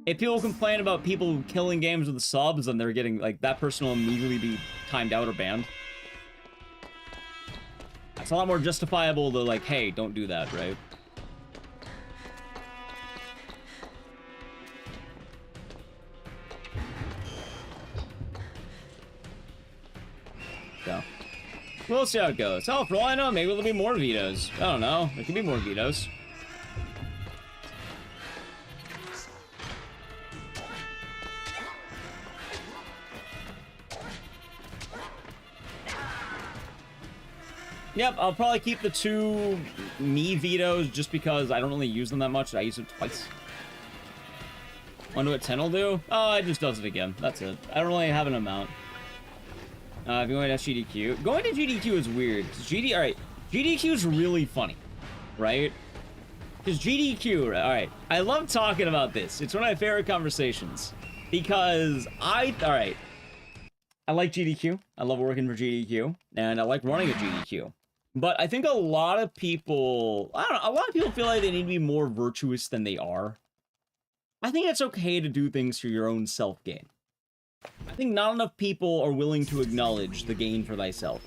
If people complain about people killing games with the subs, then they're getting, like, that person will immediately be timed out or banned. It's a lot more justifiable to, like, hey, don't do that, right? So, we'll see how it goes. Hell, for all I know, maybe there'll be more vetoes. I don't know. There could be more vetoes. Yep, I'll probably keep the 2 me vetoes just because I don't really use them that much. I use them twice. Wonder what 10 will do? Oh, it just does it again. That's it. I don't really have an amount. If you're going to GDQ. Going to GDQ is weird. Alright, GDQ is really funny. Right? Because GDQ, alright. I love talking about this. It's one of my favorite conversations. Because alright. I like GDQ. I love working for GDQ. And I like running a GDQ. But I think a lot of people, I don't know, a lot of people feel like they need to be more virtuous than they are. I think it's okay to do things for your own self-gain. I think not enough people are willing to acknowledge the gain for thyself.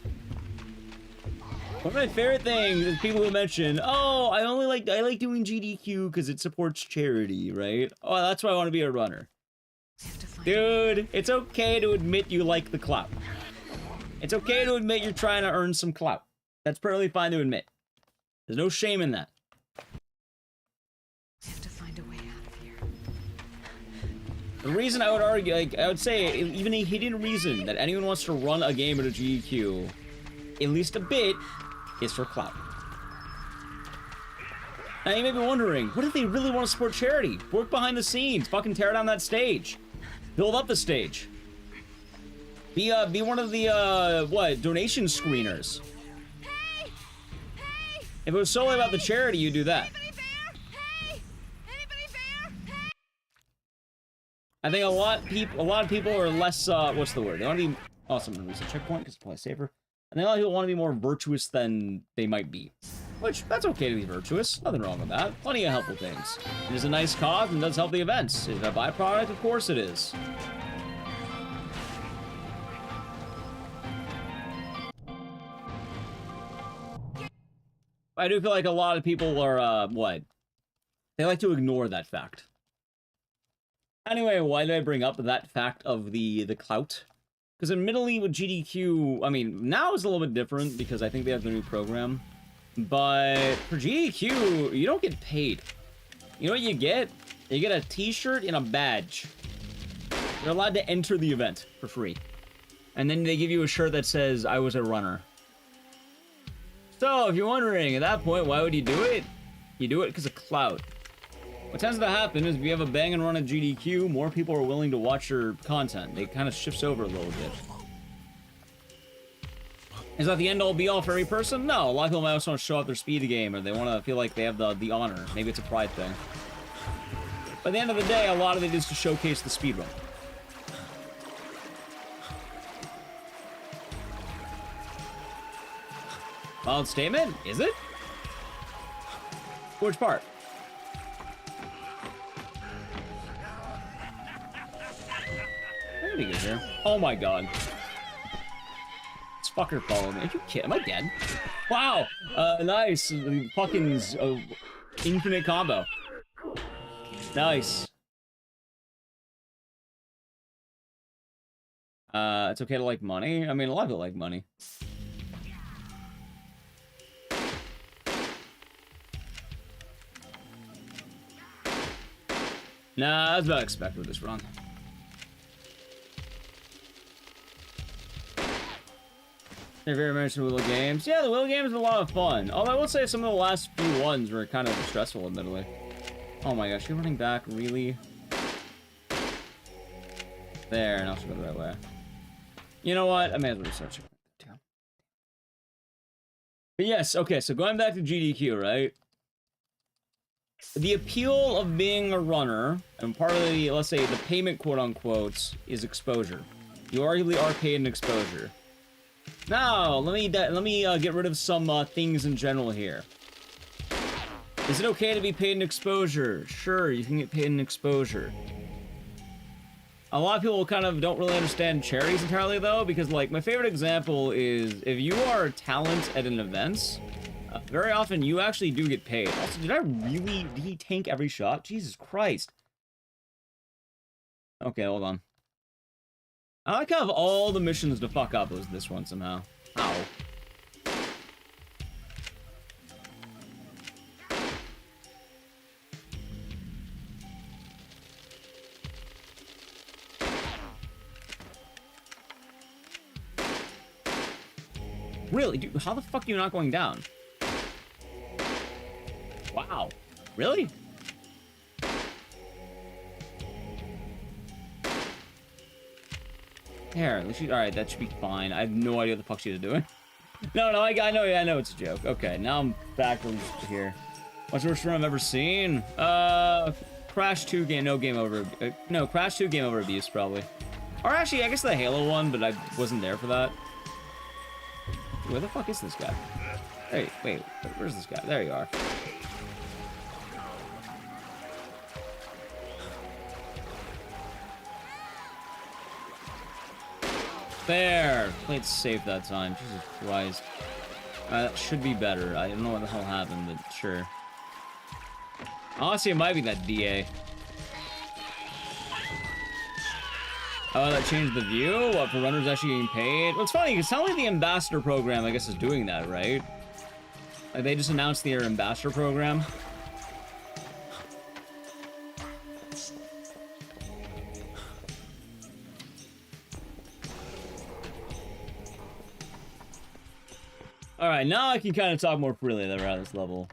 One of my favorite things is people who mention, oh, I like doing GDQ because it supports charity, right? Oh, that's why I want to be a runner. Dude, it's okay to admit you like the clout. It's okay to admit you're trying to earn some clout. That's perfectly fine to admit. There's no shame in that. We have to find a way out of here. The reason I would argue, like, I would say, even a hidden reason that anyone wants to run a game at a GQ, at least a bit, is for clout. Now you may be wondering, what if they really want to support charity? Work behind the scenes, fucking tear down that stage. Build up the stage. Be one of the, donation screeners. If it was solely about the charity, you'd do that. I think a lot of people are less, what's the word? They want to be, oh, someone reset checkpoint, because it's probably safer. I think a lot of people want to be more virtuous than they might be. Which, that's okay to be virtuous. Nothing wrong with that. Plenty of helpful things. It is a nice cause and does help the events. Is it a byproduct? Of course it is. I do feel like a lot of people are, they like to ignore that fact. Anyway, why did I bring up that fact of the clout? Because admittedly with GDQ, I mean, now it's a little bit different because I think they have the new program. But for GDQ, you don't get paid. You know what you get? You get a t-shirt and a badge. You're allowed to enter the event for free. And then they give you a shirt that says, I was a runner. So, if you're wondering, at that point, why would you do it? You do it because of clout. What tends to happen is if you have a bang and run at GDQ, more people are willing to watch your content. It kind of shifts over a little bit. Is that the end-all be-all for every person? No, a lot of people might also want to show off their speed game, or they want to feel like they have the honor. Maybe it's a pride thing. But at the end of the day, a lot of it is to showcase the speedrun. Valid statement? Is it? Which part? I'm gonna be good here. Oh my god. This fucker followed me. Are you kidding? Am I dead? Wow! Nice. Fucking's infinite combo. Nice. It's okay to like money? I mean, a lot of people like money. Nah, that's about expected with this run. They're very much in Wheel games. Yeah, the Wheel games are a lot of fun. Although I will say some of the last few ones were kind of stressful, admittedly. Oh my gosh, you're running back, really? There, now she'll go the right way. You know what? I may as well research it too. But yes, okay, so going back to GDQ, right? The appeal of being a runner, and part of the, let's say, the payment, quote-unquote, is exposure. You arguably are paid in exposure. Now, let me get rid of some things in general here. Is it okay to be paid in exposure? Sure, you can get paid in exposure. A lot of people kind of don't really understand charities entirely, though, because, like, my favorite example is if you are a talent at an event, very often you actually do get paid. Also, did he tank every shot? Jesus Christ. Okay, hold on. I like how of all the missions to fuck up was this one somehow. Ow. Really? Dude, how the fuck are you not going down? Wow. Really? There, alright, that should be fine. I have no idea what the fuck she was doing. No, I know it's a joke. Okay, now I'm back here. What's the worst run I've ever seen? Crash 2 game, no game over, no, Crash 2 game over abuse, probably. Or actually, I guess the Halo one, but I wasn't there for that. Where the fuck is this guy? Hey, wait, where's this guy? There you are. There! Played safe that time. Jesus Christ. That should be better. I don't know what the hell happened, but sure. Honestly, it might be that DA. Oh, that changed the view? What, for runners actually getting paid? Well, it's funny, because only the Ambassador program, I guess, is doing that, right? Like, they just announced their Ambassador program. Alright, now I can kind of talk more freely around this level.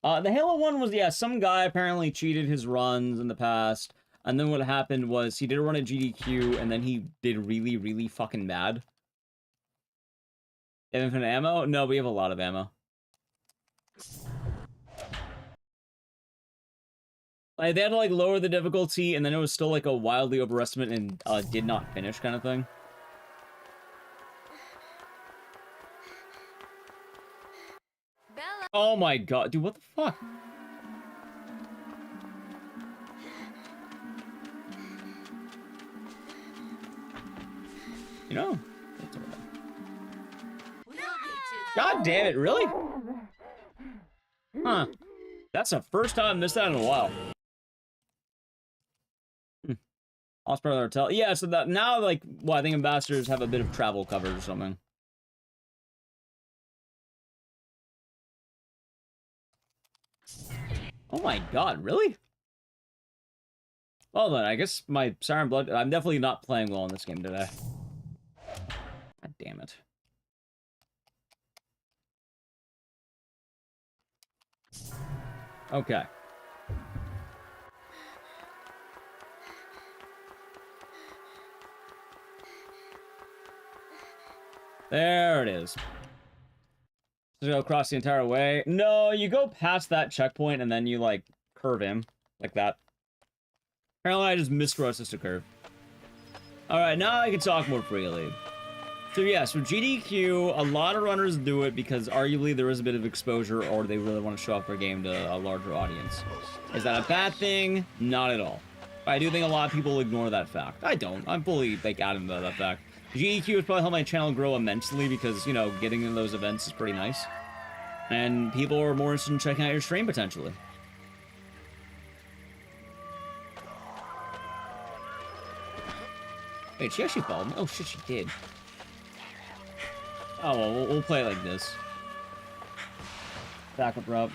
The Halo one was, yeah, some guy apparently cheated his runs in the past, and then what happened was he did a run at GDQ, and then he did really, really fucking bad. Infinite ammo? No, we have a lot of ammo. Like, they had to, like, lower the difficulty, and then it was still, like, a wildly overestimate and did not finish kind of thing. Bella. Oh my god, dude, what the fuck? You know? God damn it, really? Huh. That's the first time I missed that in a while. Hospital Hotel. Yeah, so that now, like, well, I think ambassadors have a bit of travel covered or something. Oh my god, really? Well then, I guess my Siren Blood... I'm definitely not playing well in this game today. God damn it. Okay. There it is. Just go across the entire way. No, you go past that checkpoint and then you, like, curve in. Like that. Apparently I just missed Rosis to curve. Alright, now I can talk more freely. So yes, for GDQ, a lot of runners do it because arguably there is a bit of exposure or they really want to show off their game to a larger audience. Is that a bad thing? Not at all. I do think a lot of people ignore that fact. I don't. I'm fully, like, adamant about that fact. GDQ has probably helped my channel grow immensely because, you know, getting in those events is pretty nice. And people are more interested in checking out your stream, potentially. Wait, she actually followed me? Oh, shit, she did. Oh, well, we'll play it like this. Backup route.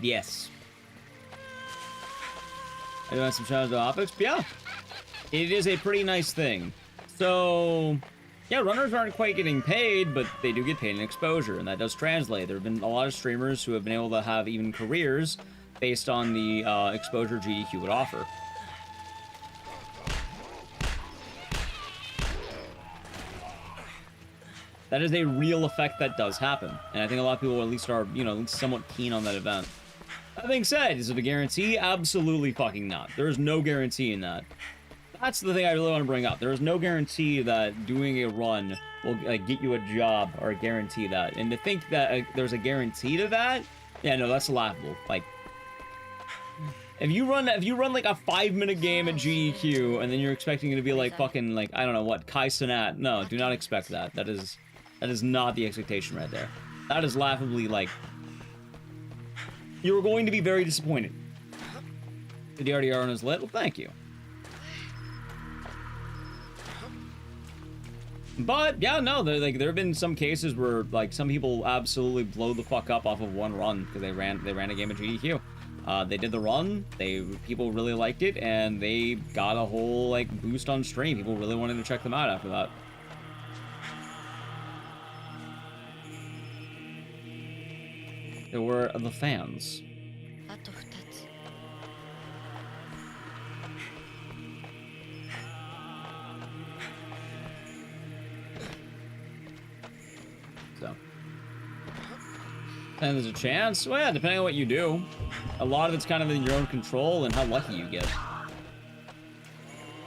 Yes. I do have some shout-outs to Optics? Yeah. It is a pretty nice thing. So, yeah, runners aren't quite getting paid, but they do get paid in exposure, and that does translate. There have been a lot of streamers who have been able to have even careers based on the exposure GDQ would offer. That is a real effect that does happen, and I think a lot of people at least are, you know, somewhat keen on that event. That being said, is it a guarantee? Absolutely fucking not. There is no guarantee in that. That's the thing I really want to bring up. There is no guarantee that doing a run will get you a job or guarantee that. And to think that there's a guarantee to that, yeah, no, that's laughable. Like, if you run like a 5-minute game at GDQ and then you're expecting it to be like fucking like I don't know what Kai Cenat, no, do not expect that. That is not the expectation right there. That is laughably like. You're going to be very disappointed. The DRDR is lit. Well, thank you. But yeah, no, there have been some cases where like some people absolutely blow the fuck up off of one run because they ran a game at GDQ. They did the run. People really liked it, and they got a whole like boost on stream. People really wanted to check them out after that. There were the fans. So. And there's a chance? Well, yeah, depending on what you do. A lot of it's kind of in your own control and how lucky you get.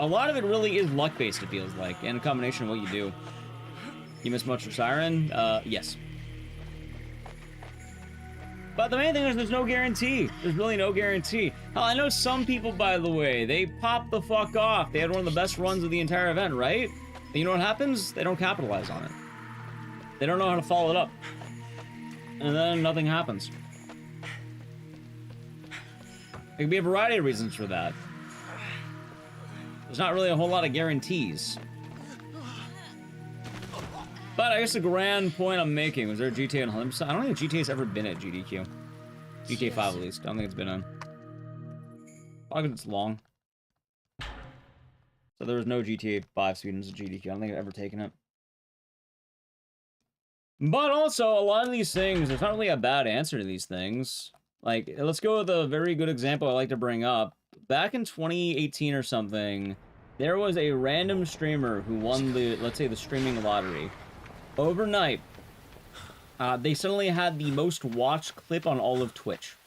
A lot of it really is luck-based, it feels like, and a combination of what you do. You miss much for Siren? Yes. But the main thing is there's no guarantee. There's really no guarantee. Hell, I know some people, by the way, they pop the fuck off. They had one of the best runs of the entire event, right? And you know what happens? They don't capitalize on it. They don't know how to follow it up. And then nothing happens. There could be a variety of reasons for that. There's not really a whole lot of guarantees. But I guess the grand point I'm making, was there a GTA on 100%? I don't think GTA's ever been at GDQ. GTA 5 at least. I don't think it's been on. Probably because it's long. So there was no GTA 5 students at GDQ. I don't think I've ever taken it. But also, a lot of these things, there's not really a bad answer to these things. Like, let's go with a very good example I like to bring up. Back in 2018 or something, there was a random streamer who won the, let's say, the streaming lottery. Overnight, they suddenly had the most watched clip on all of Twitch.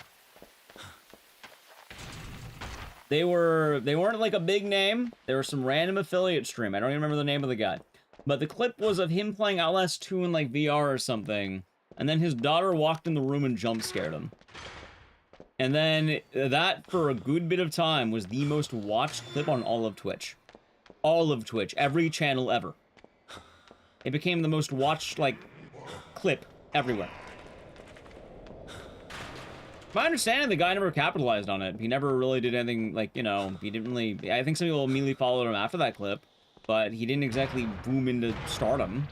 They weren't like a big name. They were some random affiliate stream. I don't even remember the name of the guy. But the clip was of him playing Outlast 2 in like VR or something. And then his daughter walked in the room and jump scared him. And then that, for a good bit of time, was the most watched clip on all of Twitch. All of Twitch. Every channel ever. It became the most watched, like, clip everywhere. My understanding, the guy never capitalized on it. He never really did anything, like, you know, he didn't really... I think some people immediately followed him after that clip, but he didn't exactly boom into stardom.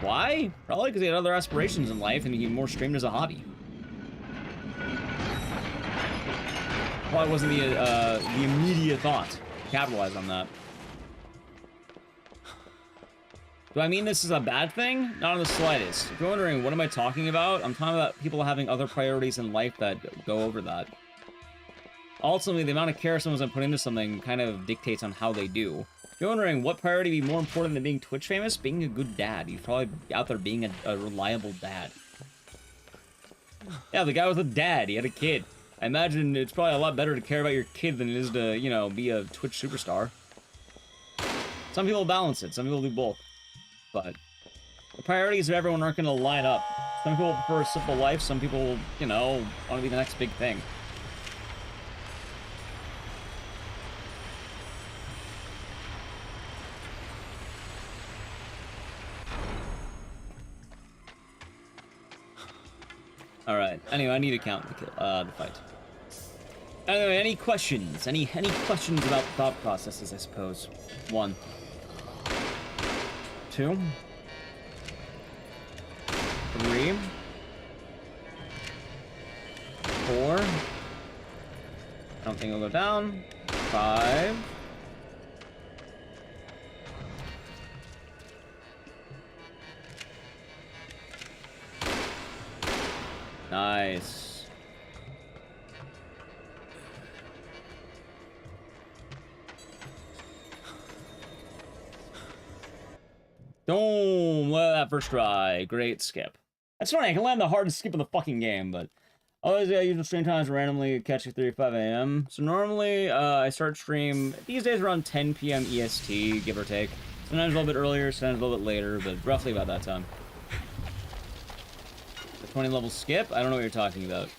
Why? Probably because he had other aspirations in life and he more streamed as a hobby. Probably wasn't the immediate thought to capitalize on that. Do I mean this is a bad thing? Not in the slightest. If you're wondering, what am I talking about? I'm talking about people having other priorities in life that go over that. Ultimately, the amount of care someone's going to put into something kind of dictates on how they do. If you're wondering, what priority would be more important than being Twitch famous? Being a good dad. You're probably out there being a reliable dad. Yeah, the guy was a dad. He had a kid. I imagine it's probably a lot better to care about your kid than it is to, you know, be a Twitch superstar. Some people balance it. Some people do both. But the priorities of everyone aren't going to line up. Some people prefer a simple life. Some people, you know, want to be the next big thing. Alright, anyway, I need to count the fight. Anyway, any questions? Any questions about thought processes, I suppose? 1. 2. 3. 4. I don't think it'll go down. 5. Nice. Boom! Let that first try. Great skip. That's funny, I can land the hardest skip in the fucking game, but... Always, I usual stream times randomly catch at 3:05 a.m. So normally, I start stream these days around 10 p.m. EST, give or take. Sometimes a little bit earlier, sometimes a little bit later, but roughly about that time. 20 level skip? I don't know what you're talking about.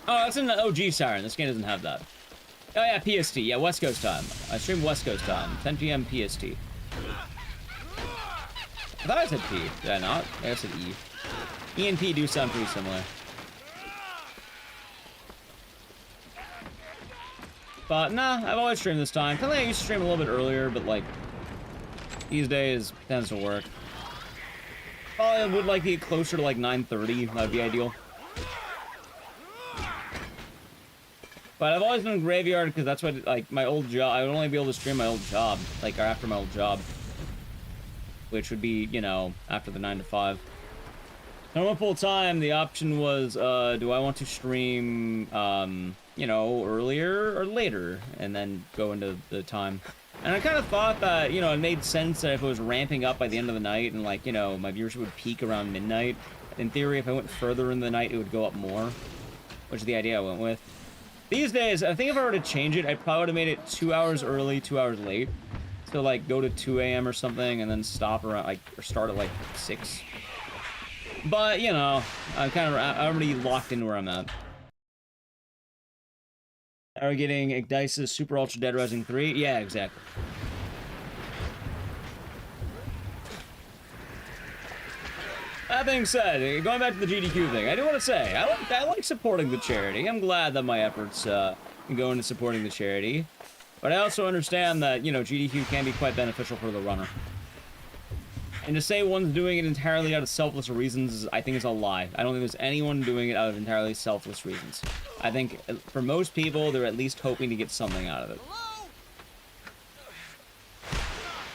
Oh, that's an OG Siren. This game doesn't have that. Oh yeah, PST. Yeah, West Coast time. I stream West Coast time. 10 p.m. PST. I thought I said P. Did I not? I said E. E and P do sound pretty similar. But nah, I've always streamed this time. Kinda like I used to stream a little bit earlier, but like these days tends to work. Probably would like to get closer to like 9:30. That'd be ideal. But I've always done graveyard because that's what like my old job. I would only be able to stream my old job, like or after my old job, which would be, you know, after the 9 to 5. When I went full time, the option was, do I want to stream, you know, earlier or later, and then go into the time. And I kind of thought that, you know, it made sense that if it was ramping up by the end of the night and, like, you know, my viewership would peak around midnight. In theory, if I went further in the night, it would go up more, which is the idea I went with. These days, I think if I were to change it, I probably would have made it 2 hours early, 2 hours late. So, like, go to 2 a.m. or something and then stop around, like, or start at, like, 6. But, you know, I'm already locked into where I'm at. Are we getting Ecdycis Super Ultra Dead Rising 3? Yeah, exactly. That being said, going back to the GDQ thing, I do want to say, I like supporting the charity. I'm glad that my efforts go into supporting the charity. But I also understand that, you know, GDQ can be quite beneficial for the runner. And to say one's doing it entirely out of selfless reasons, I think is a lie. I don't think there's anyone doing it out of entirely selfless reasons. I think, for most people, they're at least hoping to get something out of it.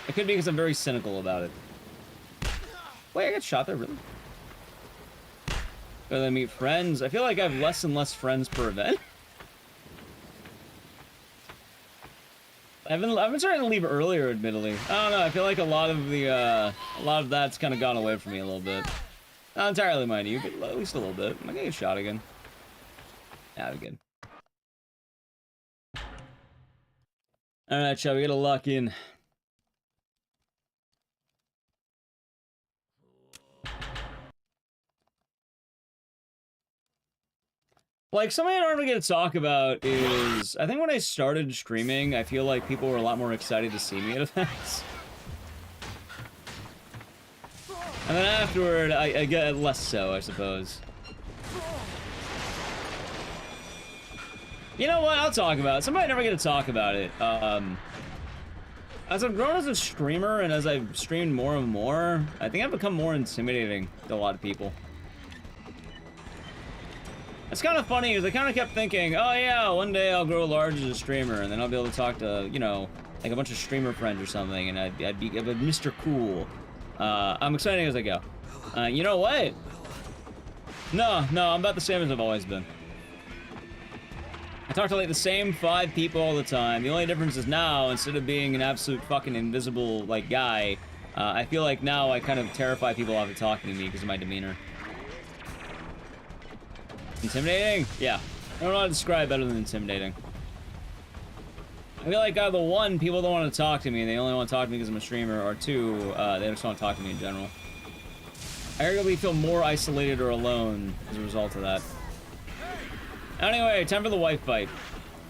It could be because I'm very cynical about it. Wait, I got shot there, really? Go then meet friends. I feel like I have less and less friends per event. I've been trying to leave earlier, admittedly. I don't know. I feel like a lot of that's kind of gone away from me a little bit. Not entirely, mind you, but at least a little bit. I'm gonna get shot again. Yeah, we're good. All right, shall we get a lock in? Like, something I don't really get to talk about is, I think when I started streaming, I feel like people were a lot more excited to see me at events. And then afterward, I get less so, I suppose. You know what? I'll talk about it. Somebody never get to talk about it. As I've grown as a streamer and as I've streamed more and more, I think I've become more intimidating to a lot of people. It's kind of funny because I kind of kept thinking, oh yeah, one day I'll grow large as a streamer and then I'll be able to talk to, you know, like a bunch of streamer friends or something, and I'd be Mr. Cool. I'm excited as I go. You know what? No, I'm about the same as I've always been. I talk to like the same 5 people all the time. The only difference is now, instead of being an absolute fucking invisible like guy, I feel like now I kind of terrify people off of talking to me because of my demeanor. Intimidating? Yeah. I don't know how to describe better than intimidating. I feel like either 1, people don't want to talk to me, and they only want to talk to me because I'm a streamer, or 2, they just want to talk to me in general. I arguably feel more isolated or alone as a result of that. Anyway, time for the wife fight.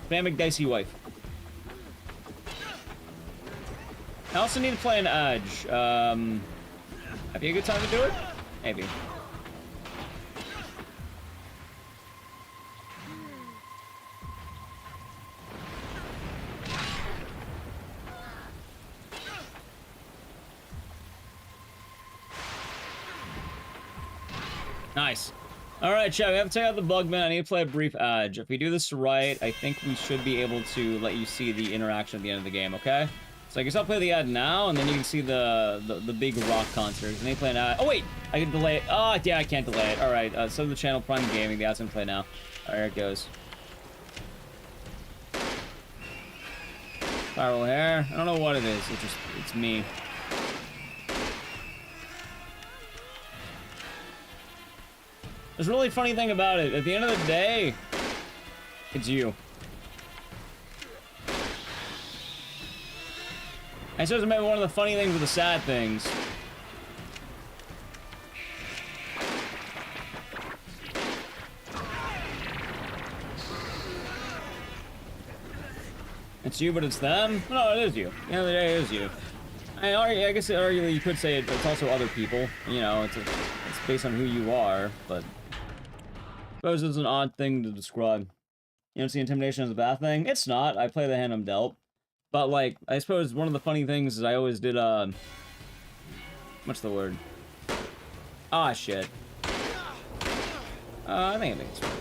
Spam Ecdycis wife. I also need to play an Edge. Might be a good time to do it? Maybe. Nice. Alright, chat, we have to check out the Bugman. I need to play a brief Edge. If we do this right, I think we should be able to let you see the interaction at the end of the game, okay? So I guess I'll play the ad now, and then you can see the big rock concert. And they play an ad. Oh, wait! I can delay it. Oh, yeah, I can't delay it. Alright, so the channel Prime Gaming, the ad's gonna play now. Alright, here it goes. Spiral hair. I don't know what it is. It's me. There's a really funny thing about it. At the end of the day, it's you. I suppose maybe one of the funny things with the sad things. It's you, but it's them? No, it is you. At the end of the day, it is you. I guess arguably you could say it's also other people. You know, it's based on who you are, but I suppose it's an odd thing to describe. You don't see intimidation as a bad thing? It's not. I play the hand I'm dealt. But, like, I suppose one of the funny things is I always did, what's the word? Ah, shit. I think it makes sense.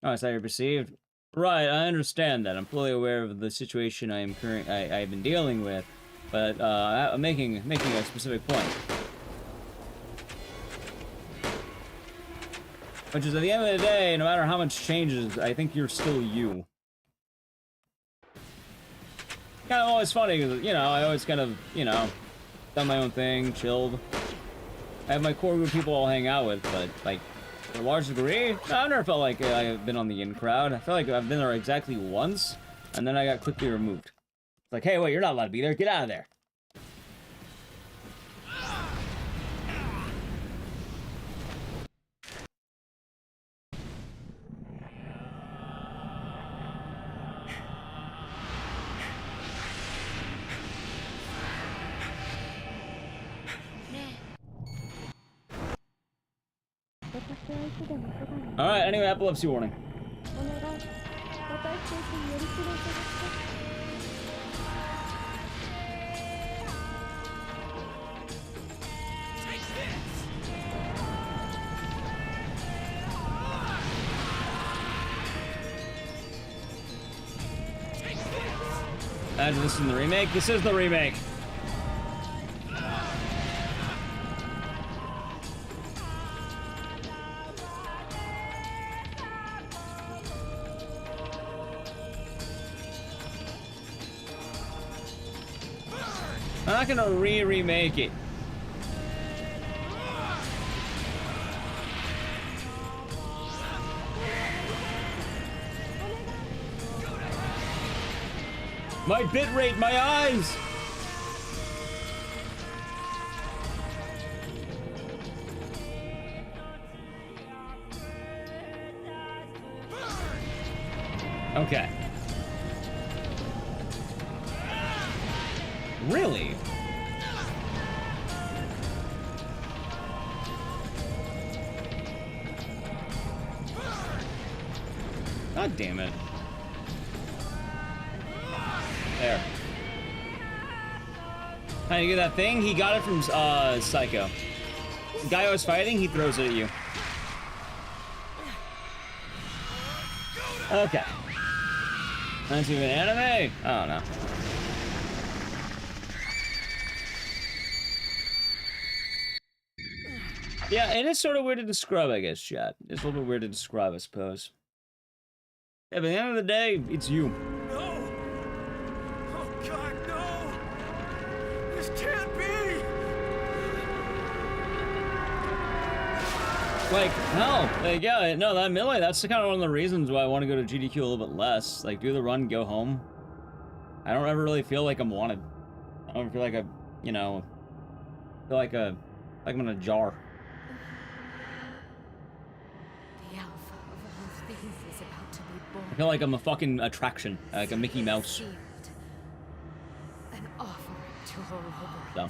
Oh, is that you're perceived? Right, I understand that. I'm fully aware of the situation I've been dealing with. But, I'm making a specific point. Which is, at the end of the day, no matter how much changes, I think you're still you. Kind of always funny, because, you know, I always kind of, you know, done my own thing, chilled. I have my core group of people I'll hang out with, but, like, to a large degree, I've never felt like I've been on the in crowd. I feel like I've been there exactly once, and then I got quickly removed. It's like, hey, wait, you're not allowed to be there. Get out of there. Alright, anyway, epilepsy warning. Imagine this in the remake. This is the remake. I'm not gonna remake it. My bitrate, my eyes! Okay. Really? God damn it. There. How do you get that thing? He got it from Psycho. The guy I was fighting, he throws it at you. Okay. That's even anime? I don't know. Yeah, it is sort of weird to describe, I guess, chat. It's a little bit weird to describe, I suppose. Yeah, but at the end of the day, it's you. No! Oh God, no! This can't be! Like, hell, like, yeah, no, that Millie, that's kind of one of the reasons why I want to go to GDQ a little bit less. Like, do the run, go home. I don't ever really feel like I'm wanted. I don't feel like you know, feel like I'm in a jar. I feel like I'm a fucking attraction, like a Mickey Mouse. An offering to all So.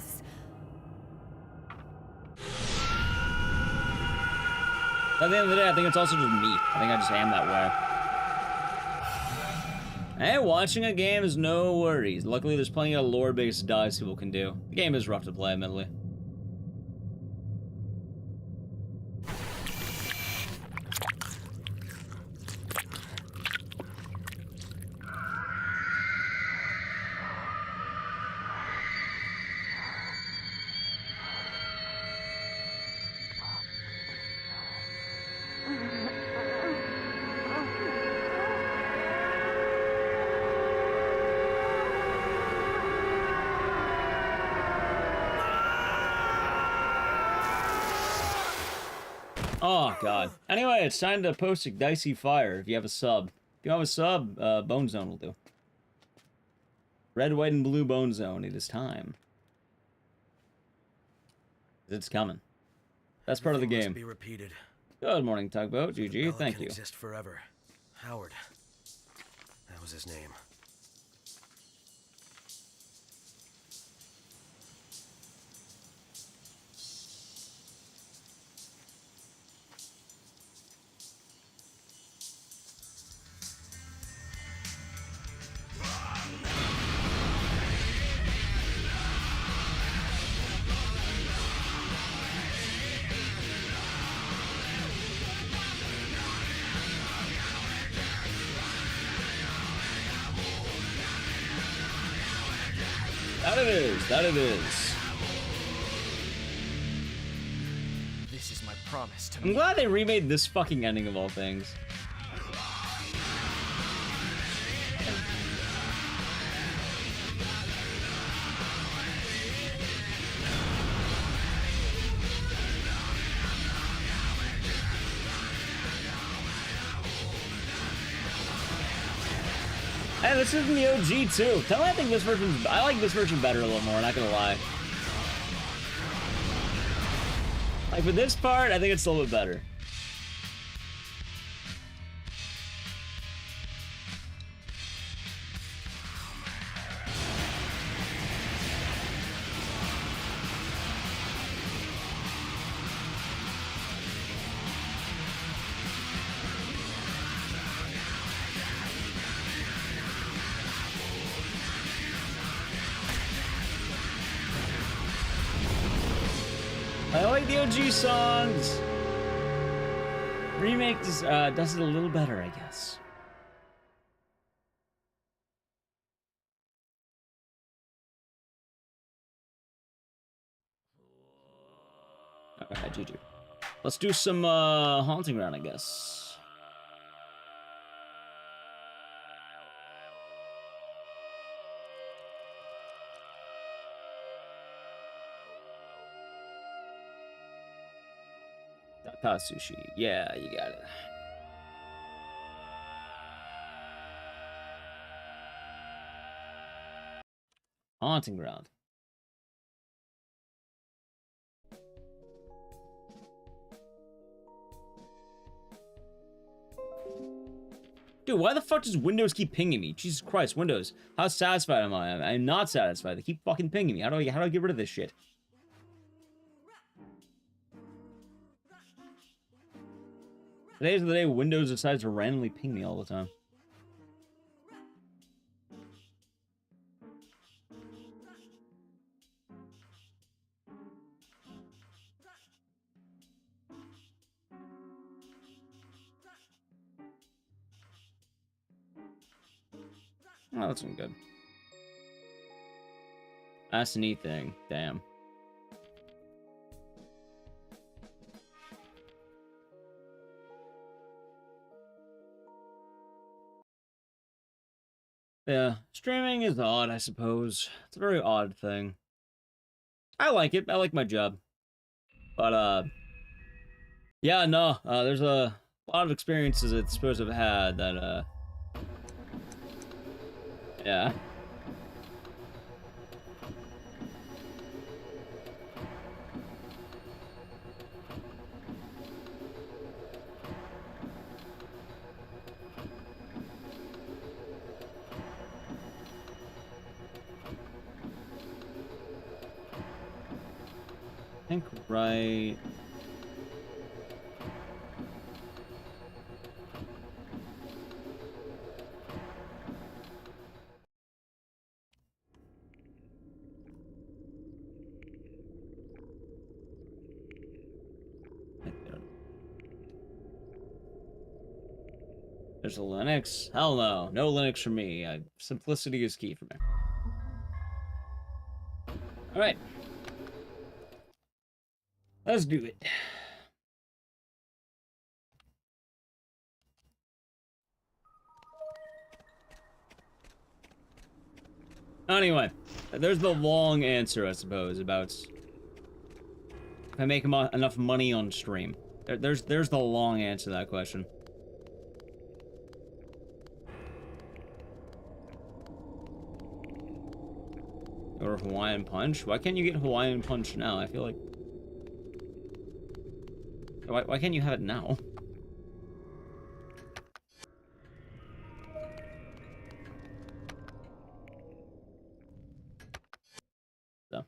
At the end of the day, I think it's also just me. I think I just am that way. Hey, watching a game is no worries. Luckily, there's plenty of lore-based dives people can do. The game is rough to play, admittedly. Oh, God. Anyway, it's time to post Ecdycis Fire if you have a sub. If you have a sub, Bone Zone will do. Red, white, and blue Bone Zone. It is time. It's coming. That's part of the game. Be repeated. Good morning, Tugboat. GG. Bella Thank can you. Exist forever. Howard. That was his name. That it is. That it is. This is my promise to I'm glad they remade this fucking ending of all things. Hey, this is the OG too. Tell me I think this version's... I like this version better a little more, not gonna lie. Like, for this part, I think it's a little bit better. I like the OG songs. Remake does it a little better, I guess. Alright, GG. Let's do some haunting ground, I guess. Sushi. Yeah, you got it. Haunting ground. Dude, why the fuck does Windows keep pinging me? Jesus Christ, Windows. How satisfied am I? I'm not satisfied. They keep fucking pinging me. How do I get rid of this shit? Today's the day Windows decides to randomly ping me all the time. Oh, that's good. That's a neat thing. Damn. Yeah, streaming is odd, I suppose. It's a very odd thing. I like it. I like my job. But, yeah, no, there's a lot of experiences I suppose I've had that, yeah. I think right. There's a Linux? Hell no. No Linux for me. Simplicity is key for me. Alright. Let's do it. Anyway, there's the long answer, I suppose, about if I make enough money on stream. There's the long answer to that question. Or Hawaiian Punch? Why can't you get Hawaiian Punch now? I feel like... Why can't you have it now? So.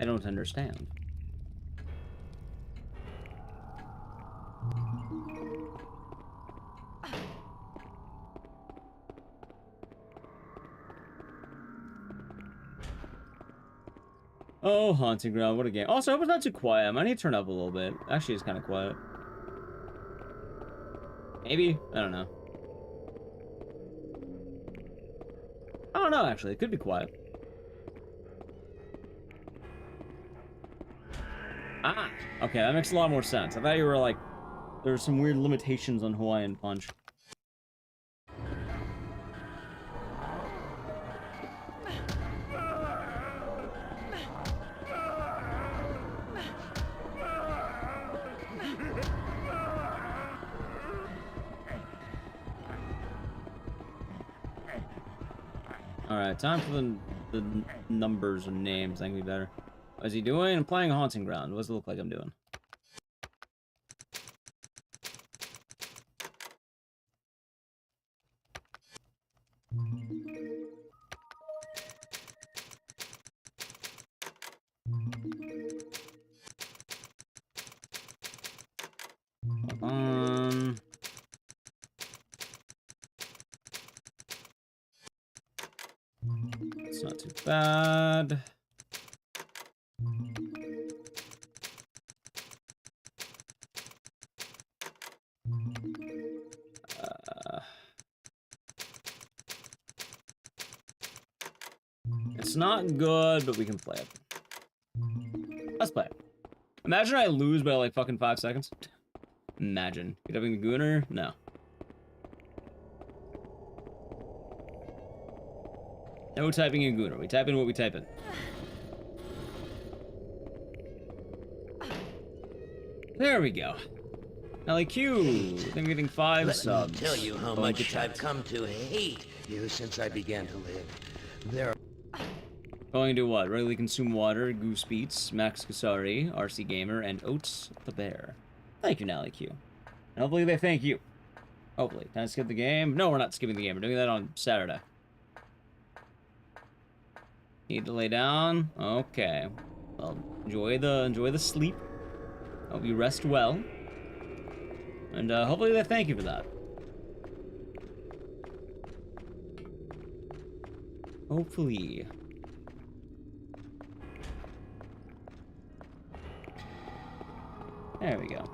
I don't understand. Oh, Haunting Ground, what a game. Also, I hope it's not too quiet. I might need to turn up a little bit. Actually, it's kind of quiet. Maybe? I don't know. I don't know, actually. It could be quiet. Ah! Okay, that makes a lot more sense. I thought you were like... There's some weird limitations on Hawaiian Punch. Alright, time for the numbers and names. I think we better. What is he doing? I'm playing Haunting Ground. What does it look like I'm doing? It's not too bad. It's not good, but we can play it. Let's play. Imagine I lose by like fucking 5 seconds. Imagine. Get having the gooner? No. No typing in gooner. We type in what we type in. There we go. LAQ. I think we're getting 5 subs. Let me tell you how much I've come to hate you since I began to live. There. Going to what? Regularly consume water, Goose Beats, Max Kusari, RC Gamer, and Oats the Bear. Thank you, LAQ. And hopefully they thank you. Hopefully. Can I skip the game? No, we're not skipping the game. We're doing that on Saturday. Need to lay down? Okay. Well, enjoy the sleep. Hope you rest well. And hopefully they thank you for that. Hopefully. There we go.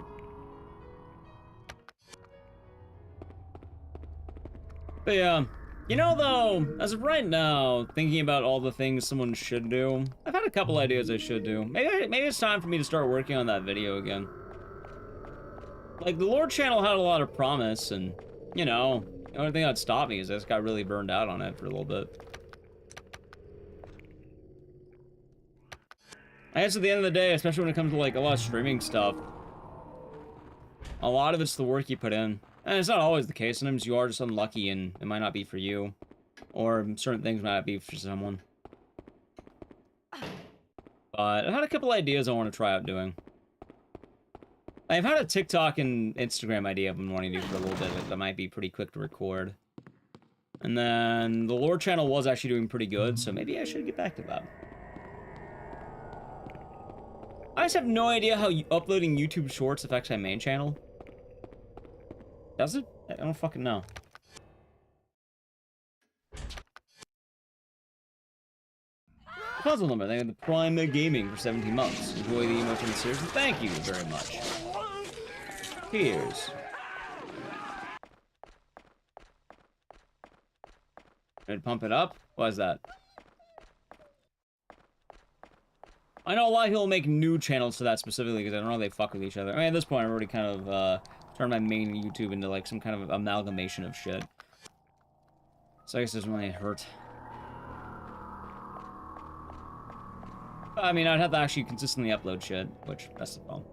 But yeah, you know though, as of right now, thinking about all the things someone should do, I've had a couple ideas I should do. Maybe it's time for me to start working on that video again. Like, the Lord channel had a lot of promise, and, you know, the only thing that'd stop me is I just got really burned out on it for a little bit. I guess at the end of the day, especially when it comes to, like, a lot of streaming stuff, a lot of it's the work you put in. And it's not always the case. Sometimes you are just unlucky and it might not be for you. Or certain things might not be for someone. But I've had a couple ideas I want to try out doing. I've had a TikTok and Instagram idea I've been wanting to do for a little bit that might be pretty quick to record. And then the Lore channel was actually doing pretty good, so maybe I should get back to that. I just have no idea how uploading YouTube Shorts affects my main channel. Does it? I don't fucking know. Puzzle number, thank you for the Prime Gaming for 17 months. Enjoy the emotion of the series, and thank you very much. Cheers. Ready to pump it up? What is that? I know a lot of people make new channels to that specifically because I don't know if they fuck with each other. I mean, at this point, I've already kind of turned my main YouTube into like some kind of amalgamation of shit. So I guess it doesn't really hurt. I mean, I'd have to actually consistently upload shit, which, that's the problem.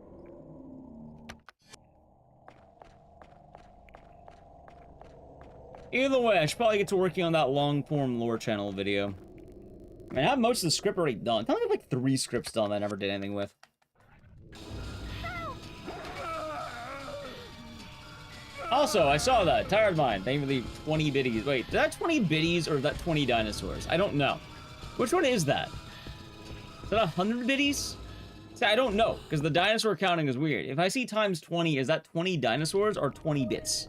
Either way, I should probably get to working on that long-form lore channel video. I mean, I have most of the script already done. I think I have like 3 scripts done that I never did anything with. Also, I saw that. Tired Mind. Thank you for the 20 biddies. Wait, is that 20 biddies or is that 20 dinosaurs? I don't know. Which one is that? Is that 100 biddies? See, I don't know, because the dinosaur counting is weird. If I see times 20, is that 20 dinosaurs or 20 bits?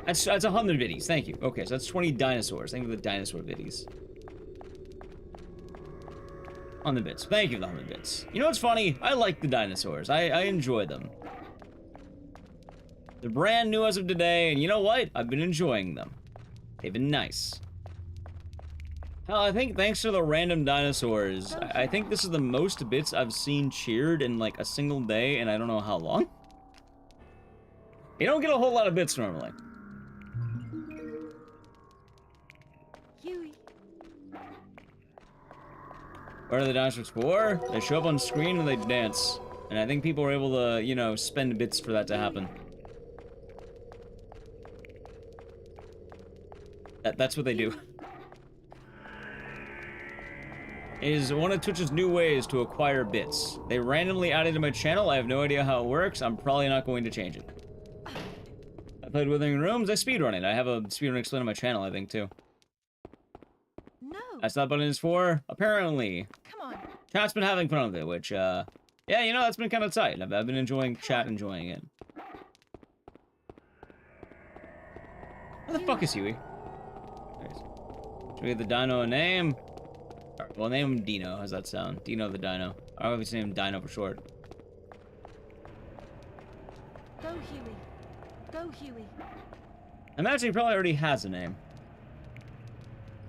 That's 100 biddies, thank you. Okay, so that's 20 dinosaurs. Thank you for the dinosaur biddies. On the bits. Thank you for the 100 bits. You know what's funny? I like the dinosaurs. I enjoy them. They're brand new as of today, and you know what? I've been enjoying them. They've been nice. Hell, I think thanks to the random dinosaurs, I think this is the most bits I've seen cheered in like a single day, and I don't know how long. You don't get a whole lot of bits normally. What are the dinosaurs for? They show up on screen and they dance. And I think people are able to, you know, spend bits for that to happen. That's what they do. It is one of Twitch's new ways to acquire bits. They randomly added to my channel. I have no idea how it works. I'm probably not going to change it. I played Withering Rooms. I speedrun it. I have a speedrun explained on my channel, I think, too. No. That's what that button is for, apparently. Come on. Chat's been having fun with it, which, yeah, you know, that's been kind of tight. I've been enjoying chat, enjoying it. Where the fuck is Huey? Should we give the dino a name? Alright, well, name him Dino. How's that sound? Dino the Dino. I always name him Dino for short. Go, Huey. Go, Huey. I imagine he probably already has a name.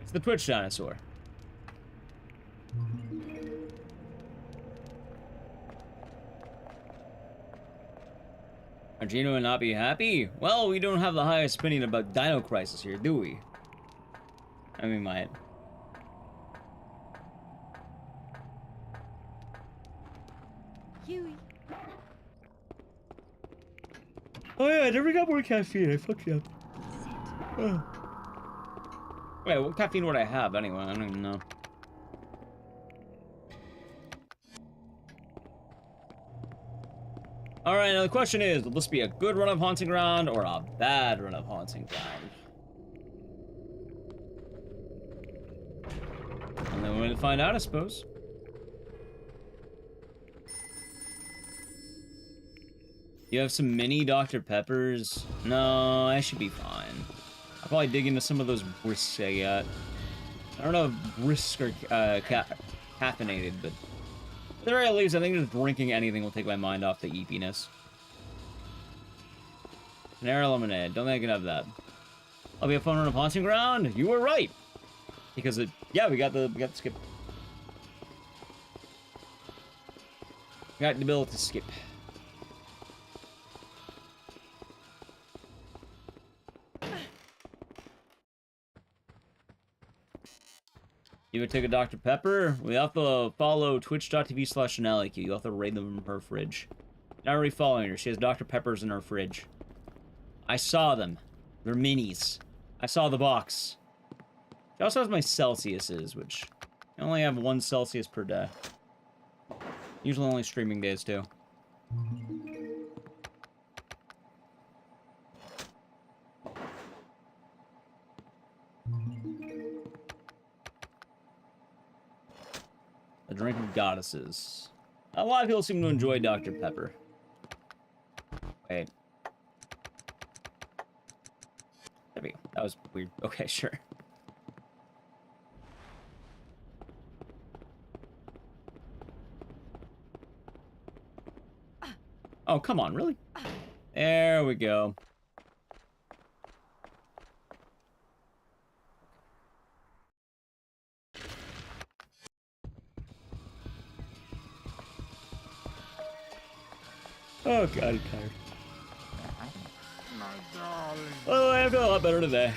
It's the Twitch dinosaur. Are Gino and not be happy? Well, we don't have the highest opinion about Dino Crisis here, do we? I mean, might. Huey. Oh yeah, I never got more caffeine. I fucked you up. Oh. Wait, what caffeine would I have anyway? I don't even know. Alright, now the question is, will this be a good run of Haunting Ground or a bad run of Haunting Ground? And then we're gonna find out, I suppose. You have some mini Dr. Peppers? No, I should be fine. I'll probably dig into some of those brisks I got. I don't know if brisks are caffeinated, but at the very least, I think just drinking anything will take my mind off the eepiness. Canary lemonade. Don't think I can have that. I'll be a fun run of Haunting Ground. You were right, because yeah, we got the skip. We got the ability to skip. You would take a Dr. Pepper? We have to follow twitch.tv/ShanelliQ. You have to raid them from her fridge. Not already following her. She has Dr. Peppers in her fridge. I saw them. They're minis. I saw the box. She also has my Celsiuses, which I only have 1 Celsius per day. Usually only streaming days, too. The drink of goddesses. A lot of people seem to enjoy Dr. Pepper. Wait. There we go. That was weird. Okay, sure. Oh, come on, really? There we go. Oh god, I'm tired. Oh, I feel a lot better today.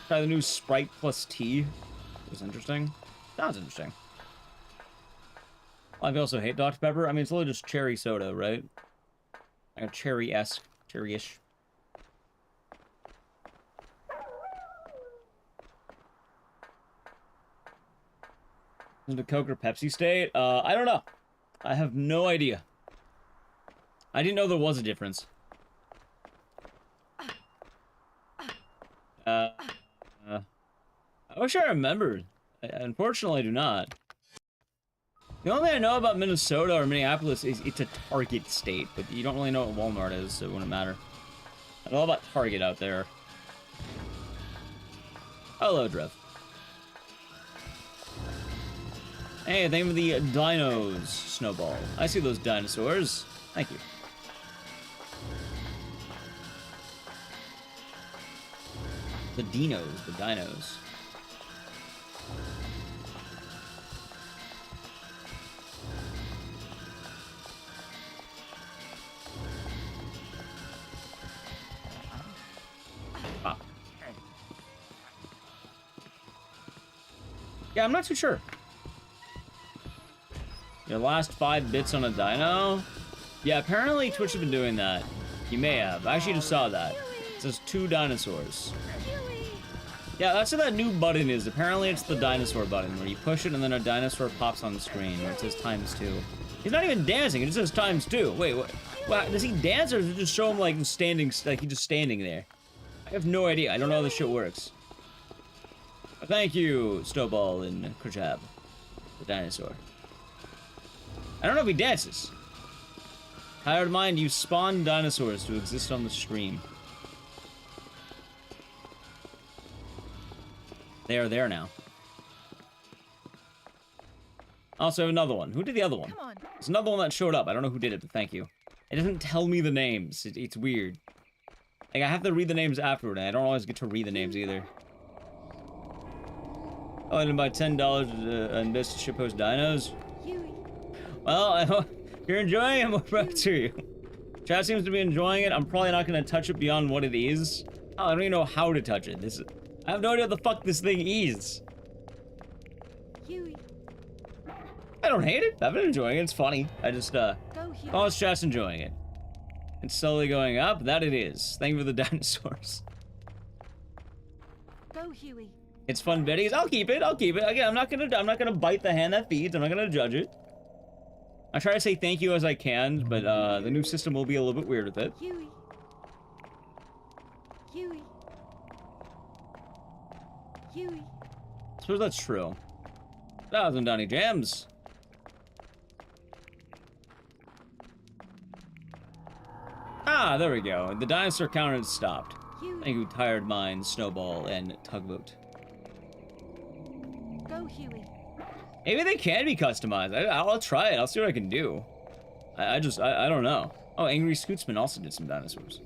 Try the new Sprite plus tea. It was interesting. Sounds interesting. I also hate Dr. Pepper. I mean, it's literally just cherry soda, right? Like a cherry-esque, cherry-ish. Is it a Coke or Pepsi state? I don't know. I have no idea. I didn't know there was a difference. I wish I remembered. Unfortunately, I do not. The only thing I know about Minnesota or Minneapolis is it's a Target state, but you don't really know what Walmart is, so it wouldn't matter. I know about Target out there. Hello, Drev. Hey, thank you for the dinos, Snowball. I see those dinosaurs. Thank you. The Dinos, the dinos. Ah. Yeah, I'm not too sure. Your last 5 bits on a dino? Yeah, apparently Twitch has been doing that. You may have. I actually just saw that. It says 2 dinosaurs. Yeah, that's what that new button is. Apparently it's the dinosaur button, where you push it and then a dinosaur pops on the screen, where it says ×2. He's not even dancing, it just says ×2. Wait, what? Wow, does he dance, or does it just show him, like, standing, like he's just standing there? I have no idea. I don't know how this shit works. But thank you, Snowball and Krajab, the dinosaur. I don't know if he dances. Hired mind, you spawn dinosaurs to exist on the stream. They are there now. Also, another one. Who did the other one? Come on. There's another one that showed up. I don't know who did it, but thank you. It doesn't tell me the names. It's weird. Like, I have to read the names afterward, and I don't always get to read the names either. Oh, and about $10 and best to shitpost dinos. Well, I hope you're enjoying it. More proud to you. Chat seems to be enjoying it. I'm probably not gonna touch it beyond what it is. Oh, I don't even know how to touch it. I have no idea what the fuck this thing is. Huey. I don't hate it. I've been enjoying it. It's funny. I just, oh, it's just enjoying it. It's slowly going up. That it is. Thank you for the dinosaurs. Go, Huey. It's fun videos. I'll keep it. I'll keep it. Again, I'm not gonna bite the hand that feeds. I'm not gonna judge it. I try to say thank you as I can, but the new system will be a little bit weird with it. Huey. Huey. Huey. I suppose that's true. 1,000 Donny Jams. Ah, there we go. The dinosaur counter has stopped. Thank you, Tired Mind, Snowball, and Tugboat. Go, Huey. Maybe they can be customized. I'll try it. I'll see what I can do. I don't know. Oh, Angry Scootsman also did some dinosaurs.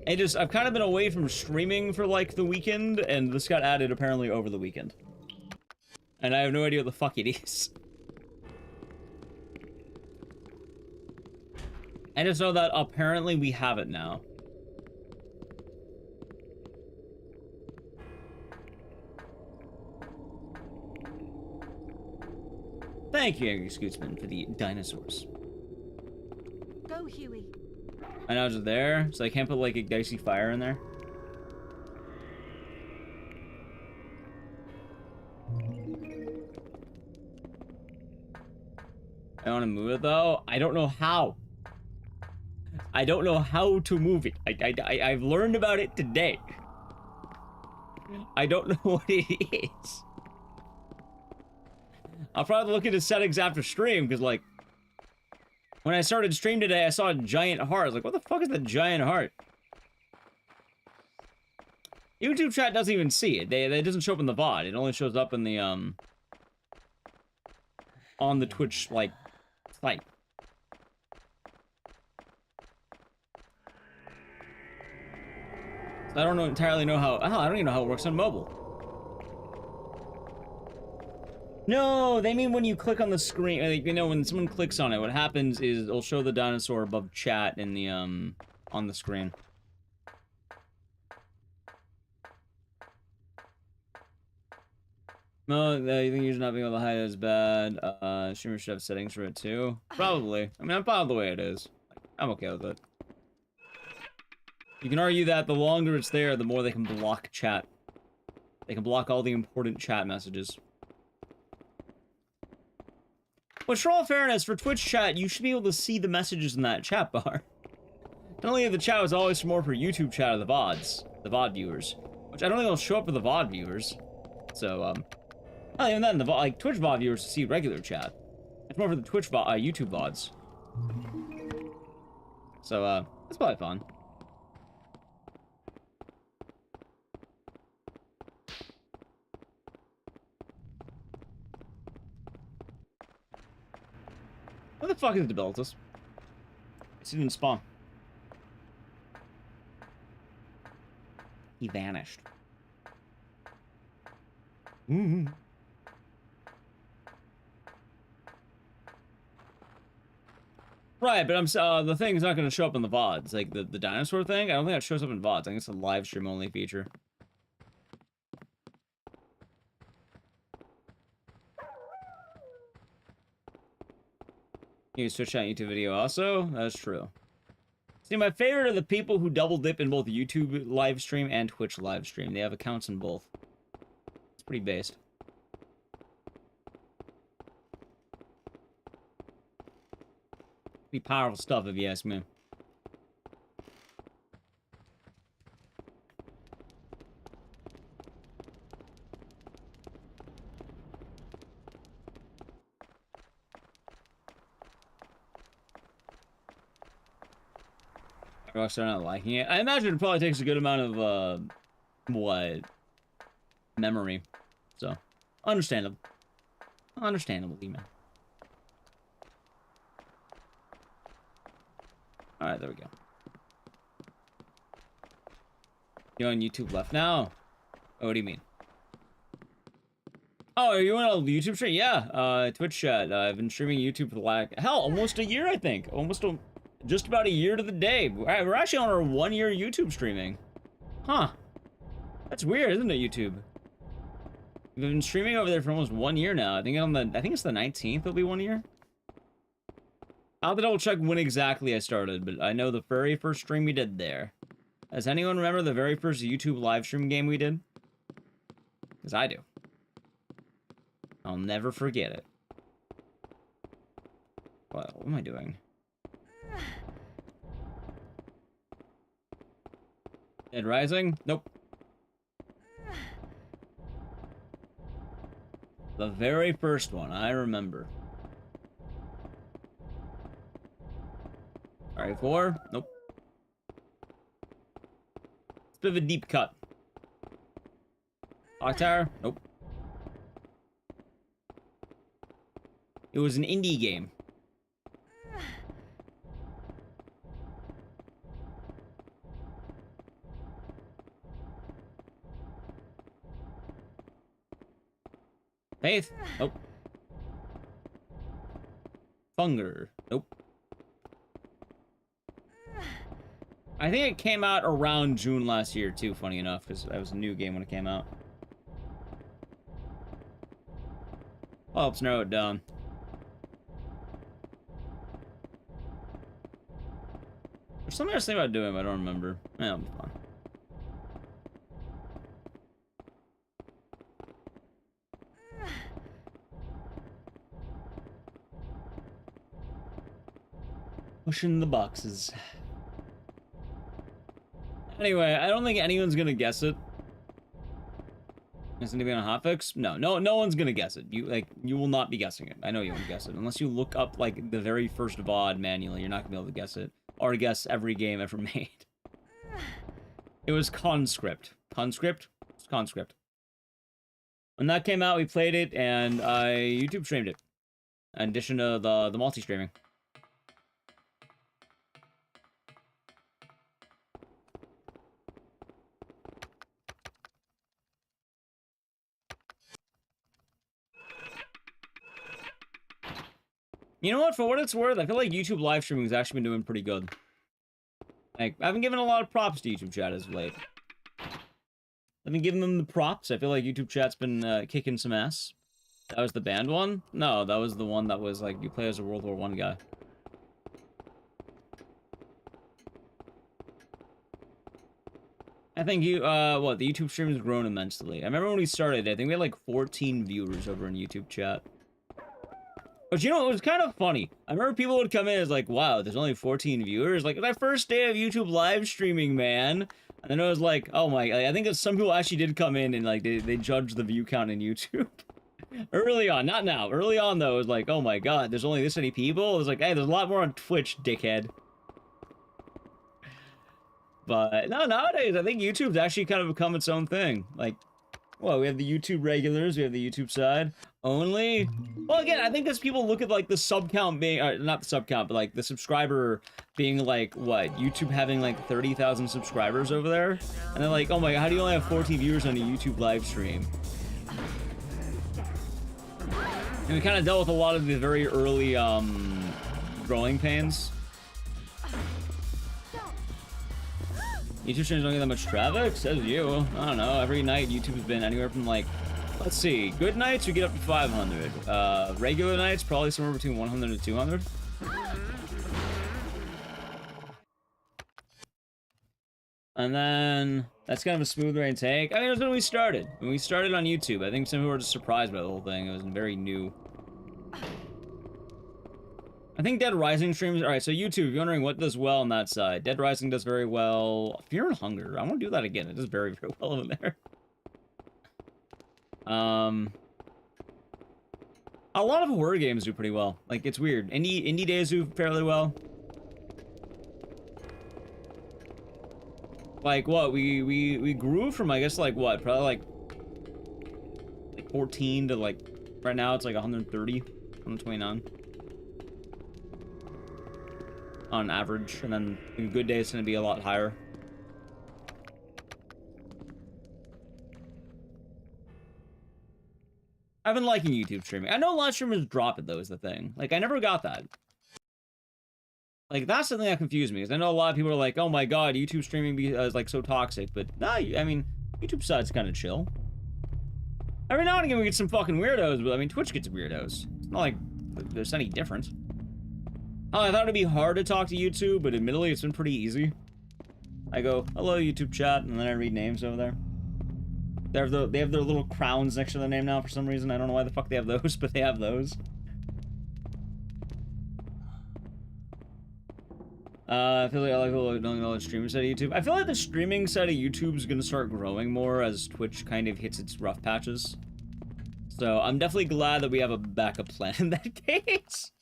I've kind of been away from streaming for like the weekend, and this got added apparently over the weekend. And I have no idea what the fuck it is. I just know that apparently we have it now. Thank you, Angry Scootsman, for the dinosaurs. Go, Huey. I know it's there, so I can't put like a Ecdycis fire in there. I want to move it though. I don't know how. I don't know how to move it. I've learned about it today. I don't know what it is. I'll probably look into settings after stream, because, like, when I started stream today, I saw a giant heart. I was like, what the fuck is that giant heart? YouTube chat doesn't even see it. It doesn't show up in the VOD. It only shows up in the, on the Twitch, like, site. So I don't entirely know how, I don't even know how it works on mobile. No, they mean when you click on the screen, like, you know, when someone clicks on it, what happens is it'll show the dinosaur above chat in the, on the screen. No, you think you're not being able to hide it is bad. Streamer should have settings for it too. Probably. I mean, I'm fine with the way it is. I'm okay with it. You can argue that the longer it's there, the more they can block chat. They can block all the important chat messages. Which, for all fairness, for Twitch chat, you should be able to see the messages in that chat bar. Not only the chat is always more for YouTube chat or the VODs, the VOD viewers, which I don't think will show up for the VOD viewers. So, not even then, like, Twitch VOD viewers see regular chat. It's more for the Twitch YouTube VODs. So, that's probably fun. Where the fuck is Debilitus? It didn't spawn. He vanished. Mm-hmm. Right, but the thing's not going to show up in the VODs. Like, the dinosaur thing, I don't think that shows up in VODs. I think it's a live stream only feature. You use Twitch chat YouTube video also? That's true. See, my favorite are the people who double dip in both YouTube live stream and Twitch live stream. They have accounts in both. It's pretty based. Pretty powerful stuff if you ask me. Rockstar not liking it. I imagine it probably takes a good amount of, memory. So, understandable. Understandable, man. Alright, there we go. You on YouTube left now? Oh, what do you mean? Oh, are you on a YouTube stream? Yeah, Twitch chat. I've been streaming YouTube for like, hell, almost a year, I think. Just about a year to the day. We're actually on our 1 year YouTube streaming. Huh. That's weird, isn't it, YouTube? We've been streaming over there for almost 1 year now. I think it's the 19th it'll be 1 year. I'll have to double check when exactly I started, but I know the very first stream we did there. Does anyone remember the very first YouTube live stream game we did? Because I do. I'll never forget it. What am I doing? Dead Rising? Nope. The very first one, I remember. Alright, 4? Nope. It's a bit of a deep cut. Clock Tower? Nope. It was an indie game. Faith? Nope. Funger? Nope. I think it came out around June last year too, funny enough, because that was a new game when it came out. Well, let's narrow it down. There's something I was thinking about doing, but I don't remember. Yeah, it'll be fun. Pushing the boxes. Anyway, I don't think anyone's gonna guess it. Is anybody on a hotfix? No one's gonna guess it. You will not be guessing it. I know you won't guess it. Unless you look up, like, the very first VOD manually, you're not gonna be able to guess it. Or guess every game ever made. It was Conscript. Conscript? It's Conscript. When that came out, we played it, and I YouTube streamed it. In addition to the multi-streaming. You know what? For what it's worth, I feel like YouTube live streaming has actually been doing pretty good. Like, I haven't given a lot of props to YouTube chat as of late. I've been giving them the props. I feel like YouTube chat's been kicking some ass. That was the banned one? No, that was the one that was like, you play as a World War I guy. I think the YouTube stream has grown immensely. I remember when we started, I think we had like 14 viewers over in YouTube chat. But you know, it was kind of funny. I remember people would come in as like, wow, there's only 14 viewers. Like, my first day of YouTube live streaming, man. And then it was like, oh my, I think that some people actually did come in and like, they judged the view count in YouTube. Early on, not now. Early on, though, it was like, oh my god, there's only this many people? It was like, hey, there's a lot more on Twitch, dickhead. But, no, nowadays, I think YouTube's actually kind of become its own thing. Like, well, we have the YouTube regulars, we have the YouTube side. Only, well, again, I think as people look at, like, the sub count being, not the sub count, but, like, the subscriber being, like, what, YouTube having, like, 30,000 subscribers over there? And they're like, oh my god, how do you only have 14 viewers on a YouTube live stream? And we kind of dealt with a lot of the very early, growing pains. YouTube streams don't get that much traffic? Says you. I don't know. Every night YouTube's been anywhere from like, let's see, good nights we get up to 500. Regular nights probably somewhere between 100 and 200. And then that's kind of a smooth rain take. I mean, it was when we started. When we started on YouTube, I think some people were just surprised by the whole thing. It was very new. I think Dead Rising streams... Alright, so YouTube, if you're wondering what does well on that side. Dead Rising does very well. Fear and Hunger. I want to do that again. It does very, very well in there. A lot of horror games do pretty well. Like, it's weird. Indie days do fairly well. Like, what? We grew from, I guess, like, what? Probably, like 14 to, like... Right now, it's like 130. 129. On average, and then in good days, it's going to be a lot higher. I've been liking YouTube streaming. I know a lot of streamers drop it though, is the thing. Like, I never got that. Like, that's something that confused me, because I know a lot of people are like, oh my god, YouTube streaming is like so toxic, but no, I mean, YouTube side's kind of chill. Every now and again we get some fucking weirdos, but I mean, Twitch gets weirdos. It's not like there's any difference. Oh, I thought it'd be hard to talk to YouTube, but admittedly, it's been pretty easy. I go, hello YouTube chat, and then I read names over there. They have their little crowns next to their name now for some reason. I don't know why the fuck they have those, but they have those. I feel like I like knowing all the streaming side of YouTube. I feel like the streaming side of YouTube is going to start growing more as Twitch kind of hits its rough patches. So I'm definitely glad that we have a backup plan in that case.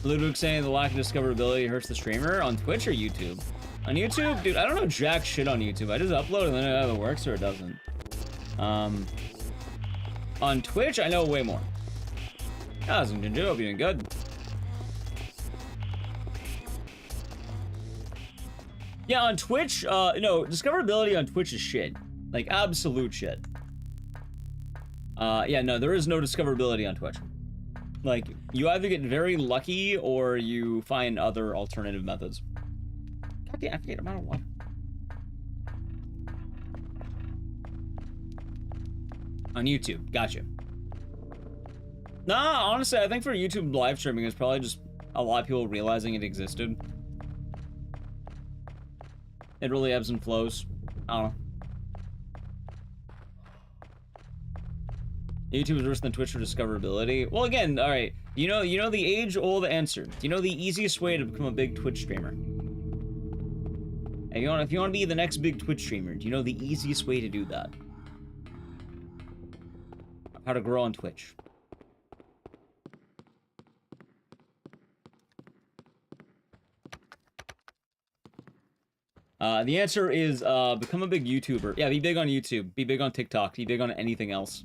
Ludwig saying the lack of discoverability hurts the streamer on Twitch or YouTube? On YouTube, dude, I don't know jack shit on YouTube. I just upload and then it either works or it doesn't. On Twitch, I know way more. How's it doing? Hope you're doing good. Yeah, on Twitch, no, discoverability on Twitch is shit. Like, absolute shit. Yeah, no, there is no discoverability on Twitch. Like, you either get very lucky or you find other alternative methods. God damn, I forget about what. On YouTube, gotcha. Nah, honestly, I think for YouTube live streaming, it's probably just a lot of people realizing it existed. It really ebbs and flows. I don't know. YouTube is worse than Twitch for discoverability. Well, again, all right. You know the age-old answer. Do you know the easiest way to become a big Twitch streamer? If you want to be the next big Twitch streamer, do you know the easiest way to do that? How to grow on Twitch. The answer is become a big YouTuber. Yeah, be big on YouTube. Be big on TikTok. Be big on anything else.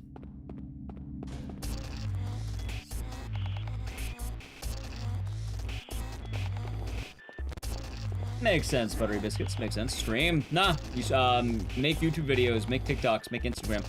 Makes sense, Buttery Biscuits. Makes sense. Stream. Nah. You, make YouTube videos. Make TikToks. Make Instagram.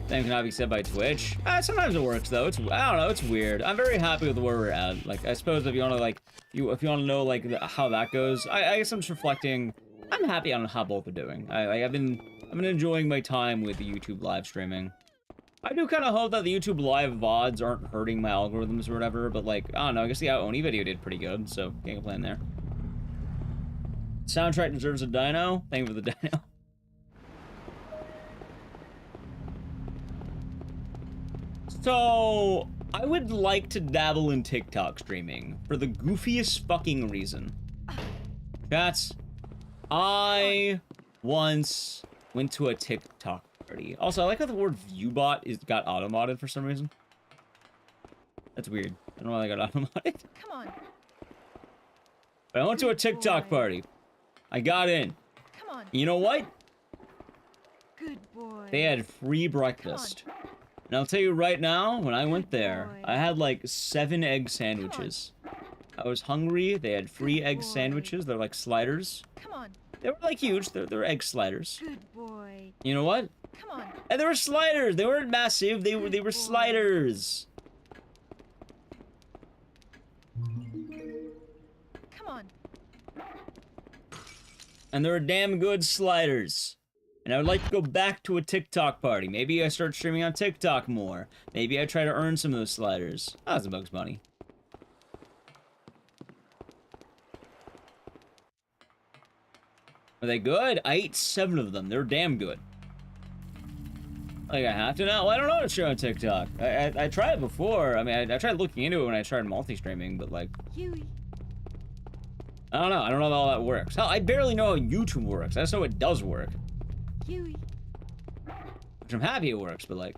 Same cannot be said by Twitch. Sometimes it works though. I don't know. It's weird. I'm very happy with where we're at. Like, I suppose if you want to like, if you want to know like how that goes, I guess I'm just reflecting. I'm happy on how both are doing. I've been enjoying my time with the YouTube live streaming. I do kind of hope that the YouTube live VODs aren't hurting my algorithms or whatever, but like, I don't know, I guess the Oni video did pretty good, so can't complain there. Soundtrack deserves a Dino. Thank you for the Dino. So, I would like to dabble in TikTok streaming for the goofiest fucking reason. Chats, I once went to a TikTok party. Also, I like how the word viewbot got auto-modded for some reason. That's weird. I don't know why I got auto-modded. Come on. But I went to a TikTok party. I got in. Come on. You know what? Good boy. They had free breakfast. And I'll tell you right now, when I went there, I had like 7 egg sandwiches. I was hungry. They had free egg sandwiches. They're like sliders. Come on. They were like huge. They're egg sliders. Good boy. You know what? Come on. And they were sliders. They weren't massive. They were sliders. Come on. And they were damn good sliders. And I would like to go back to a TikTok party. Maybe I start streaming on TikTok more. Maybe I try to earn some of those sliders. Oh, that's a Bugs Bunny. Are they good? I ate 7 of them. They're damn good. Like, I have to now? Well, I don't know how to stream on TikTok. I tried it before. I mean, I tried looking into it when I tried multi-streaming, but like... Huey. I don't know. I don't know how all that works. Hell, I barely know how YouTube works. I just know it does work. Huey. Which I'm happy it works, but like...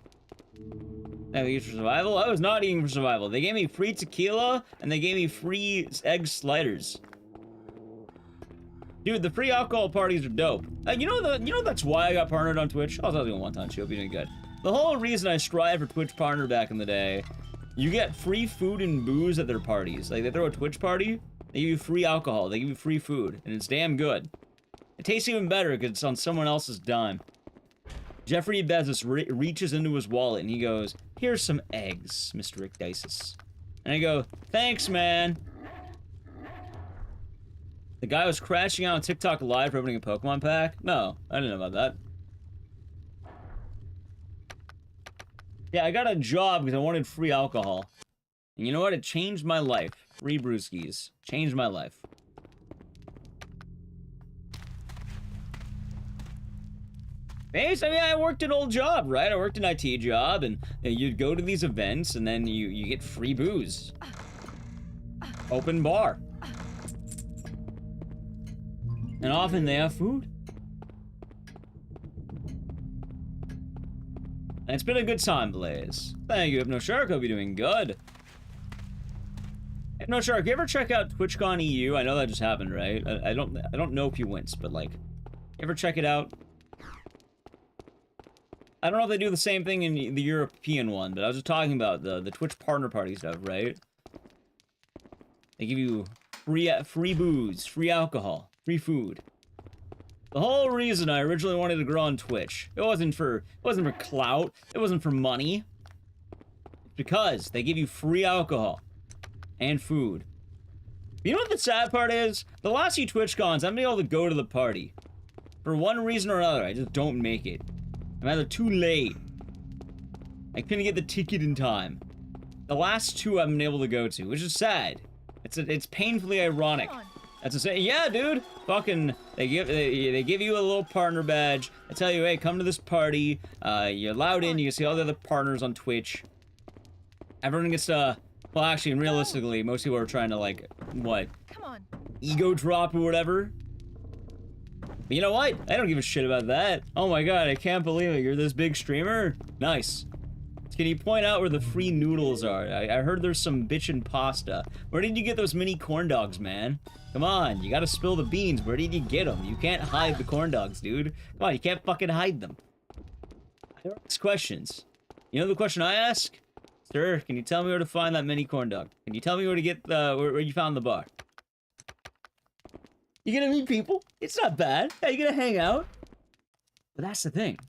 I eat for survival? I was not eating for survival. They gave me free tequila, and they gave me free egg sliders. Dude, the free alcohol parties are dope. You know that's why I got partnered on Twitch? I was doing one time, hope you doing good. The whole reason I strive for Twitch partner back in the day, you get free food and booze at their parties. Like, they throw a Twitch party, They give you free alcohol. They give you free food. And it's damn good. It tastes even better because it's on someone else's dime. Jeffrey Bezos reaches into his wallet and he goes, "Here's some eggs, Mr. Ecdycis." And I go, "Thanks, man." The guy was crashing out on TikTok live for opening a Pokemon pack? No, I didn't know about that. Yeah, I got a job because I wanted free alcohol. And you know what? It changed my life. Free brewskis. Changed my life. Thanks. I mean, I worked an old job, right? I worked an IT job, and you'd go to these events, and then you get free booze. Open bar. And often they have food. And it's been a good time, Blaze. Thank you, HypnoShark. Hope you're doing good. HypnoShark, you ever check out TwitchCon EU? I know that just happened, right? I don't know if you went, but like, you ever check it out? I don't know if they do the same thing in the European one, but I was just talking about the Twitch partner party stuff, right? They give you free booze, free alcohol, free food. The whole reason I originally wanted to grow on Twitch, it wasn't for clout, it wasn't for money. It's because they give you free alcohol and food. You know what the sad part is? The last few TwitchCons, I've been able to go to the party. For one reason or another, I just don't make it. I'm either too late. I couldn't get the ticket in time. The last two I've been able to go to, which is sad. It's painfully ironic. That's a say. Yeah, dude. Fucking, they give you a little partner badge. They tell you, hey, come to this party. You're allowed in. You can see all the other partners on Twitch. Everyone gets to. Well, actually, and realistically, most people are trying to like what? Come on. Ego drop or whatever. But you know what? I don't give a shit about that. Oh my god, I can't believe it. You're this big streamer? Nice. Can you point out where the free noodles are? I heard there's some bitchin' pasta. Where did you get those mini corn dogs, man? Come on, you gotta spill the beans. Where did you get them? You can't hide the corn dogs, dude. Come on, you can't fucking hide them. I ask questions. You know the question I ask? Sir, can you tell me where to find that mini corn dog? Can you tell me where to get where you found the bar? You're gonna meet people. It's not bad. Yeah, you're gonna hang out. But that's the thing.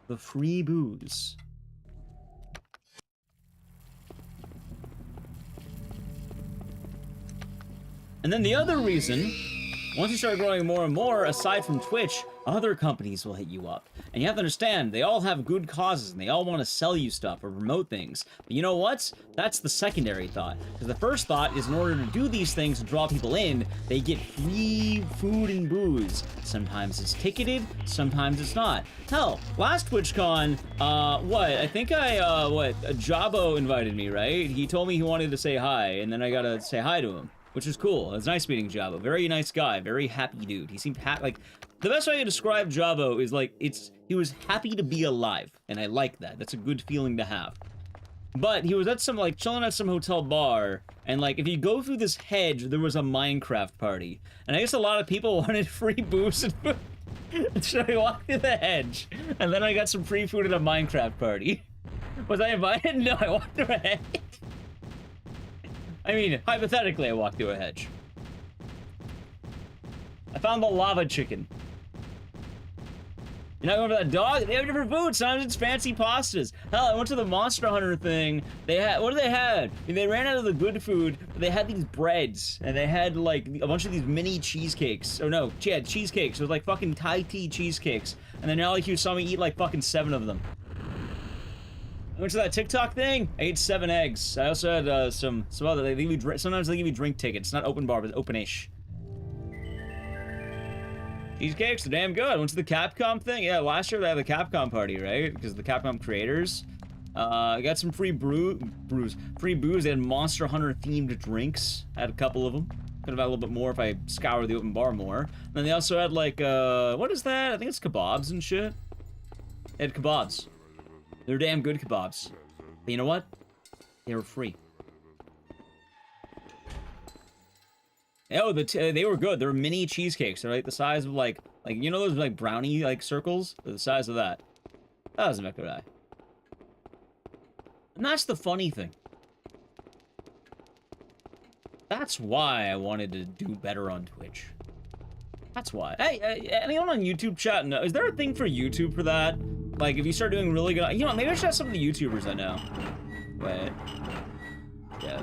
The free booze. And then the other reason, once you start growing more and more, aside from Twitch, other companies will hit you up. And you have to understand, they all have good causes, and they all want to sell you stuff or promote things. But you know what? That's the secondary thought. Because the first thought is in order to do these things and draw people in, they get free food and booze. Sometimes it's ticketed, sometimes it's not. Hell, last TwitchCon, I think Jabo invited me, right? He told me he wanted to say hi, and then I gotta say hi to him. Which is cool. It's nice meeting Jabo. Very nice guy. Very happy dude. He seemed like the best way to describe Jabo is like he was happy to be alive, and I like that. That's a good feeling to have. But he was at some like chilling at some hotel bar, and like if you go through this hedge, there was a Minecraft party, and I guess a lot of people wanted free booze and food. So I walked through the hedge, and then I got some free food at a Minecraft party. Was I invited? No, I walked through a hedge. I mean, hypothetically, I walked through a hedge. I found the lava chicken. You're not going for that dog? They have different food. Sometimes it's fancy pastas. Hell, I went to the Monster Hunter thing. They had, what did they have? I mean, they ran out of the good food, but they had these breads, and they had like a bunch of these mini cheesecakes. Oh no, yeah, cheesecakes. It was like fucking Thai tea cheesecakes. And then now like you saw me eat like fucking 7 of them. I went to that TikTok thing. I ate 7 eggs. I also had some other. They give you sometimes they give you drink tickets. Not open bar, but open-ish. Cheesecakes are damn good. I went to the Capcom thing. Yeah, last year they had the Capcom party, right? Because the Capcom creators. I got some free free booze. They had Monster Hunter themed drinks. I had a couple of them. Could have had a little bit more if I scoured the open bar more. And then they also had like what is that? I think it's kebabs and shit. They had kebabs. They're damn good kebabs. But you know what? They were free. Oh, they were good. They're mini cheesecakes. They're like the size of like you know those like brownie like circles? They're the size of that. That doesn't make a eye. And that's the funny thing. That's why I wanted to do better on Twitch. That's why. Hey, anyone on YouTube chat know? Is there a thing for YouTube for that? Like, if you start doing really good... You know, maybe I should ask some of the YouTubers I know. Wait. Yeah.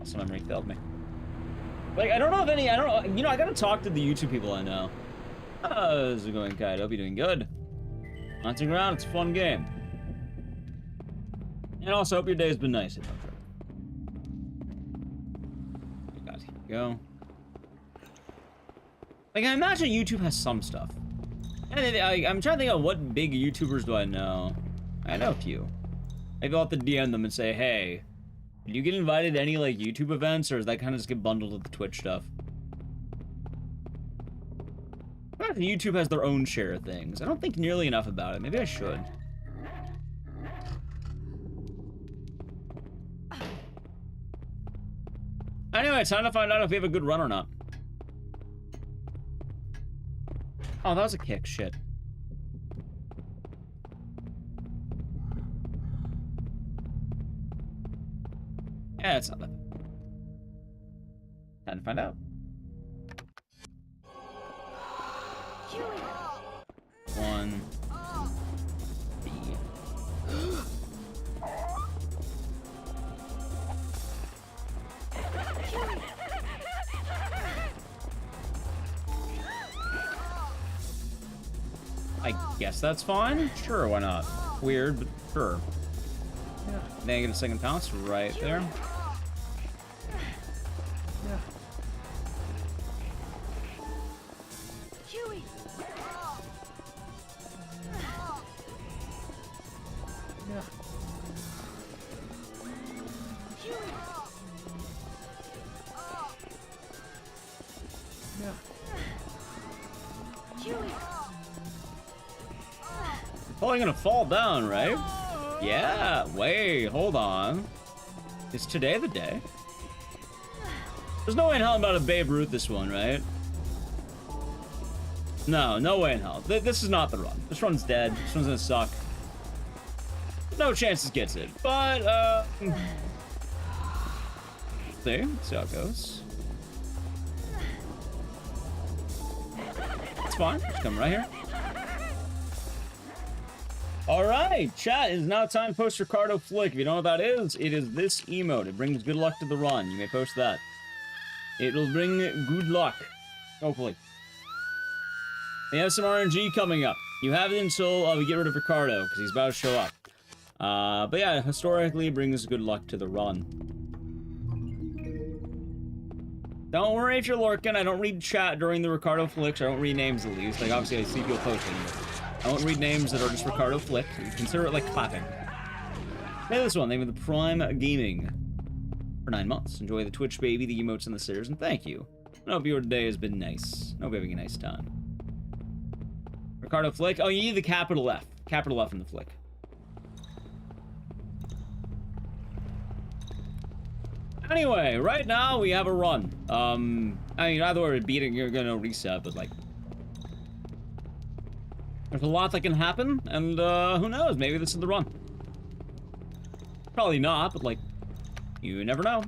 Some memory failed me. Like, I don't know if any... I don't know. You know, I gotta talk to the YouTube people I know. How's it going, Kite? Hope you're doing good. Hunting around, it's a fun game. And also, hope your day has been nice. God, here we go. Like, I imagine YouTube has some stuff. And I'm trying to think of what big YouTubers do I know. I know a few. Maybe I'll have to DM them and say, hey, did you get invited to any, like, YouTube events, or does that kind of just get bundled with the Twitch stuff? I don't know if YouTube has their own share of things. I don't think nearly enough about it. Maybe I should. Anyway, time to find out if we have a good run or not. Oh, that was a kick. Shit. Yeah, it's not that bad. Time to find out. One. B. I guess that's fine. Sure, why not? Weird, but sure. Yeah. Then I get a second pounce right there. Yeah. Probably gonna fall down, right? Yeah, wait, hold on. Is today the day? There's no way in hell I'm about to Babe Ruth this one, right? No, no way in hell. This is not the run. This run's dead. This one's gonna suck. No chance this gets it, but, see how it goes. It's fine, just come right here. Alright, chat, it is now time to post Ricardo Flick. If you don't know what that is, it is this emote. It brings good luck to the run. You may post that. It will bring good luck. Hopefully. We have some RNG coming up. You have it until we get rid of Ricardo, because he's about to show up. But yeah, historically, it brings good luck to the run. Don't worry if you're lurking. I don't read chat during the Ricardo Flicks. I don't read names, at least. Like, obviously, I see people posting. I won't read names that are just Ricardo Flick. You consider it like clapping. Hey, this one, name of the Prime Gaming. For 9 months. Enjoy the Twitch, baby, the emotes, and the stairs, and thank you. I hope your day has been nice. I hope you're having a nice time. Ricardo Flick. Oh, you need the capital F. Capital F in the Flick. Anyway, right now we have a run. I mean, either way, beating, you're gonna reset, but like, there's a lot that can happen, and who knows? Maybe this is the run. Probably not, but like, you never know.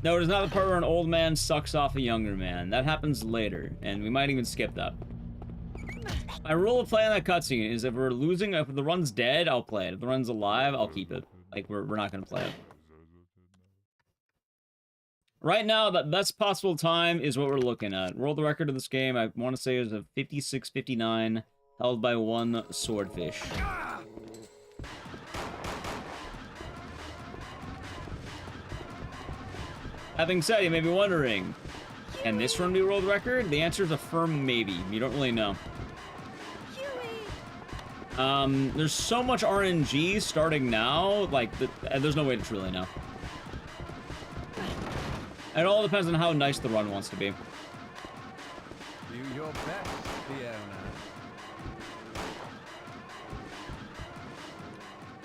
No, it is not the part where an old man sucks off a younger man. That happens later, and we might even skip that. My rule of playing that cutscene is if we're losing, if the run's dead, I'll play it. If the run's alive, I'll keep it. Like, we're not gonna play it. Right now, the best possible time is what we're looking at. World record of this game, I want to say, is a 56:59, held by one swordfish. Having said, you may be wondering, can this run be a world record? The answer is a firm maybe. You don't really know. There's so much RNG starting now, like, there's no way to truly know. It all depends on how nice the run wants to be. Do your best, Fiona.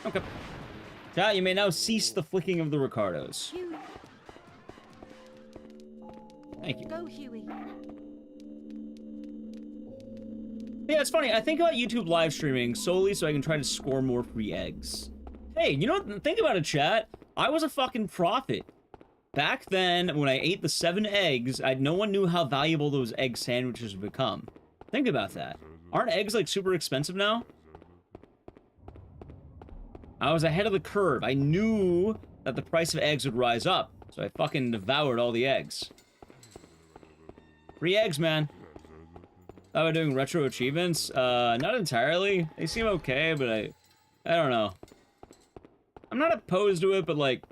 Okay. Chat, you may now cease the flicking of the Ricardos. Thank you. Go, Huey. Yeah, it's funny. I think about YouTube live streaming solely so I can try to score more free eggs. Hey, you know what? Think about it, chat. I was a fucking prophet. Back then, when I ate the 7 eggs, no one knew how valuable those egg sandwiches would become. Think about that. Aren't eggs, like, super expensive now? I was ahead of the curve. I knew that the price of eggs would rise up, so I fucking devoured all the eggs. Free eggs, man. How about doing retro achievements? Not entirely. They seem okay, but I don't know. I'm not opposed to it, but, like,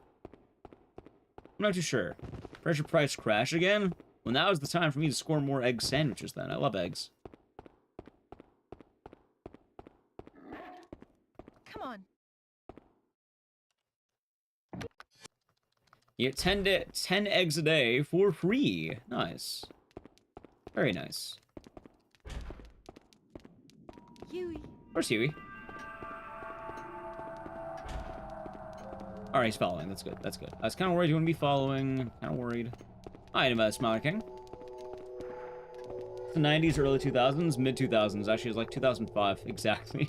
I'm not too sure. Pressure price crash again? Well, now is the time for me to score more egg sandwiches then. I love eggs. Come on. You get 10 eggs a day for free. Nice. Very nice. Huey. Where's Huey? Alright, he's following. That's good. That's good. I was kind of worried you wouldn't be following. Kind of worried. Item by the Smiler King. The 90s, early 2000s, mid 2000s. Actually, it's like 2005 exactly.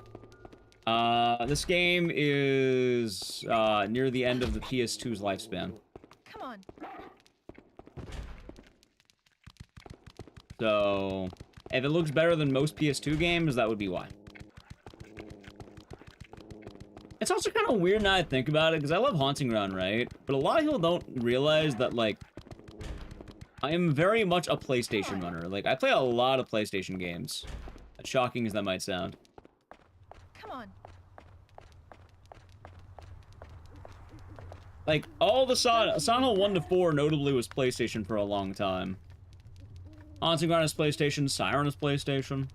This game is near the end of the PS2's lifespan. Come on. So, if it looks better than most PS2 games, that would be why. It's also kind of weird now I think about it, because I love Haunting Ground, right? But a lot of people don't realize that, like, I am very much a PlayStation runner. Like, I play a lot of PlayStation games. As shocking as that might sound. Come on. Like, all the Silent Hill 1 to 4 notably was PlayStation for a long time. Haunting Ground is PlayStation, Siren is PlayStation.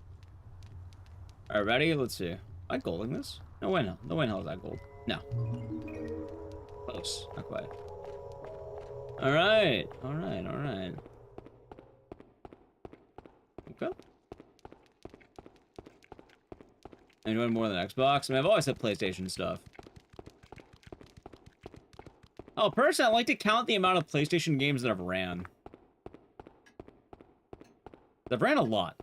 Alright, ready? Let's see. Am I golding this? No way, no. No way in hell is that gold. No. Close. Not quite. Alright. Alright, alright. Okay. And you want more than Xbox? I mean, I've always had PlayStation stuff. Oh, personally, I like to count the amount of PlayStation games that I've ran. I've ran a lot.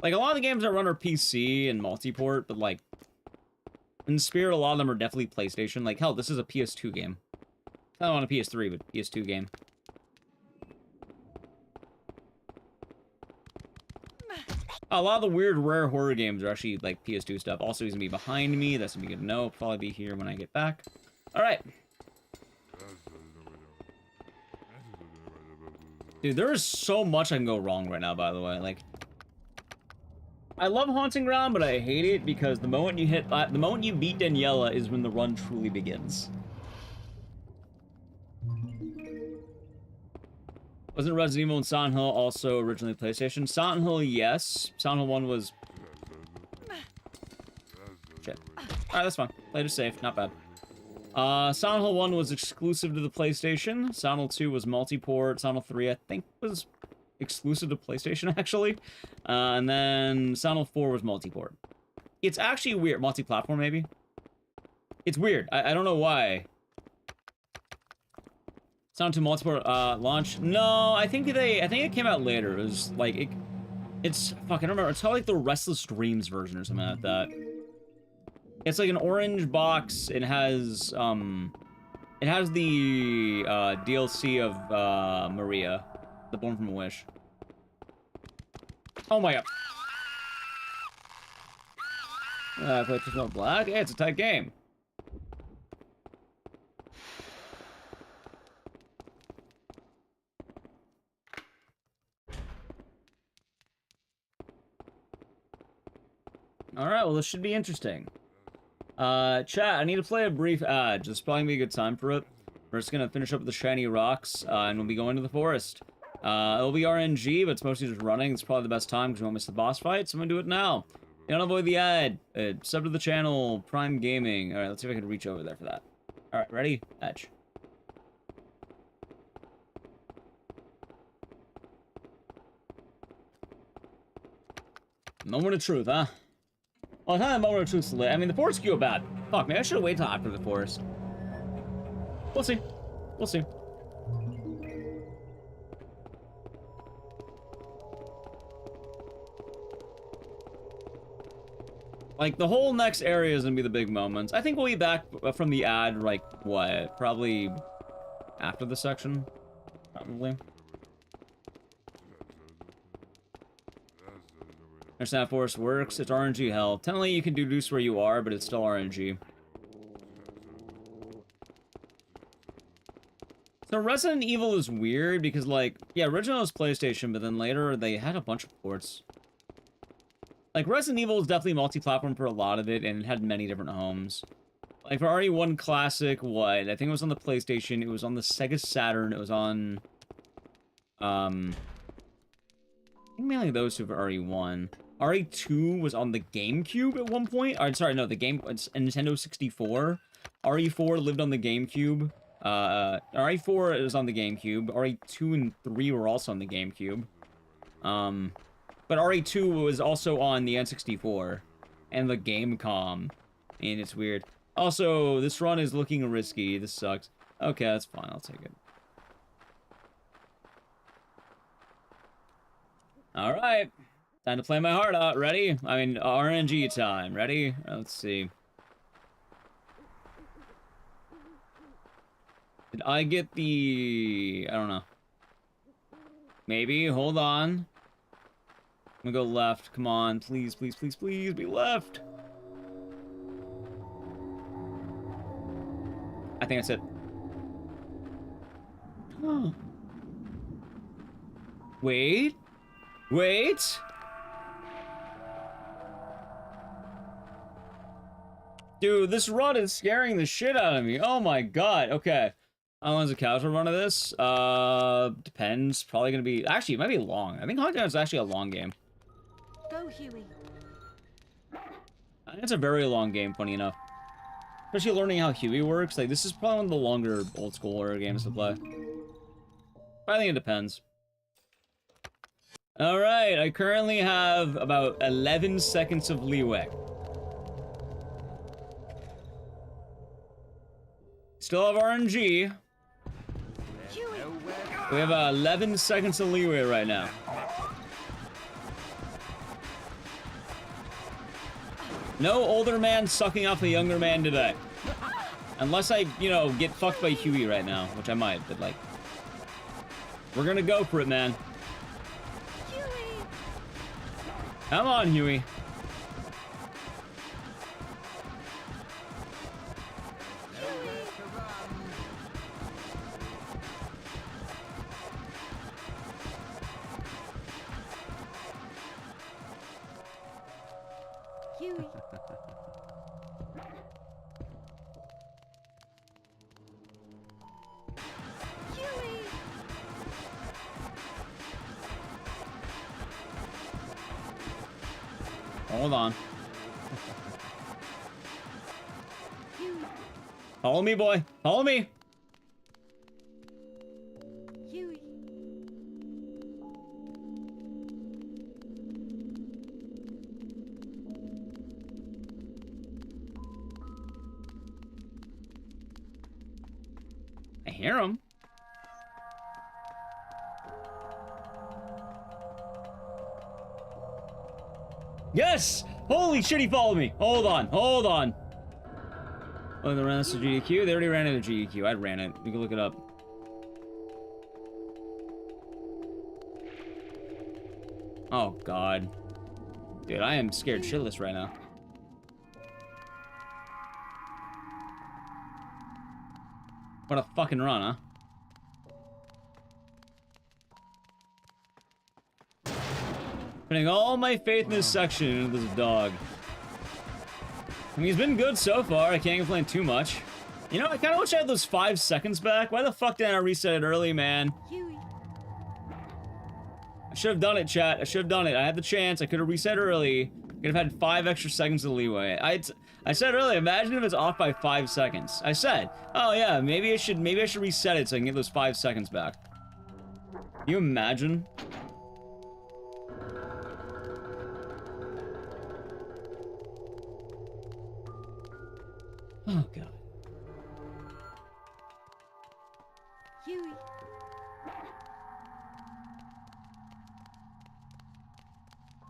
Like, a lot of the games I run are PC and multi-port, but, like, in spirit, a lot of them are definitely PlayStation. Like, hell, this is a PS2 game. Not on a PS3, but PS2 game. A lot of the weird, rare horror games are actually, like, PS2 stuff. Also, he's gonna be behind me. That's gonna be good to know. Probably be here when I get back. Alright. Dude, there is so much I can go wrong right now, by the way. Like, I love Haunting Ground, but I hate it because the moment you beat Daniela is when the run truly begins. Wasn't Resident Evil and Silent Hill also originally PlayStation? Silent Hill, yes. Silent Hill 1 was... Shit. Alright, that's fine. Played it safe. Not bad. Silent Hill 1 was exclusive to the PlayStation. Silent Hill 2 was multi-port. Silent Hill 3, I think, was exclusive to PlayStation, actually. And then Silent Hill 4 was multi-port. It's actually weird. Multi-platform, maybe? It's weird. I don't know why. Silent Hill multi-port launch? No, I think it came out later. It was like it's fuck, I don't remember. It's called like the Restless Dreams version or something like that. It's like an orange box. It has the DLC of Maria, the Born from a Wish. Oh my god. I played Just Black. Yeah, it's a tight game. Alright, well this should be interesting. Chat, I need to play a brief ad. This is probably gonna be a good time for it. We're just gonna finish up with the shiny rocks, and we'll be going to the forest. It'll be RNG, but it's mostly just running. It's probably the best time because we won't miss the boss fight, so I'm gonna do it now. You don't avoid the ad. Sub to the channel, Prime Gaming. Alright, let's see if I can reach over there for that. Alright, ready? Edge. Moment of truth, huh? Well, it's not a moment of truth to I mean, the forest could go bad. Fuck, maybe I should have waited till after the forest. We'll see. We'll see. Like, the whole next area is gonna be the big moments. I think we'll be back from the ad, like, what? Probably after the section? Probably. Understand how Force works. It's RNG hell. Technically, you can deduce where you are, but it's still RNG. So Resident Evil is weird because, like, yeah, original was PlayStation, but then later they had a bunch of ports. Like, Resident Evil was definitely multi-platform for a lot of it, and it had many different homes. Like, for RE1 Classic, what? I think it was on the PlayStation, it was on the Sega Saturn, it was on... I think mainly those two for RE1. RE2 was on the GameCube at one point. Or, sorry, no, it's Nintendo 64. RE4 lived on the GameCube. RE4 is on the GameCube. RE2 and 3 were also on the GameCube. But RE2 was also on the N64 and the Gamecom, and it's weird. Also, this run is looking risky. This sucks. Okay, that's fine. I'll take it. All right, time to play my heart out. Ready? I mean, RNG time. Ready? Let's see. Did I get the... I don't know. Maybe. Hold on. I'm gonna go left. Come on. Please, please, please, please be left. I think that's it. Huh. Wait. Wait. Dude, this run is scaring the shit out of me. Oh my god. Okay. How long is a casual run of this? Depends. Probably gonna be... Actually, it might be long. I think Hot Down is actually a long game. Go, Huey. I think it's a very long game, funny enough. Especially learning how Huey works. Like, this is probably one of the longer old school horror games to play. But I think it depends. Alright, I currently have about 11 seconds of leeway. Still have RNG. We have 11 seconds of leeway right now. No older man sucking off a younger man today. Unless I, you know, get fucked by Huey right now, which I might, but like... We're gonna go for it, man. Huey. Come on, Huey. Huey. Huey. Hold on. Huey. Follow me, boy. Follow me. Huey. I hear him. Yes! Holy shit, he followed me. Hold on. Hold on. Oh, they ran this to GDQ? They already ran it to GDQ. I ran it. You can look it up. Oh, God. Dude, I am scared shitless right now. What a fucking run, huh? Putting all my faith in this section into this dog. I mean, he's been good so far. I can't complain too much. You know, I kind of wish I had those 5 seconds back. Why the fuck didn't I reset it early, man? Huey. I should have done it, chat. I should have done it. I had the chance. I could have reset early. Could have had 5 extra seconds of leeway. I said earlier, imagine if it's off by 5 seconds. I said, oh yeah, maybe I should reset it so I can get those 5 seconds back. Can you imagine? Oh god. Huey.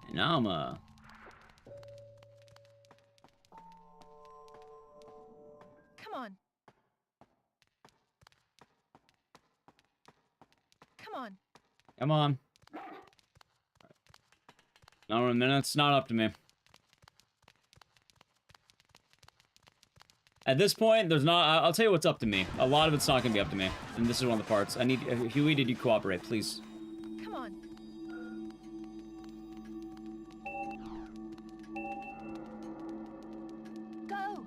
And now I'm on. Come on. Now in a minute, it's not up to me. At this point, there's not... I'll tell you what's up to me. A lot of it's not going to be up to me. And this is one of the parts. I need... Huey, did you cooperate, please? Come on. Go.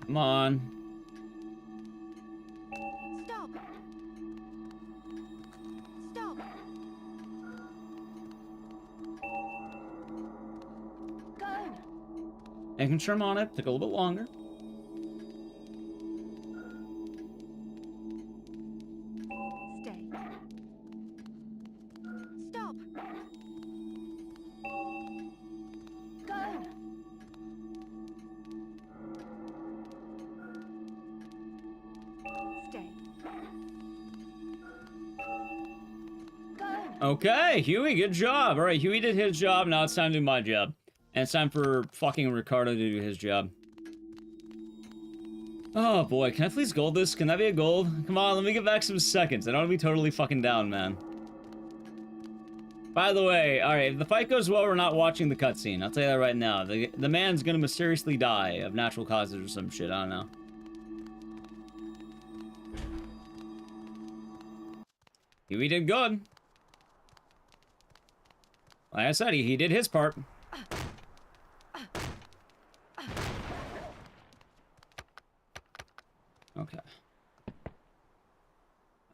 Come on. Stop. Stop. Go. Making sure I'm on it. Took a little bit longer. Stay. Stop. Go. Stay. Go. Okay, Huey, good job. All right, Huey did his job. Now it's time to do my job. And it's time for fucking Ricardo to do his job. Oh boy, can I please gold this? Can that be a gold? Come on, let me get back some seconds. I don't want to be totally fucking down, man. By the way, alright, if the fight goes well, we're not watching the cutscene. I'll tell you that right now. The man's gonna mysteriously die of natural causes or some shit. I don't know. Huey did good. Like I said, he did his part. Okay.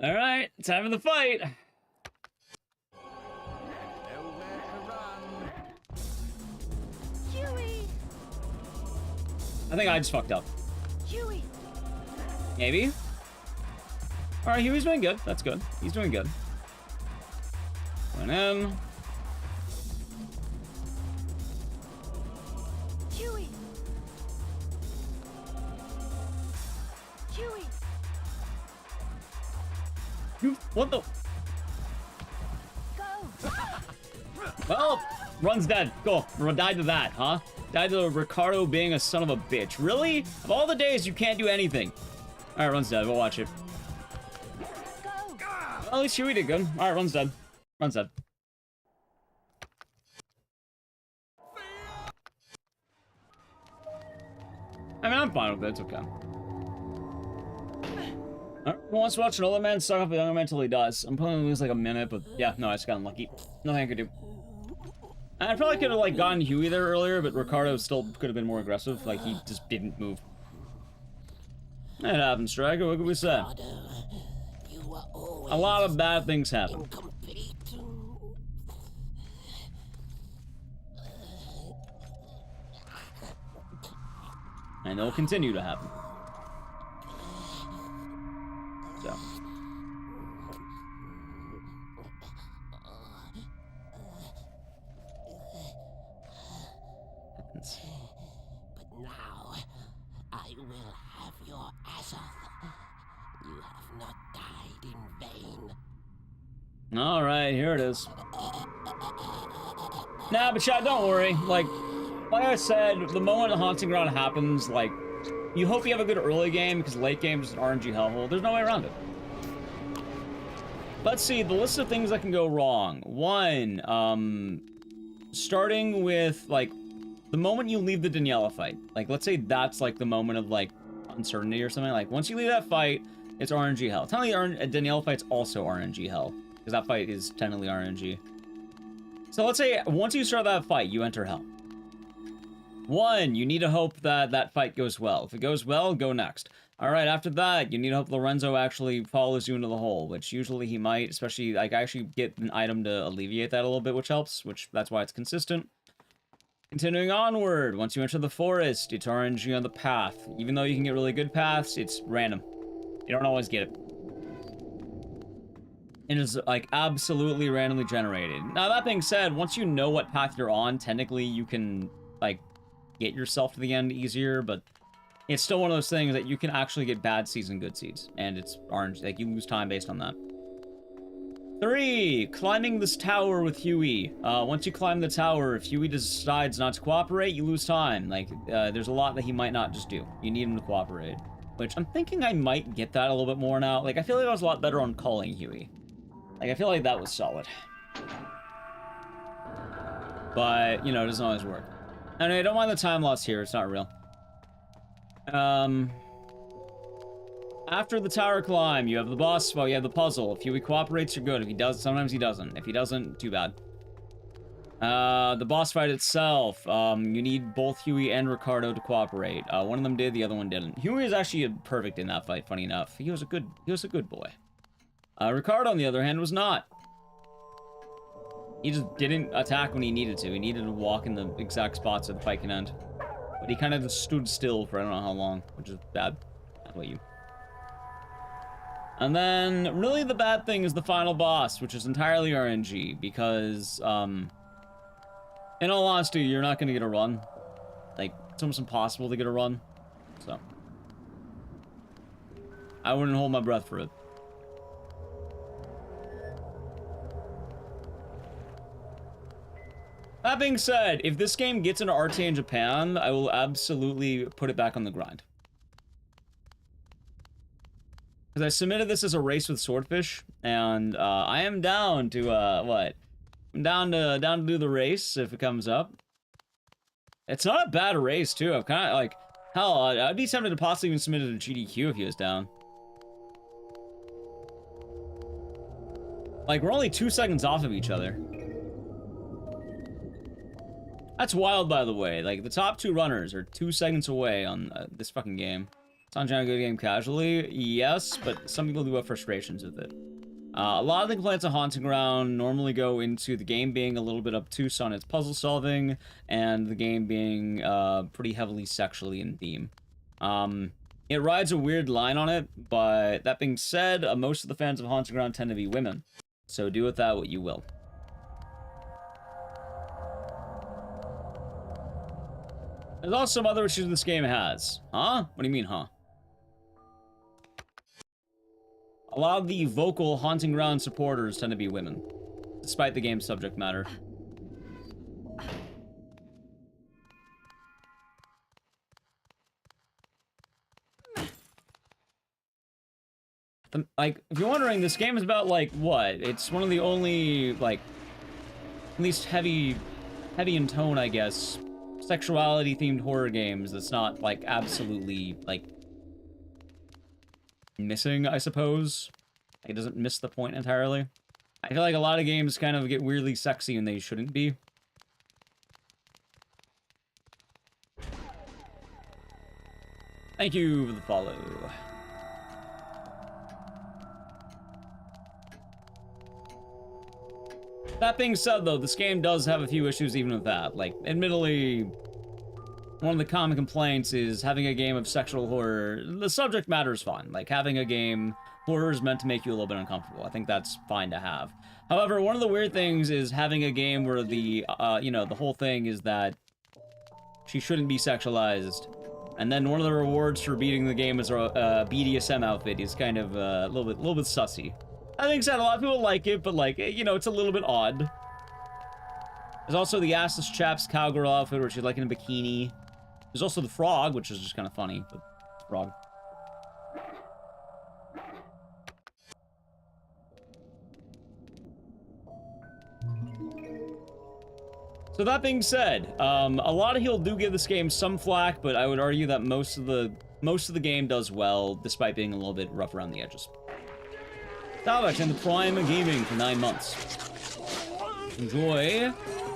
Alright, time for the fight. Huey. I think I just fucked up. Huey. Maybe? Alright, Huey's doing good. That's good. He's doing good. Went in. Huey. Huey. You, what the? Go. Well, Run's dead. Go. Died to that, huh? Died to Ricardo being a son of a bitch. Really? Of all the days, you can't do anything. Alright, Run's dead. We'll watch it. Well, at least Huey did good. Alright, Run's dead. Run's dead. I mean, I'm fine with it. It's okay. Alright, who wants to watch an older man suck up a younger man until he dies? I'm probably gonna lose like a minute, but yeah, no, I just got unlucky. Nothing I could do. I probably could have like gotten Huey there earlier, but Ricardo still could have been more aggressive. Like, he just didn't move. That happens, Striker. What could we say? A lot of bad things happen. And they'll continue to happen. So. Happens. But now, I will have your Azoth. You have not died in vain. Alright, here it is. Nah, but chat, don't worry. Like I said, the moment the Haunting Ground happens, like, you hope you have a good early game, because late game is an RNG hellhole. There's no way around it. Let's see, the list of things that can go wrong. One, starting with, like, the moment you leave the Daniela fight. Like, let's say that's, like, the moment of, like, uncertainty or something. Like, once you leave that fight, it's RNG hell. Technically, Daniela fight's also RNG hell, because that fight is technically RNG. So let's say, once you start that fight, you enter hell. One, you need to hope that that fight goes well. If it goes well, go next. Alright, after that, you need to hope Lorenzo actually follows you into the hole, which usually he might, especially, like, I actually get an item to alleviate that a little bit, which helps, which, that's why it's consistent. Continuing onward, once you enter the forest, it's RNG on the path. Even though you can get really good paths, it's random. You don't always get it. It is, like, absolutely randomly generated. Now, that being said, once you know what path you're on, technically you can, like, get yourself to the end easier, but it's still one of those things that you can actually get bad seeds and good seeds, and it's orange. Like, you lose time based on that. 3, climbing this tower with Huey. Once you climb the tower, if Huey decides not to cooperate, you lose time. Like, there's a lot that he might not just do. You need him to cooperate. which I'm thinking I might get that a little bit more now. Like, I feel like I was a lot better on calling Huey. Like, I feel like that was solid. But, you know, it doesn't always work. Anyway, don't mind the time loss here. It's not real. After the tower climb, you have the boss, well, you have the puzzle. If Huey cooperates, you're good. If he does, sometimes he doesn't. If he doesn't, too bad. The boss fight itself, you need both Huey and Ricardo to cooperate. One of them did, the other one didn't. Huey is actually perfect in that fight, funny enough. He was a good boy. Ricardo, on the other hand, was not. He just didn't attack when he needed to. He needed to walk in the exact spots that the fight can end. But he kind of just stood still for I don't know how long, which is bad. Not about you. And then, really the bad thing is the final boss, which is entirely RNG, because, in all honesty, you're not going to get a run. Like, it's almost impossible to get a run. So, I wouldn't hold my breath for it. That being said, if this game gets into RTA in Japan, I will absolutely put it back on the grind. Because I submitted this as a race with Swordfish, and I am down to, what? I'm down to do the race if it comes up. It's not a bad race, too. I'm kind of, like, hell, I'd be tempted to possibly even submit it to GDQ if he was down. Like, we're only 2 seconds off of each other. That's wild, by the way. Like, the top 2 runners are 2 seconds away on this fucking game. Sounds like a good game casually, yes, but some people do have frustrations with it. A lot of the complaints on Haunting Ground normally go into the game being a little bit obtuse on its puzzle solving, and the game being pretty heavily sexually in theme. It rides a weird line on it, but that being said, most of the fans of Haunting Ground tend to be women. So do with that what you will. There's also some other issues this game has. Huh? What do you mean, huh? A lot of the vocal Haunting Ground supporters tend to be women, despite the game's subject matter. Like, if you're wondering, this game is about, like, what? It's one of the only, like, at least heavy in tone, I guess, sexuality-themed horror games that's not, like, absolutely, like, missing, I suppose. Like, it doesn't miss the point entirely. I feel like a lot of games kind of get weirdly sexy and they shouldn't be. Thank you for the follow. That being said, though, this game does have a few issues even with that. Like, admittedly, one of the common complaints is having a game of sexual horror. The subject matter is fine. Like, having a game, horror is meant to make you a little bit uncomfortable. I think that's fine to have. However, one of the weird things is having a game where the, you know, the whole thing is that she shouldn't be sexualized. And then one of the rewards for beating the game is a BDSM outfit is kind of a little bit sussy. That being said, a lot of people like it, but, like, you know, it's a little bit odd. There's also the assless chap's cowgirl outfit where she's, like, in a bikini. There's also the frog, which is just kind of funny, but frog. So that being said, a lot of people do give this game some flack, but I would argue that most of the game does well, despite being a little bit rough around the edges. Dalvex and the Prime Gaming for 9 months. Enjoy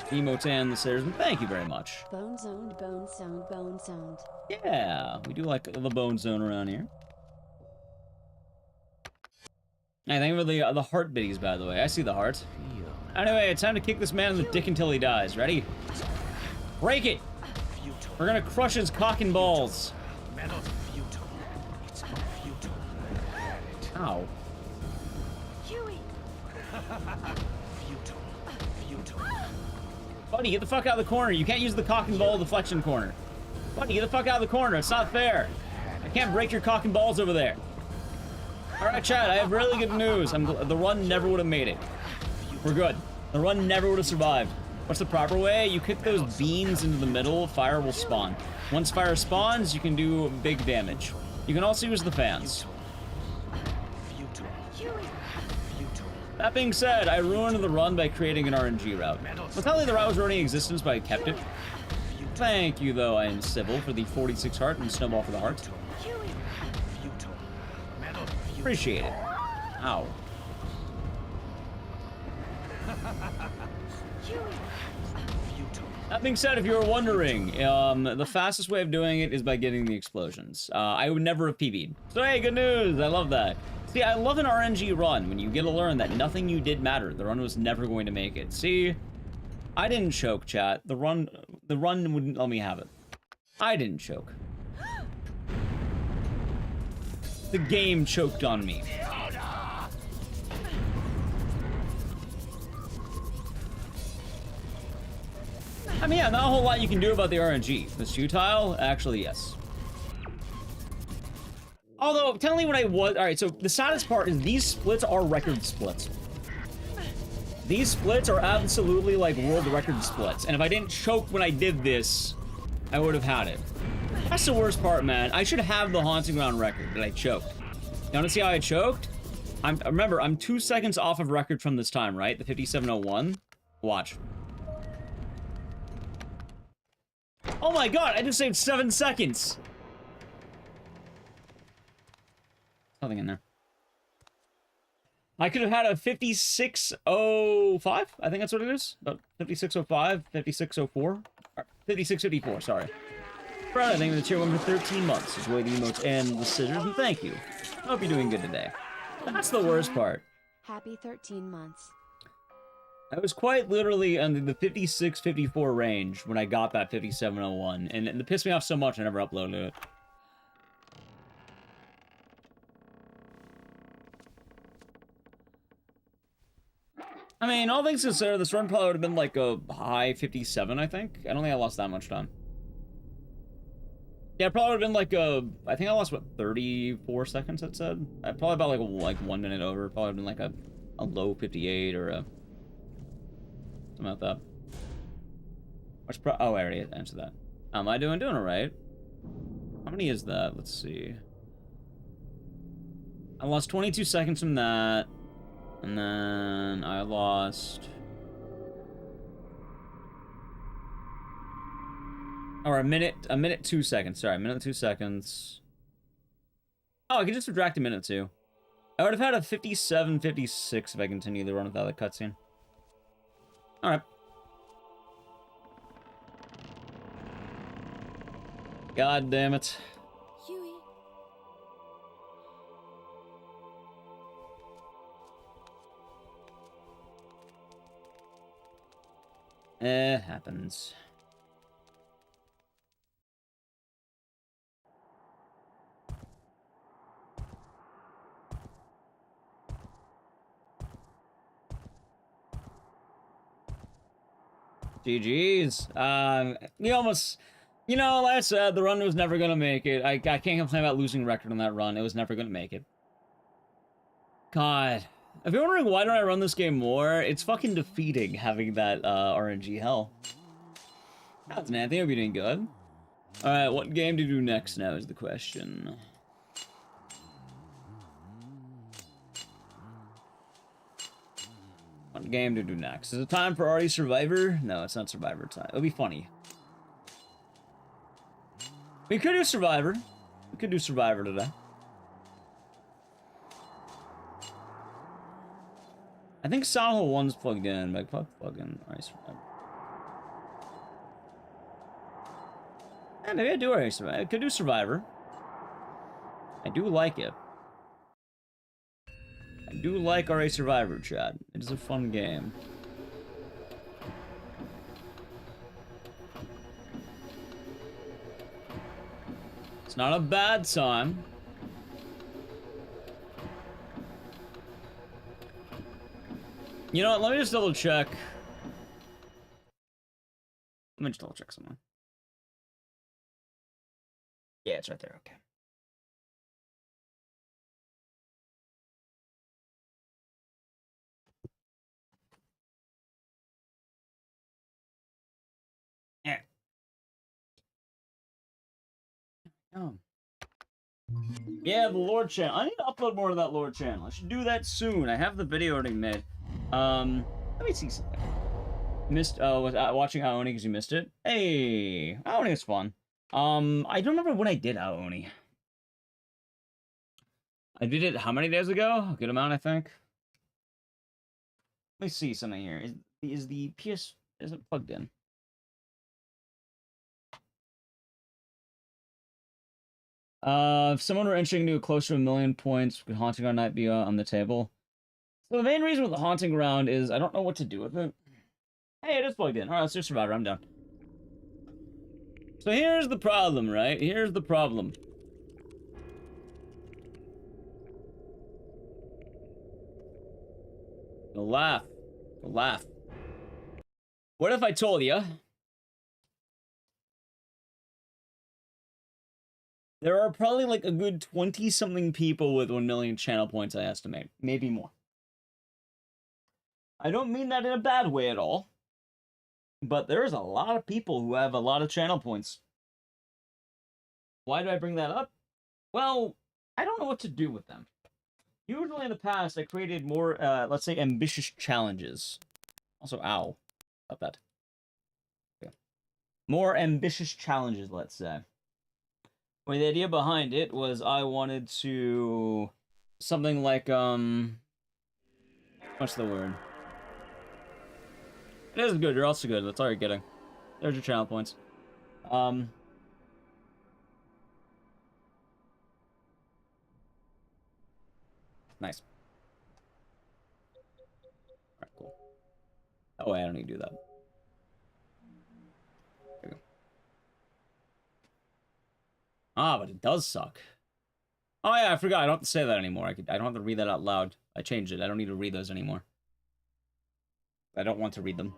Emotan the Stairs, and thank you very much. Bone zoned, bone zoned, bone zoned. Yeah, we do like the bone zone around here. Hey, thank you for the heart biddies, by the way. I see the heart. Anyway, it's time to kick this man in the dick until he dies. Ready? Break it! We're gonna crush his cock and balls. Ow. Buddy, get the fuck out of the corner. You can't use the cock and ball deflection corner. Buddy, get the fuck out of the corner. It's not fair. I can't break your cock and balls over there. Alright, chat, I have really good news. The run never would have made it. We're good. The run never would have survived. What's the proper way? You kick those beans into the middle, fire will spawn. Once fire spawns, you can do big damage. You can also use the fans. That being said, I ruined the run by creating an RNG route. Well, tell me the route was already in existence, but I kept it. Thank you, though, I am civil, for the 46 heart and snowball for the heart. Appreciate it. Ow. That being said, if you were wondering, the fastest way of doing it is by getting the explosions. I would never have PB'd. So hey, good news! I love that. See, I love an RNG run when you get to learn that nothing you did mattered. The run was never going to make it. See, I didn't choke, chat. The run wouldn't let me have it. I didn't choke. The game choked on me. I mean, yeah, not a whole lot you can do about the RNG. It's futile? Actually, yes. Although, technically what I was... Alright, so the saddest part is these splits are record splits. These splits are absolutely, like, world record splits. And if I didn't choke when I did this, I would have had it. That's the worst part, man. I should have the Haunting Ground record, but I choked. You want to see how I choked? Remember, I'm 2 seconds off of record from this time, right? The 57:01. Watch. Oh my god, I just saved 7 seconds! Nothing in there. I could have had a 56:05. I think that's what it is. About 56:05, 56:04. Or 56:54, sorry. Proud of the tier 1 for 13 months. Enjoy the emotes and the scissors, and thank you. I hope you're doing good today. That's the worst part. Happy 13 months. I was quite literally in the 56-54 range when I got that 57:01, and it pissed me off so much I never uploaded it. I mean, all things considered, this run probably would have been like a high 57, I think. I don't think I lost that much time. Yeah, it probably would have been like a... I think I lost, what, 34 seconds, it said? Probably about like 1 minute over. Probably would have been like a low 58 or a... something like that. Which oh, I already answered that. How am I doing? Doing alright. How many is that? Let's see. I lost 22 seconds from that. And then I lost... Or a minute 2 seconds. Sorry, a minute 2 seconds. Oh, I could just subtract a minute 2. I would have had a 57-56 if I continued the run without the cutscene. Alright. God damn it. Huey. It happens. GG's. We almost... You know, like I said, the run was never gonna make it. I can't complain about losing record on that run. It was never gonna make it. God. If you're wondering why don't I run this game more, it's fucking defeating having that RNG hell. That's man, I think I'll be doing good. Alright, what game to do next now is the question. What game to do next? Is it time for RE Survivor? No, it's not Survivor time. It'll be funny. We could do Survivor. We could do Survivor today. I think Silent Hill 1's plugged in, but I could plug in RE Survivor. Yeah, maybe I do RE Survivor. I could do Survivor. I do like it. I do like RE Survivor, Chad. It is a fun game. It's not a bad time. You know what? Let me just double check. Let me just double check something. Yeah, it's right there. Okay. Yeah. Oh. Yeah, the Lord channel. I need to upload more to that Lord channel. I should do that soon. I have the video already made. Let me see something. Missed, was watching Aoni because you missed it. Hey, Aoni is fun. I don't remember when I did Aoni. I did it how many days ago? A good amount, I think. Let me see something here. Is the PS isn't plugged in? If someone were entering to close to 1 million points, could Haunting Ground Night be on the table? So the main reason with the Haunting Ground is I don't know what to do with it. Hey, it is plugged in. Alright, let's do Survivor. I'm done. So here's the problem, right? Here's the problem. Laugh. Laugh. What if I told you there are probably like a good 20-something people with 1 million channel points, I estimate. Maybe more. I don't mean that in a bad way at all. But there's a lot of people who have a lot of channel points. Why do I bring that up? Well, I don't know what to do with them. Usually in the past, I created more, let's say, ambitious challenges. Also, ow. Stop that. Okay. More ambitious challenges, let's say. Well, the idea behind it was I wanted to... something like, what's the word? It is good, you're also good, that's all you're getting. There's your channel points. Nice. Alright, cool. Oh wait, I don't need to do that. There we go. Ah, but it does suck. Oh yeah, I forgot, I don't have to say that anymore. I don't have to read that out loud. I changed it, I don't need to read those anymore. I don't want to read them.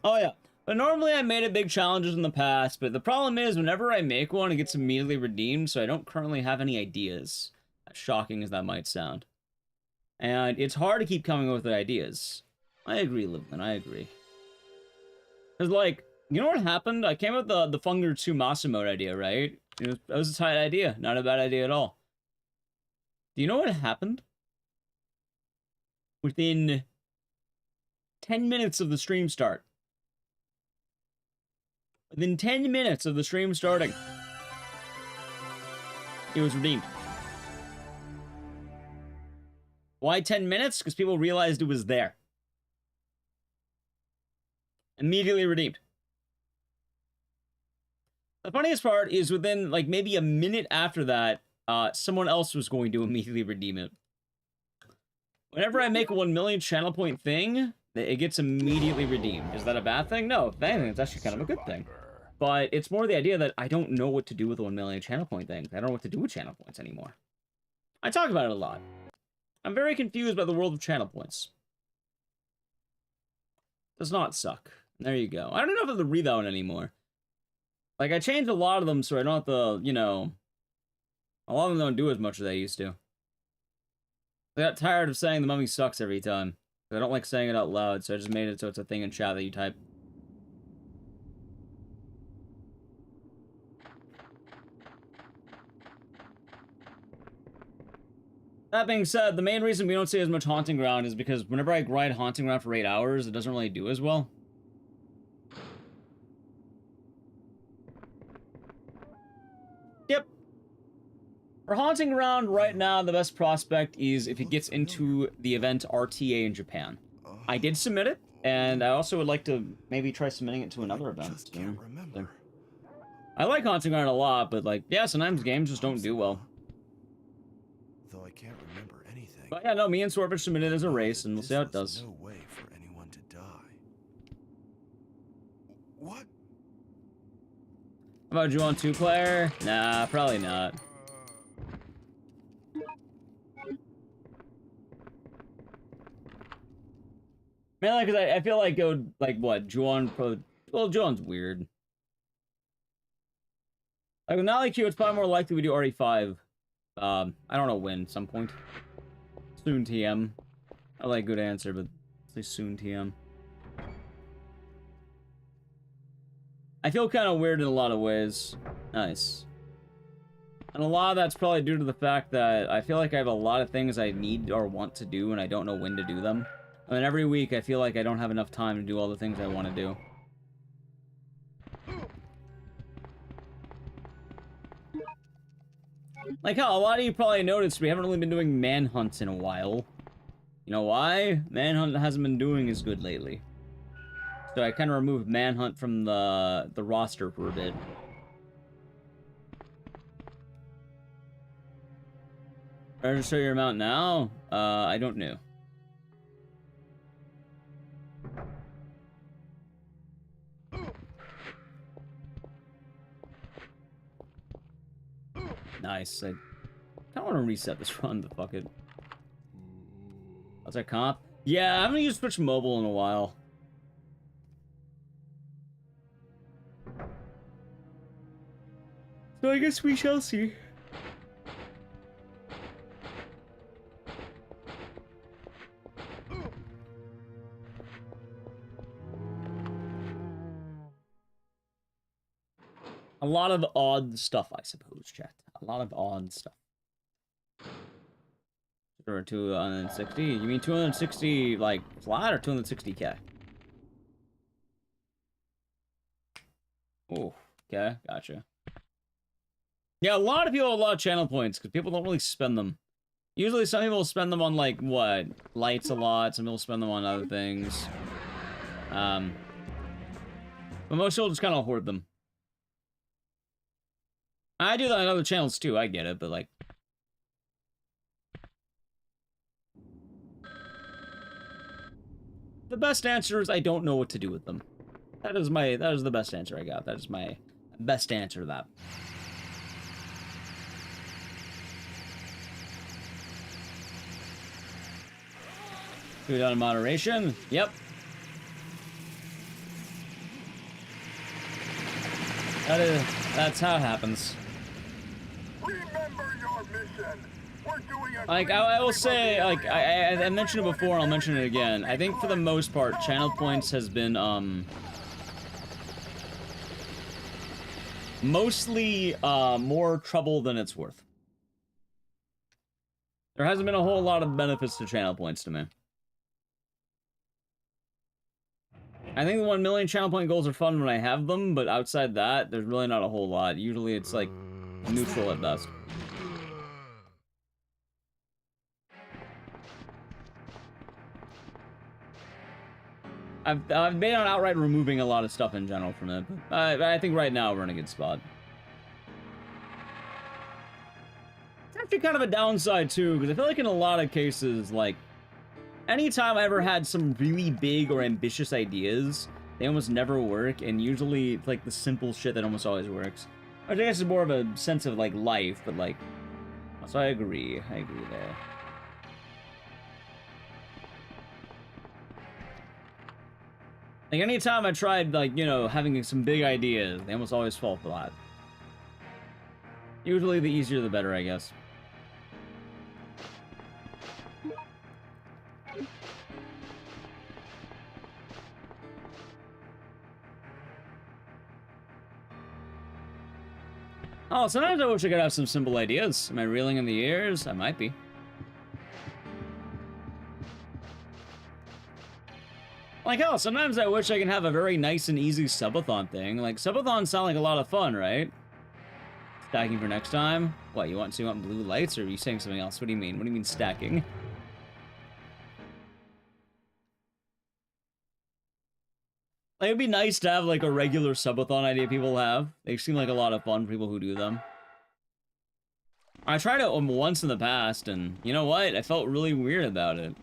Oh yeah, but normally I made it big challenges in the past, but the problem is whenever I make one, it gets immediately redeemed, so I don't currently have any ideas. As shocking as that might sound. And it's hard to keep coming up with ideas. I agree, Livlin, I agree. Because, like, you know what happened? I came up with the Funger 2 Masa mode idea, right? That was a tight idea, not a bad idea at all. Do you know what happened? Within 10 minutes of the stream start. Within 10 minutes of the stream starting, it was redeemed. Why 10 minutes? Because people realized it was there. Immediately redeemed. The funniest part is within, like, maybe a minute after that, someone else was going to immediately redeem it. Whenever I make a 1 million channel point thing, it gets immediately redeemed. Is that a bad thing? No, if anything, it's actually kind of a good thing. But it's more the idea that I don't know what to do with 1 million channel point things. I don't know what to do with channel points anymore. I talk about it a lot. I'm very confused by the world of channel points. Does not suck. There you go. I don't know if I have to read that one anymore. Like, I changed a lot of them so I don't have to, you know... A lot of them don't do as much as they used to. I got tired of saying the mummy sucks every time. I don't like saying it out loud, so I just made it so it's a thing in chat that you type. That being said, the main reason we don't see as much Haunting Ground is because whenever I grind Haunting Ground for 8 hours, it doesn't really do as well. Yep. For Haunting Ground right now, the best prospect is if it gets into the event RTA in Japan. I did submit it, and I also would like to maybe try submitting it to another event. So, I like Haunting Ground a lot, but like, yeah, sometimes games just don't do well. Though I can't remember anything. But yeah, no, me and Swordfish submitted as a race, and we'll see how it does. No way for anyone to die. What? How about you on 2-player? Nah, probably not. Mainly because I feel like it would, like, what, Juon, well, Juon's weird. Like, with Nally Q, it's probably more likely we do RE5. I don't know when, some point. Soon TM. I like good answer, but say soon TM. I feel kind of weird in a lot of ways. Nice. And a lot of that's probably due to the fact that I feel like I have a lot of things I need or want to do and I don't know when to do them. And then every week I feel like I don't have enough time to do all the things I want to do. Like how a lot of you probably noticed we haven't really been doing manhunts in a while. You know why? Manhunt hasn't been doing as good lately. So I kind of removed manhunt from the roster for a bit. Register your amount now? I don't know. Nice. I kind of want to reset this run, but fuck it. What's that comp? Yeah, I haven't used Switch Mobile in a while. So I guess we shall see. A lot of odd stuff, I suppose, chat. A lot of odd stuff. Or 260? You mean 260, like, flat or 260k? Oh, okay, gotcha. Yeah, a lot of people have a lot of channel points, because people don't really spend them. Usually some people spend them on, like, what? Lights a lot, some people spend them on other things. But most people just kind of hoard them. I do that on other channels too, I get it, but like... The best answer is I don't know what to do with them. That is the best answer I got. That is my best answer to that. Do it on moderation? Yep. That's how it happens. Remember your mission. We're doing a Like, I will say, like, I mentioned it before and I'll mention it again. I think for the most part, channel points has been, mostly, more trouble than it's worth. There hasn't been a whole lot of benefits to channel points to me. I think the 1 million channel point goals are fun when I have them, but outside that, there's really not a whole lot. Usually it's, like, neutral at best. I've been on outright removing a lot of stuff in general from it, but I think right now we're in a good spot. It's actually kind of a downside, too, because I feel like in a lot of cases, like, anytime I ever had some really big or ambitious ideas, they almost never work, and usually it's like the simple shit that almost always works. I guess it's more of a sense of, like, life, but, like... So I agree there. Like, anytime I tried, like, you know, having some big ideas, they almost always fall flat. Usually the easier the better, I guess. Oh, sometimes I wish I could have some simple ideas. Am I reeling in the years? I might be. Like, hell, sometimes I wish I can have a very nice and easy subathon thing. Like, subathons sound like a lot of fun, right? Stacking for next time? What, you want blue lights, or are you saying something else? What do you mean? What do you mean stacking? Like, it'd be nice to have, like, a regular subathon idea people have. They seem like a lot of fun for people who do them. I tried it once in the past, and you know what? I felt really weird about it.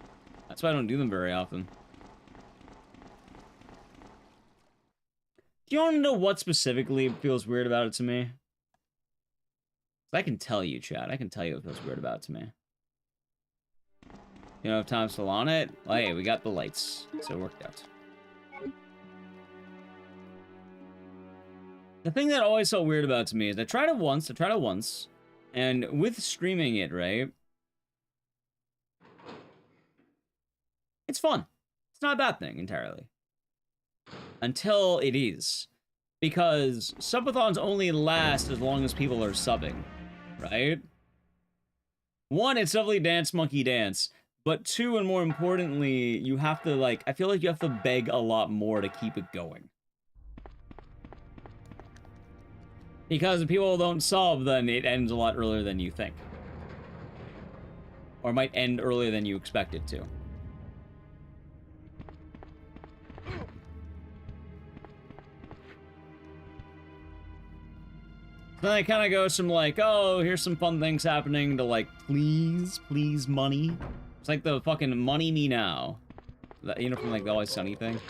That's why I don't do them very often. Do you want to know what specifically feels weird about it to me? I can tell you, Chad. I can tell you what feels weird about it to me. You know, if time's still on it? Well, hey, we got the lights, so it worked out. The thing that always felt weird about it to me is I tried it once, and with streaming it, right? It's fun. It's not a bad thing, entirely. Until it is. because subathons only last as long as people are subbing, right? One, it's definitely Dance Monkey Dance, but two, and more importantly, you have to, like, I feel like you have to beg a lot more to keep it going. Because if people don't sub, then it ends a lot earlier than you think. Or might end earlier than you expect it to. Then it kind of goes from like, oh, here's some fun things happening to like, please, please, money. It's like the fucking money me now. That, you know, from like the Always Sunny thing.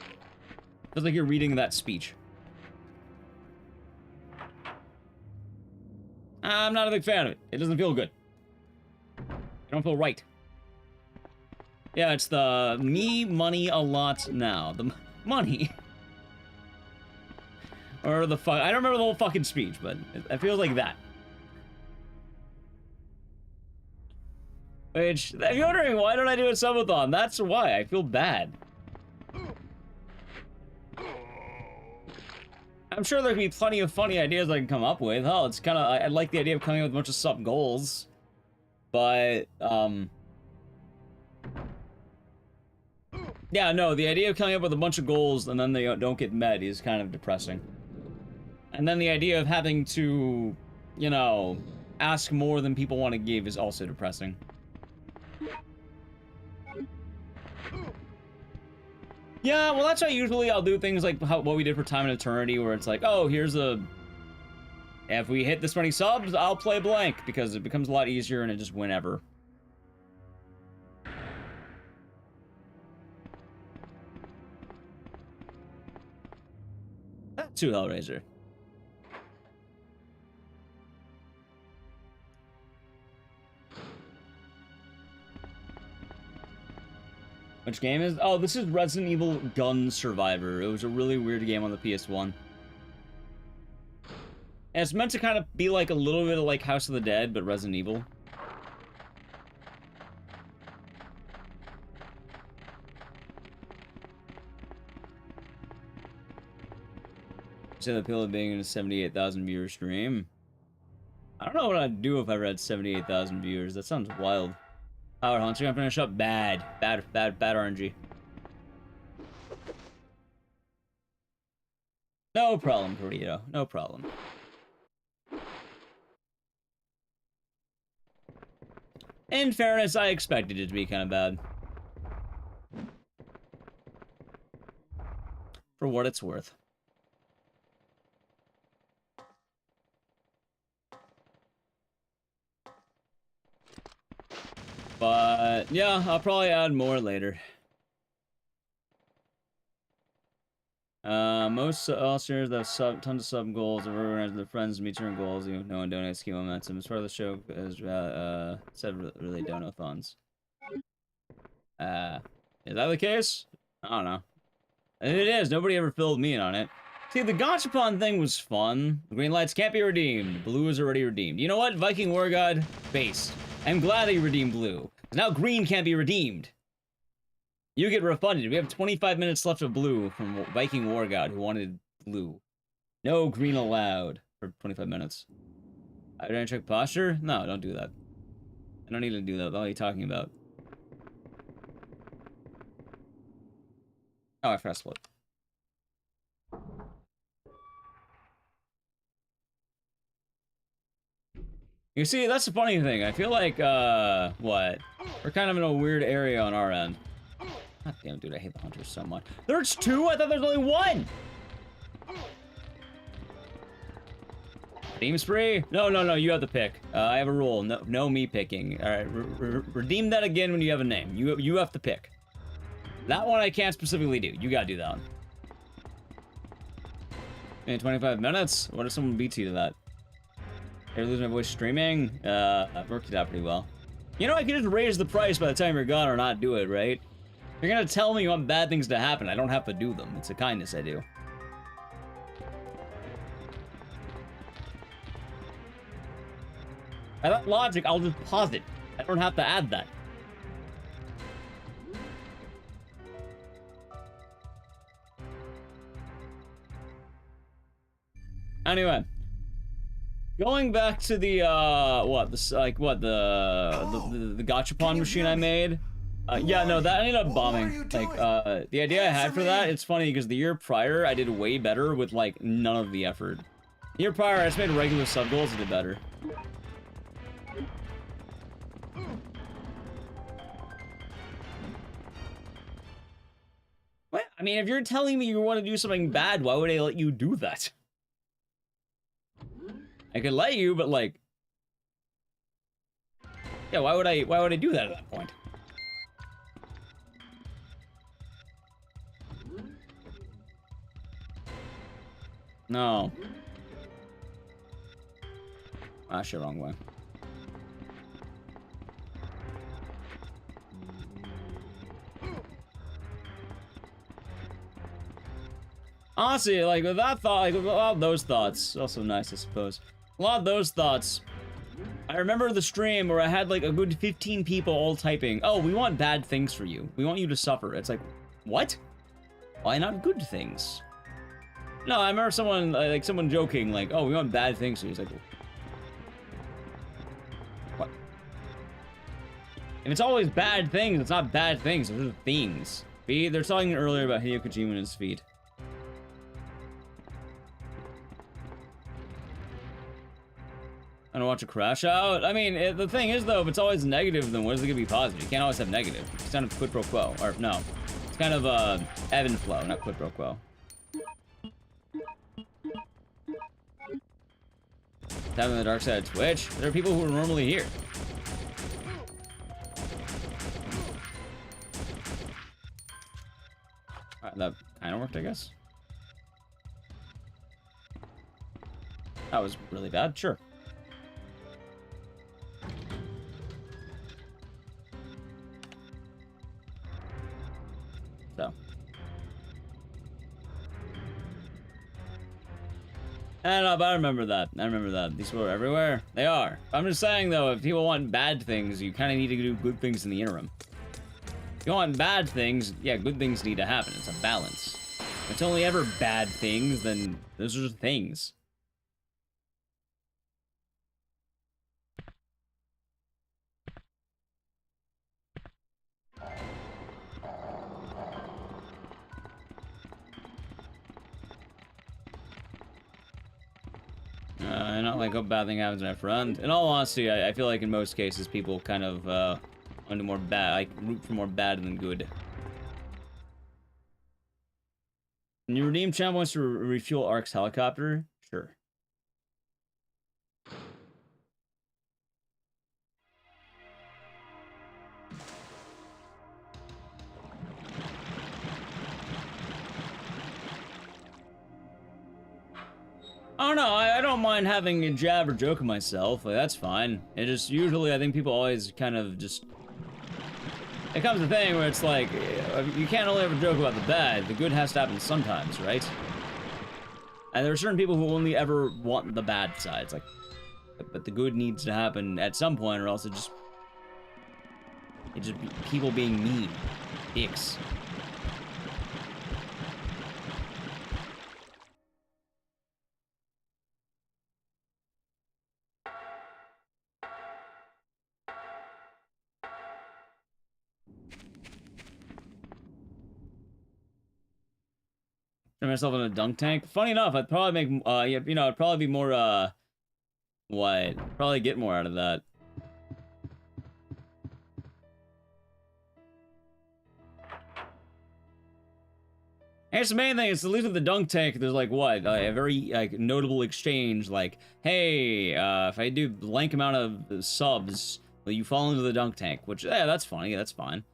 Feels like you're reading that speech. I'm not a big fan of it. It doesn't feel good. I don't feel right. Yeah, it's the me money a lot now. The money. Or the fuck. I don't remember the whole fucking speech, but it feels like that. Which, if you're wondering why don't I do a subathon, that's why. I feel bad. I'm sure there'd be plenty of funny ideas I can come up with. Hell, it's kind of, I like the idea of coming up with a bunch of sub goals. But, yeah, no, the idea of coming up with a bunch of goals and then they don't get met is kind of depressing. And then the idea of having to, you know, ask more than people want to give is also depressing. Yeah, well, that's why usually I'll do things like what we did for Time and Eternity, where it's like, oh, here's a... if we hit this many subs, I'll play blank, because it becomes a lot easier and it just whenever. To Hellraiser. Which game is? Oh, this is Resident Evil Gun Survivor. It was a really weird game on the PS1. And it's meant to kind of be like a little bit of like House of the Dead, but Resident Evil. So the appeal of being in a 78,000 viewer stream. I don't know what I'd do if I read 78,000 viewers. That sounds wild. Power Hunter gonna finish up bad RNG. No problem, Burrito. No problem. In fairness, I expected it to be kind of bad. For what it's worth. But, yeah, I'll probably add more later. Most all streamers that have tons of sub goals and organize their friends to meet certain goals. You know, no one donates, keep momentum. As part of the show, as said, really donathons. Is that the case? I don't know. If it is, nobody ever filled me in on it. See, the Gachapon thing was fun. Green lights can't be redeemed. Blue is already redeemed. You know what? Viking War God, based. I'm glad that you redeemed blue. Now green can't be redeemed. You get refunded. We have 25 minutes left of blue from Viking War God who wanted blue. No green allowed for 25 minutes. I didn't check posture? No, don't do that. I don't need to do that. What are you talking about? Oh, I forgot split. You see, that's the funny thing. I feel like, what? We're kind of in a weird area on our end. God damn, dude, I hate the hunters so much. There's two? I thought there's only one! Redeem spree? No, you have to pick. I have a rule. No me picking. Alright, redeem that again when you have a name. You have to pick. That one I can't specifically do. You gotta do that one. In 25 minutes? What if someone beats you to that? Did I lose my voice streaming? I've worked it out pretty well. You know, I can just raise the price by the time you're gone or not do it, right? You're gonna tell me you want bad things to happen. I don't have to do them. It's a kindness I do. By that logic, I'll just pause it. I don't have to add that. Anyway. Going back to the, the gachapon machine I made. Yeah, no, that ended up bombing. Like, the idea I had for that, it's funny because the year prior, I did way better with, like, none of the effort. The year prior, I just made regular sub-goals and did better. What? I mean, if you're telling me you want to do something bad, why would I let you do that? I could let you, but like, yeah, why would I do that at that point? No. Ah, shit, wrong way. Honestly, like, with that thought, like, with all those thoughts, also nice, I suppose. A lot of those thoughts. I remember the stream where I had like a good 15 people all typing, oh, we want bad things for you. We want you to suffer. It's like, what? Why not good things? No, I remember someone, like someone joking, like, oh, we want bad things for you. It's like, what? If it's always bad things, it's not bad things, they're just things. They're talking earlier about Hideo Kojima and his feet. I don't watch a crash out. I mean, the thing is, though, if it's always negative, then what is it gonna be positive? You can't always have negative. It's kind of quid pro quo. Or, no. It's kind of, ebb and flow, not quid pro quo. Tapping the dark side of Twitch. There are people who are normally here. Alright, that kind of worked, I guess. That was really bad, sure. So. I don't know, but I remember that. I remember that. These were everywhere. They are. I'm just saying, though, if people want bad things, you kind of need to do good things in the interim. If you want bad things, yeah, good things need to happen. It's a balance. If it's only ever bad things, then those are just things. Not like a bad thing happens to my friend. In all honesty, I feel like in most cases people kind of want to more bad, like root for more bad than good. When you redeem champ wants to refuel Ark's helicopter, sure. I don't know, I don't mind having a jab or joke at myself, like, that's fine. It just, usually, I think people always kind of just... It comes to a thing where it's like, you can't only ever joke about the bad, the good has to happen sometimes, right? And there are certain people who only ever want the bad side, it's like... But the good needs to happen at some point, or else it just people being mean. Dicks. Turn myself in a dunk tank. Funny enough, I'd probably make, you know, I'd probably be more, probably get more out of that. Here's the main thing, is at least with the dunk tank, there's like, what, a very, like, notable exchange, like, hey, if I do blank amount of subs, will you fall into the dunk tank? Which, yeah, that's funny, that's fine.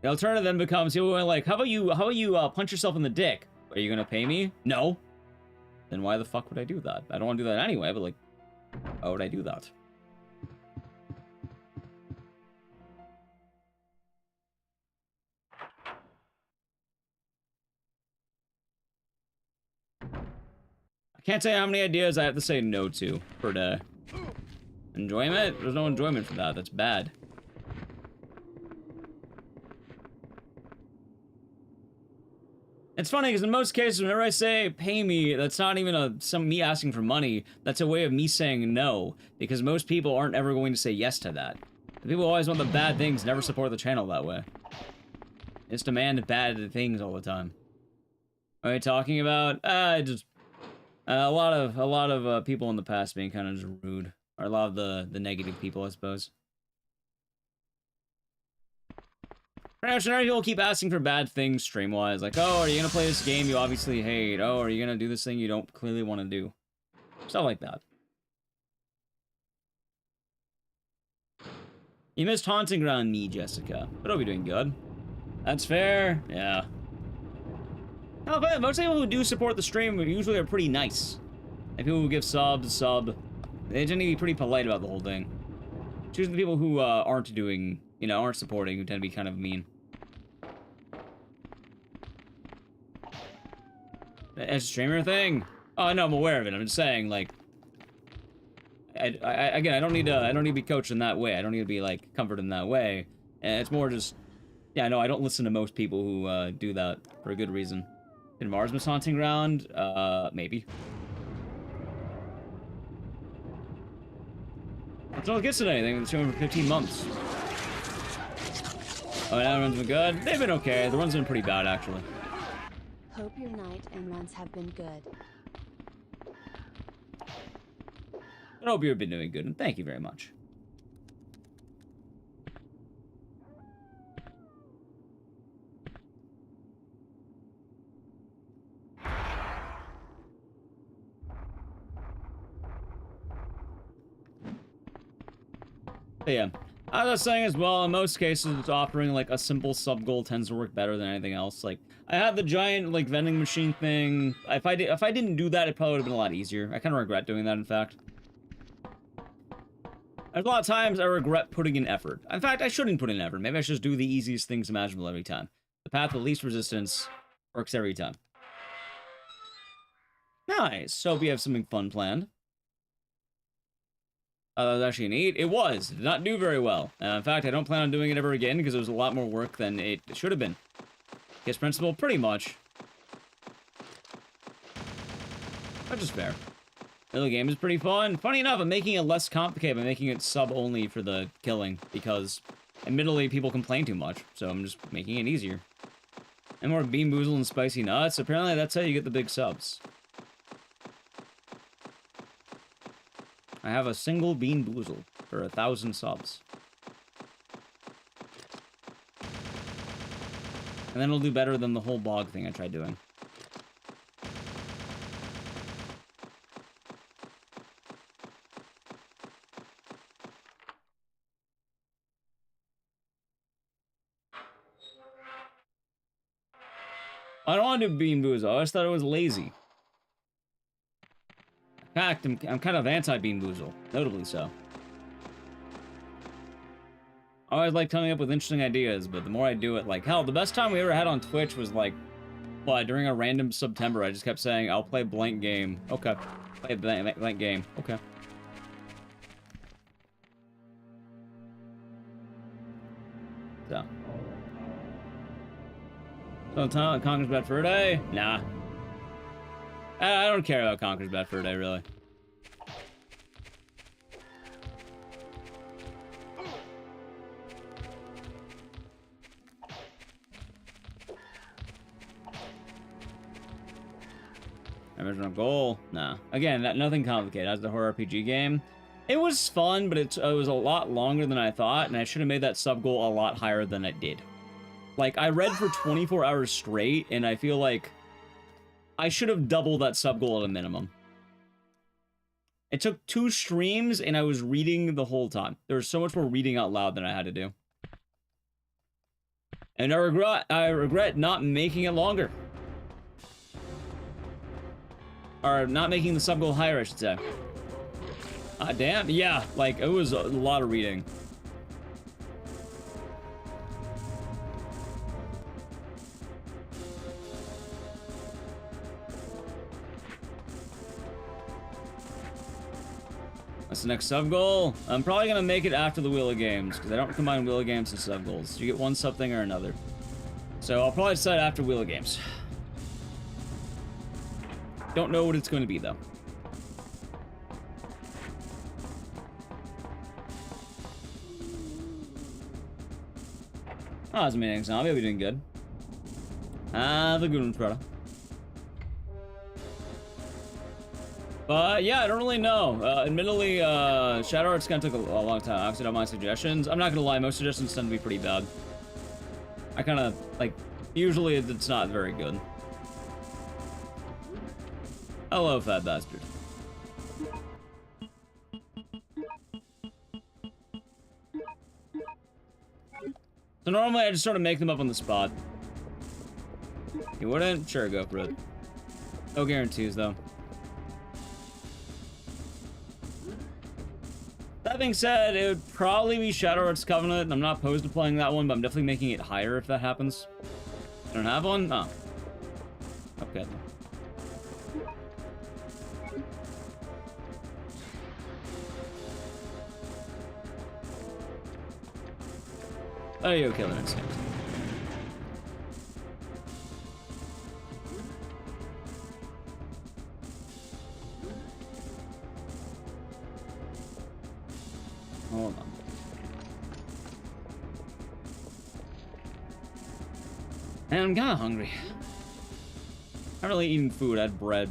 The alternative then becomes, people going like, how about you punch yourself in the dick? Are you gonna pay me? No. Then why the fuck would I do that? I don't want to do that anyway, but like, why would I do that? I can't tell you how many ideas I have to say no to per day. Enjoyment? There's no enjoyment for that. That's bad. It's funny because in most cases, whenever I say pay me, that's not even me asking for money. That's a way of me saying no, because most people aren't ever going to say yes to that. The people always want the bad things, never support the channel that way. Just demand bad things all the time. What are you talking about? Just a lot of people in the past being kind of just rude, or a lot of the negative people, I suppose. People keep asking for bad things stream-wise, like, oh, are you gonna play this game you obviously hate? Oh, are you gonna do this thing you don't clearly want to do? Stuff like that. You missed Haunting Ground me, Jessica, but I'll be doing good. That's fair, yeah. No, but most people who do support the stream usually are pretty nice. And people who give subs, they tend to be pretty polite about the whole thing. It's usually the people who aren't doing, you know, aren't supporting who tend to be kind of mean. It's a streamer thing? Oh, no, I'm aware of it. I'm just saying, like, again, I don't need to be coached in that way. I don't need to be, like, comforted in that way. And it's more just, yeah, no, I don't listen to most people who do that for a good reason. Did Mars miss Haunting Ground? Maybe. It's not gets to anything. It's been for 15 months. Oh, that runs been good? They've been okay. The run's been pretty bad, actually. Hope your night and runs have been good. I hope you've been doing good, and thank you very much. But yeah, as I was saying as well, in most cases, it's offering like a simple sub goal tends to work better than anything else. Like, I had the giant like vending machine thing. If I didn't do that, it probably would have been a lot easier. I kind of regret doing that, in fact. There's a lot of times I regret putting in effort. In fact, I shouldn't put in effort. Maybe I should just do the easiest things imaginable every time. The path with least resistance works every time. Nice. So we have something fun planned. That was actually neat. It was. It did not do very well. In fact, I don't plan on doing it ever again because it was a lot more work than it should have been. Guess principle, pretty much. Which is fair. The game is pretty fun. Funny enough, I'm making it less complicated by making it sub-only for the killing because, admittedly, people complain too much. So I'm just making it easier. And more bean boozle and spicy nuts. Apparently, that's how you get the big subs. I have a single bean boozle for 1,000 subs. And then it'll do better than the whole bog thing I tried doing. I don't want to do bean boozle. I just thought it was lazy. In fact, I'm kind of anti-bean boozle, notably so. I always like coming up with interesting ideas, but the more I do it, like, hell, the best time we ever had on Twitch was like, what, during a random September, I just kept saying, I'll play blank game. Okay. Play blank game. Okay. So. So, Conker's Bad Fur Day? Nah. I don't care about Conker's Bad Fur Day, really. Original goal? Nah. Again, nothing complicated. As the horror RPG game, it was fun, but it was a lot longer than I thought, and I should have made that sub goal a lot higher than it did. Like, I read for 24 hours straight, and I feel like I should have doubled that sub goal at a minimum. It took 2 streams, and I was reading the whole time. There was so much more reading out loud than I had to do. And I regret not making it longer. Or not making the sub goal higher, I should say. Damn, yeah, like, it was a lot of reading. What's the next sub goal? I'm probably gonna make it after the Wheel of Games, because I don't combine Wheel of Games and sub goals. You get one sub thing or another. So I'll probably decide after Wheel of Games. Don't know what it's going to be, though. Oh, that's a maniac zombie. I'll be doing good. The good one's brother. But yeah, I don't really know. Admittedly, Shadow Arts kind of took a long time. I obviously don't mind suggestions. I'm not gonna lie, most suggestions tend to be pretty bad. I kind of, like, usually it's not very good. Hello, fat bastard. So normally I just sort of make them up on the spot. You wouldn't? Sure, go for it. No guarantees, though. That being said, it would probably be Shadow Arts Covenant. I'm not opposed to playing that one, but I'm definitely making it higher if that happens. I don't have one? Oh. Okay. Oh, you Killer Instinct. Hold on. And I'm kind of hungry. Not really eating food, I had bread.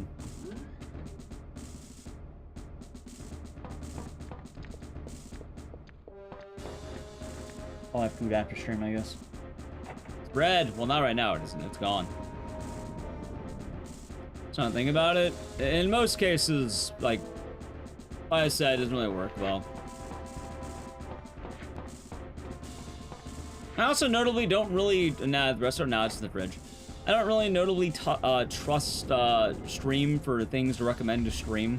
I'll have food after stream, I guess. It's bread! Well, not right now, it isn't. It's gone. So I'm thinking about it. In most cases, like I said, it doesn't really work well. I also notably don't really... Nah, the rest are now it's in the fridge. I don't really notably trust stream for things to recommend to stream.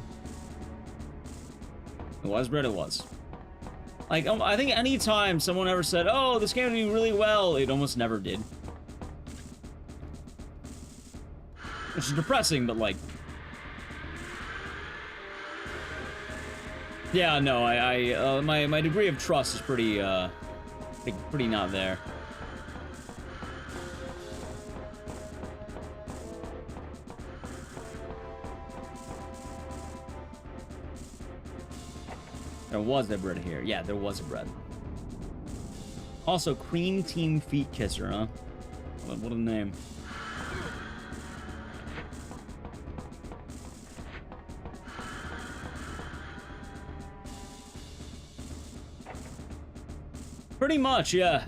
It was bread, it was. Like, I think any time someone ever said, oh, this game would do really well, it almost never did. Which is depressing, but like... Yeah, no, my degree of trust is pretty not there. There was a bread here. Yeah, there was a bread. Also, Cream Team Feet Kisser, huh? What a name. Pretty much, yeah.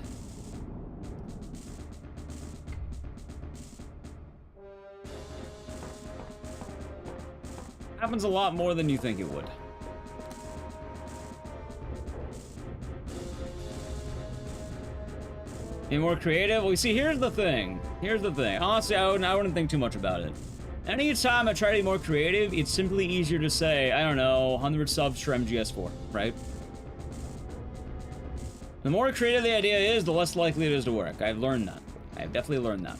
Happens a lot more than you think it would. Be more creative? Well, you see, here's the thing. Here's the thing. Honestly, I wouldn't think too much about it. Anytime I try to be more creative, it's simply easier to say, I don't know, 100 subs for MGS4, right? The more creative the idea is, the less likely it is to work. I've learned that. I've definitely learned that.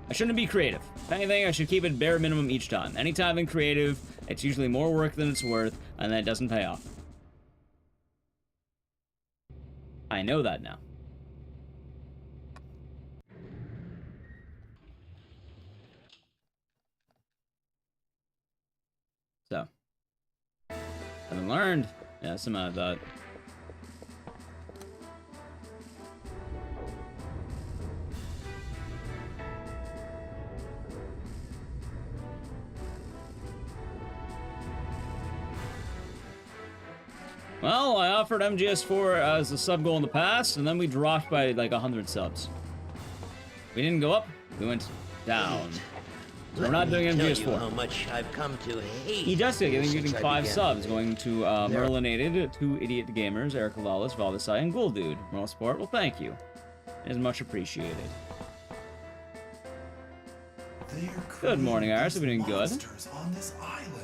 I shouldn't be creative. If anything, I should keep it bare minimum each time. Anytime I'm creative, it's usually more work than it's worth, and then it doesn't pay off. I know that now. So. Haven't learned. Yeah, some of that. Well, I offered MGS4 as a sub goal in the past, and then we dropped by like 100 subs. We didn't go up, we went down. So we're not doing MGS4. How much I've come to hate Ecdycis getting 5 subs, going to Merlinated, 2 Idiot Gamers, Eric Lawless, Valdesai, and Ghoul Dude. Moral support, well, thank you. It is much appreciated. Good morning, Iris. I've been doing good. On this island.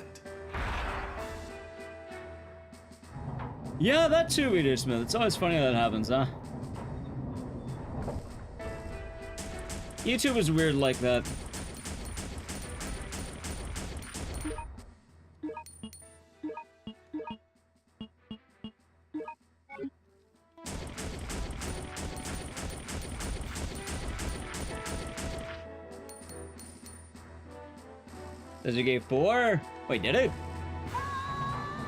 Yeah, that too, Peter Smith. It's always funny how that happens, huh? YouTube is weird like that. Says it gave 4. Wait, did it?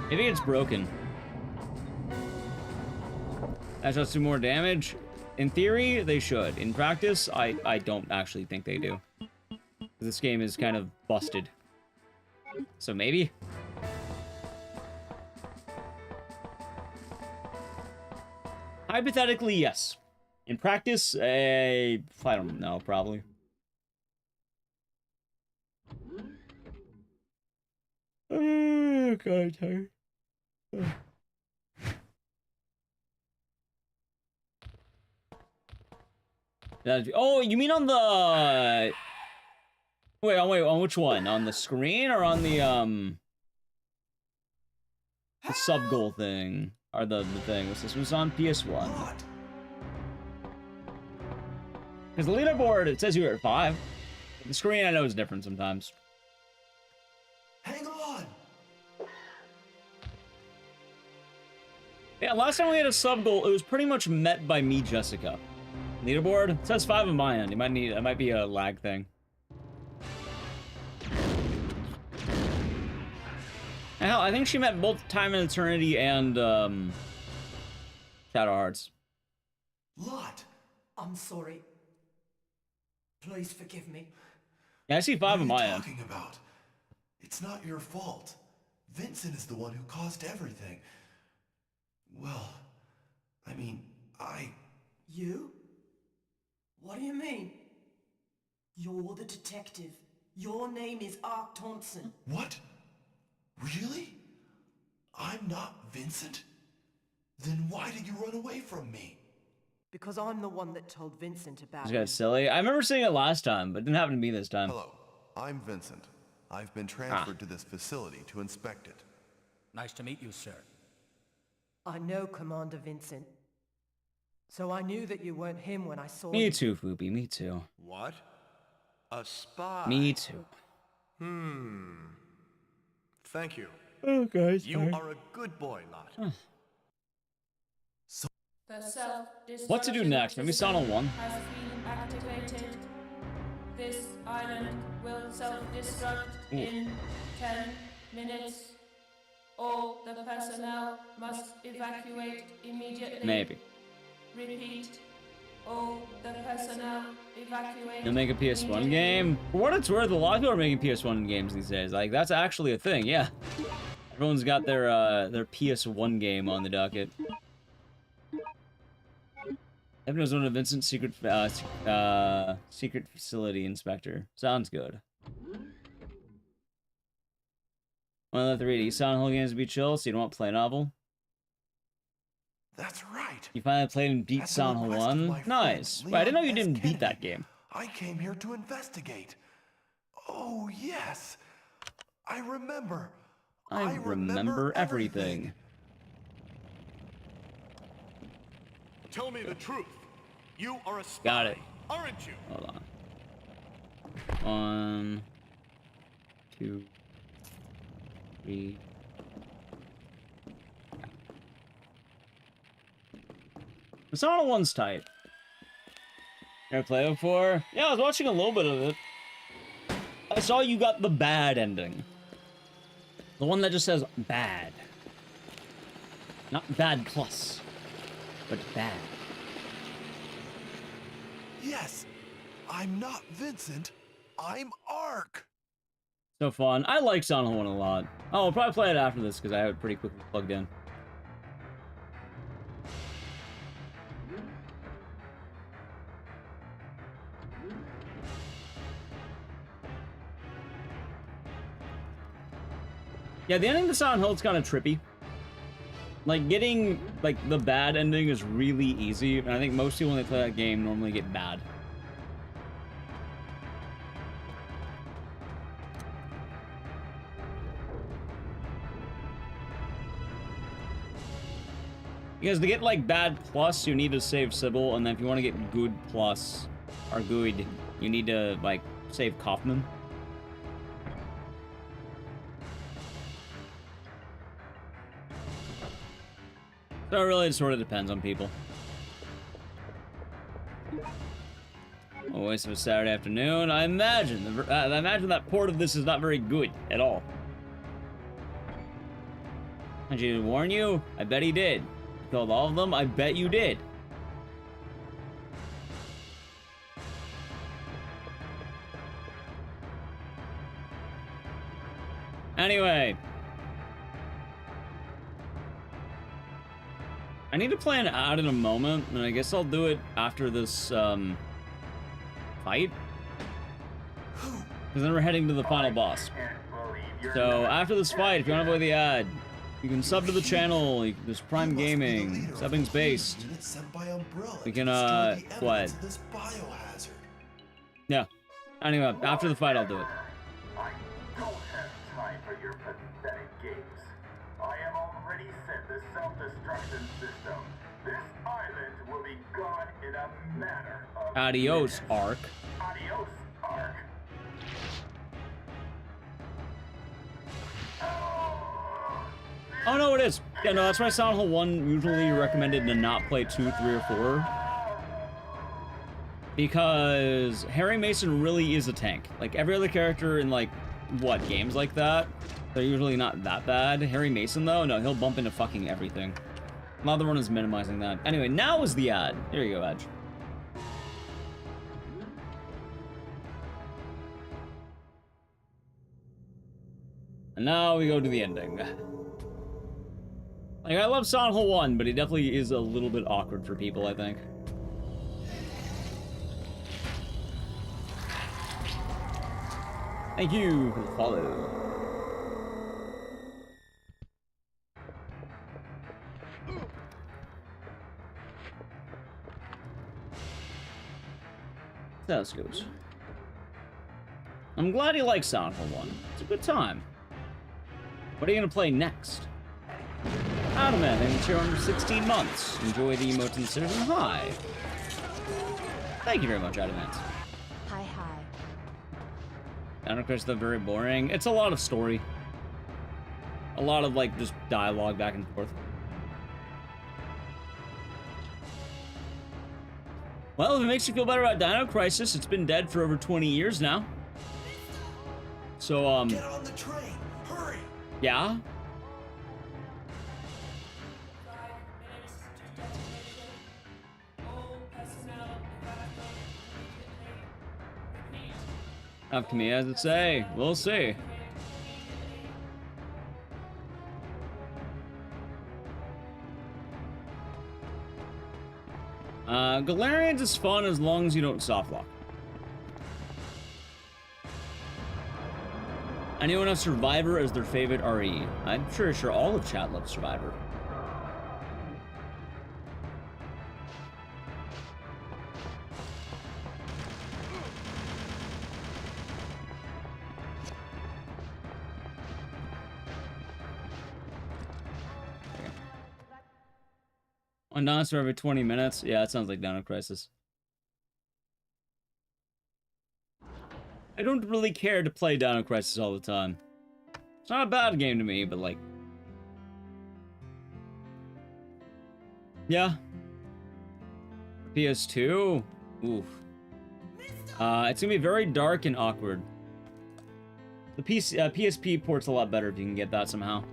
Maybe it's broken. That does do more damage. In theory, they should. In practice, I don't actually think they do. This game is kind of busted. So maybe? Hypothetically, yes. In practice, I don't know, probably. Oh, God, tired. Oh, you mean on the... Wait, on which one? On the screen or on the sub-goal thing? Or the thing? This was on PS1. Because the leaderboard, it says you were at 5. The screen, I know, is different sometimes. Hang on! Yeah, last time we had a sub-goal, it was pretty much met by me, Jessica. Leaderboard, it says 5 on my end. You might need, it might be a lag thing. Hell, I think she met both Time and Eternity and, Shadow Hearts. Lot, I'm sorry. Please forgive me. Yeah, I see 5 on my end. What are you talking about? It's not your fault. Vincent is the one who caused everything. Well, I mean, You? What do you mean? You're the detective. Your name is Ark Thompson. What? Really? I'm not Vincent? Then why did you run away from me? Because I'm the one that told Vincent about This guy's silly. I remember seeing it last time, but it didn't happen to me this time. Hello, I'm Vincent. I've been transferred to this facility to inspect it. Nice to meet you, sir. I know Commander Vincent. So I knew that you weren't him when I saw Me you. too, Foopy, me too. What? A spy? Me too. Thank you. Oh, guys. You are a good boy, Lot. What to do next? Maybe Sonal 1. Has been activated. This island will self-destruct in 10 minutes. All the personnel must evacuate immediately. Maybe. Repeat. All the personnel evacuate. You'll make a PS1 game? For what it's worth, a lot of people are making PS1 games these days. Like, that's actually a thing, yeah. Everyone's got their PS1 game on the docket. Evan was one of Vincent's secret facility inspector. Sounds good. Want to let the 3D Silent Hill games be chill, so you don't want to play a novel? That's right. You finally played and beat Silent Hill 1? Nice. Wait, I didn't know you didn't beat that game. I came here to investigate. Oh, yes. I remember. I remember everything. Tell me the truth. You are a spy, Got it. aren't you? Hold on. 1, 2, 3. Persona 1's tight. Ever play it before? Yeah, I was watching a little bit of it. I saw you got the bad ending. The one that just says bad. Not bad plus, but bad. Yes, I'm not Vincent. I'm Ark. So fun. I like Silent Hill 1 a lot. Oh, I'll probably play it after this because I have it pretty quickly plugged in. Yeah, the ending to Silent Hill is kind of trippy. Like, getting, like, the bad ending is really easy, and I think most people when they play that game normally get bad. Because to get, like, bad plus, you need to save Sybil, and then if you want to get good plus, or good, you need to, like, save Kaufman. So it really sort of depends on people. Oh, waste of a Saturday afternoon. I imagine that port of this is not very good at all. Did he warn you? I bet he did. You killed all of them? I bet you did. Anyway. I need to play an ad in a moment, and I guess I'll do it after this, fight. Because then we're heading to the final boss. So, after this fight, if you want to play the ad, you can sub to the channel. There's Prime Gaming, subbing's based. We can, what? Yeah. Anyway, after the fight, I'll do it. I don't have time for your pathetic games. I have already set the self-destruction system. This island will be gone in a matter of Adios, minutes. Ark. Adios, Ark. Oh no, it is. Yeah, no, that's why Silent Hill 1 usually recommended to not play 2, 3, or 4. Because Harry Mason really is a tank. Like, every other character in, like, what, games like that? They're usually not that bad. Harry Mason, though, no, he'll bump into fucking everything. Another one is minimizing that. Anyway, now is the ad. Here you go, Edge. And now we go to the ending. Like, I love Silent Hill 1, but it definitely is a little bit awkward for people, I think. Thank you for the follow. That goes. I'm glad you like Silent Hill 1. It's a good time. What are you gonna play next? Adamant, thank you for 16 months. Enjoy the emote insertion. Hi. Thank you very much, Adamant. Hi, hi. Anecdotes, though, very boring. It's a lot of story. A lot of, like, just dialogue back and forth. Well, if it makes you feel better about Dino Crisis, it's been dead for over 20 years now. So, Get on the train! Hurry! Yeah? Up to me, as it say. We'll see. Galarian's is fun as long as you don't softlock. Anyone have Survivor as their favorite RE? I'm sure all of chat loves Survivor. One dinosaur every 20 minutes? Yeah, that sounds like Dino Crisis. I don't really care to play Dino Crisis all the time. It's not a bad game to me, but like... Yeah. PS2? Oof. It's gonna be very dark and awkward. The PSP port's a lot better if you can get that somehow.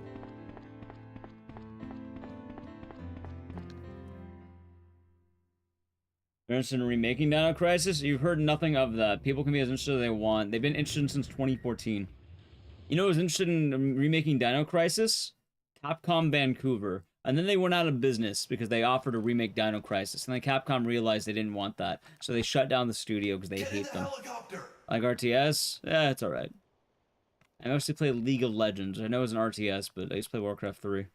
Interested in remaking Dino Crisis? You've heard nothing of that. People can be as interested as they want. They've been interested since 2014. You know who's interested in remaking Dino Crisis? Capcom Vancouver. And then they went out of business because they offered to remake Dino Crisis. And then Capcom realized they didn't want that. So they shut down the studio because they hate them. Like RTS? Yeah, it's alright. I mostly play League of Legends. I know it's an RTS, but I used to play Warcraft 3.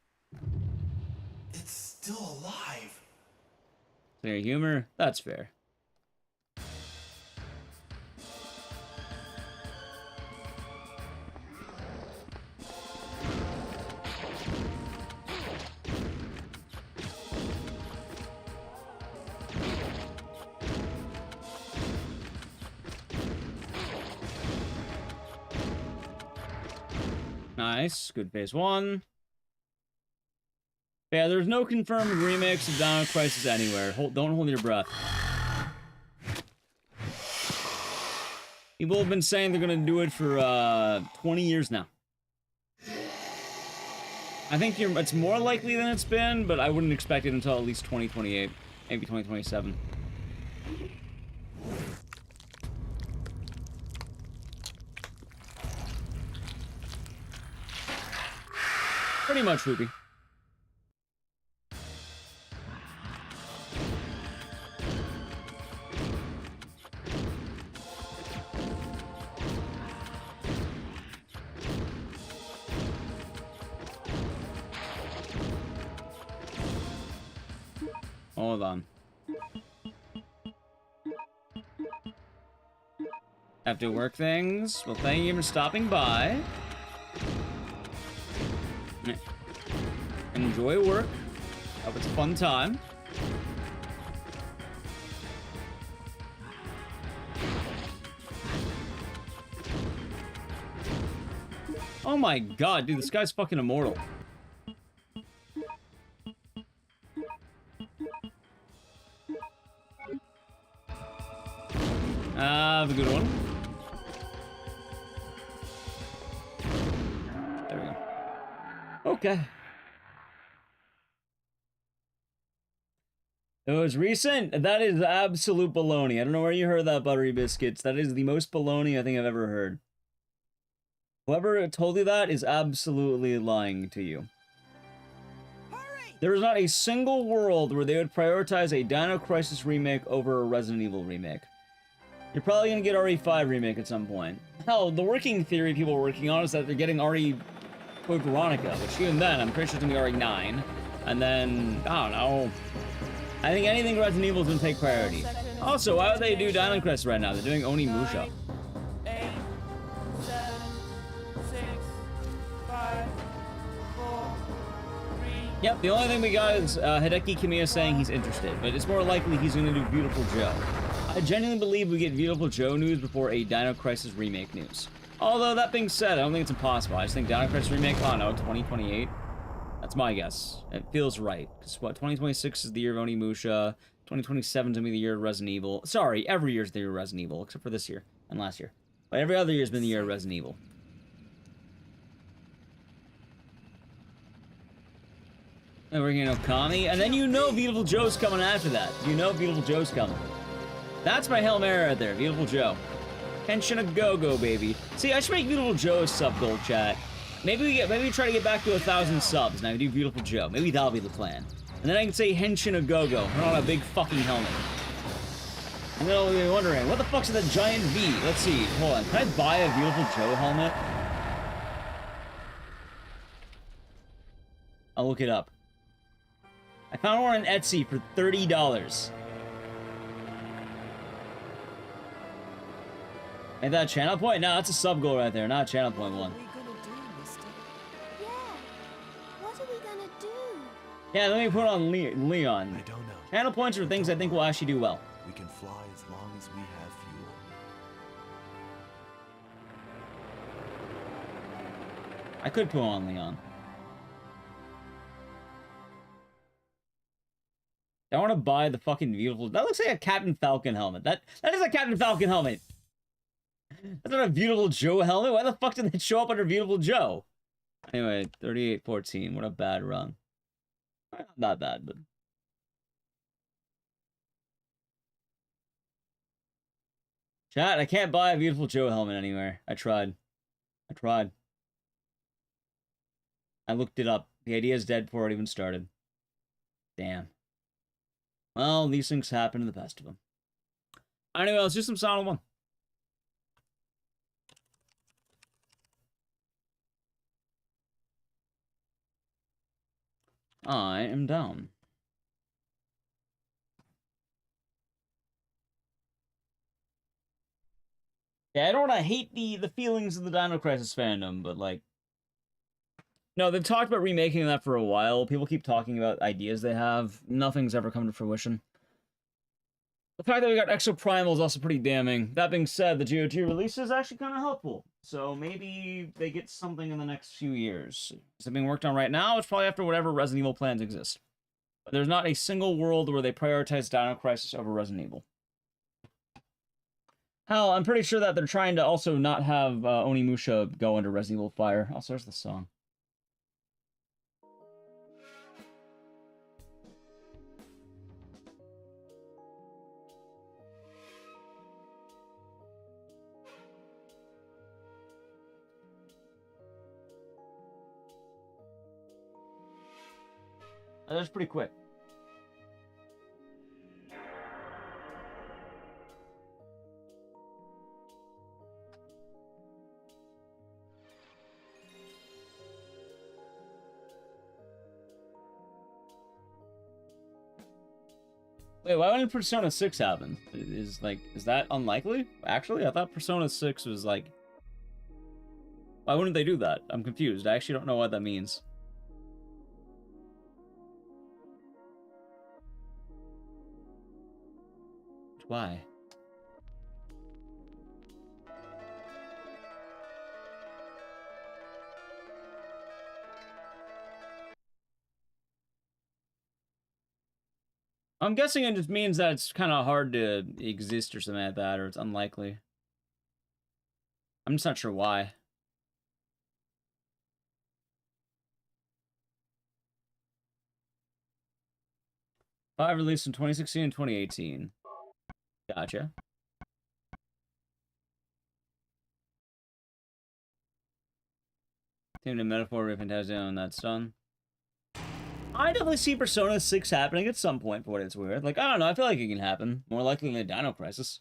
It's still alive. Fair humor? That's fair. Nice. Good phase 1. Yeah, there's no confirmed remakes of Dino Crisis anywhere. Don't hold your breath. People have been saying they're gonna do it for 20 years now. I think it's more likely than it's been, but I wouldn't expect it until at least 2028, maybe 2027. Pretty much, Ruby. Hold on. Have to work things. Well, thank you for stopping by. Enjoy work. Hope it's a fun time. Oh my god, dude, this guy's fucking immortal. Have a good one. There we go. Okay. It was recent. That is absolute baloney. I don't know where you heard that, Buttery Biscuits. That is the most baloney I think I've ever heard. Whoever told you that is absolutely lying to you. There is not a single world where they would prioritize a Dino Crisis remake over a Resident Evil remake. You're probably gonna get RE5 remake at some point. Hell, the working theory people are working on is that they're getting RE Code Veronica, which even then, I'm pretty sure it's gonna be RE9. And then, I don't know. I think anything Resident Evil is gonna take priority. Also, why would they do Dino Crisis right now? They're doing Onimusha. 8, 7, 6, 5, 4, 3. Yep, the only thing we got is Hideki Kamiya saying he's interested, but it's more likely he's gonna do Beautiful Joe. I genuinely believe we get Beautiful Joe news before a Dino Crisis remake news. Although, that being said, I don't think it's impossible. I just think Dino Crisis remake, oh no, 2028? That's my guess. It feels right. Because what, 2026 is the year of Onimusha, 2027 is gonna be the year of Resident Evil. Sorry, every year's the year of Resident Evil, except for this year and last year. But every other year's been the year of Resident Evil. And we're getting Okami, and then you know Beautiful Joe's coming after that. You know Beautiful Joe's coming. That's my Hail Mary right there, Beautiful Joe. Henshin a go-go, baby. See, I should make Beautiful Joe a sub goal, chat. Maybe we try to get back to 1,000 subs, and I do Beautiful Joe. Maybe that'll be the plan. And then I can say Henshin a go-go, put on a big fucking helmet. And then I'll be wondering, what the fuck's that giant V? Let's see, hold on. Can I buy a Beautiful Joe helmet? I'll look it up. I found one on Etsy for $30. Ain't that a channel point? No, that's a sub goal right there, not a channel point one. What are we gonna do? Yeah, let me put on Leon. I don't know. Channel points are things I think will actually do well. We can fly as long as we have fuel. I could put on Leon. I want to buy the fucking beautiful... That looks like a Captain Falcon helmet. That is a Captain Falcon helmet. That's not a Beautiful Joe helmet. Why the fuck did that show up under Beautiful Joe? Anyway, 38-14. What a bad run. Not bad, but... Chat, I can't buy a Beautiful Joe helmet anywhere. I tried. I looked it up. The idea is dead before it even started. Damn. Well, these things happen to the best of them. Anyway, let's do some Sonic 1. I am down. Yeah, I don't want to hate the feelings of the Dino Crisis fandom, but like... No, they've talked about remaking that for a while. People keep talking about ideas they have. Nothing's ever come to fruition. The fact that we got Exoprimal is also pretty damning. That being said, the GOT release is actually kind of helpful. So maybe they get something in the next few years. Is it being worked on right now? It's probably after whatever Resident Evil plans exist. But there's not a single world where they prioritize Dino Crisis over Resident Evil. Hell, I'm pretty sure that they're trying to also not have Onimusha go under Resident Evil fire. Also, there's the song. That's pretty quick. Wait, why wouldn't Persona 6 happen? Is that unlikely? Actually, I thought Persona 6 was like... Why wouldn't they do that? I'm confused. I actually don't know what that means. Why? I'm guessing it just means that it's kind of hard to exist or something like that, or it's unlikely. I'm just not sure why. Five released in 2016 and 2018. Gotcha. Team to Metaphor, Riff, and Fantasia, and that's done. I definitely see Persona 6 happening at some point, for what it's worth. Like, I don't know, I feel like it can happen. More likely than a Dino Crisis.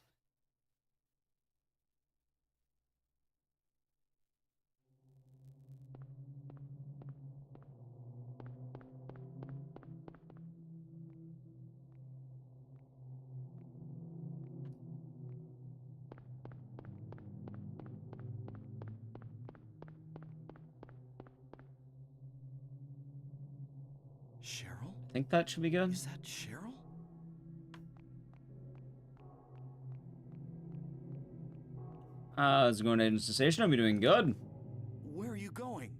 Cheryl? I think that should be good. Is that Cheryl? It's going to Agency Station. I'll be doing good. Where are you going?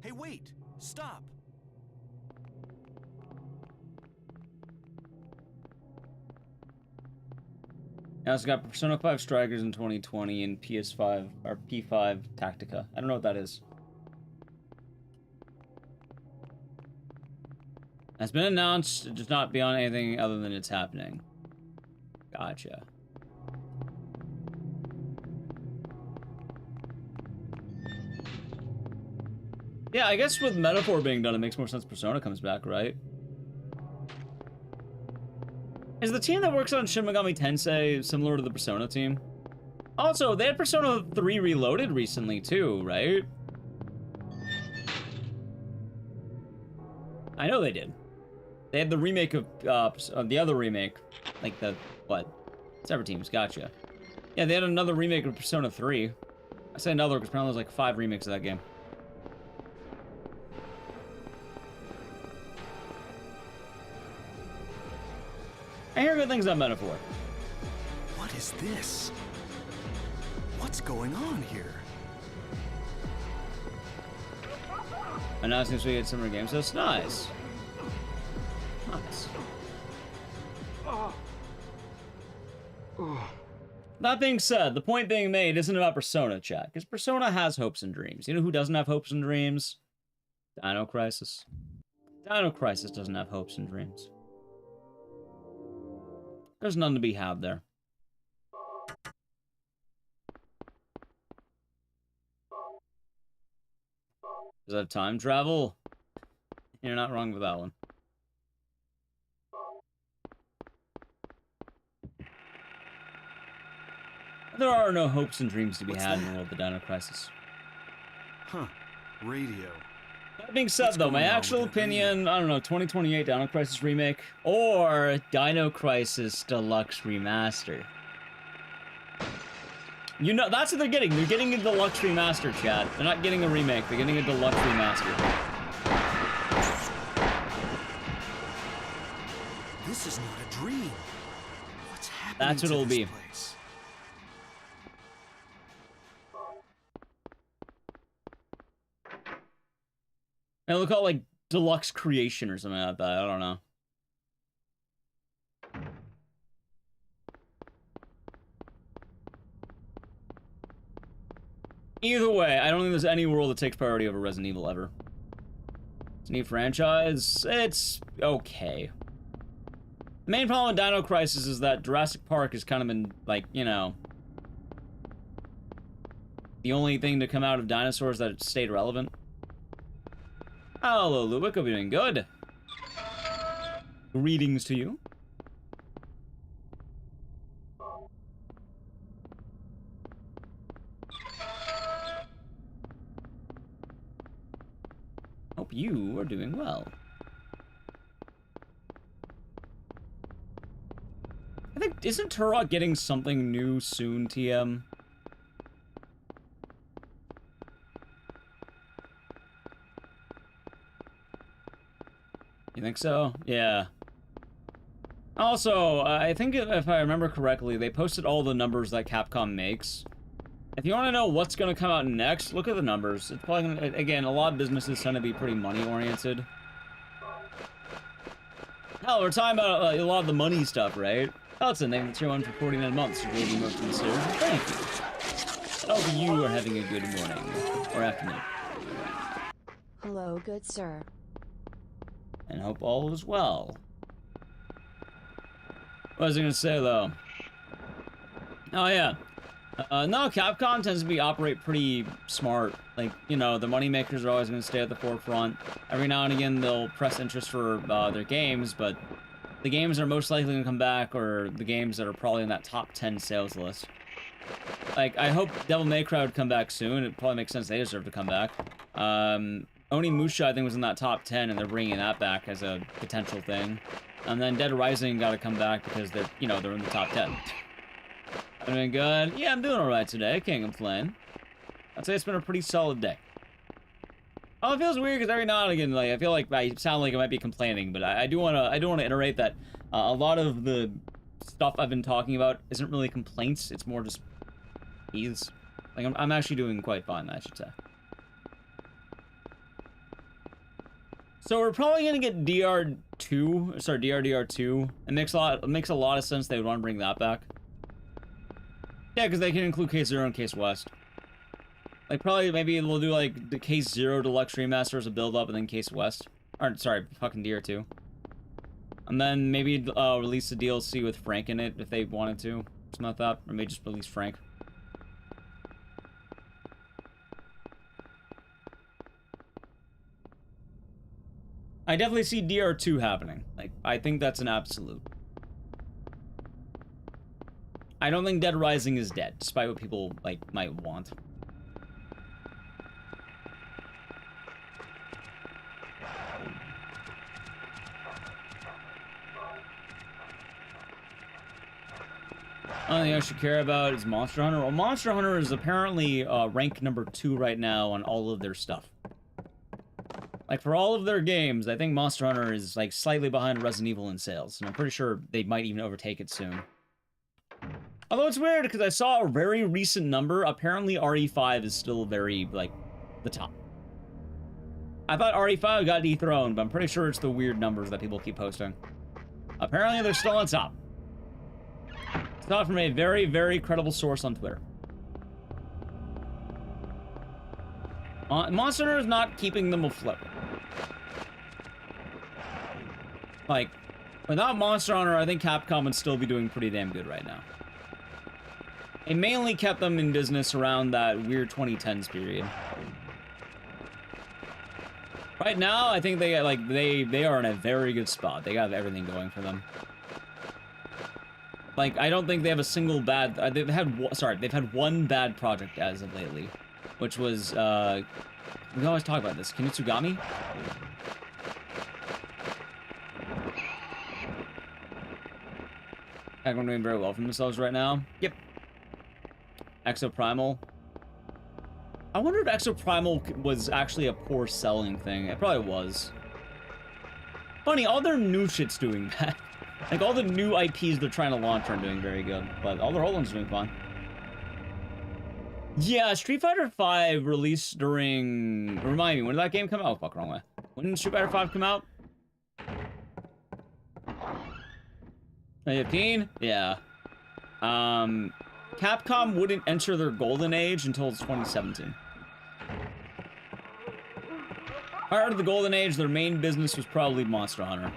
Hey, wait! Stop! I also got Persona 5 Strikers in 2020 and PS5 or P5 Tactica. I don't know what that is. It's been announced. It does not beyond anything other than it's happening. Gotcha. Yeah, I guess with Metaphor being done, it makes more sense Persona comes back, right? Is the team that works on Shin Megami Tensei similar to the Persona team? Also, they had Persona 3 Reloaded recently too, right? I know they did. They had the remake of the other remake, like the, what? Separate teams, gotcha. Yeah, they had another remake of Persona 3. I say another because apparently there's like 5 remakes of that game. I hear good things about Metaphor. What is this? What's going on here? And now since we get similar games, that's nice. Nice. That being said, the point being made isn't about Persona, chat, because Persona has hopes and dreams. You know who doesn't have hopes and dreams? Dino Crisis. Dino Crisis doesn't have hopes and dreams. There's none to be had there. Does that have time travel? You're not wrong with that one. There are no hopes and dreams to be had in the world of the Dino Crisis. Huh. Radio. That being said, though, my actual opinion, I don't know, 2028 Dino Crisis Remake or Dino Crisis Deluxe Remaster. You know, that's what they're getting. They're getting a Deluxe Remaster, chat. They're not getting a remake. They're getting a Deluxe Remaster. This is not a dream. What's happening? That's what it'll be. Place? And they'll call it like Deluxe Creation or something like that. I don't know. Either way, I don't think there's any world that takes priority over Resident Evil ever. It's a neat franchise. It's okay. The main problem with Dino Crisis is that Jurassic Park has kind of been, like, you know, the only thing to come out of dinosaurs that stayed relevant. Hello, Lubick. Hope you're doing good. Greetings to you. Hope you are doing well. I think, isn't Turok getting something new soon, TM? You think so? Yeah. Also, I think if I remember correctly, they posted all the numbers that Capcom makes. If you want to know what's going to come out next, look at the numbers. It's probably gonna, again, a lot of businesses tend to be pretty money-oriented. Hell, we're talking about a lot of the money stuff, right? Hudson, thanks for one for 49 months. You're really most sincere. Thank you. I hope you are having a good morning or afternoon. Hello, good sir. And hope all is well. What was I gonna say though? Oh yeah. No, Capcom tends to operate pretty smart. Like, you know, the moneymakers are always gonna stay at the forefront. Every now and again they'll press interest for their games, but the games that are most likely gonna come back are the games that are probably in that top 10 sales list. Like, I hope Devil May Cry would come back soon. It probably makes sense they deserve to come back. Onimusha, I think, was in that top 10, and they're bringing that back as a potential thing. And then Dead Rising got to come back because they're, you know, they're in the top 10. I'm doing good. Yeah, I'm doing all right today. Can't complain. I'd say it's been a pretty solid day. Oh, it feels weird because every now and again, like, I feel like I sound like I might be complaining, but I do want to iterate that a lot of the stuff I've been talking about isn't really complaints. It's more just ease. Like, I'm actually doing quite fine, I should say. So we're probably gonna get DRDR2. It makes a lot of sense they would want to bring that back. Yeah, because they can include Case Zero and Case West. Like, probably maybe we'll do like the Case Zero Deluxe Remaster as a build up, and then Case West. Or sorry, fucking DR2. And then maybe release the DLC with Frank in it if they wanted to. Something like that. Or maybe just release Frank. I definitely see DR2 happening. Like, I think that's an absolute. I don't think Dead Rising is dead, despite what people, like, might want. Only thing I should care about is Monster Hunter. Well, Monster Hunter is apparently rank number 2 right now on all of their stuff. Like, for all of their games, I think Monster Hunter is, like, slightly behind Resident Evil in sales. And I'm pretty sure they might even overtake it soon. Although it's weird, because I saw a very recent number. Apparently, RE5 is still very, like, the top. I thought RE5 got dethroned, but I'm pretty sure it's the weird numbers that people keep posting. Apparently, they're still on top. It's not from a very, very credible source on Twitter. Monster Hunter is not keeping them afloat. Like, without Monster Hunter, I think Capcom would still be doing pretty damn good right now. It mainly kept them in business around that weird 2010s period. Right now, I think they are in a very good spot. They got everything going for them. Like, I don't think they have a single bad. They've had one bad project as of lately, which was we always talk about this. Kinutsugami. Everyone doing very well for themselves right now. Yep. Exoprimal. I wonder if Exoprimal was actually a poor selling thing. It probably was. Funny, all their new shit's doing bad. Like, all the new IPs they're trying to launch aren't doing very good. But all their old ones are doing fine. Yeah, Street Fighter V released during... Remind me, when did that game come out? Oh, fuck, wrong way. When did Street Fighter V come out? 2015? Yeah. Capcom wouldn't enter their golden age until 2017. Prior to the golden age, their main business was probably Monster Hunter.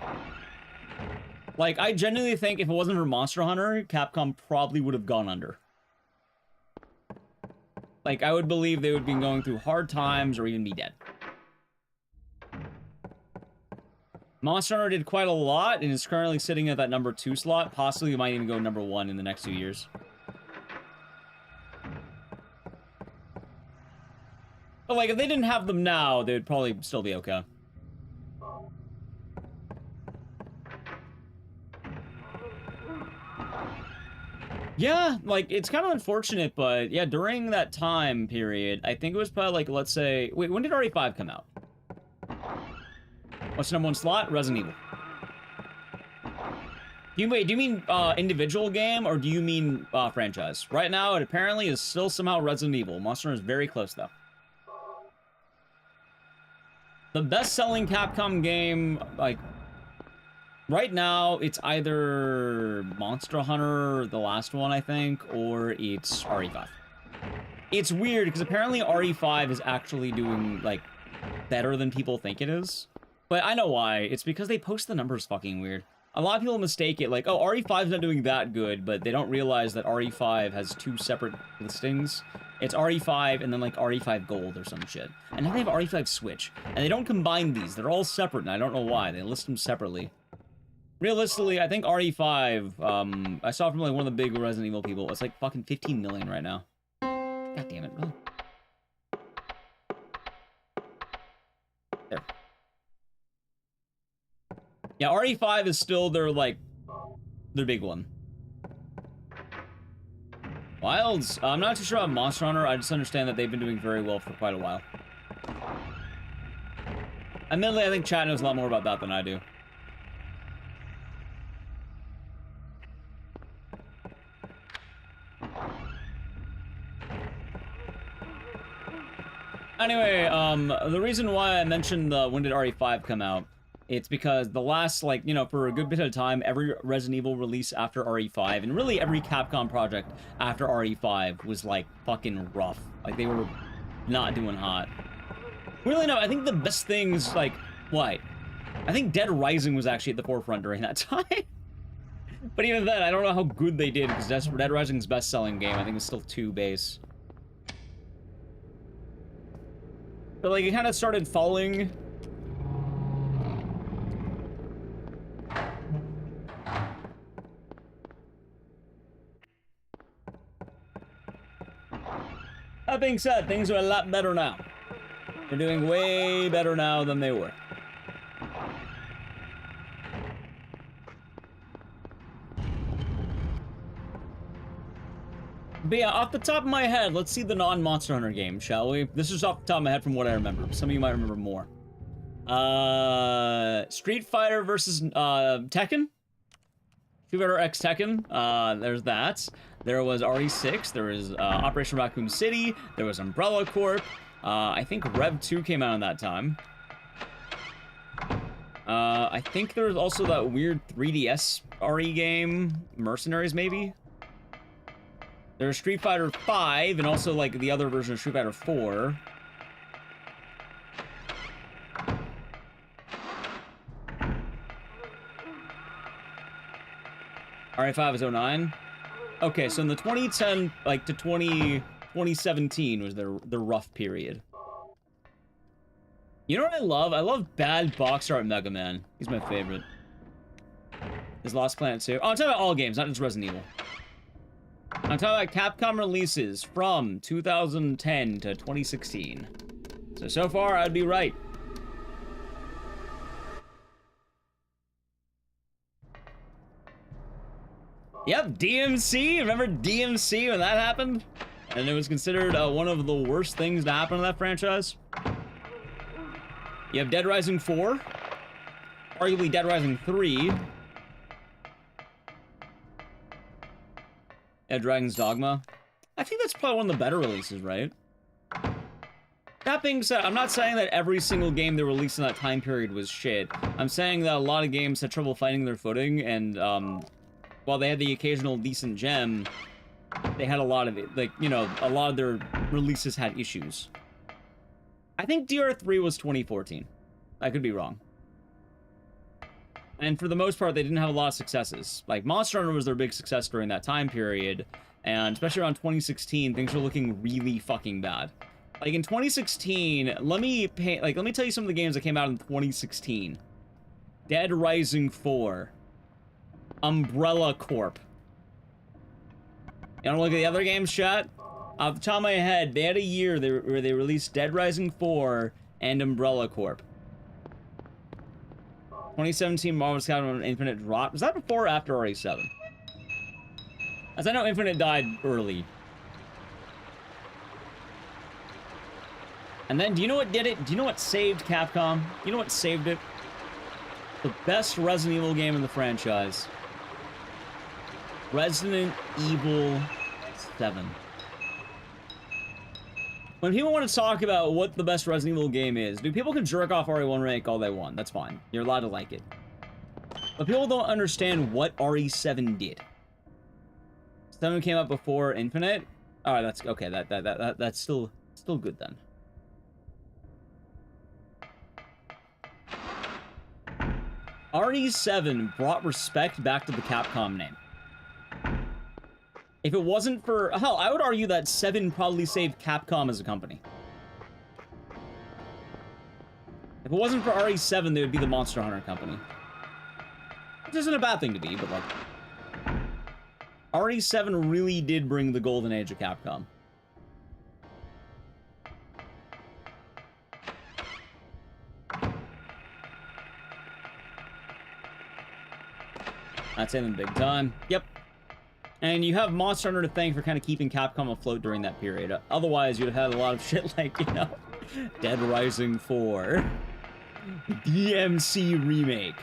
Like, I genuinely think if it wasn't for Monster Hunter, Capcom probably would have gone under. Like, I would believe they would have been going through hard times or even be dead. Monster Hunter did quite a lot and is currently sitting at that number 2 slot. Possibly might even go number 1 in the next 2 years. But, like, if they didn't have them now, they would probably still be okay. Yeah, like, it's kind of unfortunate, but yeah, during that time period, I think it was probably, like, let's say... Wait, when did RE5 come out? What's the number 1 slot? Resident Evil. Do you mean individual game, or do you mean franchise? Right now, it apparently is still somehow Resident Evil. Monster Hunter is very close, though. The best-selling Capcom game, like... Right now, it's either Monster Hunter, the last one, I think, or it's RE5. It's weird, because apparently RE5 is actually doing, like, better than people think it is. But I know why. It's because they post the numbers fucking weird. A lot of people mistake it, like, oh, RE5's not doing that good, but they don't realize that RE5 has 2 separate listings. It's RE5 and then, like, RE5 Gold or some shit. And now they have RE5 Switch. And they don't combine these. They're all separate, and I don't know why. They list them separately. Realistically, I think RE5, I saw from, like, one of the big Resident Evil people, it's, like, fucking 15 million right now. God damn it, really? There. Yeah, RE5 is still their, like, their big one. Wilds, I'm not too sure about Monster Hunter, I just understand that they've been doing very well for quite a while. Admittedly, I think chat knows a lot more about that than I do. Anyway, the reason why I mentioned when did RE5 come out, it's because the last, like, you know, for a good bit of time, every Resident Evil release after RE5, and really every Capcom project after RE5 was, like, fucking rough. Like, they were not doing hot. Really, no, I think the best things, like, what? I think Dead Rising was actually at the forefront during that time. But even then, I don't know how good they did, because Dead Rising's best-selling game, I think, is still 2 base. But, like, it kind of started falling. That being said, things are a lot better now. They're doing way better now than they were. But yeah, off the top of my head, let's see the non-Monster Hunter game, shall we? This is off the top of my head from what I remember. Some of you might remember more. Street Fighter versus Tekken? Street Fighter X Tekken. There's that. There was RE6. There was Operation Raccoon City. There was Umbrella Corp. I think Rev 2 came out in that time. I think there was also that weird 3DS RE game, Mercenaries, maybe? There's Street Fighter 5, and also, like, the other version of Street Fighter 4. RE5 is 09? Okay, so in the 2010, like, to 2017 was the rough period. You know what I love? I love bad box art Mega Man. He's my favorite. Is Lost Planet 2? Oh, I'm talking about all games, not just Resident Evil. I'm talking about Capcom releases from 2010 to 2016. So far, I'd be right. Yep, DMC. Remember DMC when that happened? And it was considered one of the worst things to happen to that franchise. You have Dead Rising 4. Arguably Dead Rising 3. Yeah, Dragon's Dogma. I think that's probably one of the better releases, right? That being said, I'm not saying that every single game they released in that time period was shit. I'm saying that a lot of games had trouble finding their footing, and while they had the occasional decent gem, they had a lot of it. Like, you know, a lot of their releases had issues. I think DR3 was 2014. I could be wrong. And for the most part, they didn't have a lot of successes. Like, Monster Hunter was their big success during that time period, and especially around 2016, things were looking really fucking bad. Like, in 2016, let me tell you some of the games that came out in 2016. Dead Rising 4. Umbrella Corp. You wanna look at the other games, chat? Off the top of my head, they had a year where they released Dead Rising 4 and Umbrella Corp. 2017 Marvel's Capcom Infinite dropped. Was that before or after RE7? As I know, Infinite died early. And then, do you know what did it? Do you know what saved Capcom? You know what saved it? The best Resident Evil game in the franchise. Resident Evil 7. When people want to talk about what the best Resident Evil game is, dude, people can jerk off RE1 Remake all they want. That's fine. You're allowed to like it. But people don't understand what RE7 did. 7 came out before Infinite. Alright, that's okay. That's still good then. RE7 brought respect back to the Capcom name. If it wasn't for... Hell, I would argue that 7 probably saved Capcom as a company. If it wasn't for RE7, they would be the Monster Hunter company. Which isn't a bad thing to be, but like... RE7 really did bring the golden age of Capcom. That's in big time. Yep. And you have Monster Hunter to thank for kind of keeping Capcom afloat during that period. Otherwise, you'd have had a lot of shit like, you know, Dead Rising 4, DMC Remake.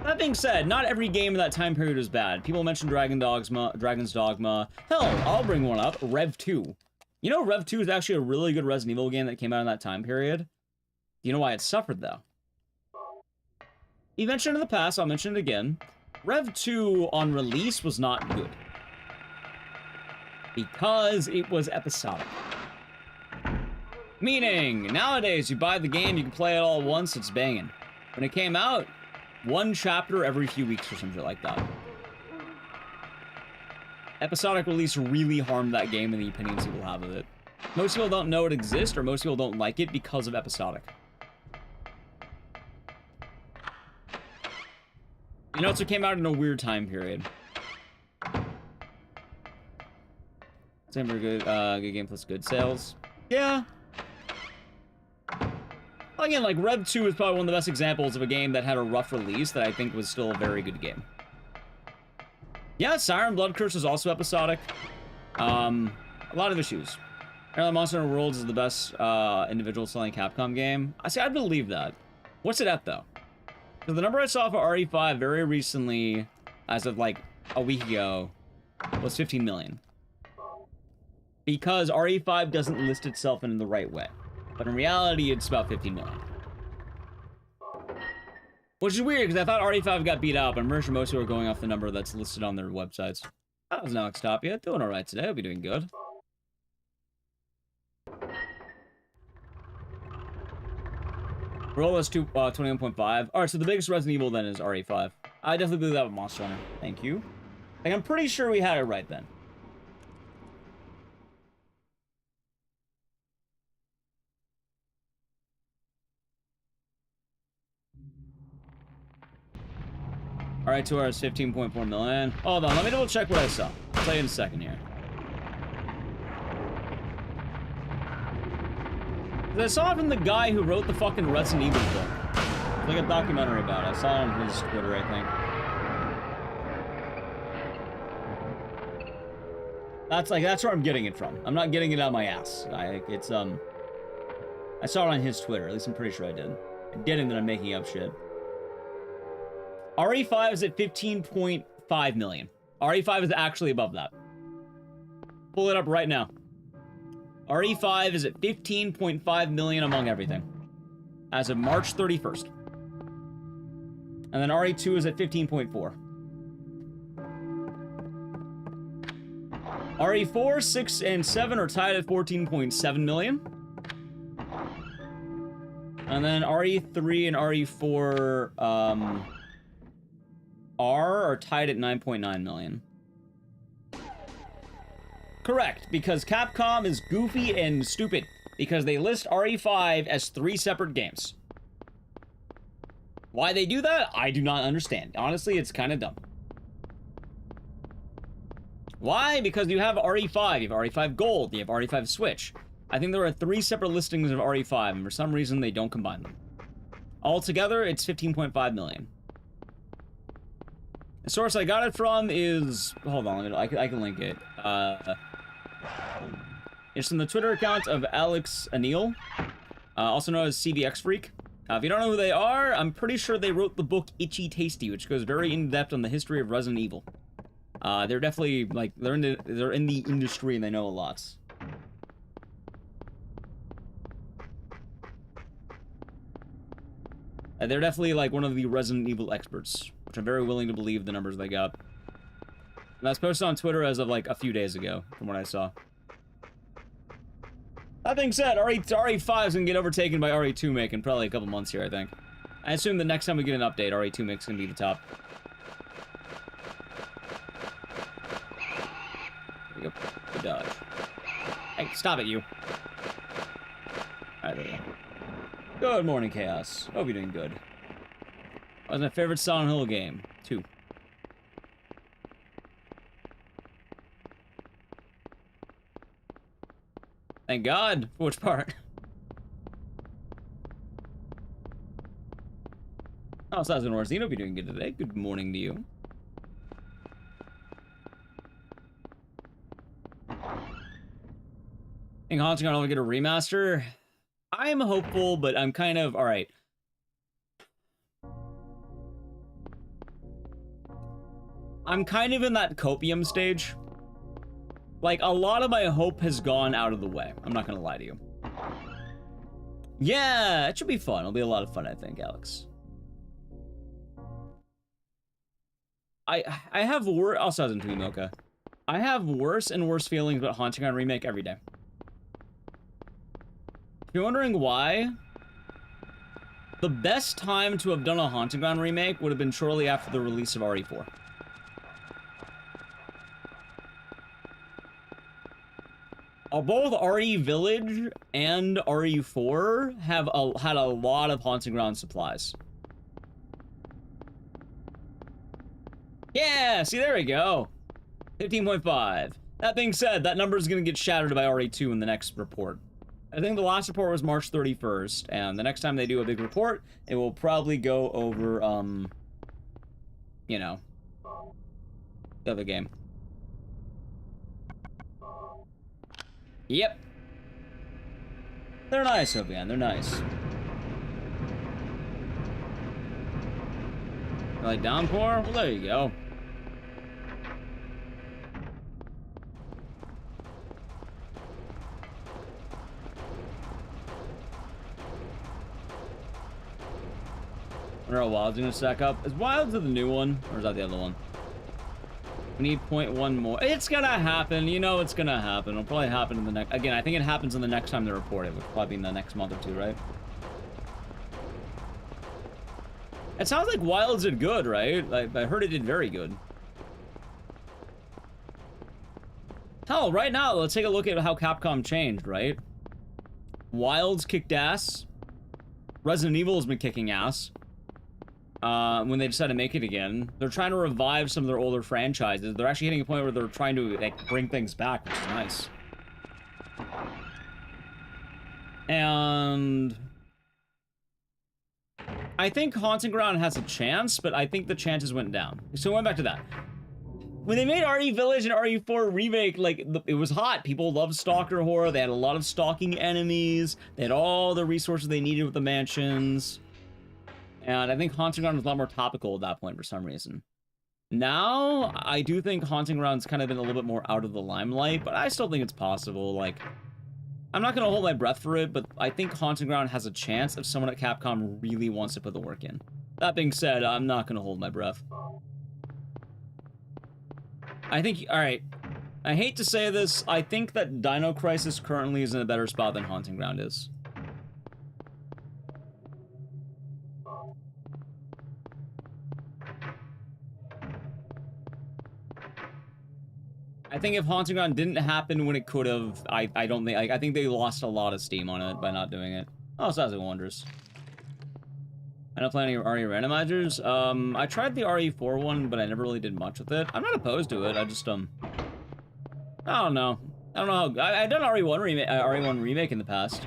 That being said, not every game in that time period was bad. People mentioned Dragon's Dogma. Hell, I'll bring one up, Rev 2. You know, Rev 2 is actually a really good Resident Evil game that came out in that time period. Do you know why it suffered, though? You mentioned it in the past, I'll mention it again. Rev 2 on release was not good. Because it was episodic. Meaning, nowadays, you buy the game, you can play it all at once, it's banging. When it came out, one chapter every few weeks or some shit like that. Episodic release really harmed that game in the opinions people have of it. Most people don't know it exists, or most people don't like it because of episodic. You know, it came out in a weird time period. Same for good game plus good sales. Yeah. Again, like, Rev 2 is probably one of the best examples of a game that had a rough release that I think was still a very good game. Yeah, Siren Blood Curse is also episodic. A lot of issues. Apparently Monster Hunter Worlds is the best individual selling Capcom game. I'd believe that. What's it at, though? So the number I saw for RE5 very recently, as of like a week ago, was 15 million. Because RE5 doesn't list itself in the right way. But in reality, it's about 15 million. Which is weird, because I thought RE5 got beat out, but I'm sure most people are going off the number that's listed on their websites. That was Alex Tapia. Doing alright today. Hope you're doing good. Roll was 21.5. Alright, so the biggest Resident Evil then is RE5. I definitely believe that with Monster Hunter. Thank you. Like, I'm pretty sure we had it right then. Alright, 2 hours, 15.4 million. Hold on, let me double check what I saw. I'll tell you in a second here. I saw it from the guy who wrote the fucking Resident Evil book. It's like a documentary about it. I saw it on his Twitter, I think. That's where I'm getting it from. I'm not getting it out of my ass. I saw it on his Twitter. At least I'm pretty sure I did. I didn't, then I'm making up shit. RE5 is at 15.5 million. RE5 is actually above that. Pull it up right now. RE5 is at 15.5 million among everything. As of March 31st. And then RE2 is at 15.4. RE4, 6, and 7 are tied at 14.7 million. And then RE3 and RE4 are tied at 9.9 million. Correct, because Capcom is goofy and stupid, because they list RE5 as 3 separate games. Why they do that, I do not understand. Honestly, it's kind of dumb. Why? Because you have RE5, you have RE5 Gold, you have RE5 Switch. I think there are 3 separate listings of RE5, and for some reason they don't combine them. Altogether, it's 15.5 million. The source I got it from is... Hold on, I can link it. It's from the Twitter account of Alex Anil, also known as CVX Freak. If you don't know who they are, I'm pretty sure they wrote the book Itchy Tasty, which goes very in-depth on the history of Resident Evil. They're definitely, like, they're in the industry and they know a lot. They're definitely, like, one of the Resident Evil experts, which I'm very willing to believe the numbers they got. And that's posted on Twitter as of, like, a few days ago, from what I saw. That being said, RE5 is gonna get overtaken by RE2 Make in probably a couple months here, I think. I assume the next time we get an update, RE2 Make's gonna be the top. There we go. Good dodge. Hey, stop it, you. Alright, there we go. Good morning, Chaos. Hope you're doing good. That was my favorite Silent Hill game. 2. Thank God. For which part? Oh, so I was gonna Dino, hope you're doing good today. Good morning to you. Think Haunting Ground will get a remaster? I'm hopeful, but I'm kind of alright. I'm kind of in that copium stage. Like, a lot of my hope has gone out of the way. I'm not gonna lie to you. Yeah, it should be fun. It'll be a lot of fun, I think, Alex. I have also has in Mocha. I have worse and worse feelings about Haunting Ground Remake every day. If you're wondering why, the best time to have done a Haunting Ground Remake would have been shortly after the release of RE4. Both RE Village and RE4 have had a lot of Haunting Ground supplies. Yeah, see, there we go. 15.5. That being said, that number is going to get shattered by RE2 in the next report. I think the last report was March 31st, and the next time they do a big report, it will probably go over, you know, the other game. Yep. They're nice, Obian. They're nice. Like downpour? Well, there you go. I wonder how Wild's gonna stack up. Is Wild's the new one? Or is that the other one? We need 0.1 more. It's gonna happen. You know it's gonna happen. It'll probably happen in the next... Again, I think it happens in the next time they report it, which will probably be in the next month or 2, right? It sounds like Wilds did good, right? I heard it did very good. Hell, right now, let's take a look at how Capcom changed, right? Wilds kicked ass. Resident Evil has been kicking ass. When they decide to make it again. They're trying to revive some of their older franchises. They're actually hitting a point where they're trying to, like, bring things back, which is nice. And I think Haunting Ground has a chance, but I think the chances went down. So going back to that. When they made RE Village and RE4 Remake, like, it was hot. People loved Stalker Horror. They had a lot of stalking enemies. They had all the resources they needed with the mansions. And I think Haunting Ground was a lot more topical at that point for some reason. Now, I do think Haunting Ground's kind of been a little bit more out of the limelight, but I still think it's possible. Like, I'm not going to hold my breath for it, but I think Haunting Ground has a chance if someone at Capcom really wants to put the work in. That being said, I'm not going to hold my breath. I think, alright, I hate to say this, I think that Dino Crisis currently is in a better spot than Haunting Ground is. I think if Haunting Ground didn't happen when it could have, I don't think, I think they lost a lot of steam on it by not doing it. Oh, Sassy Wonders. I don't play any RE randomizers. I tried the RE4 one, but I never really did much with it. I'm not opposed to it, I just, I don't know. I don't know how, I've done RE1 remake in the past.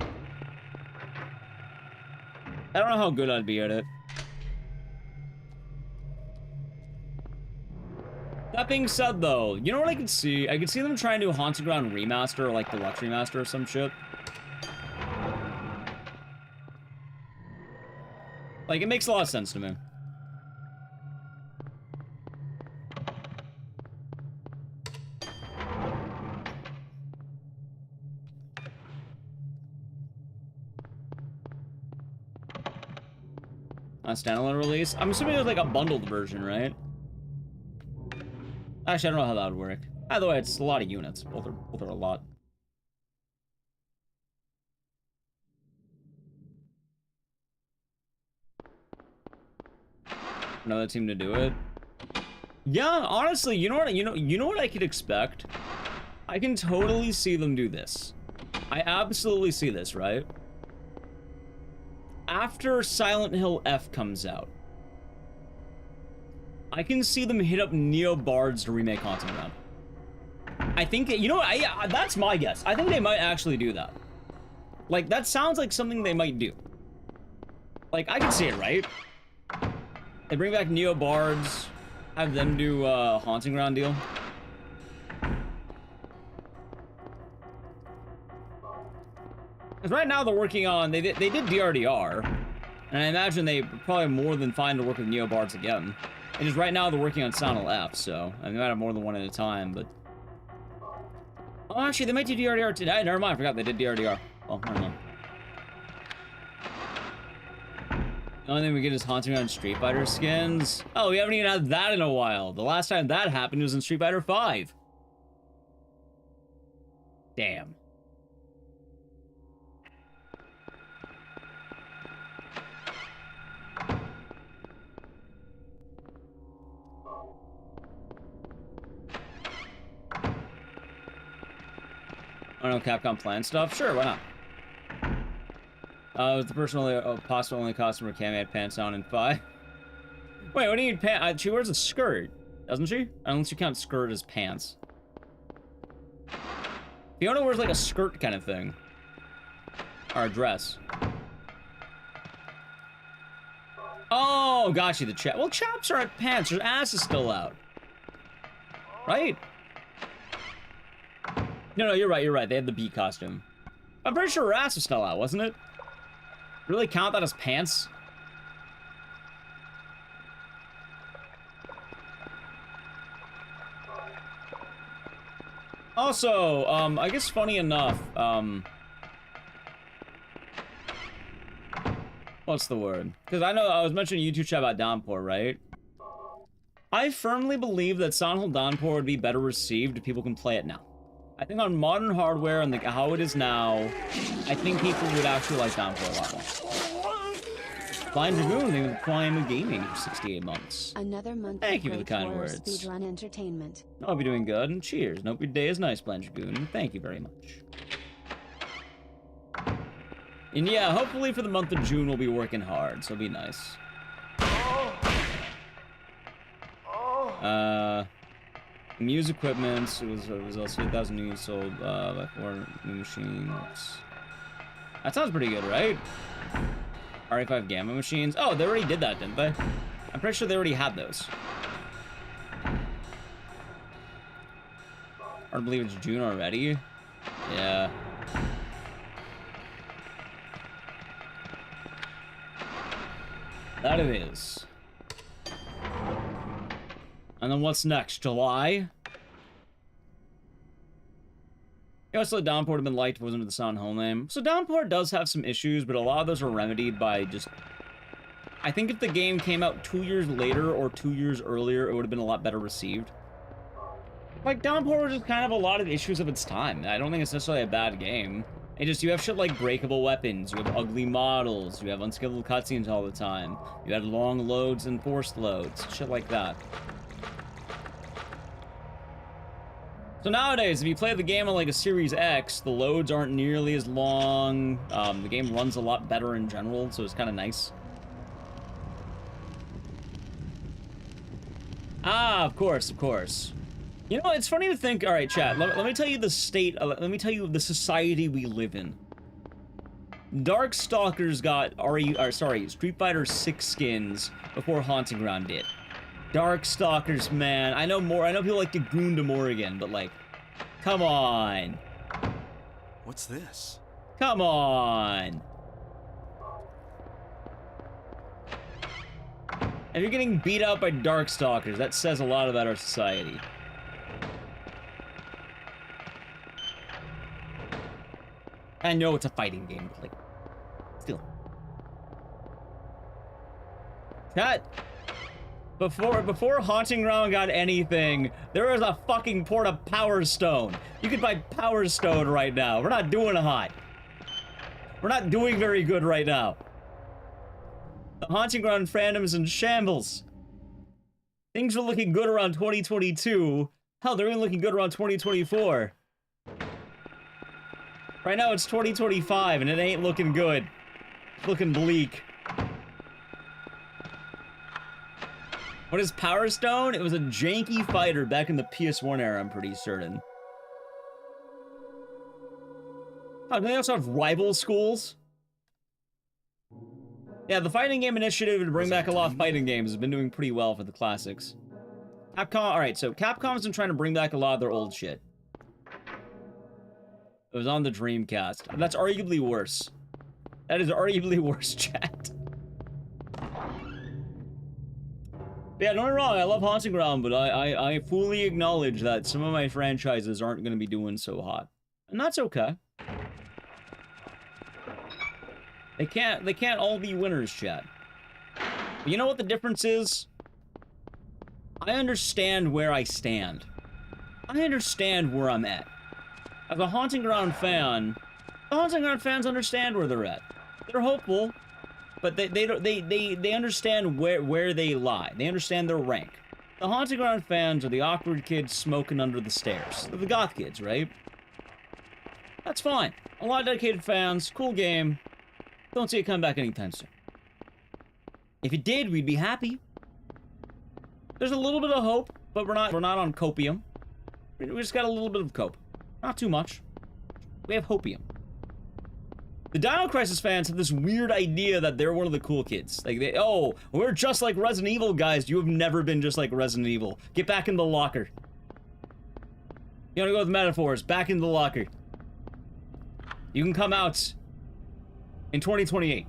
I don't know how good I'd be at it. That being said, though, you know what I could see? I could see them trying to do Haunted Ground remaster, or like deluxe remaster or some shit. Like, it makes a lot of sense to me. A standalone release? I'm assuming it was like a bundled version, right? Actually, I don't know how that would work. Either way, it's a lot of units. Both are a lot. Another team to do it. Yeah, honestly, you know what I could expect? I can totally see them do this. I absolutely see this, right? After Silent Hill F comes out, I can see them hit up Neo Bards to remake Haunting Ground. I think, you know what, that's my guess. I think they might actually do that. Like, that sounds like something they might do. Like, I can see it, right? They bring back Neo Bards, have them do a Haunting Ground deal. Because right now they're working on, they did DRDR, and I imagine they probably more than fine to work with Neo Bards again. And just right now they're working on Silent Hill F, so I mean, they might have more than one at a time, but... Oh, actually, they might do DRDR today. Never mind, I forgot they did DRDR. Oh, never mind. The only thing we get is Haunting Ground Street Fighter skins. Oh, we haven't even had that in a while. The last time that happened was in Street Fighter 5. Damn. I don't know, Capcom plan stuff? Sure, why not? Was the person possible only customer Cammy had pants on in 5? Wait, what do you need pants? She wears a skirt, doesn't she? Unless you count skirt as pants. Fiona wears like a skirt kind of thing. Or a dress. Oh, got you, the chap. Well, chaps are at pants. Her ass is still out. Right? No, you're right. They had the bee costume. I'm pretty sure her ass was still out, wasn't it? Really count that as pants? Also, I guess funny enough, what's the word? Because I know I was mentioning YouTube chat about Downpour, right? I firmly believe that Silent Hill Downpour would be better received if people can play it now. I think on modern hardware and how it is now, I think people would actually like Downpour a lot more. Blind Dragoon, they've been playing with gaming for 68 months. Another month. Thank you for the kind words. Speedrun entertainment. I'll be doing good, and cheers. And hope your day is nice, Blind Dragoon. Thank you very much. And yeah, hopefully for the month of June we'll be working hard, so it'll be nice. Muse equipment, it was also 8,000 units sold by 4 new machines. That sounds pretty good, right? RE5 Gamma machines. Oh, they already did that, didn't they? I'm pretty sure they already had those. I don't believe it's June already. Yeah. That it is. And then what's next? July? Yeah, so Downpour would have been liked if it wasn't the Silent Hill name. So Downpour does have some issues, but a lot of those are remedied by just... I think if the game came out 2 years later or 2 years earlier, it would have been a lot better received. Like, Downpour was just kind of a lot of issues of its time. I don't think it's necessarily a bad game. It just, you have shit like breakable weapons, you have ugly models, you have unskippable cutscenes all the time, you had long loads and forced loads, shit like that. So nowadays, if you play the game on like a Series X, the loads aren't nearly as long, the game runs a lot better in general, so it's kind of nice. Ah, of course, of course. You know, it's funny to think, alright chat, let me tell you the state, let me tell you the society we live in. Darkstalkers got Street Fighter 6 skins before Haunting Ground did. Darkstalkers, man, I know people like to goon to Morrigan, but like, come on. What's this? Come on. If you're getting beat up by Darkstalkers, that says a lot about our society. I know it's a fighting game, but like, still. Chat, before Haunting Ground got anything, there was a fucking port of Power Stone. You could buy Power Stone right now. We're not doing hot. We're not doing very good right now. The Haunting Ground fandom is in shambles. Things were looking good around 2022. Hell, they're even looking good around 2024. Right now it's 2025 and it ain't looking good. It's looking bleak. What is Power Stone? It was a janky fighter back in the PS1 era, I'm pretty certain. Oh, do they also have rival schools? Yeah, the Fighting Game Initiative to bring back a lot of fighting games has been doing pretty well for the classics. Capcom, alright, so Capcom's been trying to bring back a lot of their old shit. It was on the Dreamcast. That's arguably worse. That is arguably worse, chat. Yeah, don't get me wrong, I love Haunting Ground, but I fully acknowledge that some of my franchises aren't going to be doing so hot. And that's okay. They can't all be winners, chat. But you know what the difference is? I understand where I stand. I understand where I'm at. As a Haunting Ground fan, the Haunting Ground fans understand where they're at. They're hopeful, but they understand where they lie. They understand their rank. The Haunting Ground fans are the awkward kids smoking under the stairs. They're the goth kids, right? That's fine. A lot of dedicated fans, cool game. Don't see it come back anytime soon. If it did, we'd be happy. There's a little bit of hope, but we're not on copium. We just got a little bit of cope. Not too much. We have hopium. The Dino Crisis fans have this weird idea that they're one of the cool kids. Like, oh, we're just like Resident Evil, guys. You have never been just like Resident Evil. Get back in the locker. You wanna go with metaphors? Back in the locker. You can come out in 2028.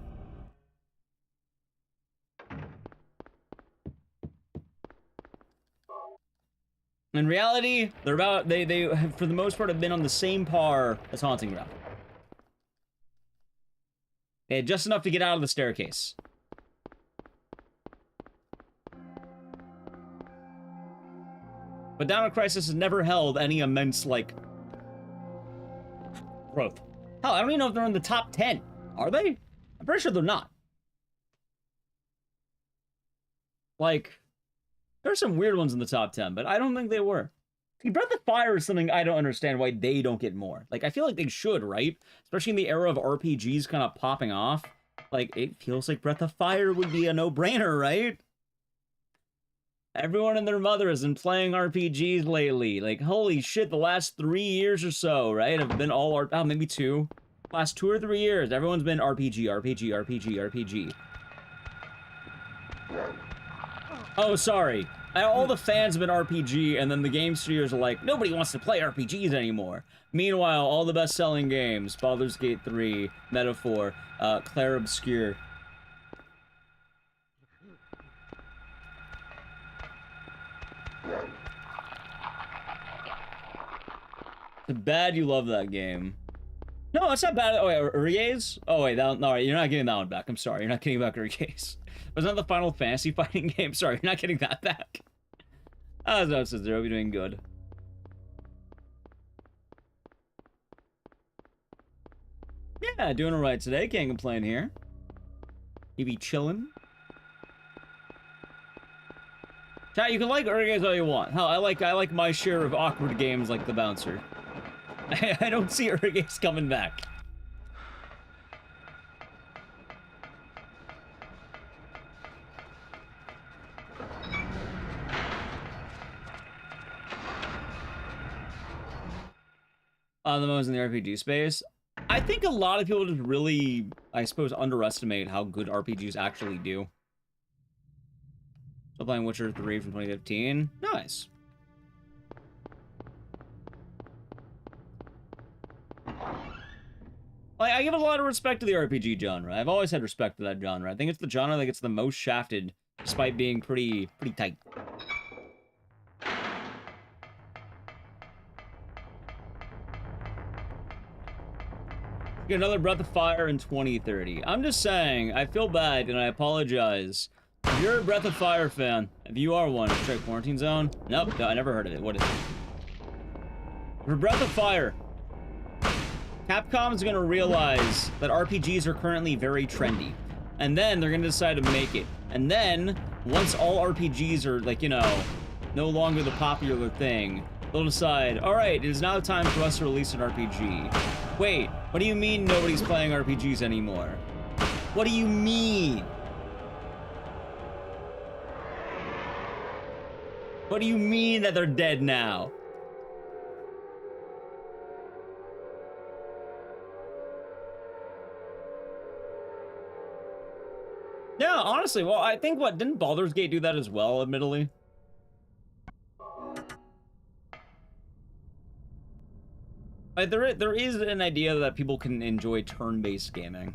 In reality, they have, for the most part, have been on the same par as Haunting Ground. They had just enough to get out of the staircase. But Dino Crisis has never held any immense, like, growth. Hell, I don't even know if they're in the top 10. Are they? I'm pretty sure they're not. Like, there are some weird ones in the top 10, but I don't think they were. See, Breath of Fire is something I don't understand why they don't get more. Like, I feel like they should, right? Especially in the era of RPGs kind of popping off. Like, it feels like Breath of Fire would be a no-brainer, right? Everyone and their mother has been playing RPGs lately. Like, holy shit, the last 3 years or so, right? Have been all, maybe 2. Last 2 or 3 years, everyone's been RPG, RPG, RPG, RPG. Oh, sorry. All the fans have been RPG, and then the game studios are like, nobody wants to play RPGs anymore. Meanwhile, all the best-selling games, Baldur's Gate 3, Metaphor, Clair Obscur. It's bad you love that game. No, it's not bad. Oh, wait, Uriez? Oh, wait, no, you're not getting that one back. I'm sorry, you're not getting back Uriez. Wasn't that the Final Fantasy fighting game? Sorry, you're not getting that back. Oh, no, so Zero, you're doing good. Yeah, doing alright today. Can't complain here. You be chilling. Chat, you can like games all you want. Hell, I like my share of awkward games like the bouncer. I don't see Ecdycis coming back. The moments in the RPG space. I think a lot of people just really, I suppose, underestimate how good RPGs actually do. Still playing Witcher 3 from 2015. Nice. Like, I give a lot of respect to the RPG genre. I've always had respect for that genre. I think it's the genre that gets the most shafted, despite being pretty tight. Get another Breath of Fire in 2030. I'm just saying, I feel bad and I apologize. If you're a Breath of Fire fan, if you are one, try Quarantine Zone. Nope, no, I never heard of it. What is it? For Breath of Fire, Capcom's gonna realize that RPGs are currently very trendy. And then they're gonna decide to make it. And then, once all RPGs are, like, you know, no longer the popular thing, they'll decide, alright, it is now time for us to release an RPG. Wait, what do you mean nobody's playing RPGs anymore? What do you mean? What do you mean that they're dead now? Yeah, honestly, well, I think didn't Baldur's Gate do that as well, admittedly? Like, there is an idea that people can enjoy turn-based gaming.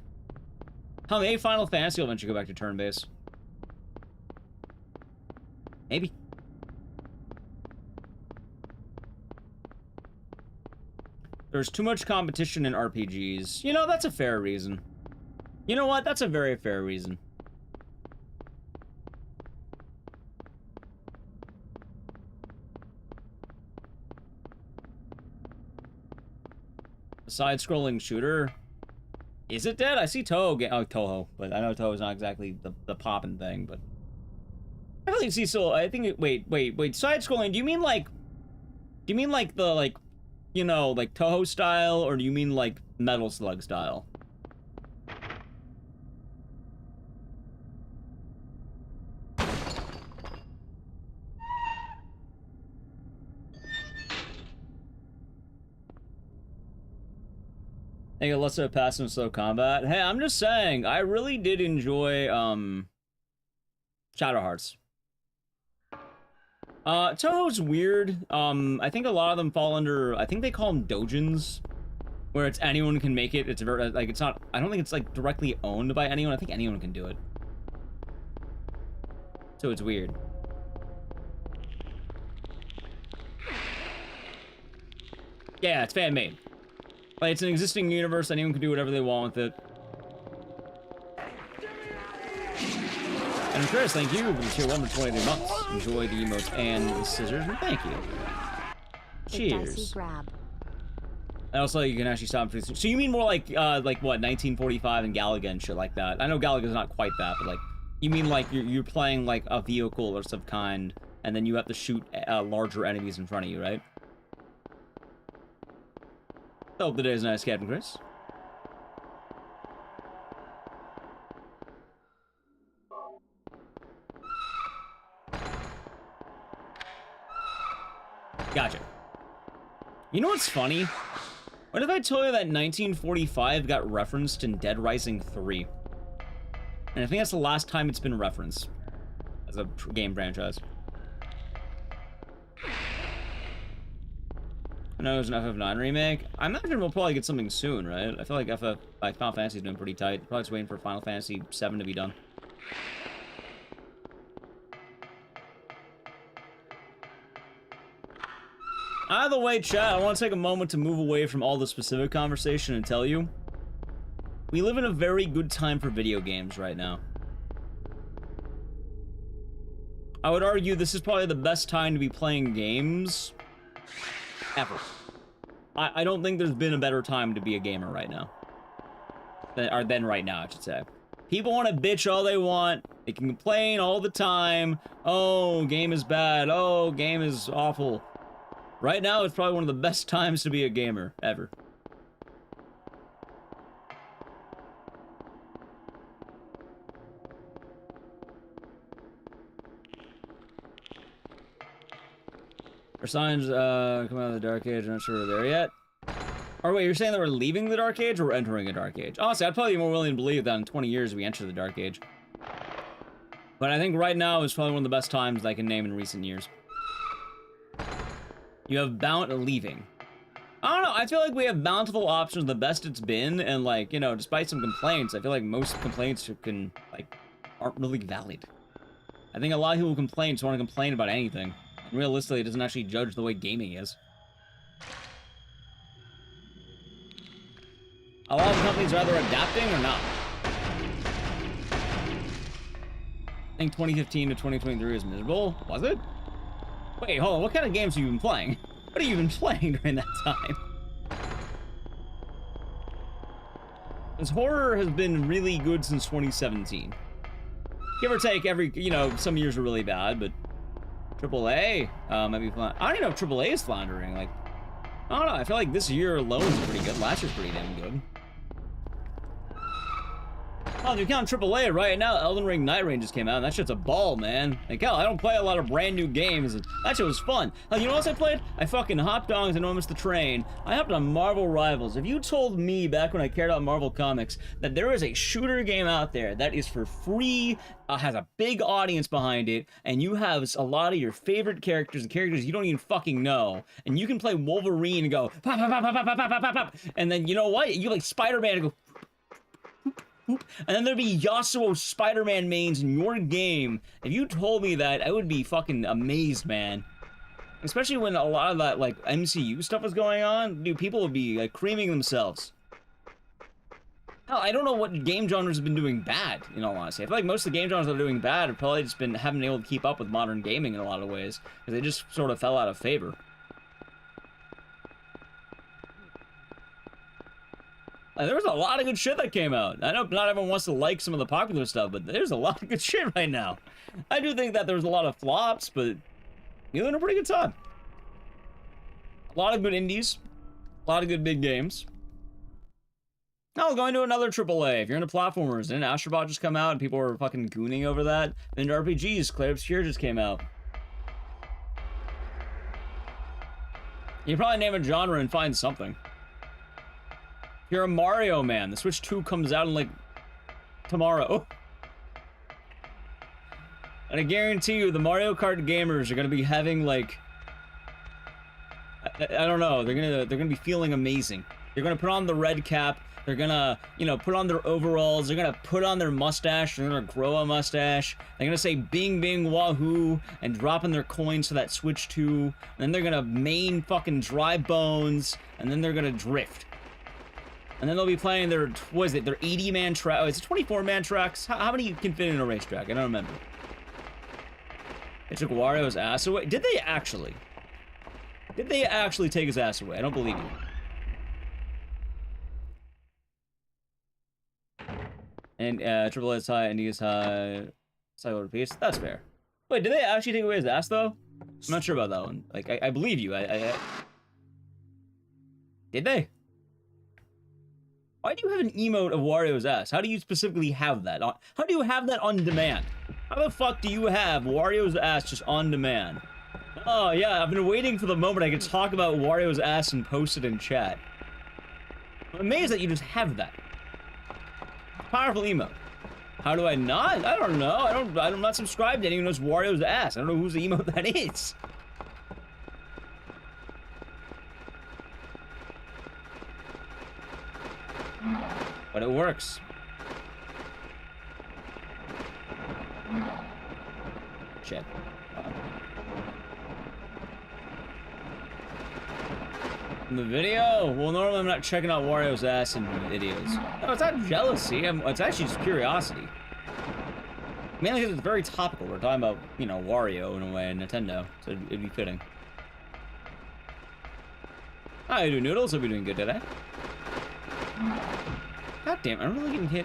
How maybe Final Fantasy will eventually go back to turn-based. Maybe. There's too much competition in RPGs. You know, that's a fair reason. You know what? That's a very fair reason. A side-scrolling shooter. Is it dead? I see Toho, but I know Toho's not exactly the poppin' thing, but I really see I think wait, side-scrolling, do you mean like the you know, like Toho style, or do you mean like Metal Slug style? Think it lets it pass in slow combat. Hey, I'm just saying, I really did enjoy Shadow Hearts. Toho's weird. I think a lot of them fall under, I think they call them dojins, where it's anyone can make it. It's very, like, it's not, I don't think it's like directly owned by anyone. I think anyone can do it. So it's weird. Yeah, it's fan-made. Like, it's an existing universe, anyone can do whatever they want with it. And Chris, thank you for the tier 1 for 23 months. Enjoy the emotes and the scissors, and thank you. Cheers. Grab. And also, you can actually stop. So you mean more like what, 1945 and Galaga and shit like that? I know Galaga's not quite that, but like, you mean like you're playing like a vehicle or some kind, and then you have to shoot larger enemies in front of you, right? Hope the day is nice, Captain Chris. Gotcha. You know what's funny? What if I told you that 1945 got referenced in Dead Rising 3? And I think that's the last time it's been referenced as a game franchise. I know there's an FF9 remake. I imagine we'll probably get something soon, right? I feel like Final Fantasy's been pretty tight. Probably just waiting for Final Fantasy 7 to be done. Either way, chat, I want to take a moment to move away from all the specific conversation and tell you, we live in a very good time for video games right now. I would argue this is probably the best time to be playing games ever. I don't think there's been a better time to be a gamer right now. than right now, I should say. People want to bitch all they want. They can complain all the time. Oh, game is bad. Oh, game is awful. Right now, it's probably one of the best times to be a gamer ever. Our signs come out of the Dark Age. I'm not sure we're there yet. Or wait, you're saying that we're leaving the Dark Age or we're entering a Dark Age? Honestly, I'd probably be more willing to believe that in 20 years we enter the Dark Age. But I think right now is probably one of the best times I can name in recent years. You have leaving. I don't know, I feel like we have bountiful options, the best it's been, and like, you know, despite some complaints, I feel like most complaints aren't really valid. I think a lot of people who complain just want to complain about anything. And realistically, it doesn't actually judge the way gaming is. A lot of companies are either adapting or not. I think 2015 to 2023 was miserable. Was it? Wait, hold on. What kind of games have you been playing? What have you been playing during that time? Because horror has been really good since 2017. Give or take, you know, some years are really bad, but AAA might be fun. I don't even know if AAA is floundering. Like, I don't know. I feel like this year alone is pretty good. Last year's pretty damn good. Oh, if you count AAA right now, Elden Ring Night Rain just came out, and that shit's a ball, man. Like, hell, I don't play a lot of brand new games, and that shit was fun. You know what else I played? I fucking hopped on, because I know I missed the train. I hopped on Marvel Rivals. If you told me back when I cared about Marvel Comics that there is a shooter game out there that is for free, has a big audience behind it, and you have a lot of your favorite characters and characters you don't even fucking know, and you can play Wolverine and go, pop, pop, pop, pop, pop, pop, pop, pop, and then, you know what? You like Spider-Man and go, and then there'd be Yasuo Spider-Man mains in your game. If you told me that, I would be fucking amazed, man. Especially when a lot of that, like, MCU stuff was going on. Dude, people would be, like, creaming themselves. Hell, I don't know what game genres have been doing bad, in all honesty. I feel like most of the game genres that are doing bad have probably just haven't been able to keep up with modern gaming in a lot of ways. Because they just sort of fell out of favor. There was a lot of good shit that came out. I know not everyone wants to like some of the popular stuff, but there's a lot of good shit right now. I do think that there's a lot of flops, but you're doing a pretty good time. A lot of good indies. A lot of good big games. Now we're going to another AAA. If you're into platformers, didn't Astrobot just come out and people were fucking gooning over that? Then RPGs, Clair Obscur just came out. You probably name a genre and find something. If you're a Mario man, the Switch 2 comes out in, like, tomorrow. And I guarantee you, the Mario Kart gamers are gonna be having, like... I don't know, they're gonna be feeling amazing. They're gonna put on the red cap, they're gonna, you know, put on their overalls, they're gonna put on their mustache, they're gonna grow a mustache, they're gonna say bing bing wahoo, and drop in their coins to that Switch 2, and then they're gonna main fucking dry bones, and then they're gonna drift. And then they'll be playing their, what is it, their 80-man track. Oh, it's 24-man tracks. How many can fit in a racetrack? I don't remember. They took Wario's ass away. Did they actually? Did they actually take his ass away? I don't believe you. And AAA is high, Indie is high. Cyber Peace. That's fair. Wait, did they actually take away his ass though? I'm not sure about that one. Like, I believe you. Did they? Why do you have an emote of Wario's ass? How do you specifically have that? How do you have that on demand? How the fuck do you have Wario's ass just on demand? Oh yeah, I've been waiting for the moment I could talk about Wario's ass and post it in chat. I'm amazed that you just have that. Powerful emote. How do I not? I don't know. I'm not subscribed to anyone who knows Wario's ass. I don't know whose emote that is. But it works. Shit. In the video? Well, normally I'm not checking out Wario's ass in videos. No, it's not jealousy. It's actually just curiosity. Mainly because it's very topical. We're talking about, you know, Wario in a way, and Nintendo. So it'd be fitting. How you doing, Noodles? Hope you're doing good today. God damn, I'm really getting hit.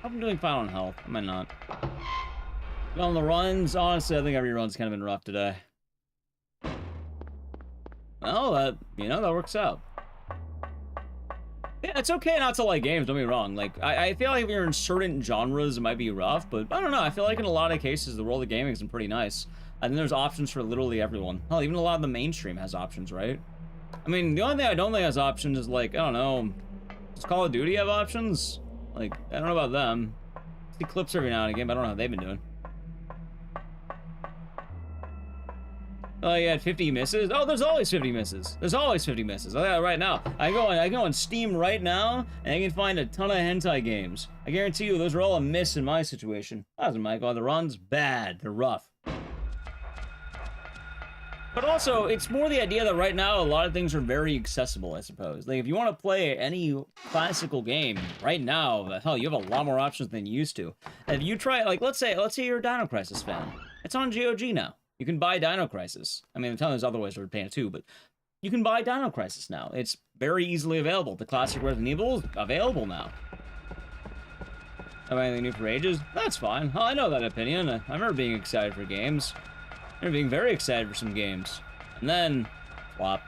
I'm doing fine on health. Am I not? On the runs, honestly, I think every run's kind of been rough today. Well, that, you know, that works out. Yeah, it's okay not to like games, don't be wrong. Like, I feel like if you're in certain genres, it might be rough, but I don't know. I feel like in a lot of cases, the world of gaming has been pretty nice. I think there's options for literally everyone. Hell, even a lot of the mainstream has options, right? I mean, the only thing I don't think has options is, like, I don't know, does Call of Duty have options? Like, I don't know about them. I see clips every now and again, but I don't know how they've been doing. Oh, you had 50 misses? Oh, there's always 50 misses. There's always 50 misses. Oh, yeah, right now. I go on Steam right now, and I can find a ton of hentai games. I guarantee you, those are all a miss in my situation. How's it, Michael? The run's bad. They're rough. But also, it's more the idea that right now, a lot of things are very accessible, I suppose. Like, if you want to play any classical game right now, hell, you have a lot more options than you used to. If you try, like, let's say you're a Dino Crisis fan. It's on GOG now. You can buy Dino Crisis. I mean, there's other ways to obtain it too, but you can buy Dino Crisis now. It's very easily available. The classic Resident Evil is available now. Have anything new for ages? That's fine. Oh, I know that opinion. I remember being excited for games. I remember being very excited for some games. And then, flop.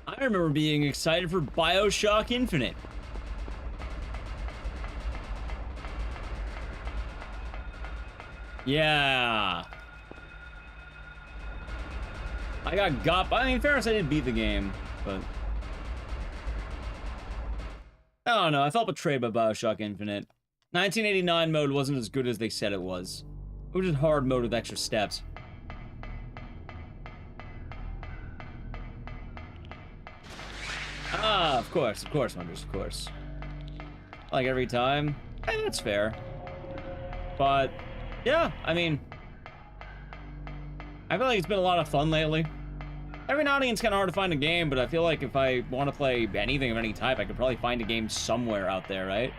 I remember being excited for BioShock Infinite. Yeah. I got I mean, in fairness, I did beat the game, but I don't know. I felt betrayed by BioShock Infinite. 1989 mode wasn't as good as they said it was. It was just hard mode with extra steps. Ah, of course, Wonders, of course. Like every time. Hey, that's fair. But yeah, I mean, I feel like it's been a lot of fun lately. Every now and again, it's kind of hard to find a game, but I feel like if I want to play anything of any type, I could probably find a game somewhere out there, right?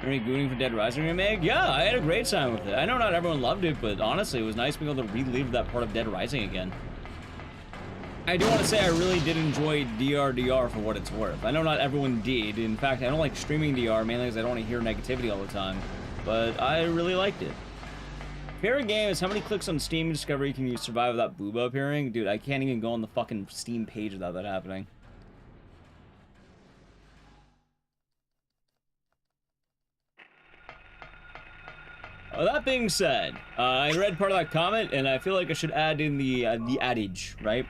Any gooning for Dead Rising remake? Yeah, I had a great time with it. I know not everyone loved it, but honestly, it was nice being able to relive that part of Dead Rising again. I do want to say I really did enjoy DR for what it's worth. I know not everyone did. In fact, I don't like streaming DR, mainly because I don't want to hear negativity all the time. But I really liked it. Favorite game is how many clicks on Steam Discovery can you survive without Booba appearing? Dude, I can't even go on the fucking Steam page without that happening. That being said, I read part of that comment, and I feel like I should add in the adage, right?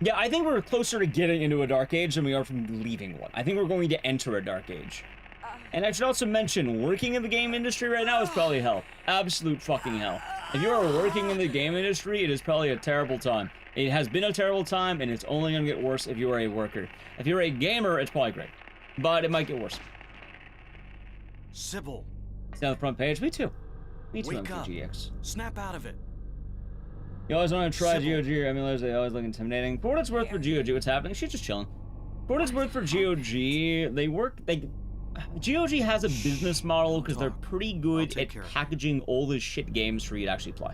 Yeah, I think we're closer to getting into a dark age than we are from leaving one. I think we're going to enter a dark age. And I should also mention, working in the game industry right now is probably hell. Absolute fucking hell. If you are working in the game industry, it is probably a terrible time. It has been a terrible time, and it's only going to get worse if you are a worker. If you're a gamer, it's probably great. But it might get worse. Sybil. See on the front page? Me too. Me too, Wake up. MCGX. Snap out of it. You always want to try GOG or emulators, they always look intimidating. For what it's worth for GOG, what's happening? She's just chilling. For what it's worth for GOG, GOG has a business model because they're pretty good at packaging all the shit games for you to actually play.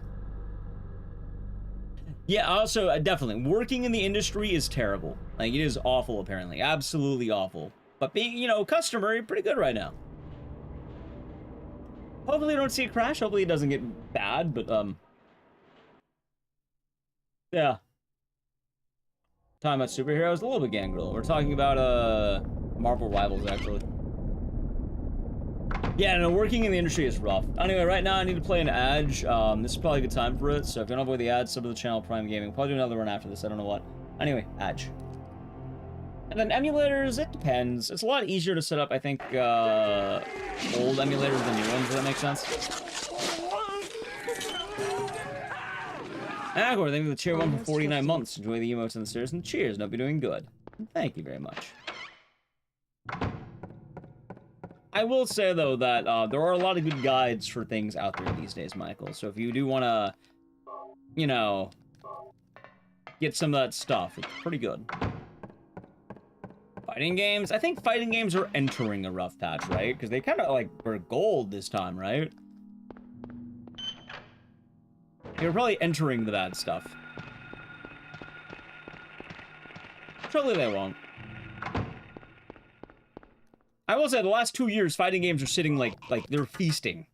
Yeah, also, definitely, working in the industry is terrible. Like, it is awful, apparently. Absolutely awful. But being, you know, customer, you're pretty good right now. Hopefully you don't see a crash. Hopefully it doesn't get bad, but, yeah. Talking about superheroes, a little bit gangrel. We're talking about, Marvel Rivals, actually. Yeah, no, working in the industry is rough. Anyway, right now I need to play an ad. This is probably a good time for it, so if you don't avoid the ads, sub to the channel, Prime Gaming. Probably do another one after this, I don't know what. Anyway, ad. And then emulators, it depends. It's a lot easier to set up, I think, old emulators than new ones, does that make sense? Agor, thank you for the cheer 1 for 49 months. Enjoy the emotes and the stairs, and cheers, and hope you're doing good. Thank you very much. I will say, though, that there are a lot of good guides for things out there these days, Michael. So if you do want to, you know, get some of that stuff, it's pretty good. Fighting games? I think fighting games are entering a rough patch, right? Because they kind of, like, were gold this time, right? You're probably entering the bad stuff. Surely they won't. I will say the last 2 years, fighting games are sitting like they're feasting.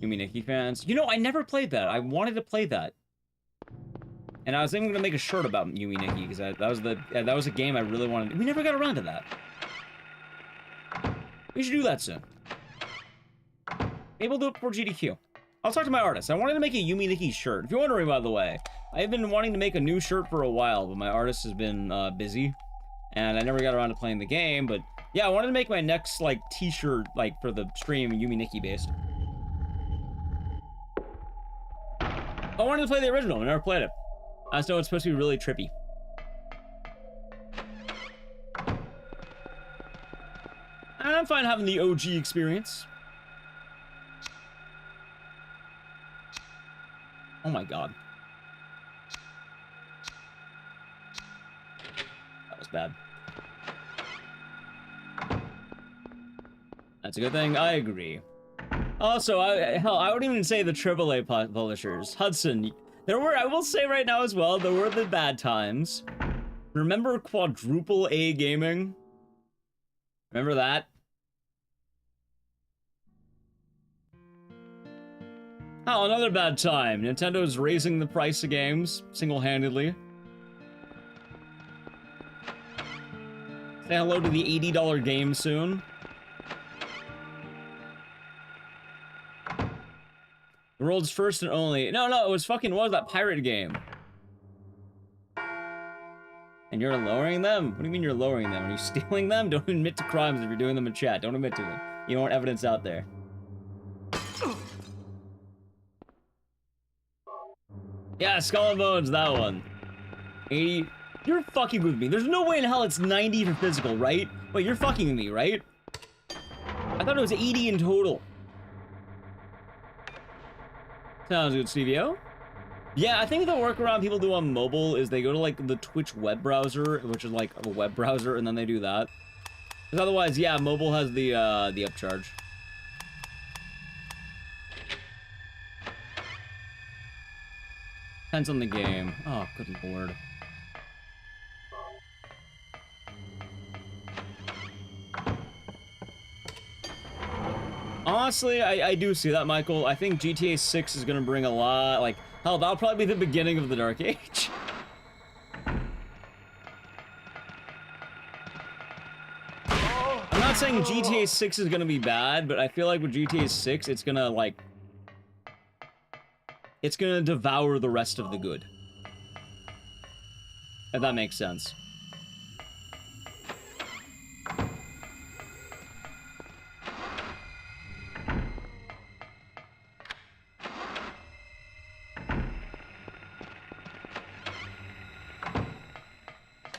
Yumi Nikki fans. You know, I never played that. I wanted to play that. And I was even gonna make a shirt about Yumi Nikki, because that was a game I really wanted. We never got around to that. We should do that soon. Maybe we'll do it before GDQ. I'll talk to my artist. I wanted to make a Yumi Nikki shirt. If you're wondering, by the way, I've been wanting to make a new shirt for a while, but my artist has been busy, and I never got around to playing the game. But yeah, I wanted to make my next like T-shirt like for the stream Yumi Nikki based. I wanted to play the original. I never played it. I just know it's supposed to be really trippy. And I'm fine having the OG experience. Oh my god. That was bad. That's a good thing. I agree. Also, hell, I wouldn't even say the AAA publishers. Hudson, I will say right now as well, there were the bad times. Remember quadruple A gaming? Remember that? Oh, another bad time. Nintendo's raising the price of games single-handedly. Say hello to the $80 game soon. The world's first and only. No, it was that pirate game. And you're lowering them? What do you mean you're lowering them? Are you stealing them? Don't admit to crimes if you're doing them in chat. Don't admit to them. You don't want evidence out there. Yeah, Skull and Bones, that one. 80. You're fucking with me. There's no way in hell it's 90 for physical, right? Wait, you're fucking with me, right? I thought it was 80 in total. Sounds good, Stevie-O. Yeah, I think the workaround people do on mobile is they go to, like, the Twitch web browser, which is, like, a web browser, and then they do that. Because otherwise, yeah, mobile has the upcharge. Depends on the game. Oh, good lord. Honestly, I do see that, Michael. I think GTA 6 is gonna bring a lot, like, hell, that'll probably be the beginning of the Dark Age. I'm not saying GTA 6 is gonna be bad, but I feel like with GTA 6, it's gonna, like, it's gonna devour the rest of the good. If that makes sense.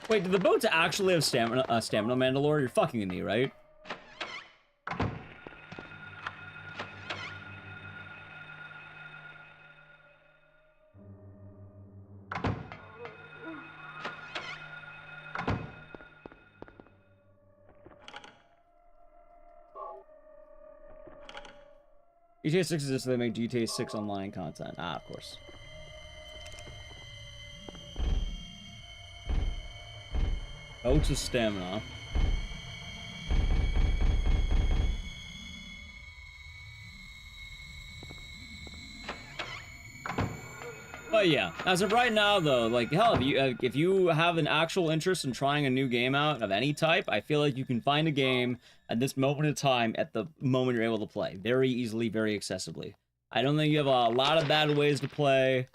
Wait, do the boats actually have stamina, Mandalore? You're fucking with me, right? GTA 6 is just so they make GTA 6 online content. Ah, of course. Boats of stamina. But yeah, as of right now, though, like, hell, if you have an actual interest in trying a new game out of any type, I feel like you can find a game at this moment in time at the moment you're able to play. Very easily, very accessibly. I don't think you have a lot of bad ways to play,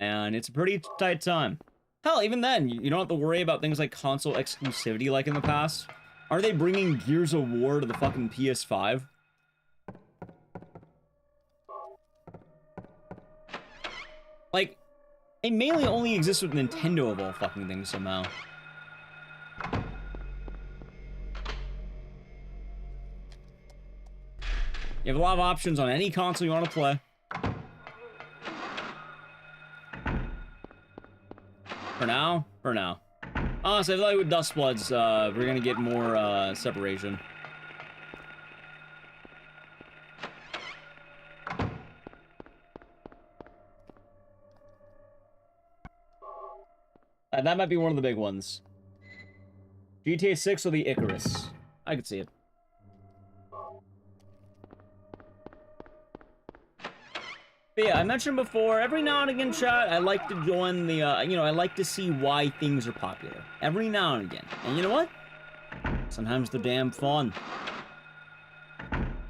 and it's a pretty tight time. Hell, even then, you don't have to worry about things like console exclusivity like in the past. Are they bringing Gears of War to the fucking PS5? Like, it mainly only exists with Nintendo of all fucking things somehow. You have a lot of options on any console you want to play. For now. Honestly, I feel like with Dustbloods, we're gonna get more, separation. That might be one of the big ones. GTA 6 or the Ecdycis. I could see it. But yeah, I mentioned before, every now and again, chat, I like to join the, you know, I like to see why things are popular. Every now and again. And you know what? Sometimes they're damn fun.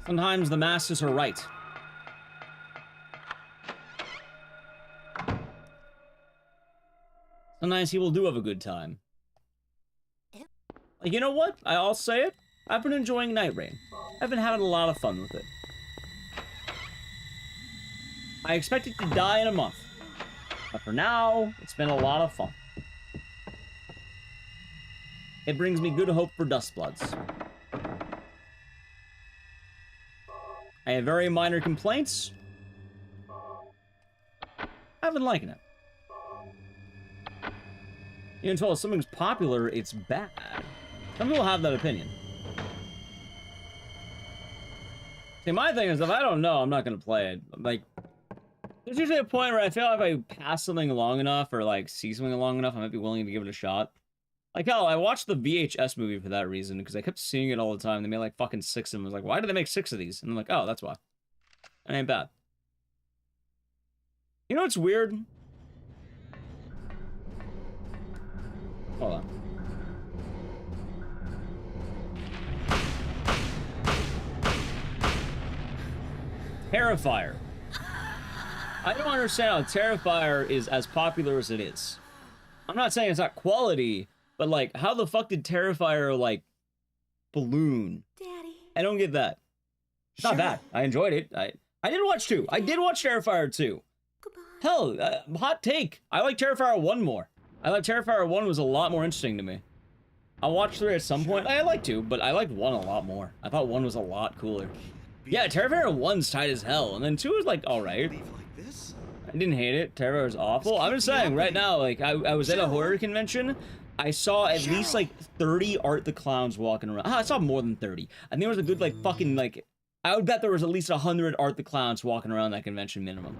Sometimes the masses are right. Sometimes people do have a good time. Like, you know what? I'll say it. I've been enjoying Night Rain. I've been having a lot of fun with it. I expect it to die in a month. But for now, it's been a lot of fun. It brings me good hope for Dustbloods. I have very minor complaints. I've been liking it. You can tell if something's popular, it's bad. Some people have that opinion. See, my thing is, if I don't know, I'm not gonna play it. Like, there's usually a point where I feel like if I pass something long enough, or like see something long enough, I might be willing to give it a shot. Like, hell, I watched the VHS movie for that reason, because I kept seeing it all the time. They made like fucking 6 of them. I was like, why did they make 6 of these? And I'm like, oh, that's why. It ain't bad. You know what's weird? Hold on. Terrifier. I don't understand how Terrifier is as popular as it is. I'm not saying it's not quality, but like, how the fuck did Terrifier, like, balloon? Daddy. I don't get that. It's not bad. I enjoyed it. I did watch 2. I did watch Terrifier 2. Hell, hot take. I like Terrifier 1 more. I like Terrifier 1 was a lot more interesting to me. I'll watch 3 at some point. I like 2, but I liked 1 a lot more. I thought 1 was a lot cooler. Yeah, Terrifier 1's tight as hell, and then 2 was like, alright. I didn't hate it. Terrifier was awful. I'm just saying, right now, like, I was at a horror convention. I saw at least, like, 30 Art the Clowns walking around. I saw more than 30. I think there was a good, like, fucking, like, I would bet there was at least 100 Art the Clowns walking around that convention minimum.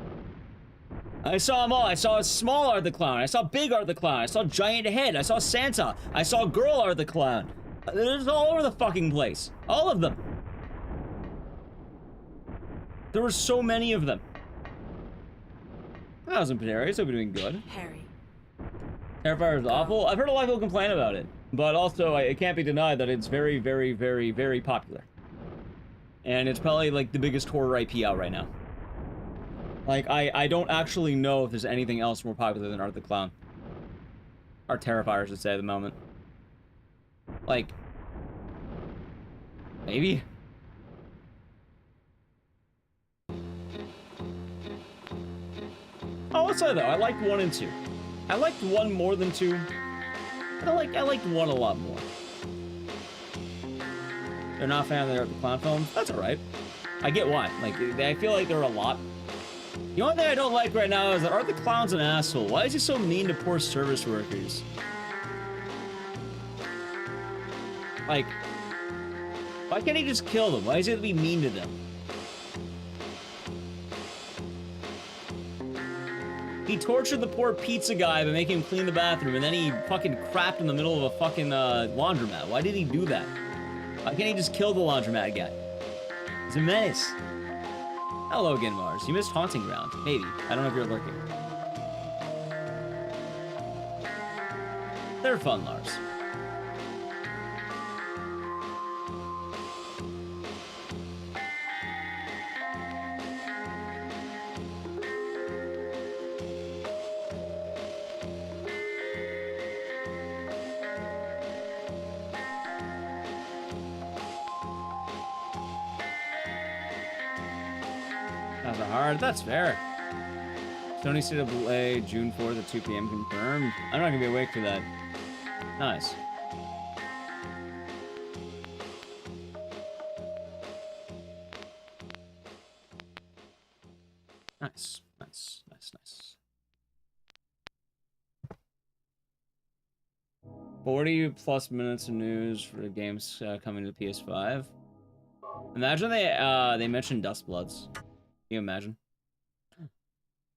I saw them all. I saw a small Art the Clown. I saw big Art the Clown. I saw Giant Head. I saw Santa. I saw Girl Art the Clown. There's all over the fucking place. All of them. There were so many of them. That wasn't Panera. Hope you're doing good. Harry. Terrifier is awful. I've heard a lot of people complain about it. But also, it can't be denied that it's very, very, very, very popular. And it's probably, like, the biggest horror IP out right now. Like, I don't actually know if there's anything else more popular than Art the Clown. Or Terrifier, I should say, at the moment. Like, maybe? Oh, what's that though? I liked 1 and 2. I liked 1 more than 2. I liked 1 a lot more. They're not a fan of the Art the Clown films? That's alright. I get why. Like, I feel like there are a lot. The only thing I don't like right now is that Art the Clown's an asshole. Why is he so mean to poor service workers? Like, why can't he just kill them? Why does he have to be mean to them? He tortured the poor pizza guy by making him clean the bathroom, and then he fucking crapped in the middle of a fucking laundromat. Why did he do that? Why can't he just kill the laundromat guy? He's a menace. Hello again, Mars. You missed Haunting Ground. Maybe. I don't know if you're looking. They're fun, Lars. That's fair. Sony CAA, June 4th at 2 p.m. confirmed. I'm not gonna be awake for that. Nice. Nice, nice, nice, nice. 40+ minutes of news for the games coming to the PS5. Imagine they mentioned Dustbloods. Can you imagine?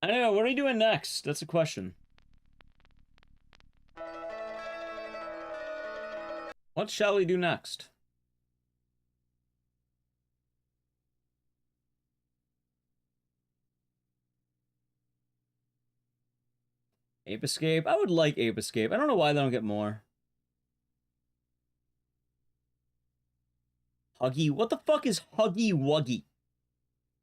I don't know. What are we doing next? That's a question. What shall we do next? Ape Escape? I would like Ape Escape. I don't know why they don't get more. Huggy? What the fuck is Huggy Wuggy?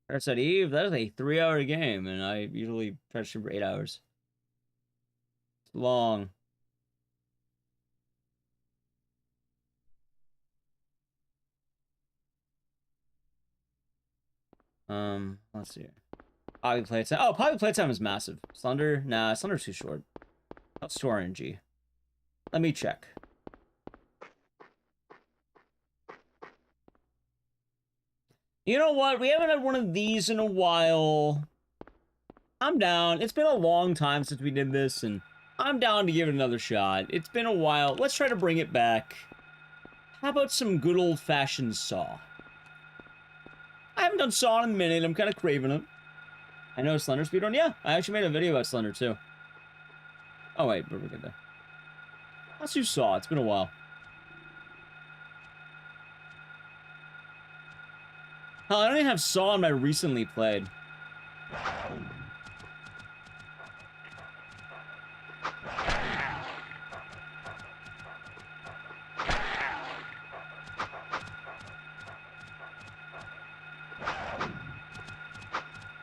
Parasite Eve? That is a 3-hour game, and I usually try to shoot for 8 hours. It's long. Let's see. Poppy Playtime. Oh, Poppy Playtime is massive. Slender? Nah, Slender's too short. That's too RNG. Let me check. You know what? We haven't had one of these in a while. I'm down. It's been a long time since we did this, and I'm down to give it another shot. It's been a while. Let's try to bring it back. How about some good old-fashioned Saw? I haven't done Saw in a minute. I'm kind of craving it. I know Slender Speedrun. Yeah, I actually made a video about Slender, too. Oh, wait. We're good there. Let's do Saw. It's been a while. Hell, I don't even have Saw on my recently played.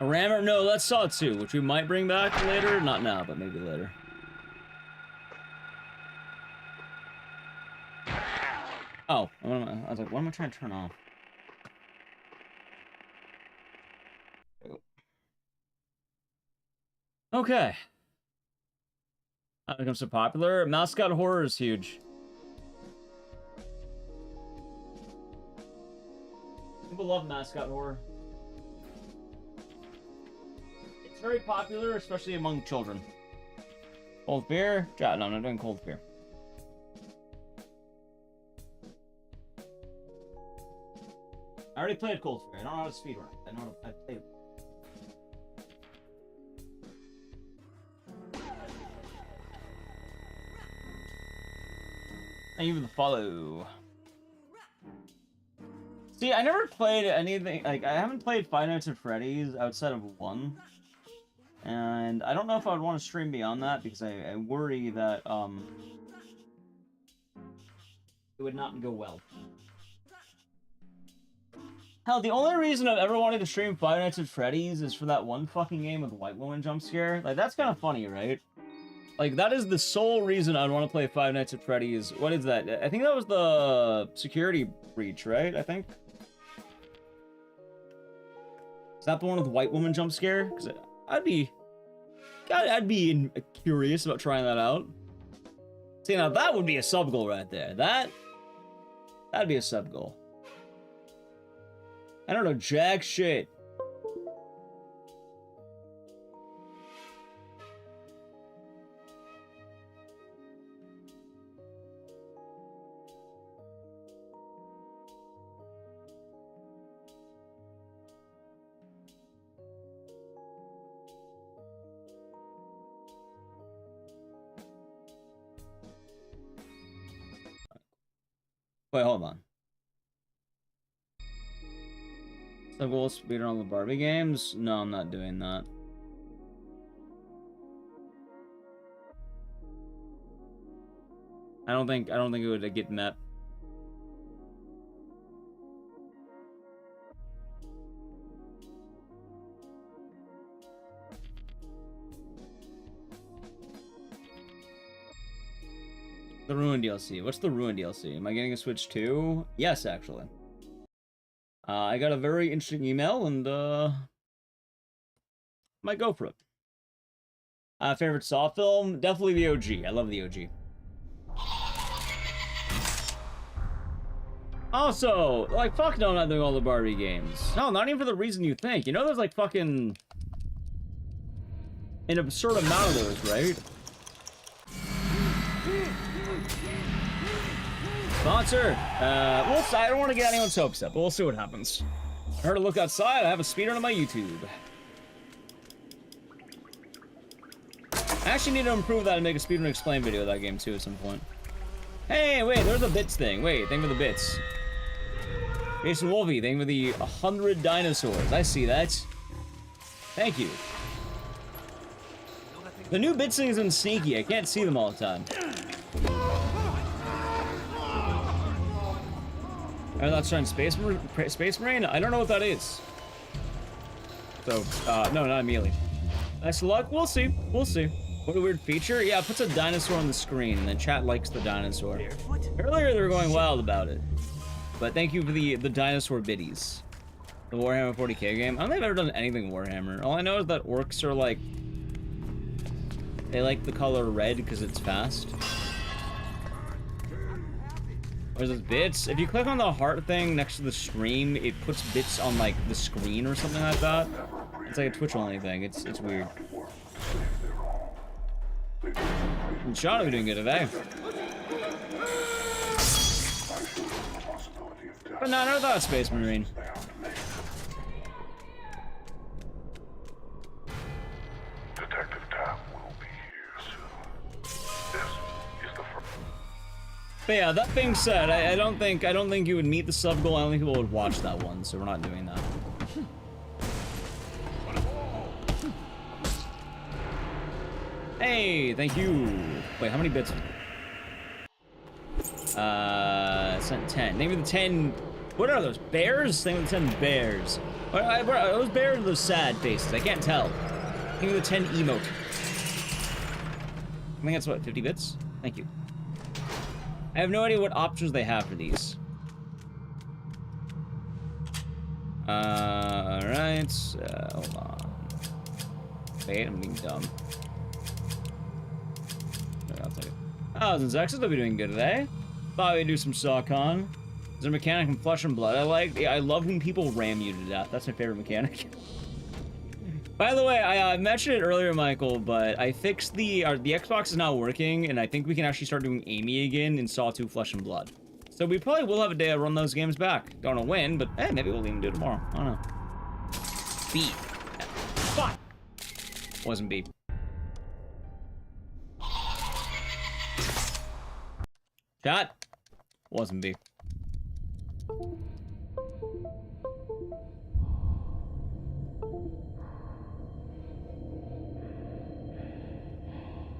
A rammer? No, that's Saw 2, which we might bring back later. Not now, but maybe later. Oh, I was like, what am I trying to turn off? Okay. How it becomes so popular? Mascot horror is huge. People love mascot horror. It's very popular, especially among children. Cold beer? No, I'm not doing cold beer. I already played cold beer. I don't know how to speedrun. I know how to play. Thank you for the follow. See, I never played anything, like, I haven't played Five Nights at Freddy's outside of 1. And I don't know if I would want to stream beyond that, because I worry that, it would not go well. Hell, the only reason I've ever wanted to stream Five Nights at Freddy's is for that one fucking game with the white woman jump scare. Like, that's kind of funny, right? Like, that is the sole reason I'd want to play Five Nights at Freddy's. What is that? I think that was the security breach, right? I think. Is that the one with the white woman jump scare? Because I'd be curious about trying that out. See, now that would be a sub goal right there. That'd be a sub goal. I don't know jack shit. Wait, hold on. So we'll speedrun all the Barbie games? No, I'm not doing that. I don't think it would get met. The Ruin DLC. What's the Ruin DLC? Am I getting a Switch 2? Yes, actually. I got a very interesting email, and might go for it. Favorite Saw film? Definitely the OG. I love the OG. Also, like, fuck no, I'm not doing all the Barbie games. No, not even for the reason you think. You know there's, like, fucking an absurd amount of those, right? sponsor. I don't want to get anyone's hopes up, but we'll see what happens. I heard a look outside. I have a speedrun on my YouTube. I actually need to improve that and make a speedrun explain video of that game too at some point. Hey, wait, there's a bits thing. Wait, thank you for the bits. Jason Wolfie, thank you for the 100 dinosaurs. I see that. Thank you. The new bits thing isn't sneaky. I can't see them all the time. I'm not trying Space Marine? I don't know what that is. So, no, not immediately. Nice luck. We'll see. We'll see. What a weird feature. Yeah, it puts a dinosaur on the screen, and then chat likes the dinosaur. Earlier, they were going wild about it. But thank you for the dinosaur biddies. The Warhammer 40k game. I don't think I've ever done anything Warhammer. All I know is that orcs are like... They like the color red because it's fast. Where's this bits? If you click on the heart thing next to the stream, it puts bits on like the screen or something like that. It's like a Twitch only thing. It's weird. And Sean, are we doing good today? But no, I never thought of Space Marine. Detective Tam will be here soon. This is the first. But yeah, that being said, I don't think you would meet the sub goal. I don't think people would watch that one, so we're not doing that. Hey, thank you. Wait, how many bits? Sent 10. Name of the 10. What are those? Bears? Name of the 10 bears. Are those bears or those sad faces? I can't tell. Name of the 10 emote. I think that's what, 50 bits? Thank you. I have no idea what options they have for these. Alright. Hold on. Wait, I'm being dumb. I'll take it. Thousands X's, they'll be doing good today. Thought we'd do some Sawcon. Is there a mechanic from Flesh and Blood I like? Yeah, I love when people ram you to death. That's my favorite mechanic. By the way, I mentioned it earlier, Michael, but I fixed the Xbox is now working, and I think we can actually start doing Amy again in Saw 2 Flesh and Blood. So we probably will have a day to run those games back. Don't know when, but hey, maybe we'll even do it tomorrow. I don't know. B. Fuck. Wasn't B. Chat. Wasn't B.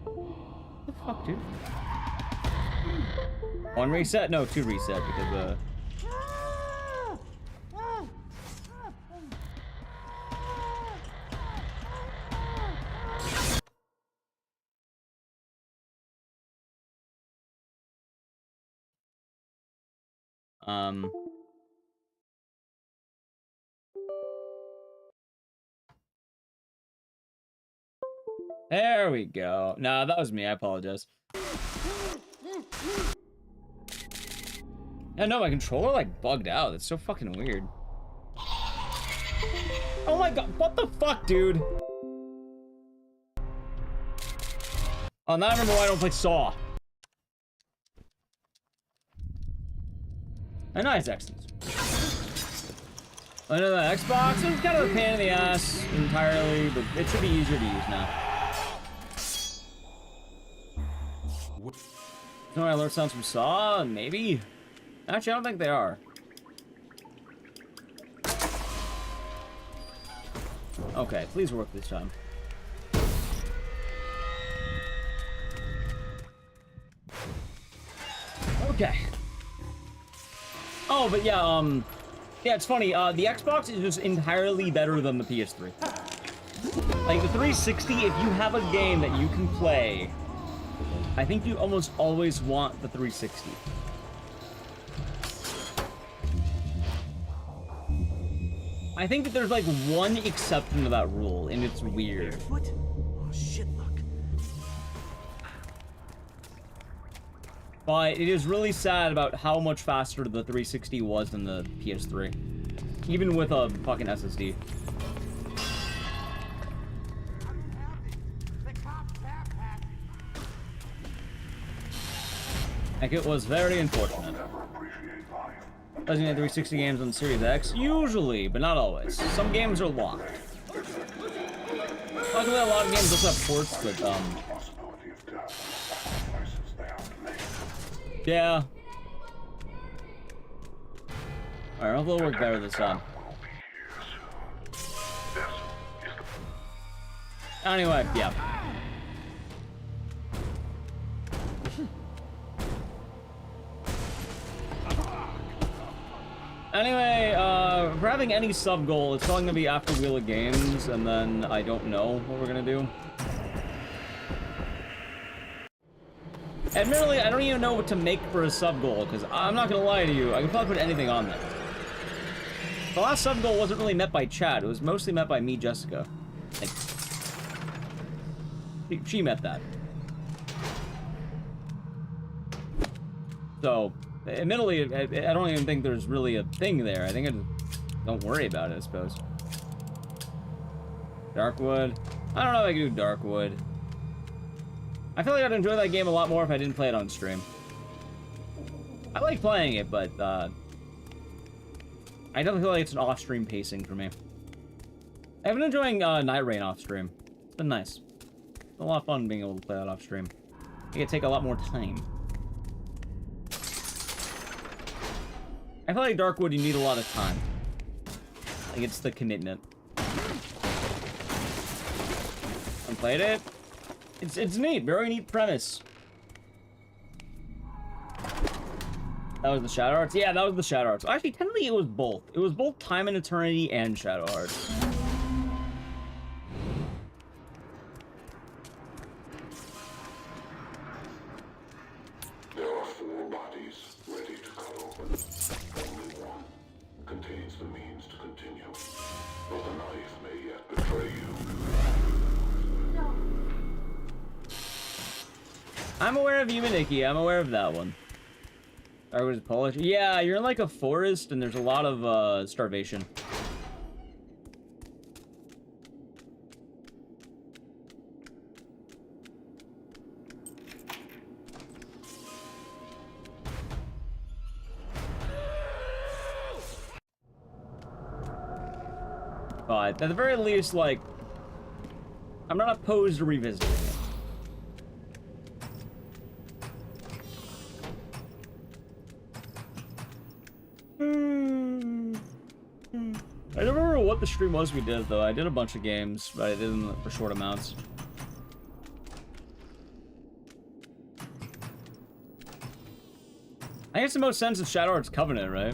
What the fuck, dude? One reset? No, 2 reset because there we go. Nah, that was me. I apologize. Yeah, no, my controller like bugged out. It's so fucking weird. Oh my god, what the fuck, dude? Oh, now I remember why I don't play Saw. I know it's excellent. I know that Xbox is kind of a pain in the ass entirely, but it should be easier to use now. No alert sounds from Saw? Maybe? Actually, I don't think they are. Okay, please work this time. Okay. Oh, but yeah, yeah, it's funny, the Xbox is just entirely better than the PS3. Like, the 360, if you have a game that you can play, I think you almost always want the 360. I think that there's like one exception to that rule, and it's weird. Oh, shit, look. But it is really sad about how much faster the 360 was than the PS3. Even with a fucking SSD. Like, it was very unfortunate. Resident Evil 360 games on Series X? Usually, but not always. Some games are locked. Luckily, a lot of games also have ports, but, yeah. Alright, hopefully it'll work better this time. Anyway, yeah. Anyway, for having any sub goal, it's probably gonna be after Wheel of Games, and then I don't know what we're gonna do. Admittedly, I don't even know what to make for a sub goal, because I'm not gonna lie to you, I can probably put anything on there. The last sub goal wasn't really met by chat, it was mostly met by me, Jessica. Like, she met that. So, admittedly, I don't even think there's really a thing there. I think I just don't worry about it, I suppose. Darkwood. I don't know if I can do Darkwood. I feel like I'd enjoy that game a lot more if I didn't play it on stream. I like playing it, but I don't feel like it's an off-stream pacing for me. I've been enjoying Night Rain off-stream. It's been nice. It's a lot of fun being able to play that off-stream. It could take a lot more time. I feel like Darkwood, you need a lot of time. Like, it's the commitment. I played it. It's neat. Very neat premise. That was the Shadow Hearts? Yeah, that was the Shadow Hearts. Actually, technically, it was both. It was both Time and Eternity and Shadow Hearts. There are 4 bodies ready to cut open. Only one contains the means to continue. But the knife may yet betray you. I'm aware of you, Nikki. I'm aware of that one. I was Polish. Yeah, you're in like a forest and there's a lot of starvation. But at the very least, like, I'm not opposed to revisiting it. I don't remember what the stream was we did, though. I did a bunch of games, but I did them for short amounts. I guess the most sense is Shadow Hearts Covenant, right?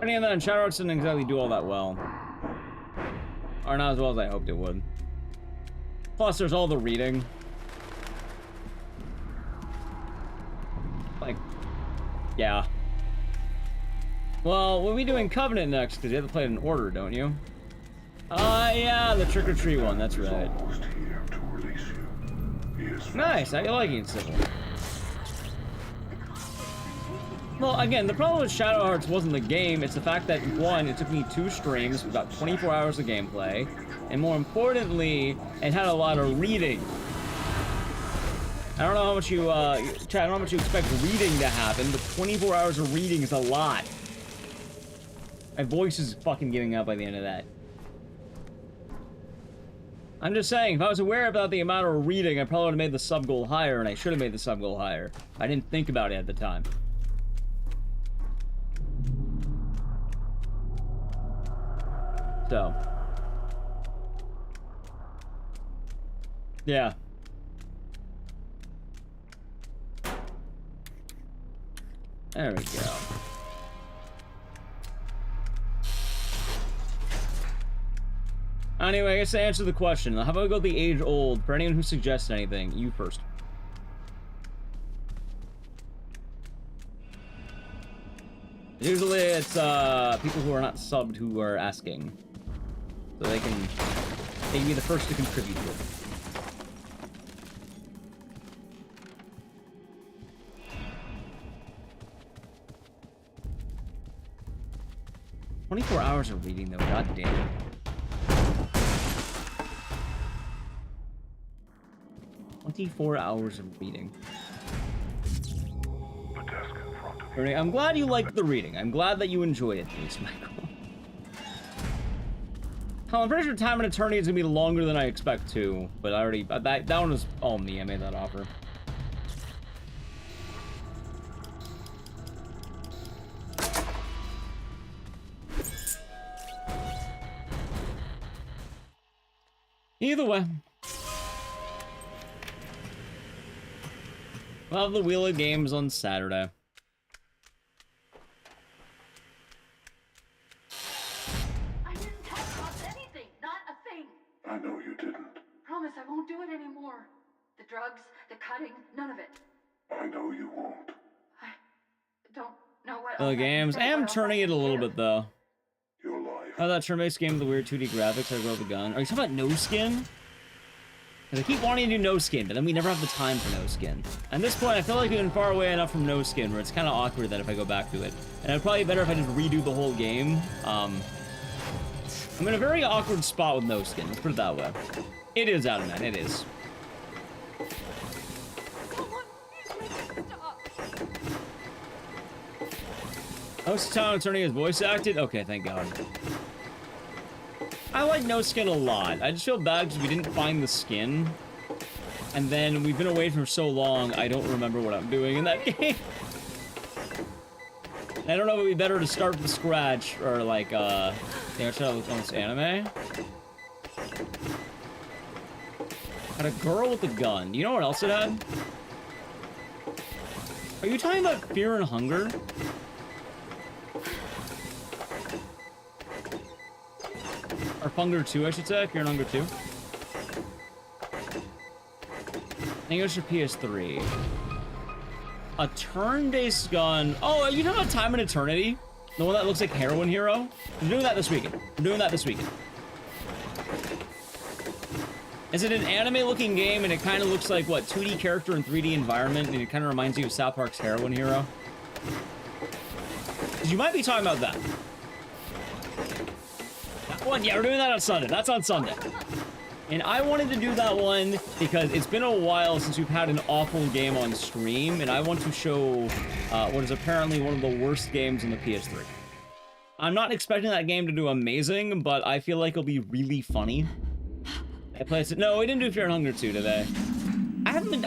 And then Shadow Hearts didn't exactly do all that well. Or not as well as I hoped it would. Plus, there's all the reading. Like, yeah. Well, we'll be doing Covenant next, because you have to play it in order, don't you? Yeah, the Trick or Treat one, that's right. Nice, how you liking it, Sybil? Well, again, the problem with Shadow Hearts wasn't the game, it's the fact that, one, it took me 2 streams, about 24 hours of gameplay, and more importantly, it had a lot of reading. I don't know how much you, Chad, I don't know how much you expect reading to happen, but 24 hours of reading is a lot. My voice is fucking giving up by the end of that. I'm just saying, if I was aware about the amount of reading, I probably would have made the sub goal higher, and I should have made the sub goal higher. I didn't think about it at the time. So. Yeah. There we go. Anyway, I guess to answer the question, how about we go the age old? For anyone who suggests anything, you first. Usually it's people who are not subbed who are asking. So they can be the first to contribute to it. "24 hours of reading, though, god damn it. 24 hours of reading. Ernie, I'm glad you liked the reading. I'm glad that you enjoyed it, thanks, Michael. Hell, I'm pretty sure Time and Eternity is gonna be longer than I expect to, but I already that one was all me. I made that offer. Either way. We'll have the Wheel of Games on Saturday. I didn't talk about anything, not a thing. I know you didn't. Promise I won't do it anymore. The drugs, the cutting, none of it. I know you won't. I don't know what Wheel of Games. I am turning it a little bit though. Your life. Oh, that turn-based game with the weird 2D graphics. I rolled the gun. Are you talking about no skin? Because I keep wanting to do no skin, but then we never have the time for no skin. At this point, I feel like we've been far away enough from no skin where it's kind of awkward that if I go back to it. And it'd probably be better if I just redo the whole game. I'm in a very awkward spot with no skin. Let's put it that way. It is out of man. It is. Oh, Time Attorney is voice acted? Okay, thank God. I like no skin a lot. I just feel bad because we didn't find the skin. And then we've been away for so long, I don't remember what I'm doing in that game. I don't know if it would be better to start from scratch or like, yeah, try to look on this anime. Had a girl with a gun. You know what else it had? Are you talking about Fear and Hunger? Or Hunger 2, I should say. Fear and Hunger 2. I think it was for PS3. A turn-based gun. Oh, are you talking about Time and Eternity? The one that looks like Heroin Hero? We're doing that this weekend. We're doing that this weekend. Is it an anime-looking game and it kind of looks like, what, 2D character and 3D environment, and it kind of reminds you of South Park's Heroin Hero? You might be talking about that. That one, yeah, we're doing that on Sunday. That's on Sunday. And I wanted to do that one because it's been a while since we've had an awful game on stream, and I want to show what is apparently one of the worst games on the PS3. I'm not expecting that game to do amazing, but I feel like it'll be really funny. I played it. No, we didn't do Fear and Hunger 2 today. I haven't been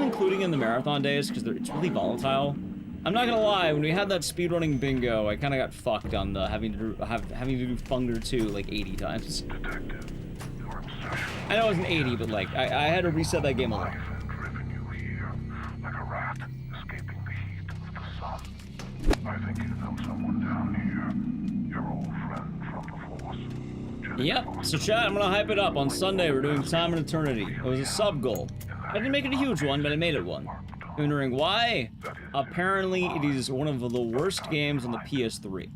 including in the marathon days because it's really volatile. I'm not gonna lie, when we had that speedrunning bingo, I kind of got fucked on the having to do Hunger 2 like 80 times. I know it wasn't 80, but like I had to reset that game a lot. Like a rat escaping the heat of the sun. I think you know someone down here. Your old friend from the Force. Yep, so chat, I'm gonna hype it up. On Sunday, we're doing Time and Eternity. It was a sub goal. I didn't make it a huge one, but I made it one. Wondering why? Apparently, it is one of the worst games on the PS3.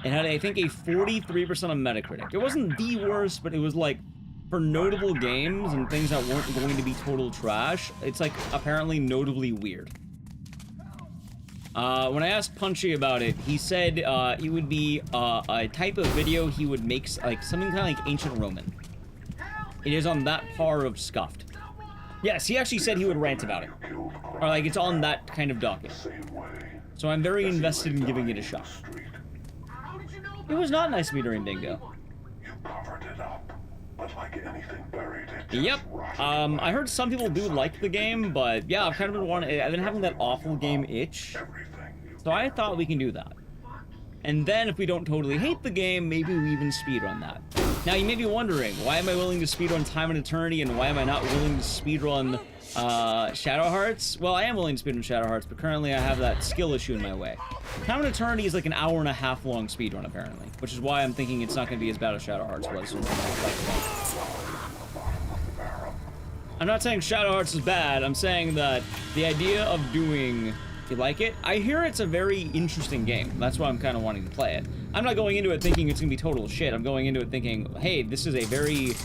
It had, I think, a 43% on Metacritic. It wasn't the worst, but it was like, for notable games and things that weren't going to be total trash, it's like, apparently notably weird. When I asked Punchy about it, he said it would be a type of video he would make, like something kind of like Ancient Roman. It is on that par of scuffed. Yes, he actually said he would rant about it. Or like, it's on that kind of docket. So I'm very invested in giving it a shot. It was not nice to be during bingo. You covered it up, but like anything buried, it Yep. I heard some people do like the game, but yeah, I've kind of been having that awful game itch. So I thought we can do that. And then if we don't totally hate the game, maybe we even speedrun that. Now you may be wondering, why am I willing to speedrun Time and Eternity and why am I not willing to speedrun Shadow Hearts? Well, I am willing to speedrun Shadow Hearts, but currently I have that skill issue in my way. Time and Eternity is like an hour-and-a-half long speedrun, apparently, which is why I'm thinking it's not going to be as bad as Shadow Hearts was. I'm not saying Shadow Hearts is bad, I'm saying that the idea of doing... You like it? I hear it's a very interesting game. That's why I'm kind of wanting to play it. I'm not going into it thinking it's gonna be total shit. I'm going into it thinking, hey, this is a very,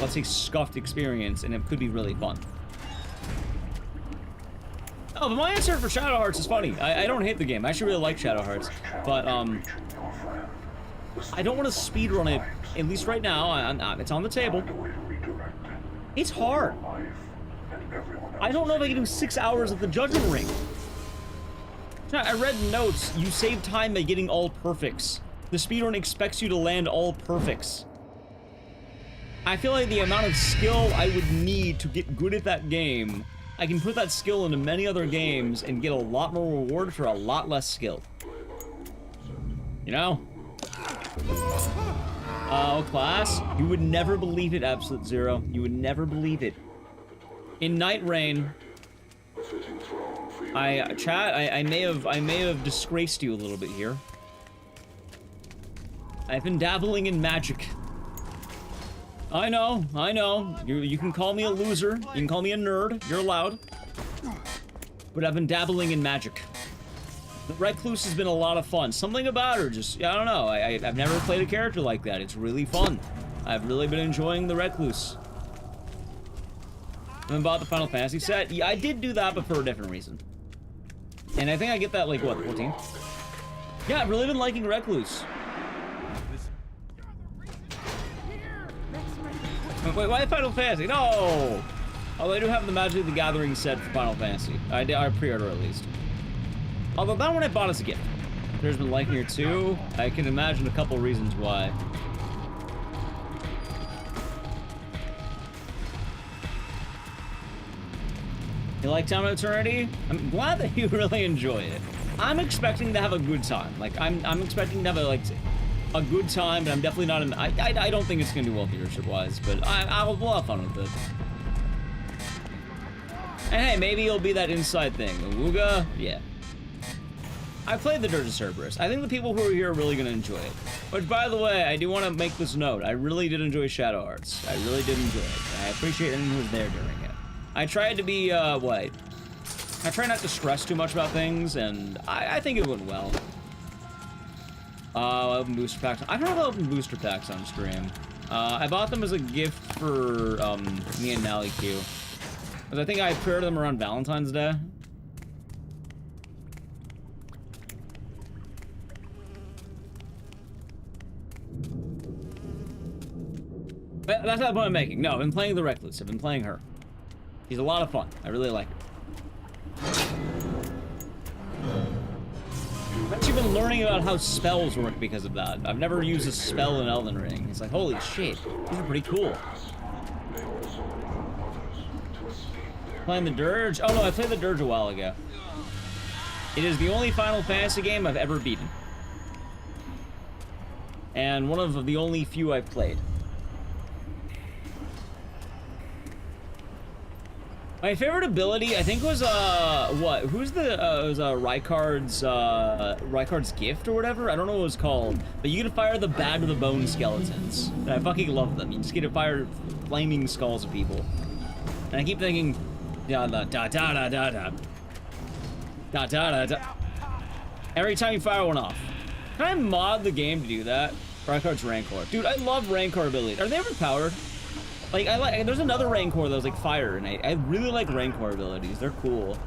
let's say, scuffed experience, and it could be really fun. Oh, but my answer for Shadow Hearts is funny. I don't hate the game. I actually really like Shadow Hearts, but I don't want to speedrun it. At least right now, it's on the table. It's hard. I don't know if I can do 6 hours of the judgment ring. I read notes. You save time by getting all perfects. The speedrun expects you to land all perfects. I feel like the amount of skill I would need to get good at that game, I can put that skill into many other games and get a lot more reward for a lot less skill. You know? Oh, class. You would never believe it, Absolute Zero. You would never believe it. In Night Rain, I may have disgraced you a little bit here. I've been dabbling in magic. I know. You can call me a loser. You can call me a nerd. You're allowed. But I've been dabbling in magic. The Recluse has been a lot of fun. Something about her just, I don't know. I've never played a character like that. It's really fun. I've really been enjoying the Recluse. And then bought the Final Fantasy set. Yeah, I did do that, but for a different reason. And I think I get that, like, what, 14? Yeah, I've really been liking Recluse. Wait, why Final Fantasy? No! Although I do have the Magic of the Gathering set for Final Fantasy. I pre-order at least. Although that one I bought as a gift. There's been liking her too. I can imagine a couple reasons why. You like Time of Eternity? I'm glad that you really enjoy it. I'm expecting to have a good time. Like, I'm expecting to have a good time, but I'm definitely not in... I don't think it's gonna do well viewership-wise, but we'll have fun with it. And hey, maybe it'll be that inside thing. Awooga? Yeah. I played the Dirge of Cerberus. I think the people who are here are really gonna enjoy it. Which, by the way, I do want to make this note. I really did enjoy Shadow Hearts. I really did enjoy it. I appreciate anyone who was there during it. I tried to be, I try not to stress too much about things, and I think it went well. Open booster packs. I don't know if I opened booster packs on stream. I bought them as a gift for, me and Nally Q. Because I think I pre-ordered them around Valentine's Day. But that's not the point I'm making. No, I've been playing the Recluse. I've been playing her. She's a lot of fun. I really like her. I've actually been learning about how spells work because of that. I've never used a spell in Elden Ring. It's like, holy shit, these are pretty cool. Playing the Dirge? Oh no, I played the Dirge a while ago. It is the only Final Fantasy game I've ever beaten. And one of the only few I've played. My favorite ability, I think, was, what? Who's the, it was, Rykard's Gift or whatever? I don't know what it was called. But you get to fire the Bad to the Bone skeletons. And I fucking love them. You just get to fire flaming skulls at people. And I keep thinking, da-da-da-da-da-da. Da-da-da-da. Every time you fire one off. Can I mod the game to do that? Rykard's Rancor. Dude, I love Rancor abilities. Are they overpowered? Like, there's another Rancor that was like fire, and I really like Rancor abilities. They're cool.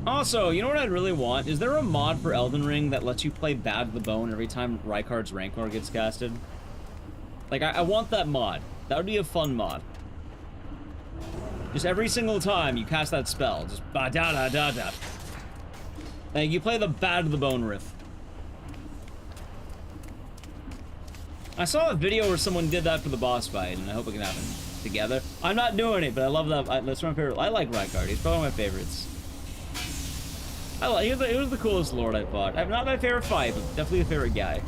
Also, you know what I'd really want? Is there a mod for Elden Ring that lets you play Bad to the Bone every time Rykard's Rancor gets casted? Like, I want that mod. That would be a fun mod. Just every single time you cast that spell, just ba-da-da-da-da. Like, you play the Bad to the Bone riff. I saw a video where someone did that for the boss fight, and I hope it can happen together. I'm not doing it, but I love that. That's my favorite. I like Rykard. He's probably my favorites. He was the coolest lord I fought. I'm not my favorite fight, but definitely a favorite guy.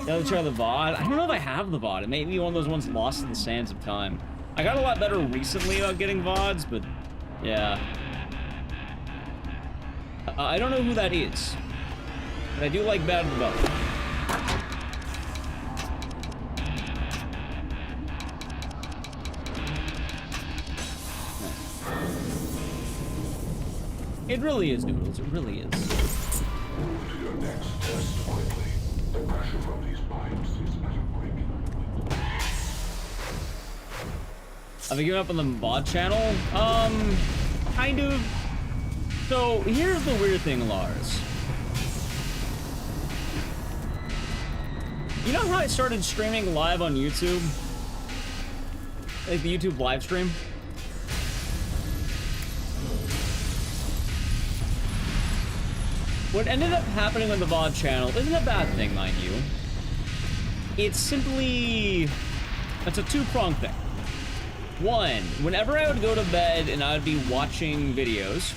Gotta try the VOD. I don't know if I have the VOD. It may be one of those ones lost in the sands of time. I got a lot better recently about getting VODs, but yeah. I don't know who that is, but I do like Bad to the Bone. It really is, Noodles. It really is. Move to your next test quickly. The pressure from these pipes is at a breaking point. Have I given up on the VOD channel? Kind of. So, here's the weird thing, Lars. You know how I started streaming live on YouTube? Like the YouTube live stream? What ended up happening on the VOD channel isn't a bad thing, mind you. It's simply... It's a two-pronged thing. One, whenever I would go to bed and I would be watching videos,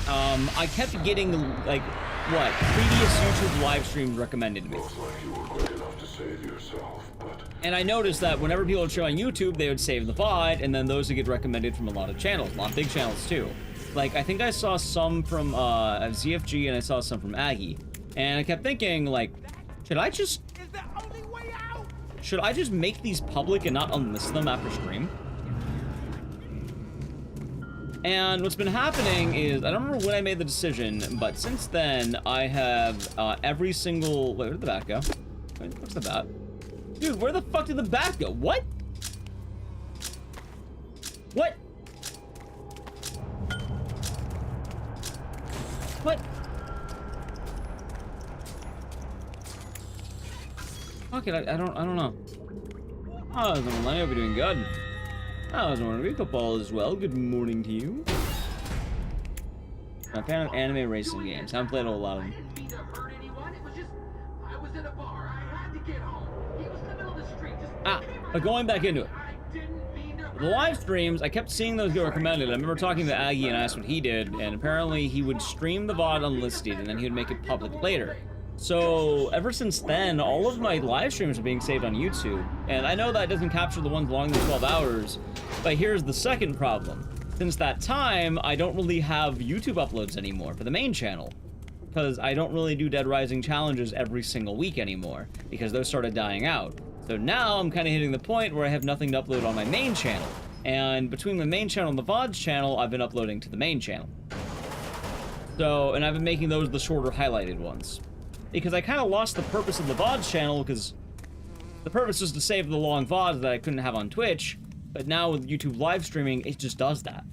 I kept getting, like, what? Previous YouTube live streams recommended to me. Looks like you were quick enough to save yourself, but... And I noticed that whenever people would show on YouTube, they would save the VOD, and then those would get recommended from a lot of channels, a lot of big channels too. Like, I think I saw some from ZFG, and I saw some from Aggie. And I kept thinking, like, should I just make these public and not unlist them after stream? And what's been happening is, I don't remember when I made the decision, but since then, I have every single... Wait, where did the bat go? Wait, what's the bat? Dude, where the fuck did the bat go? What? What? What? Fuck it, I don't know. I was on I hope you're doing good. I was wondering if football as well. Good morning to you. I'm a fan of anime racing games. I haven't played a lot of them. But going back into it. The live streams, I kept seeing those get recommended. I remember talking to Aggie and I asked what he did, and apparently he would stream the VOD unlisted and then he would make it public later. So ever since then, all of my live streams are being saved on YouTube. And I know that doesn't capture the ones longer than 12 hours, but here's the second problem. Since that time, I don't really have YouTube uploads anymore for the main channel. Because I don't really do Dead Rising challenges every single week anymore, because those started dying out. So now I'm kind of hitting the point where I have nothing to upload on my main channel. And between the main channel and the VODs channel, I've been uploading to the main channel. So, and I've been making those the shorter highlighted ones. Because I kind of lost the purpose of the VODs channel, because the purpose was to save the long VODs that I couldn't have on Twitch. But now with YouTube live streaming, it just does that.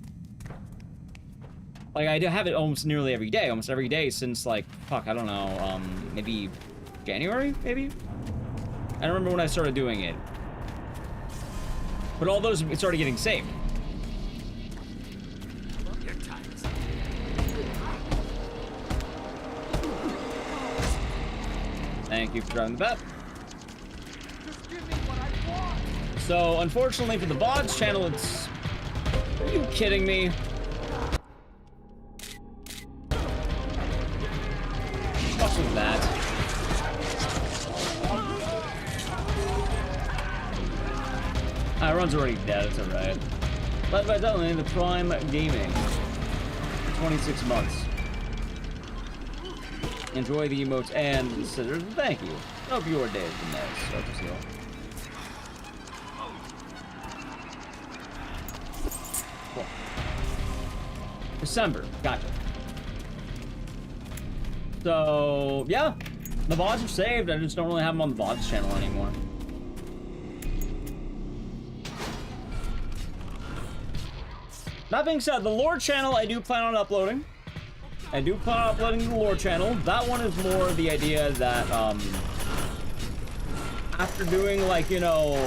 Like, I do have it almost nearly every day since, like, fuck, I don't know, maybe January, maybe? I don't remember when I started doing it. But all those started getting saved. Thank you for driving the bet. So, unfortunately for the VODs channel, it's... Are you kidding me? Fuck with that. Ron's already dead, it's alright. Led by Dylan, the Prime Gaming. 26 months. Enjoy the emotes and the scissors. Thank you. Hope your day has been nice. Hope to see you all. Cool. December. Gotcha. So, yeah. The VODs are saved. I just don't really have them on the VODs channel anymore. That being said, the lore channel I do plan on uploading. I do plan on uploading the lore channel. That one is more the idea that, after doing, like, you know,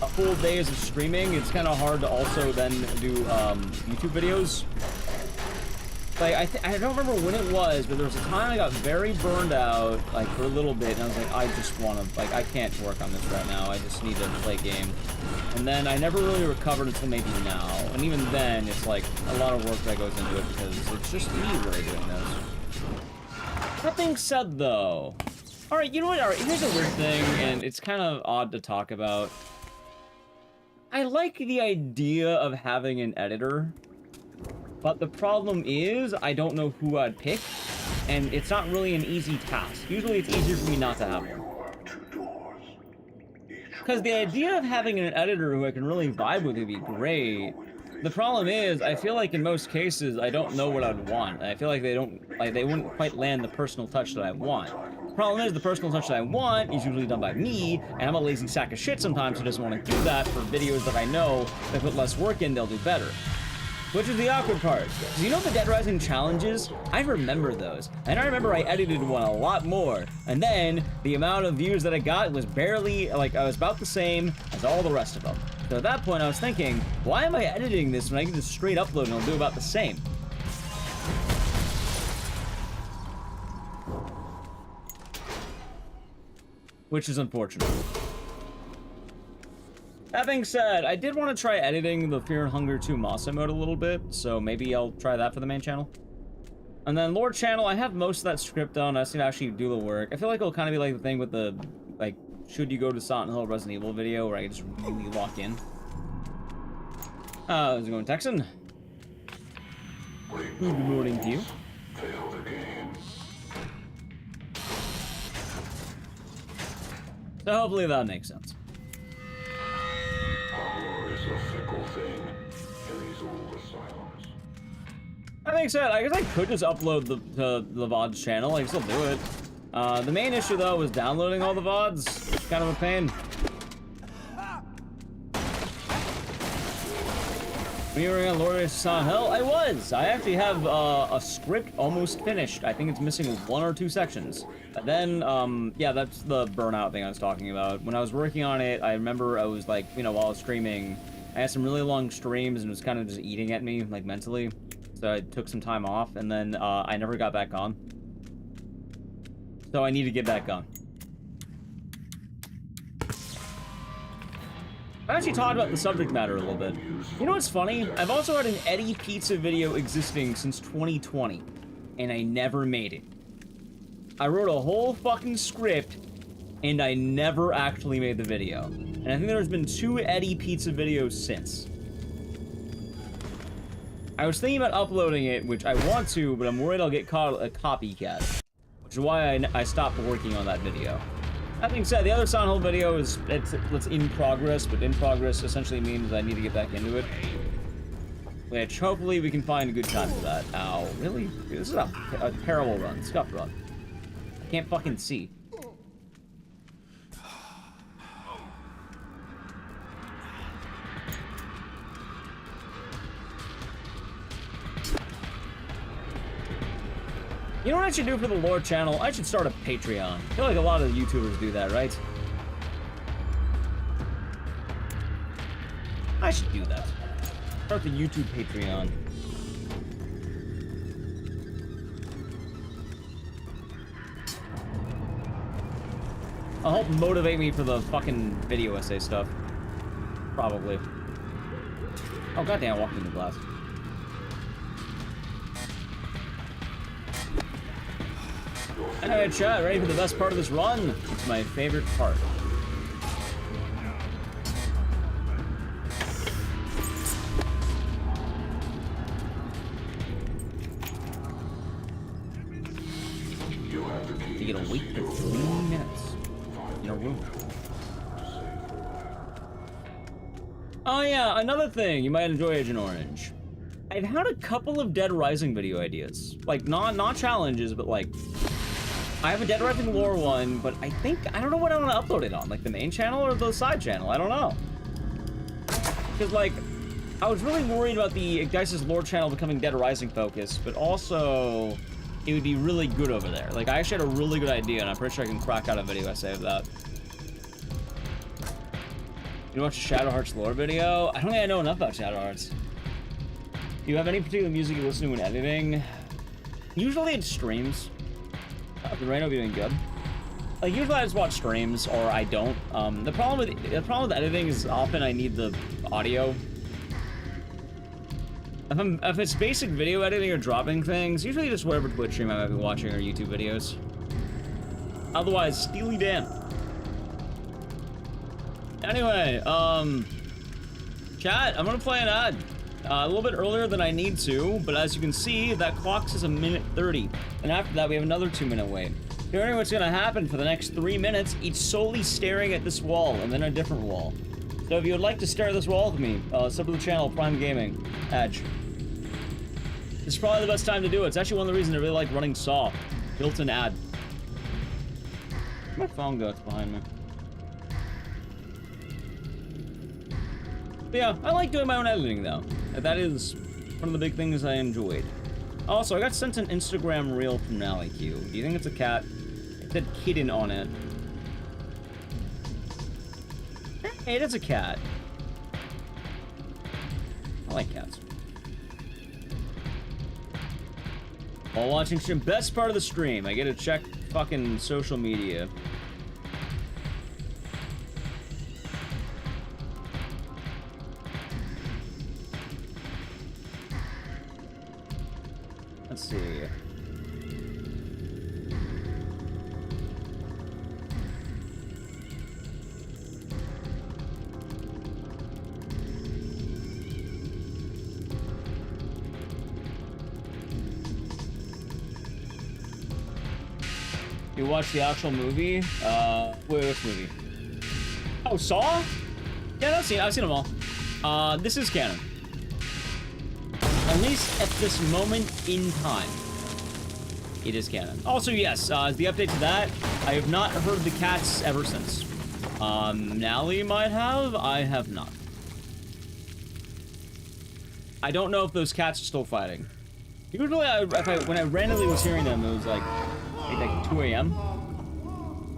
a full days of streaming, it's kind of hard to also then do, YouTube videos. Like, I don't remember when it was, but there was a time I got very burned out, like, for a little bit, and I was like, I just want to, like, I can't work on this right now. I just need to play a game. And then I never really recovered until maybe now. And even then, it's like a lot of work that goes into it because it's just me really doing this. That being said, though, alright, you know what? Alright, here's a weird thing, and it's kind of odd to talk about. I like the idea of having an editor, but the problem is I don't know who I'd pick, and it's not really an easy task. Usually it's easier for me not to have one. Because the idea of having an editor who I can really vibe with would be great. The problem is, I feel like in most cases, I don't know what I'd want. I feel like they wouldn't quite land the personal touch that I want. The problem is, the personal touch that I want is usually done by me, and I'm a lazy sack of shit sometimes who doesn't want to do that for videos that I know if I put less work in, they'll do better. Which is the awkward part. You know the Dead Rising challenges? I remember those. And I remember I edited one a lot more. And then the amount of views that I got was barely, like, I was about the same as all the rest of them. So at that point I was thinking, why am I editing this when I can just straight upload and it'll do about the same? Which is unfortunate. That being said, I did want to try editing the Fear and Hunger 2 Masa mode a little bit, so maybe I'll try that for the main channel. And then Lore channel, I have most of that script done. I just need to actually do the work. I feel like it'll kind of be like the thing with the, like, should you go to Silent Hill Resident Evil video, where I just really lock in. How's it going, Texan? Good morning to you. So hopefully that makes sense. Power is a fickle thing in these old asylums. That being said, I guess I could just upload the VODs channel. I can still do it. The main issue though was downloading all the VODs. It's kind of a pain. When you were on Lord of Silent Hill, I was. I actually have a script almost finished. I think it's missing 1 or 2 sections. And then, yeah, that's the burnout thing I was talking about. When I was working on it, I remember I was like, you know, while I was streaming, I had some really long streams and it was kind of just eating at me, like mentally. So I took some time off and then I never got back on. So I need to get back on. I actually talked about the subject matter a little bit. You know what's funny? I've also had an Eddie Pizza video existing since 2020, and I never made it. I wrote a whole fucking script, and I never actually made the video. And I think there's been 2 Eddie Pizza videos since. I was thinking about uploading it, which I want to, but I'm worried I'll get caught a copycat. Which is why I stopped working on that video. That being said, the other Silent Hill video is it's in progress, but in progress essentially means I need to get back into it. Which hopefully we can find a good time for that. Ow, really? Dude, this is a terrible run, scuffed run. I can't fucking see. You know what I should do for the Lore channel? I should start a Patreon. I feel like a lot of YouTubers do that, right? I should do that. Start the YouTube Patreon. I'll help motivate me for the fucking video essay stuff. Probably. Oh, goddamn, I walked into glass. Anyway, chat, ready for the best part of this run? It's my favorite part. You get to wait for 3 minutes in a room. Oh yeah, another thing you might enjoy, Agent Orange. I've had a couple of Dead Rising video ideas. Like, not challenges, but like... I have a Dead Rising lore one, but I don't know what I want to upload it on. Like the main channel or the side channel? I don't know. Because like, I was really worried about the Ecdycis lore channel becoming Dead Rising focused, but also it would be really good over there. Like I actually had a really good idea and I'm pretty sure I can crack out a video essay of that. You watch a Shadow Hearts lore video? I don't think I know enough about Shadow Hearts. Do you have any particular music you listen to when editing? Usually it's streams. The Rhino be doing good. Like usually I just watch streams or I don't. The problem with editing is often I need the audio. If it's basic video editing or dropping things, usually just whatever Twitch stream I might be watching or YouTube videos. Otherwise, Steely Dan. Anyway, chat, I'm gonna play an ad. A little bit earlier than I need to, but as you can see, that clock says 1:30. And after that, we have another 2-minute wait. Hearing what's gonna happen for the next 3 minutes, each solely staring at this wall and then a different wall. So if you would like to stare at this wall with me, sub to the channel, Prime Gaming, Edge. This is probably the best time to do it. It's actually one of the reasons I really like running Saw. Built-in ad. Where'd my phone go? It's behind me. But yeah, I like doing my own editing though. That is One of the big things I enjoyed. Also, I got sent an Instagram reel from NallyQ. Do you think it's a cat? It said kitten on it. Hey, it is a cat. I like cats. While watching stream, best part of the stream, I get to check fucking social media. Let's see. You watched the actual movie? Wait, which movie? Oh, Saw? Yeah, I've seen them all. This is canon. At least at this moment in time, it is canon. Also, yes, the update to that, I have not heard the cats ever since. Nally might have, I have not. I don't know if those cats are still fighting. Usually, when I randomly was hearing them, it was like 2 a.m.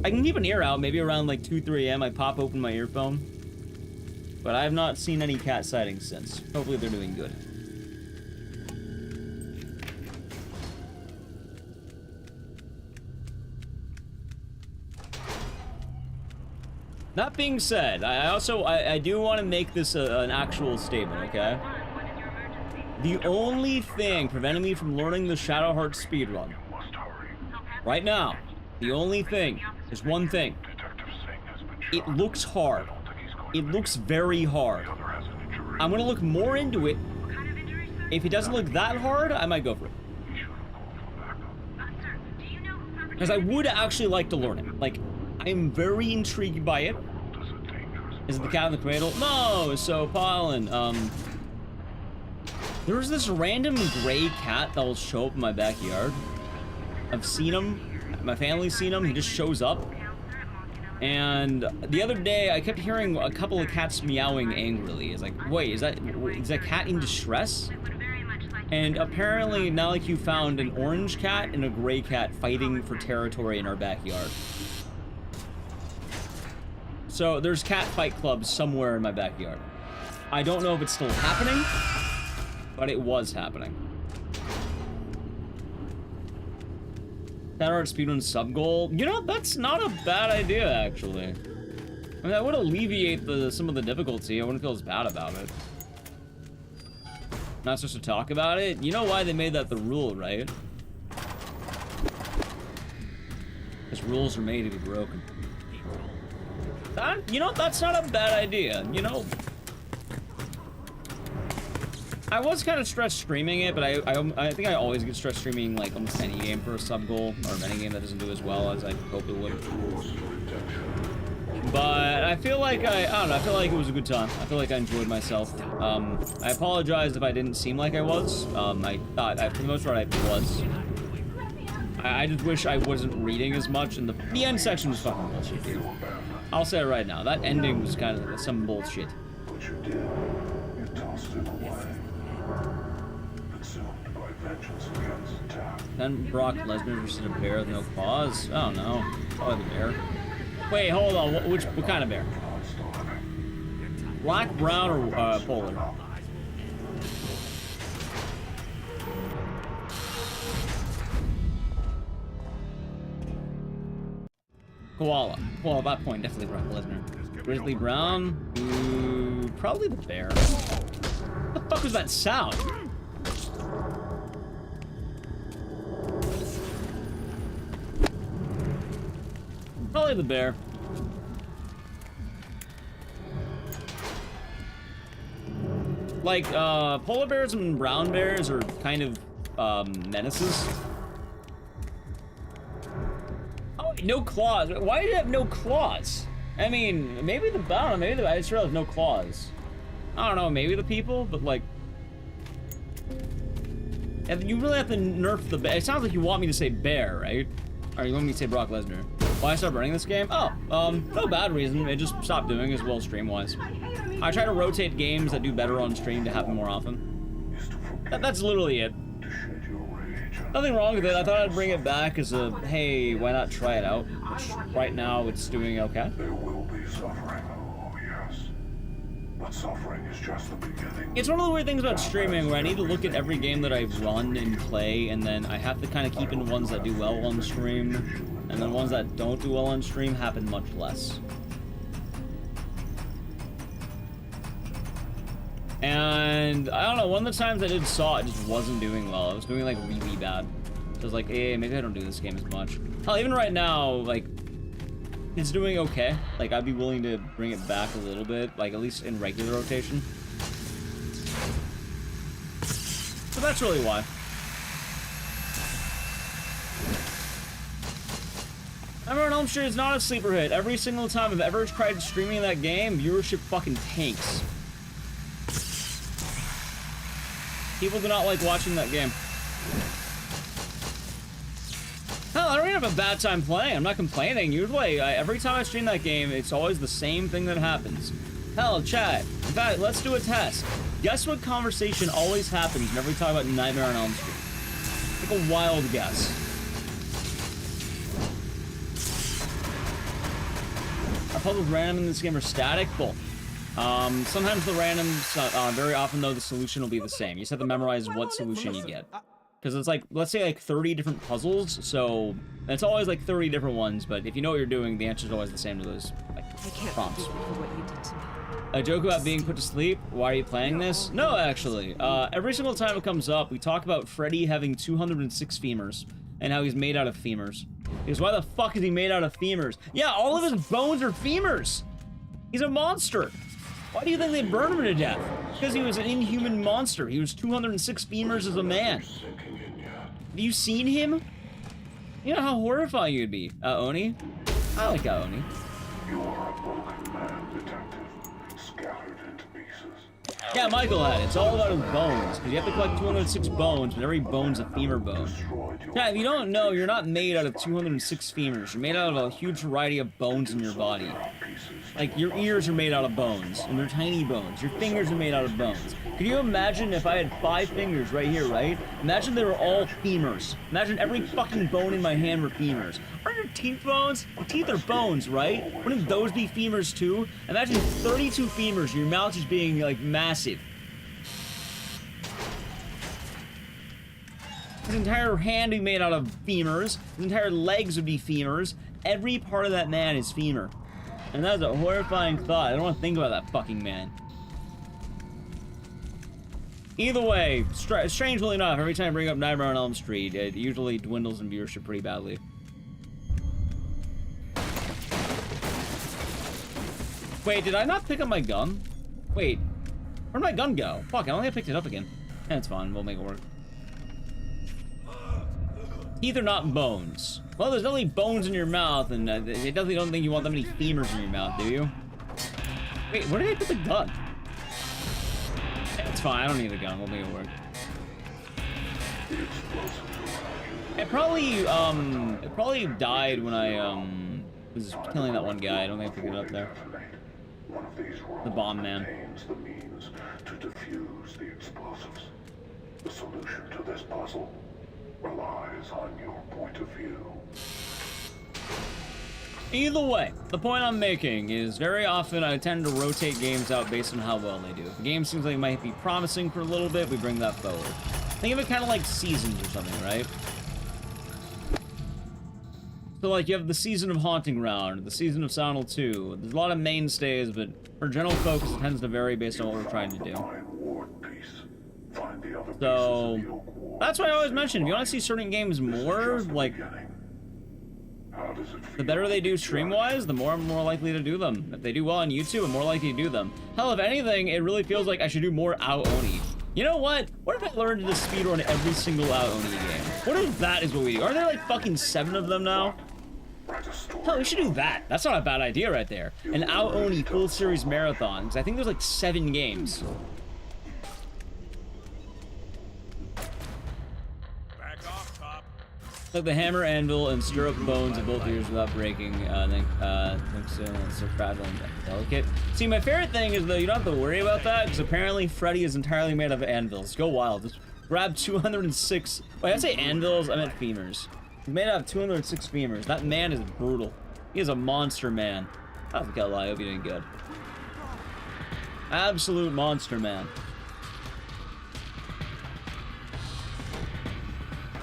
I can keep an ear out, maybe around like 2, 3 a.m. I pop open my earphone. But I have not seen any cat sightings since. Hopefully they're doing good. That being said, I do want to make this an actual statement, okay? The only thing preventing me from learning the Shadowheart speedrun right now, the only thing is one thing. It looks hard. It looks very hard. I'm gonna look more into it. If it doesn't look that hard, I might go for it. Because I would actually like to learn it. Like, I'm very intrigued by it. Is it the cat in the cradle? No, so Pollen, there's this random gray cat that will show up in my backyard. I've seen him. My family's seen him. He just shows up. And the other day, I kept hearing a couple of cats meowing angrily. It's like, wait, is that cat in distress? And apparently, NallyQ found an orange cat and a gray cat fighting for territory in our backyard. So there's cat fight clubs somewhere in my backyard. I don't know if it's still happening, but it was happening. Shadowheart speedrun sub goal. You know, that's not a bad idea, actually. I mean, that would alleviate some of the difficulty. I wouldn't feel as bad about it. Not supposed to talk about it? You know why they made that the rule, right? Because rules are made to be broken. You know, that's not a bad idea. You know, I was kind of stressed streaming it, but I think I always get stressed streaming like almost any game for a sub goal, or any game that doesn't do as well as I hope it would. But I feel like I don't know, I feel like it was a good time. I feel like I enjoyed myself. I apologize if I didn't seem like I was. I thought, for the most part, I was. I just wish I wasn't reading as much, and the end section was fucking bullshit, dude. I'll say it right now. That ending was kind of some bullshit. But you did. You tossed it away. Consumed by vengeance against attack. Then Brock Lesnar versus a bear with no claws? I don't know. Probably the bear. Wait, hold on. What kind of bear? Black, brown, or polar? Koala. Well, at that point, definitely Brock Lesnar. Grizzly Brown? Ooh, probably the bear. What the fuck was that sound? Probably the bear. Like, polar bears and brown bears are kind of, menaces. No claws. Why do you have no claws? I mean, maybe the brown, maybe the I just realized no claws. I don't know, maybe the people, but like, you really have to nerf the bear. It sounds like you want me to say bear, right? Or you want me to say Brock Lesnar? Why I stopped running this game? Oh, no bad reason. It just stopped doing as well stream-wise. I try to rotate games that do better on stream to happen more often. That's literally it. Nothing wrong with it. I thought I'd bring it back as a, hey, why not try it out? Which, right now, it's doing okay. There will be suffering, oh yes. But suffering is just the beginning. It's one of the weird things about streaming where I need to look at every game that I run and play, and then I have to kind of keep in ones that do well on stream, and then ones that don't do well on stream happen much less. And I don't know, one of the times I did Saw, it just wasn't doing well. It was doing like really bad. So I was like, hey, maybe I don't do this game as much. Hell, even right now, like, it's doing okay. Like, I'd be willing to bring it back a little bit, like, at least in regular rotation. So that's really why. Nightmare on Elm Street is not a sleeper hit. Every single time I've ever tried streaming that game, viewership fucking tanks. People do not like watching that game. Hell, I don't even have a bad time playing. I'm not complaining. Usually, every time I stream that game, it's always the same thing that happens. Hell, chat. In fact, let's do a test. Guess what conversation always happens whenever we talk about Nightmare on Elm Street? Take a wild guess. Are puzzles random in this game or static? Both. Sometimes the randoms, very often though, the solution will be the same. You just have to memorize what solution you get. Because it's like, let's say like 30 different puzzles, so it's always like 30 different ones, but if you know what you're doing, the answer is always the same to those like, prompts. A joke about being put to sleep? Why are you playing this? No, actually. Every single time it comes up, we talk about Freddy having 206 femurs, and how he's made out of femurs. Because why the fuck is he made out of femurs? Yeah, all of his bones are femurs! He's a monster! Why do you think they burned him to death? Because he was an inhuman monster. He was 206 femurs as a man. Have you seen him? You know how horrifying you'd be, Oni. I like Oni. You are a broken man, detective, scattered into pieces. Yeah, Michael had it. It's all about his bones, because you have to collect 206 bones, but every bone's a femur bone. Yeah, if you don't know, you're not made out of 206 femurs. You're made out of a huge variety of bones in your body. Like, your ears are made out of bones, and they're tiny bones. Your fingers are made out of bones. Can you imagine if I had 5 fingers right here, right? Imagine they were all femurs. Imagine every fucking bone in my hand were femurs. Aren't your teeth bones? Your teeth are bones, right? Wouldn't those be femurs too? Imagine 32 femurs, your mouth just being, like, massive. His entire hand would be made out of femurs. His entire legs would be femurs. Every part of that man is femur. And that is a horrifying thought. I don't want to think about that fucking man. Either way, strangely enough, every time I bring up Nightmare on Elm Street, it usually dwindles in viewership pretty badly. Wait, did I not pick up my gun? Wait, where'd my gun go? Fuck, I only picked it up again. That's fine, we'll make it work. Teeth are not bones. Well, there's only bones in your mouth, and it doesn't don't think you want that many femurs in your mouth, do you? Wait, where did I put the gun? It's fine, I don't need the gun, we'll make it work. It probably died when I, was killing that one guy. I don't think I picked it up there. The bomb man. The means to defuse the explosives. The solution to this puzzle relies on your point of view. Either way, the point I'm making is very often I tend to rotate games out based on how well they do. If the game seems like it might be promising for a little bit, we bring that forward. Think of it kind of like seasons or something, right? So like you have the season of Haunting Ground, the season of Silent Hill 2. There's a lot of mainstays, but for general focus it tends to vary based on what we're trying to do. So that's why I always mention, if you want to see certain games more, like, the better they do stream-wise, the more I'm more likely to do them. If they do well on YouTube, I'm more likely to do them. Hell, if anything, it really feels like I should do more Ao-Oni. You know what? What if I learned to speedrun every single Ao-Oni game? What if that is what we do? Are there like fucking 7 of them now? Hell, we should do that. That's not a bad idea right there. An Ao-Oni full series marathon, because I think there's like 7 games. Like the hammer, anvil, and stir up bones of both ears without breaking, and then it's so fragile and delicate. See, my favorite thing is though you don't have to worry about that because apparently Freddy is entirely made of anvils. Go wild. Just Grab 206. Wait, I say anvils, I meant femurs. He's made out of 206 femurs. That man is brutal. He is a monster man. I don't think I'll lie, I hope you're doing good. Absolute monster man.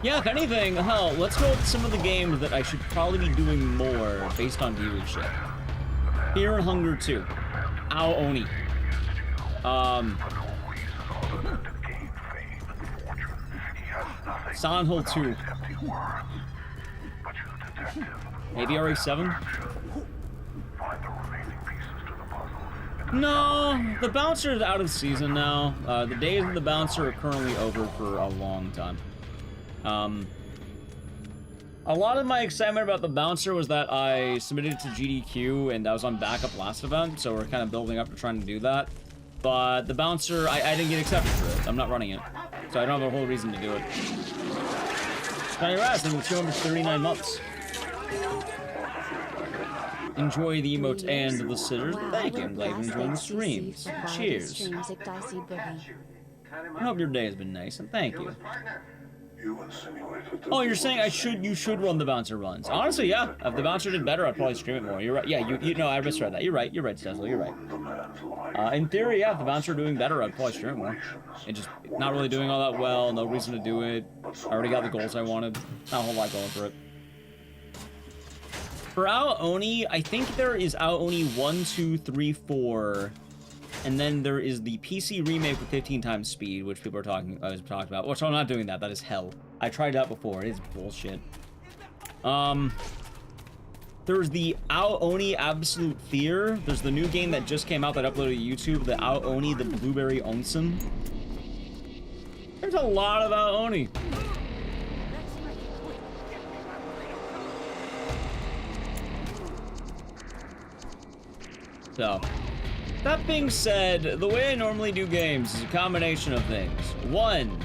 Yeah, if anything, hell, let's go with some of the games that I should probably be doing more based on viewership. Fear and Hunger 2. Ao Oni. Silent Hill 2. Maybe RE7? No, the Bouncer is out of season now. The days of the Bouncer are currently over for a long time. A lot of my excitement about the Bouncer was that I submitted to GDQ and I was on backup last event, so we're kind of building up to trying to do that. But the Bouncer, I didn't get accepted for it. I'm not running it. So I don't have a whole reason to do it. Johnny Raz, thank you for 239 months. Enjoy the emotes and the sitters. Wow, Thank you. I'm glad you're enjoying the streams. Cheers. I hope your day has been nice, and thank you. Oh, you're saying you should run the Bouncer runs. Honestly, yeah. If the Bouncer did better, I'd probably stream it more. You're right. Yeah, you know, I misread that. You're right, Stezzle, you're right. In theory, yeah, if the Bouncer doing better, I'd probably stream it more. It's just not really doing all that well, no reason to do it. I already got the goals I wanted. Not a whole lot going for it. For Ao Oni, I think there is Ao Oni 1, 2, 3, 4. And then there is the PC remake with 15 times speed, which people are talking about. Which I'm not doing that. That is hell. I tried that before. It is bullshit. There's the Ao Oni Absolute Fear. There's the new game that just came out that I uploaded to YouTube. The Ao Oni, the Blueberry Onsen. There's a lot of Ao Oni. So, that being said, the way I normally do games is a combination of things. One,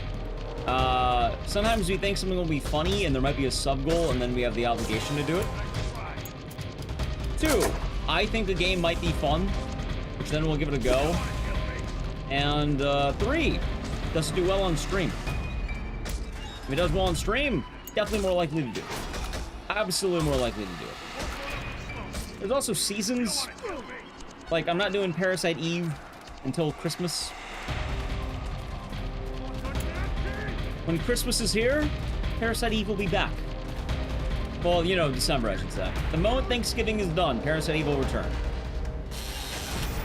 sometimes we think something will be funny and there might be a sub-goal and then we have the obligation to do it. Two, I think the game might be fun, which then we'll give it a go. And three, does it do well on stream? If it does well on stream, definitely more likely to do it. Absolutely more likely to do it. There's also seasons. Like, I'm not doing Parasite Eve until Christmas. When Christmas is here, Parasite Eve will be back. Well, you know, December, I should say. The moment Thanksgiving is done, Parasite Eve will return.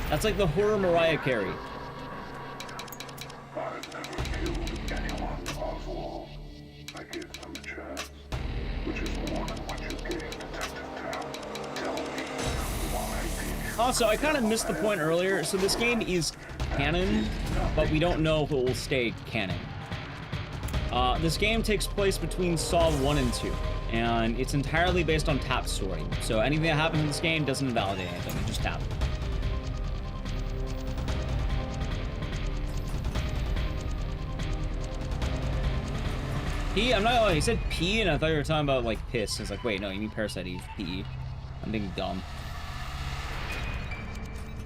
That's like the horror Mariah Carey. I've never killed anyone, Oswald. I gave them a chance, which is more than what you gave Detective Town. Tell me why did you... Also, I kind of missed the point earlier. So this game is canon, but we don't know if it will stay canon. This game takes place between Saw 1 and 2, and it's entirely based on Tap's story. So anything that happens in this game doesn't invalidate anything, it just happened. P? I'm not gonna lie, he said P, and I thought you were talking about, like, piss. I was like, wait, no, you mean Parasite Eve, P. I'm being dumb.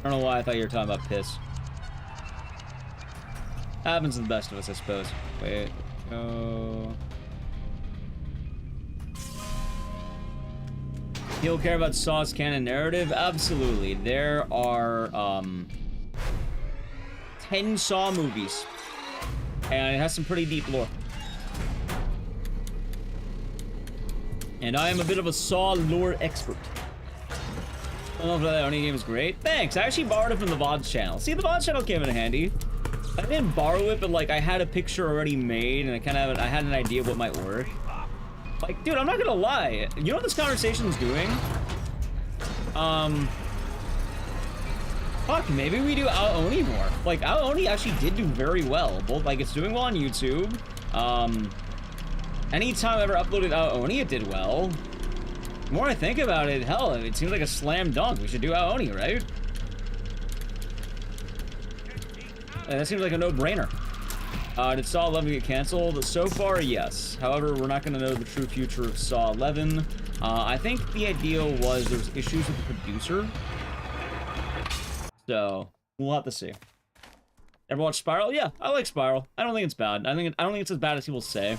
I don't know why I thought you were talking about piss. Happens to the best of us, I suppose. Wait, go... You'll care about Saw's canon narrative? Absolutely. There are, 10 Saw movies. And it has some pretty deep lore. And I am a bit of a Saw lore expert. I don't know if that Oni game is great. Thanks, I actually borrowed it from the VODs channel. See, the VODs channel came in handy. I didn't borrow it, but like I had a picture already made and I had an idea of what might work. Like, dude, I'm not gonna lie. You know what this conversation's doing? Fuck, maybe we do Ao Oni more. Like, Ao Oni actually did do very well. Both, like, it's doing well on YouTube. Anytime I ever uploaded Ao Oni, it did well. The more I think about it, hell, it seems like a slam dunk. We should do Ao Oni, right? That seems like a no-brainer. Did Saw 11 get canceled? So far, yes. However, we're not going to know the true future of Saw 11. I think the idea was there was issues with the producer. So, we'll have to see. Ever watch Spiral? Yeah, I like Spiral. I don't think it's bad. I don't think it's as bad as people say.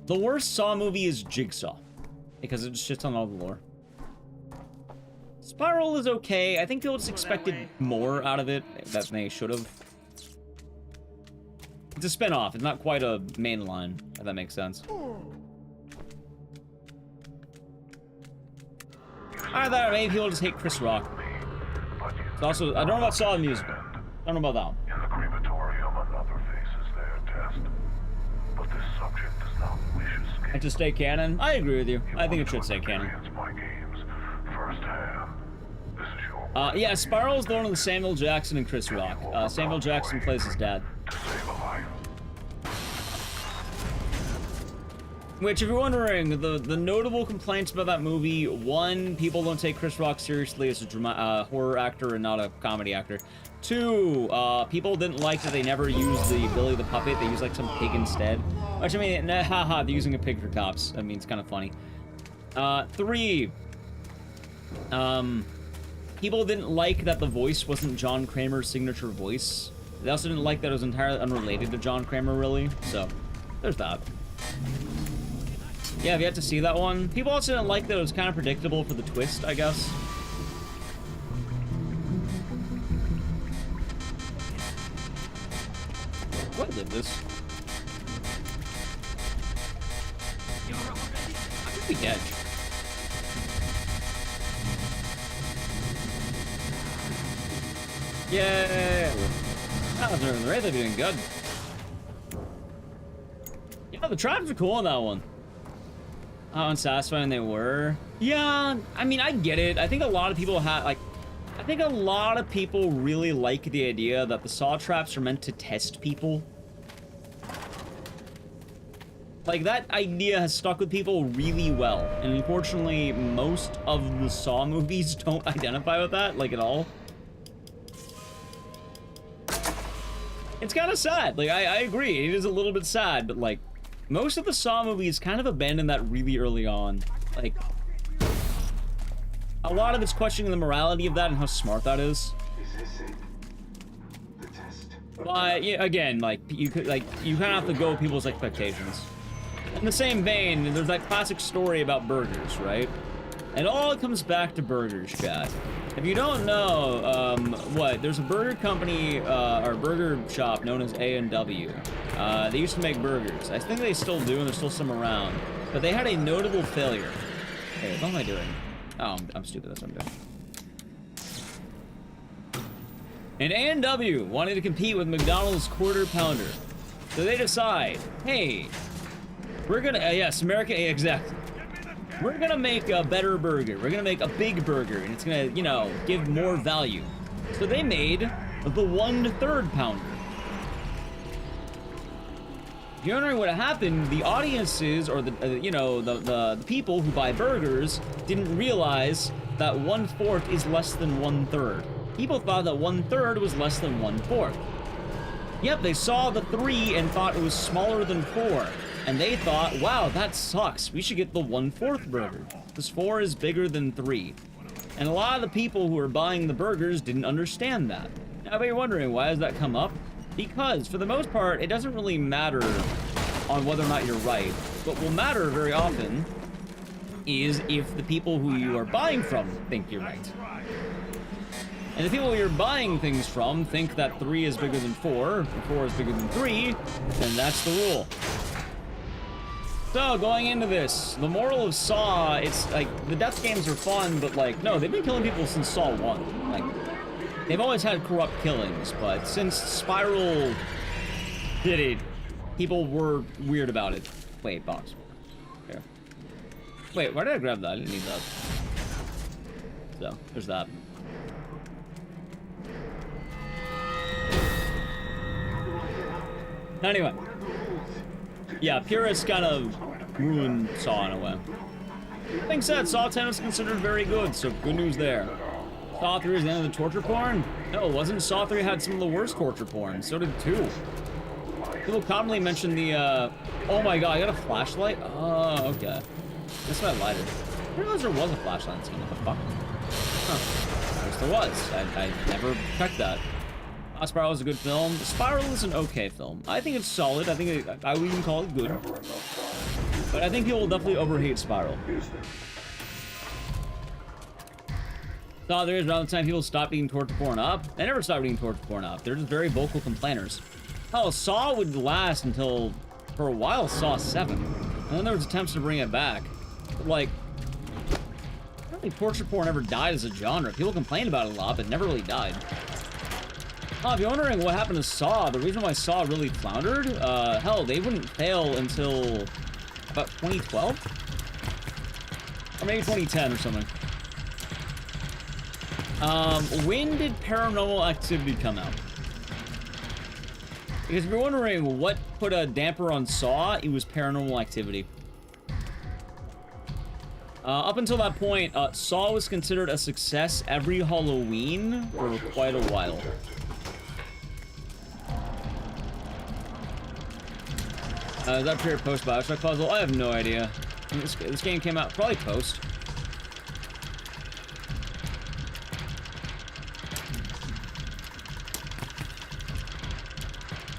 The worst Saw movie is Jigsaw, because it just shits on all the lore. Spiral is okay. I think people just expected more out of it than they should have. It's a spin-off. It's not quite a main line, if that makes sense. I thought maybe people just hate Chris Rock. It's also, I don't know about Saw the musical. I don't know about that one. In the crematorium, another faces their test. But this subject does not wish escape. And to stay canon? I agree with you. I think it should stay canon. My games firsthand. This is your Yeah, Spiral is the one with Samuel Jackson and Chris Rock. Samuel Jackson plays his dad. Which, if you're wondering, the notable complaints about that movie, one, people don't take Chris Rock seriously as a horror actor and not a comedy actor. Two, people didn't like that they never used the Billy the Puppet. They used, like, some pig instead. Which, I mean, haha, they're using a pig for cops. I mean, it's kind of funny. Three, people didn't like that the voice wasn't John Kramer's signature voice. They also didn't like that it was entirely unrelated to John Kramer, really. So, there's that. Yeah, have you had to see that one? People also didn't like that it was kind of predictable for the twist, I guess. What did this? I could be dead. Yay! Oh, they're really doing good. Yeah, the tribes are cool on that one. How unsatisfying they were. Yeah, I mean, I get it. I think a lot of people I think a lot of people really like the idea that the saw traps are meant to test people. Like, that idea has stuck with people really well. And unfortunately, most of the Saw movies don't identify with that, like, at all. It's kind of sad. Like, I agree. It is a little bit sad, but, like, most of the Saw movies kind of abandoned that really early on. Like, a lot of it's questioning the morality of that and how smart that is. But yeah, again, like you kind of have to go with people's expectations. In the same vein, there's that classic story about burgers, right? It all comes back to burgers, chat. If you don't know, there's a burger company, or burger shop known as A&W. They used to make burgers. I think they still do, and there's still some around. But they had a notable failure. Hey, what am I doing? Oh, I'm stupid, that's what I'm doing. And A&W wanted to compete with McDonald's Quarter Pounder. So they decide, hey, we're gonna, yes, America, exactly. We're gonna make a better burger. We're gonna make a big burger, and it's gonna, you know, give more value. So they made the 1/3 pounder. If you're wondering what happened, the audiences, or the, the people who buy burgers didn't realize that 1/4 is less than 1/3. People thought that 1/3 was less than 1/4. Yep, they saw the 3 and thought it was smaller than 4. And they thought, wow, that sucks. We should get the 1/4 burger, because 4 is bigger than 3. And a lot of the people who were buying the burgers didn't understand that. Now, if you're wondering, why does that come up? Because, for the most part, it doesn't really matter on whether or not you're right. What will matter very often is if the people who you are buying from think you're right. And the people you're buying things from think that 3 is bigger than 4, and 4 is bigger than 3, then that's the rule. So, going into this, the moral of Saw, it's like, the death games are fun, but like, no, they've been killing people since Saw 1. Like, they've always had corrupt killings, but since Spiral did it, people were weird about it. Wait, box. Here. Wait, why did I grab that? I didn't need that. So, there's that. Anyway. Yeah, purists kind of ruined Saw in a way. That being said, Saw 10 is considered very good, so good news there. Saw 3 is the end of the torture porn? No, it wasn't. Saw 3 had some of the worst torture porn. So did 2. People commonly mention the, oh my god, I got a flashlight? Oh, okay. That's my lighter. I didn't realize there was a flashlight skin. What the fuck? Huh. I guess there was. I never checked that. Spiral is a good film. Spiral is an okay film. I think it's solid. I think I would even call it good. But I think people will definitely overhate Spiral. Thought there is around the time people stopped eating torture porn up. They never stopped eating torture porn up. They're just very vocal complainers. Oh, Saw would last until, for a while, Saw 7. And then there was attempts to bring it back. But, like, I don't think torture porn ever died as a genre. People complained about it a lot, but it never really died. If you're wondering what happened to Saw, the reason why Saw really floundered, hell, they wouldn't fail until about 2012? Or maybe 2010 or something. When did Paranormal Activity come out? Because if you're wondering what put a damper on Saw, it was Paranormal Activity. Up until that point, Saw was considered a success every Halloween for quite a while. Is that pre or post Bioshock puzzle? I have no idea. This game came out probably post.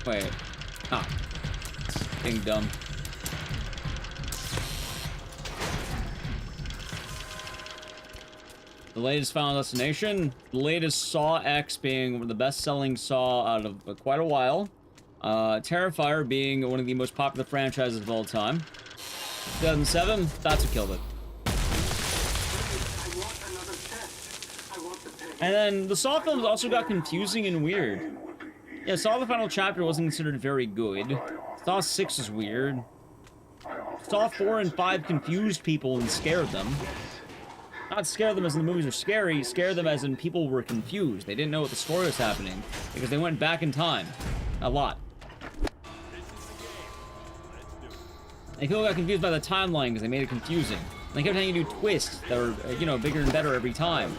Wait. Ah. Being dumb. The latest Final Destination. The latest Saw X being the best-selling Saw out of quite a while. Terrifier being one of the most popular franchises of all time. 2007, that's what killed it. And then the Saw films also got confusing and weird. Yeah, Saw the Final Chapter wasn't considered very good. Saw 6 is weird. Saw 4 and 5 confused people and scared them. Not scare them as in the movies are scary, scare them as in people were confused. They didn't know what the story was happening because they went back in time. A lot. And people got confused by the timeline because they made it confusing. And they kept having to do twists that were, you know, bigger and better every time.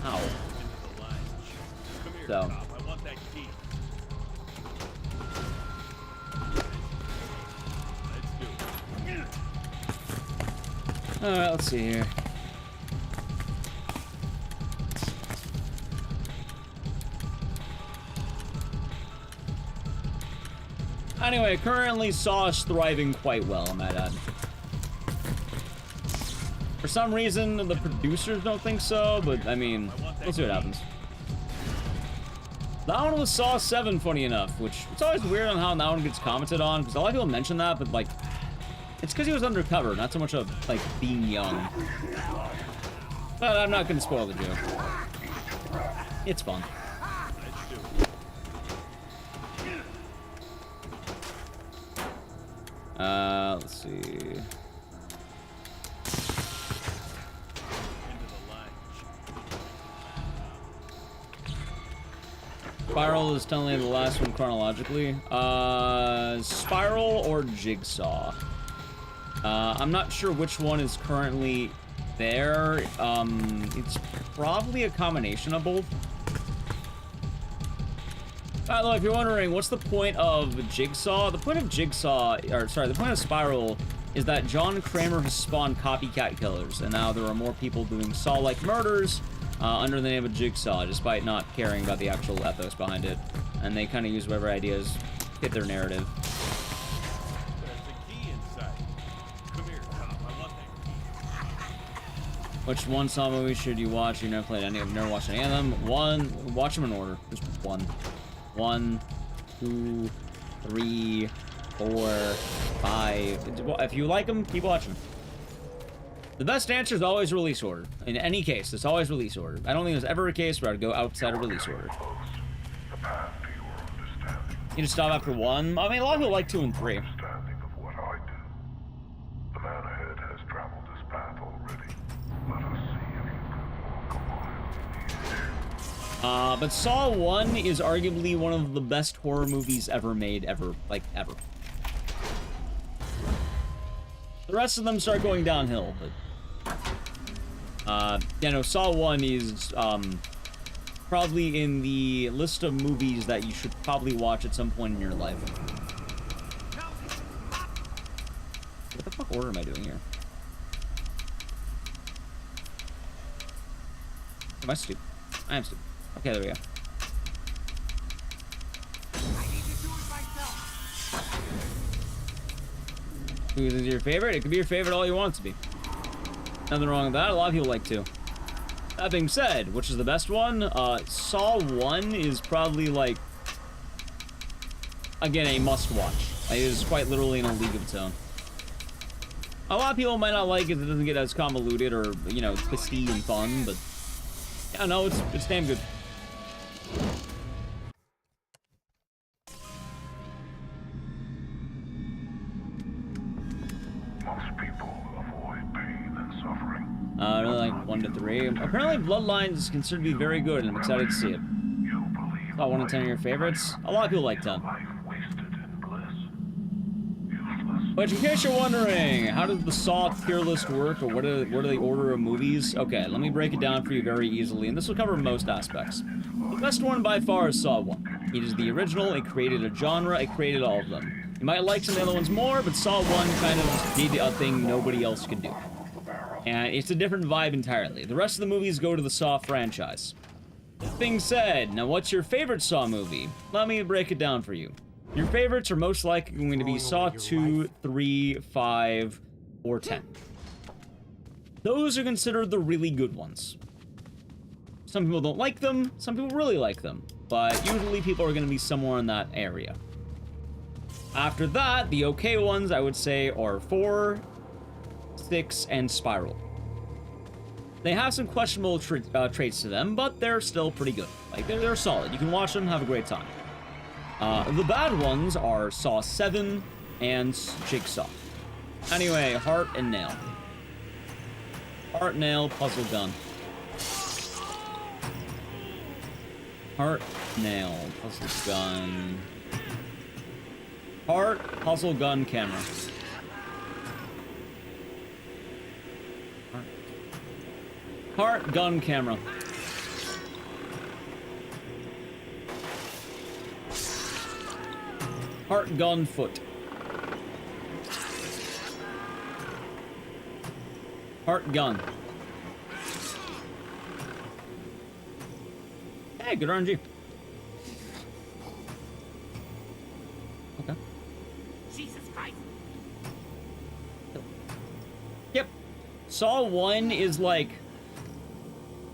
Ow. So. Alright, let's see here. Anyway, currently Saw is thriving quite well, I might add. For some reason, the producers don't think so, but I mean, we'll see what happens. That one was Saw 7, funny enough, which it's always weird on how that one gets commented on, because a lot of people mention that, but like, it's because he was undercover, not so much of like being young. But I'm not going to spoil the joke. It's fun. Let's see. Spiral is technically the last one chronologically. Spiral or Jigsaw? I'm not sure which one is currently there. It's probably a combination of both. By the way, if you're wondering, what's the point of Jigsaw? The point of Jigsaw, or sorry, the point of Spiral is that John Kramer has spawned copycat killers, and now there are more people doing Saw-like murders under the name of Jigsaw, despite not caring about the actual ethos behind it. And they kind of use whatever ideas fit their narrative. Which one Saw movie should you watch? You've never played any. I've never watched any of them. One, watch them in order. Just one. 1, 2, 3, 4, 5. If you like them, keep watching. The best answer is always release order. In any case, it's always release order. I don't think there's ever a case where I'd go outside of release order. You just stop after 1. I mean, a lot of people like 2 and 3. But Saw 1 is arguably one of the best horror movies ever made, ever. Like, ever. The rest of them start going downhill, but... yeah, no, Saw 1 is, probably in the list of movies that you should probably watch at some point in your life. What the fuck order am I doing here? Am I stupid? I am stupid. Okay, there we go. Who is your favorite? It could be your favorite all you want it to be. Nothing wrong with that. A lot of people like to. That being said, which is the best one? Saw 1 is probably like, again, a must-watch. It is quite literally in a league of its own. A lot of people might not like it. It doesn't get as convoluted or, you know, twisty and fun, but yeah, no, it's damn good. Most people avoid pain and suffering. I really like 1 to 3. Apparently, Bloodlines is considered to be very good, and I'm excited to see it. About 1 to 10 of your favorites. A lot of people like 10. But in case you're wondering, how does the Saw tier list work, or what are the order of movies? Okay, let me break it down for you very easily, and this will cover most aspects. The best one by far is Saw 1. It is the original, it created a genre, it created all of them. You might like some of the other ones more, but Saw 1 kind of did a thing nobody else could do. And it's a different vibe entirely. The rest of the movies go to the Saw franchise. That being said, now what's your favorite Saw movie? Let me break it down for you. Your favorites are most likely going to be Saw 2, 3, 5, or 10. Those are considered the really good ones. Some people don't like them, some people really like them, but usually people are going to be somewhere in that area. After that, the okay ones, I would say, are 4, 6, and Spiral. They have some questionable traits to them, but they're still pretty good. Like, they're solid. You can watch them, have a great time. The bad ones are Saw 7 and Jigsaw. Anyway, Heart and Nail. Heart, Nail, Puzzle Gun. Heart, Nail, Puzzle Gun. Heart, Puzzle Gun, Camera. Heart, Gun, Camera. Heart, Gun, Foot. Heart, Gun. Hey, good RNG. Okay. Jesus Christ. Yep. Saw 1 is like...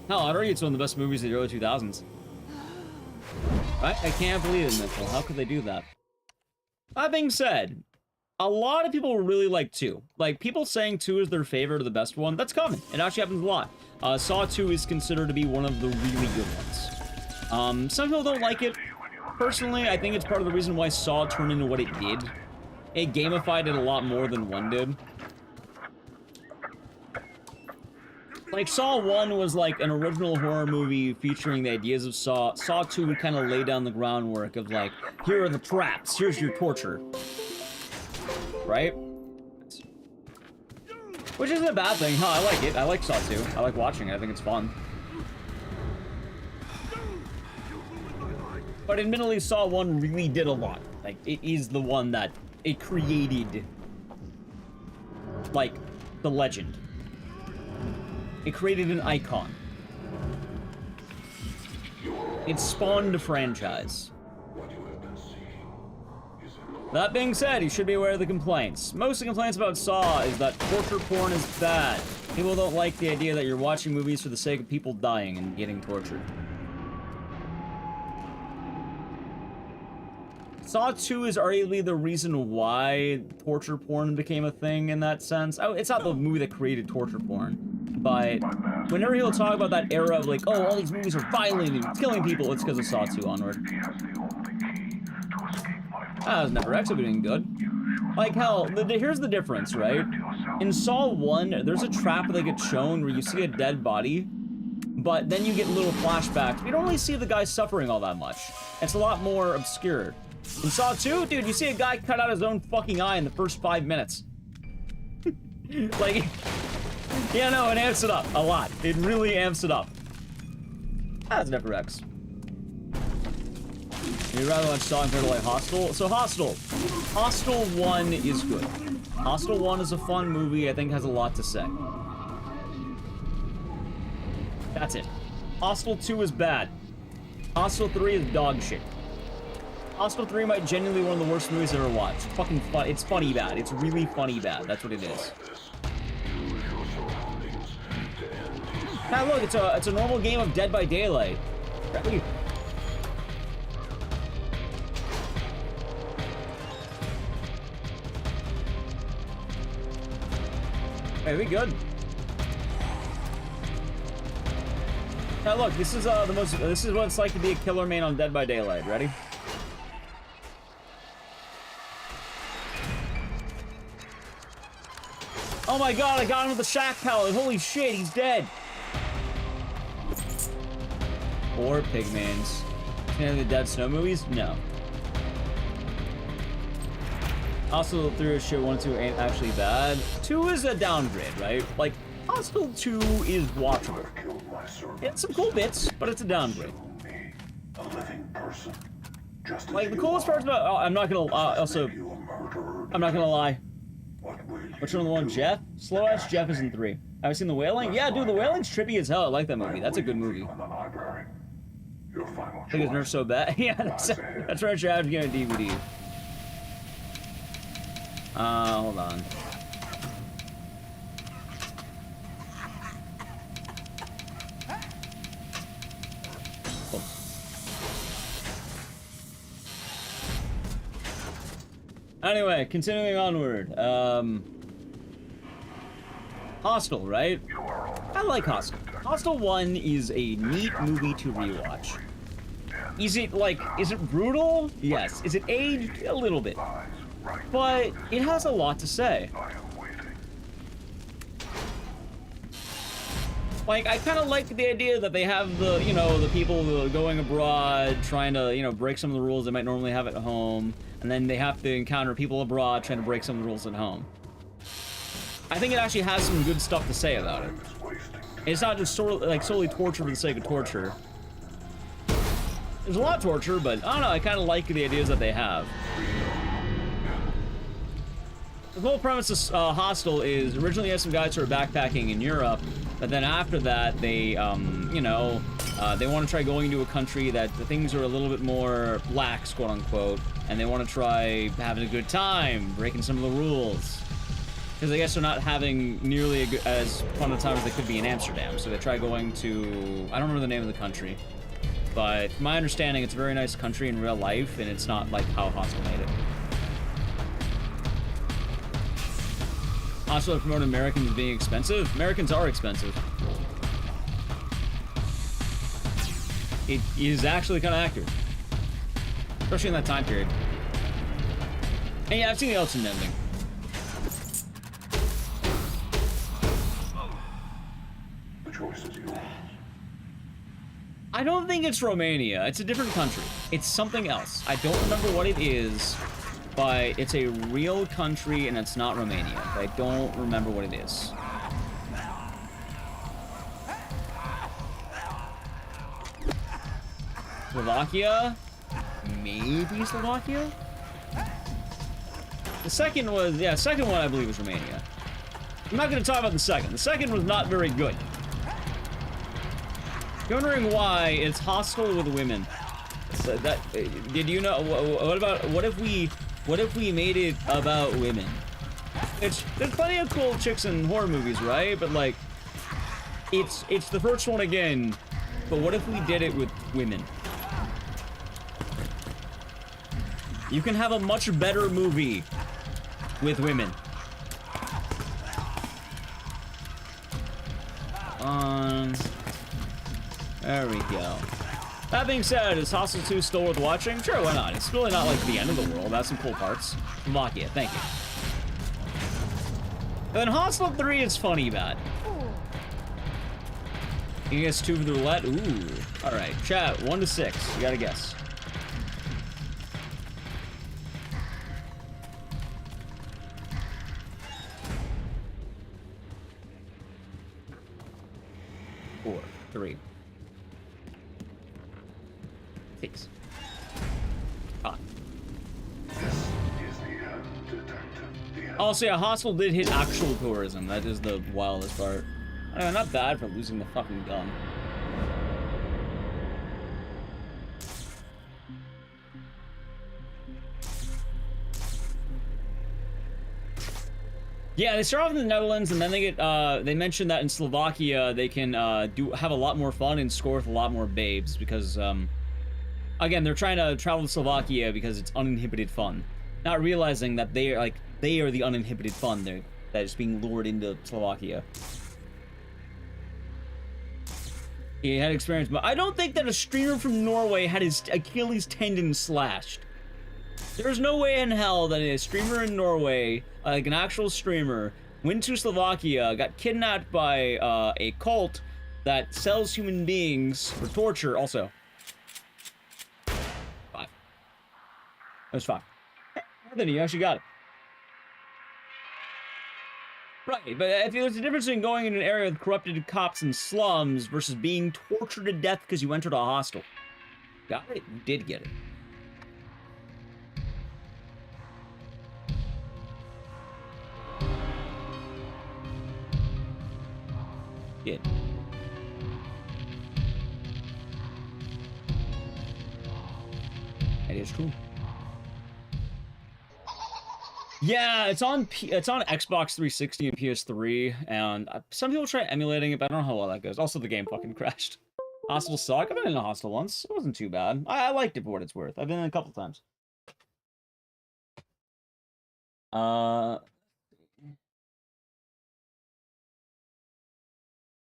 Hell, I'd argue it's one of the best movies of the early 2000s. I can't believe it, Mitchell. How could they do that? That being said, a lot of people really like 2. Like, people saying 2 is their favorite or the best one, that's common. It actually happens a lot. Saw 2 is considered to be one of the really good ones. Some people don't like it. Personally, I think it's part of the reason why Saw turned into what it did. It gamified it a lot more than 1 did. Like, Saw 1 was like an original horror movie featuring the ideas of Saw. Saw 2 would kind of lay down the groundwork of like, here are the traps, here's your torture. Right? Which isn't a bad thing. Huh, I like it. I like Saw 2. I like watching it. I think it's fun. But admittedly, Saw 1 really did a lot. Like, it is the one that it created, like, the legend. It created an icon. It spawned a franchise. That being said, you should be aware of the complaints. Most of the complaints about Saw is that torture porn is bad. People don't like the idea that you're watching movies for the sake of people dying and getting tortured. Saw 2 is arguably the reason why torture porn became a thing in that sense. Oh, it's not the movie that created torture porn, but whenever he'll talk about that era of like, oh, all these movies are violent and killing people, it's because of Saw 2 onward. That was never actually been good. Like, hell, here's the difference, right? In Saw 1, there's a trap that gets shown where you see a dead body, but then you get little flashbacks. You don't really see the guy suffering all that much. It's a lot more obscure. In Saw 2, dude, you see a guy cut out his own fucking eye in the first 5 minutes. Like, yeah, no, it amps it up a lot. It really amps it up. That's never X. You'd rather watch Saw compared to like Hostel? So Hostel 1 is good. Hostel 1 is a fun movie. I think has a lot to say. That's it. Hostel 2 is bad. Hostel 3 is dog shit. Hostel 3 might genuinely be one of the worst movies I've ever watched. Fucking fun. It's funny bad. It's really funny bad. That's what it is. Now look, it's a normal game of Dead by Daylight. Hey, we good? Now look, this is this is what it's like to be a killer main on Dead by Daylight. Ready? Oh my god, I got him with the shack pallet. Holy shit, he's dead. Poor pigmans. Any of the Dead Snow movies? No. Hostel 3 is shit, 1 and 2 ain't actually bad. 2 is a downgrade, right? Like, Hostel 2 is watchable. It's some cool bits, but it's a downgrade. Like, the coolest part about... Oh, I'm not gonna lie. Which one of the one? Jeff? Slow Ass Jeff is in 3. Have you seen The Wailing? Yeah, dude, The Wailing's trippy as hell. I like that movie. That's a good movie. I think his nerf's so bad. Yeah, that's right. You have to get a DVD. Hold on. Oh. Anyway, continuing onward. Hostel, right? I like Hostel. Hostel 1 is a neat movie to rewatch. Is it brutal? Yes. Is it aged? A little bit. But it has a lot to say. Like, I kind of like the idea that they have the, the people who are going abroad trying to, break some of the rules they might normally have at home, and then they have to encounter people abroad trying to break some of the rules at home. I think it actually has some good stuff to say about it. It's not just solely torture for the sake of torture. There's a lot of torture, but I don't know, I kind of like the ideas that they have. The whole premise of Hostel is originally you have some guys who are backpacking in Europe, but then after that they, they want to try going to a country that things are a little bit more lax, quote unquote, and they want to try having a good time, breaking some of the rules. Because I guess they're not having nearly as fun a time as they could be in Amsterdam, so they try going to, I don't remember the name of the country, but from my understanding it's a very nice country in real life, and it's not like how Hostel made it. Also, promote Americans being expensive. Americans are expensive. It is actually kind of accurate. Especially in that time period. And yeah, I've seen the Elton ending. The choice is yours. I don't think it's Romania. It's a different country. It's something else. I don't remember what it is. But it's a real country, and it's not Romania. I don't remember what it is. Slovakia? Maybe Slovakia? The second was, yeah, second one I believe was Romania. I'm not going to talk about the second. The second was not very good. If you're wondering why, it's hostile with women. So that, did you know, what if we made it about women? There's plenty of cool chicks in horror movies, right? But like, it's the first one again, but what if we did it with women? You can have a much better movie with women. There we go. That being said, is Hostel 2 still worth watching? Sure, why not? It's really not like the end of the world. That's some cool parts. Slovakia, thank you. And then Hostel 3 is funny bad. You guess 2 for the roulette? Ooh. Alright, chat, 1 to 6. You gotta guess. Four, 3. 6. Ah. Also, yeah, Hostel did hit actual tourism. That is the wildest part. Not bad for losing the fucking gun. Yeah, they start off in the Netherlands, and then they get, they mentioned that in Slovakia, they can, have a lot more fun and score with a lot more babes, because, again, they're trying to travel to Slovakia because it's uninhibited fun. Not realizing that they are the uninhibited fun that is being lured into Slovakia. He had experience, but I don't think that a streamer from Norway had his Achilles tendon slashed. There's no way in hell that a streamer in Norway, like an actual streamer, went to Slovakia, got kidnapped by a cult that sells human beings for torture. Also, 5. That was 5. Then you actually got it. Right, but I think there's a difference in going in an area with corrupted cops and slums versus being tortured to death because you entered a hostel. Got it? You did get it. Did. That is true. Yeah, it's on Xbox 360 and PS3, and some people try emulating it, but I don't know how well that goes. Also, the game fucking crashed. Hostel suck. I've been in a hostel once. It wasn't too bad. I liked it for what it's worth. I've been in a couple times.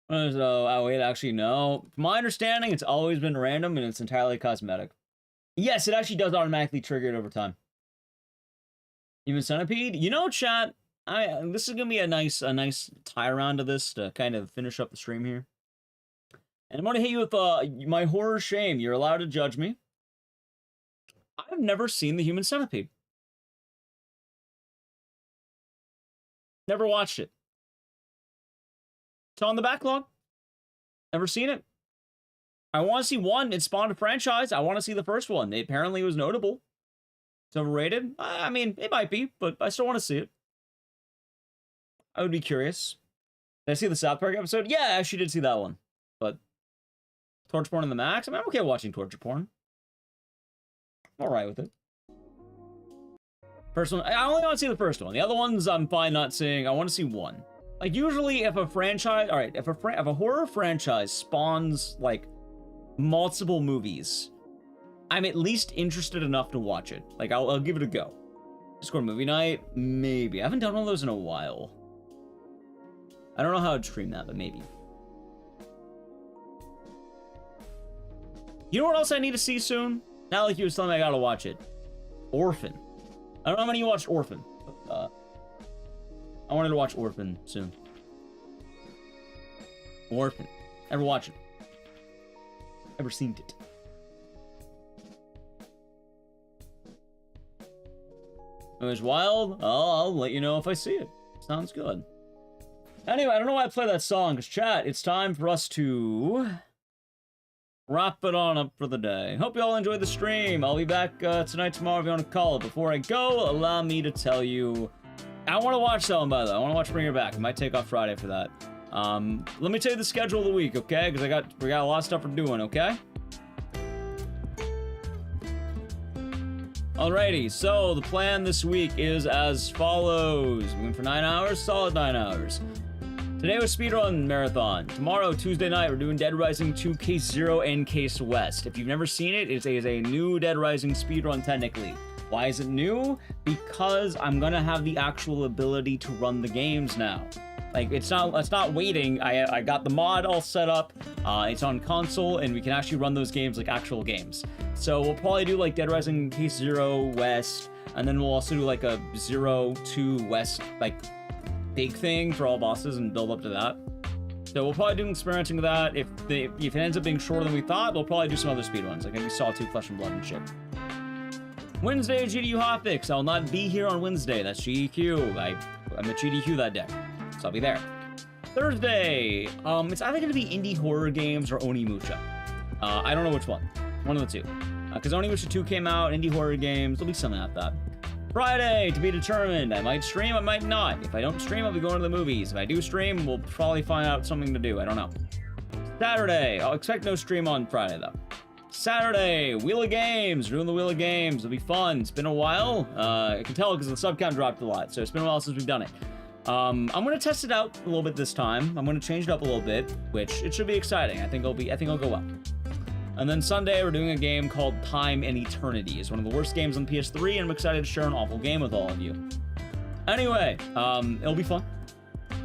So, wait, actually, no. From my understanding, it's always been random, and it's entirely cosmetic. Yes, it actually does automatically trigger it over time. Even Centipede? You know, chat, this is gonna be a nice tie around to this to kind of finish up the stream here. And I'm gonna hit you with my horror shame. You're allowed to judge me. I've never seen the Human Centipede. Never watched it. It's on the backlog. Never seen it. I want to see one. It spawned a franchise. I want to see the first one. It apparently was notable. It's overrated? I mean, it might be, but I still want to see it. I would be curious. Did I see the South Park episode? Yeah, I actually did see that one. But torture porn in the max? I mean, I'm okay watching torture porn. I'm alright with it. First one, I only want to see the first one. The other ones, I'm fine not seeing. I want to see one. Like, usually if a franchise... Alright, if a horror franchise spawns, like, multiple movies... I'm at least interested enough to watch it. Like, I'll give it a go. Discord movie night? Maybe. I haven't done one of those in a while. I don't know how I'd stream that, but maybe. You know what else I need to see soon? Now like you was telling me I gotta watch it. Orphan. I don't know how many of you watched Orphan. But, I wanted to watch Orphan soon. Orphan. Ever watch it? Ever seen it? It was wild. I'll let you know if I see it. Sounds good. Anyway, I don't know why I play that song, because chat, it's time for us to wrap it on up for the day. Hope you all enjoyed the stream. I'll be back tonight, tomorrow if you want to call it. Before I go, allow me to tell you, I want to watch something, by the way. I want to watch Bring Her Back. I might take off Friday for that. Let me tell you the schedule of the week, okay? Because we got a lot of stuff we're doing, okay? Alrighty, so the plan this week is as follows. We went for 9 hours, solid 9 hours. Today was Speedrun Marathon. Tomorrow, Tuesday night, we're doing Dead Rising 2 Case 0 and Case West. If you've never seen it, it is a new Dead Rising speedrun technically. Why is it new? Because I'm gonna have the actual ability to run the games now. Like, it's not waiting. I got the mod all set up. It's on console, and we can actually run those games like actual games. So we'll probably do like Dead Rising Case 0 West, and then we'll also do like a 0-2 West, like, big thing for all bosses and build up to that. So we'll probably do experimenting with that. If it ends up being shorter than we thought, we'll probably do some other speedruns, like maybe Saw 2 Flesh and Blood and shit. Wednesday, GDQ Hotfix. I'll not be here on Wednesday. That's GDQ. I'm at GDQ that day, so I'll be there. Thursday, it's either going to be indie horror games or Onimusha. I don't know which one. One of the two. Because Onimusha 2 came out, indie horror games. There'll be something like that. Friday, to be determined. I might stream, I might not. If I don't stream, I'll be going to the movies. If I do stream, we'll probably find out something to do. I don't know. Saturday, I'll expect no stream on Friday, though. Saturday, Wheel of Games. We're doing the Wheel of Games. It'll be fun. It's been a while. I can tell because the sub count dropped a lot, so it's been a while since we've done it. I'm gonna test it out a little bit this time. I'm gonna change it up a little bit, which it should be exciting. I think it'll go well. And then Sunday, we're doing a game called Time and Eternity. It's one of the worst games on PS3, and I'm excited to share an awful game with all of you. Anyway, it'll be fun.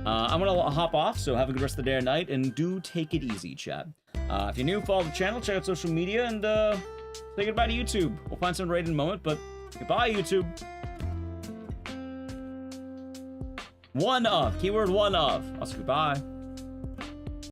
I'm gonna hop off, so have a good rest of the day or night, and do take it easy, chat. If you're new, follow the channel, check out social media, and say goodbye to YouTube. We'll find some raid in a moment, but goodbye, YouTube. One of. Keyword one of. I'll say goodbye.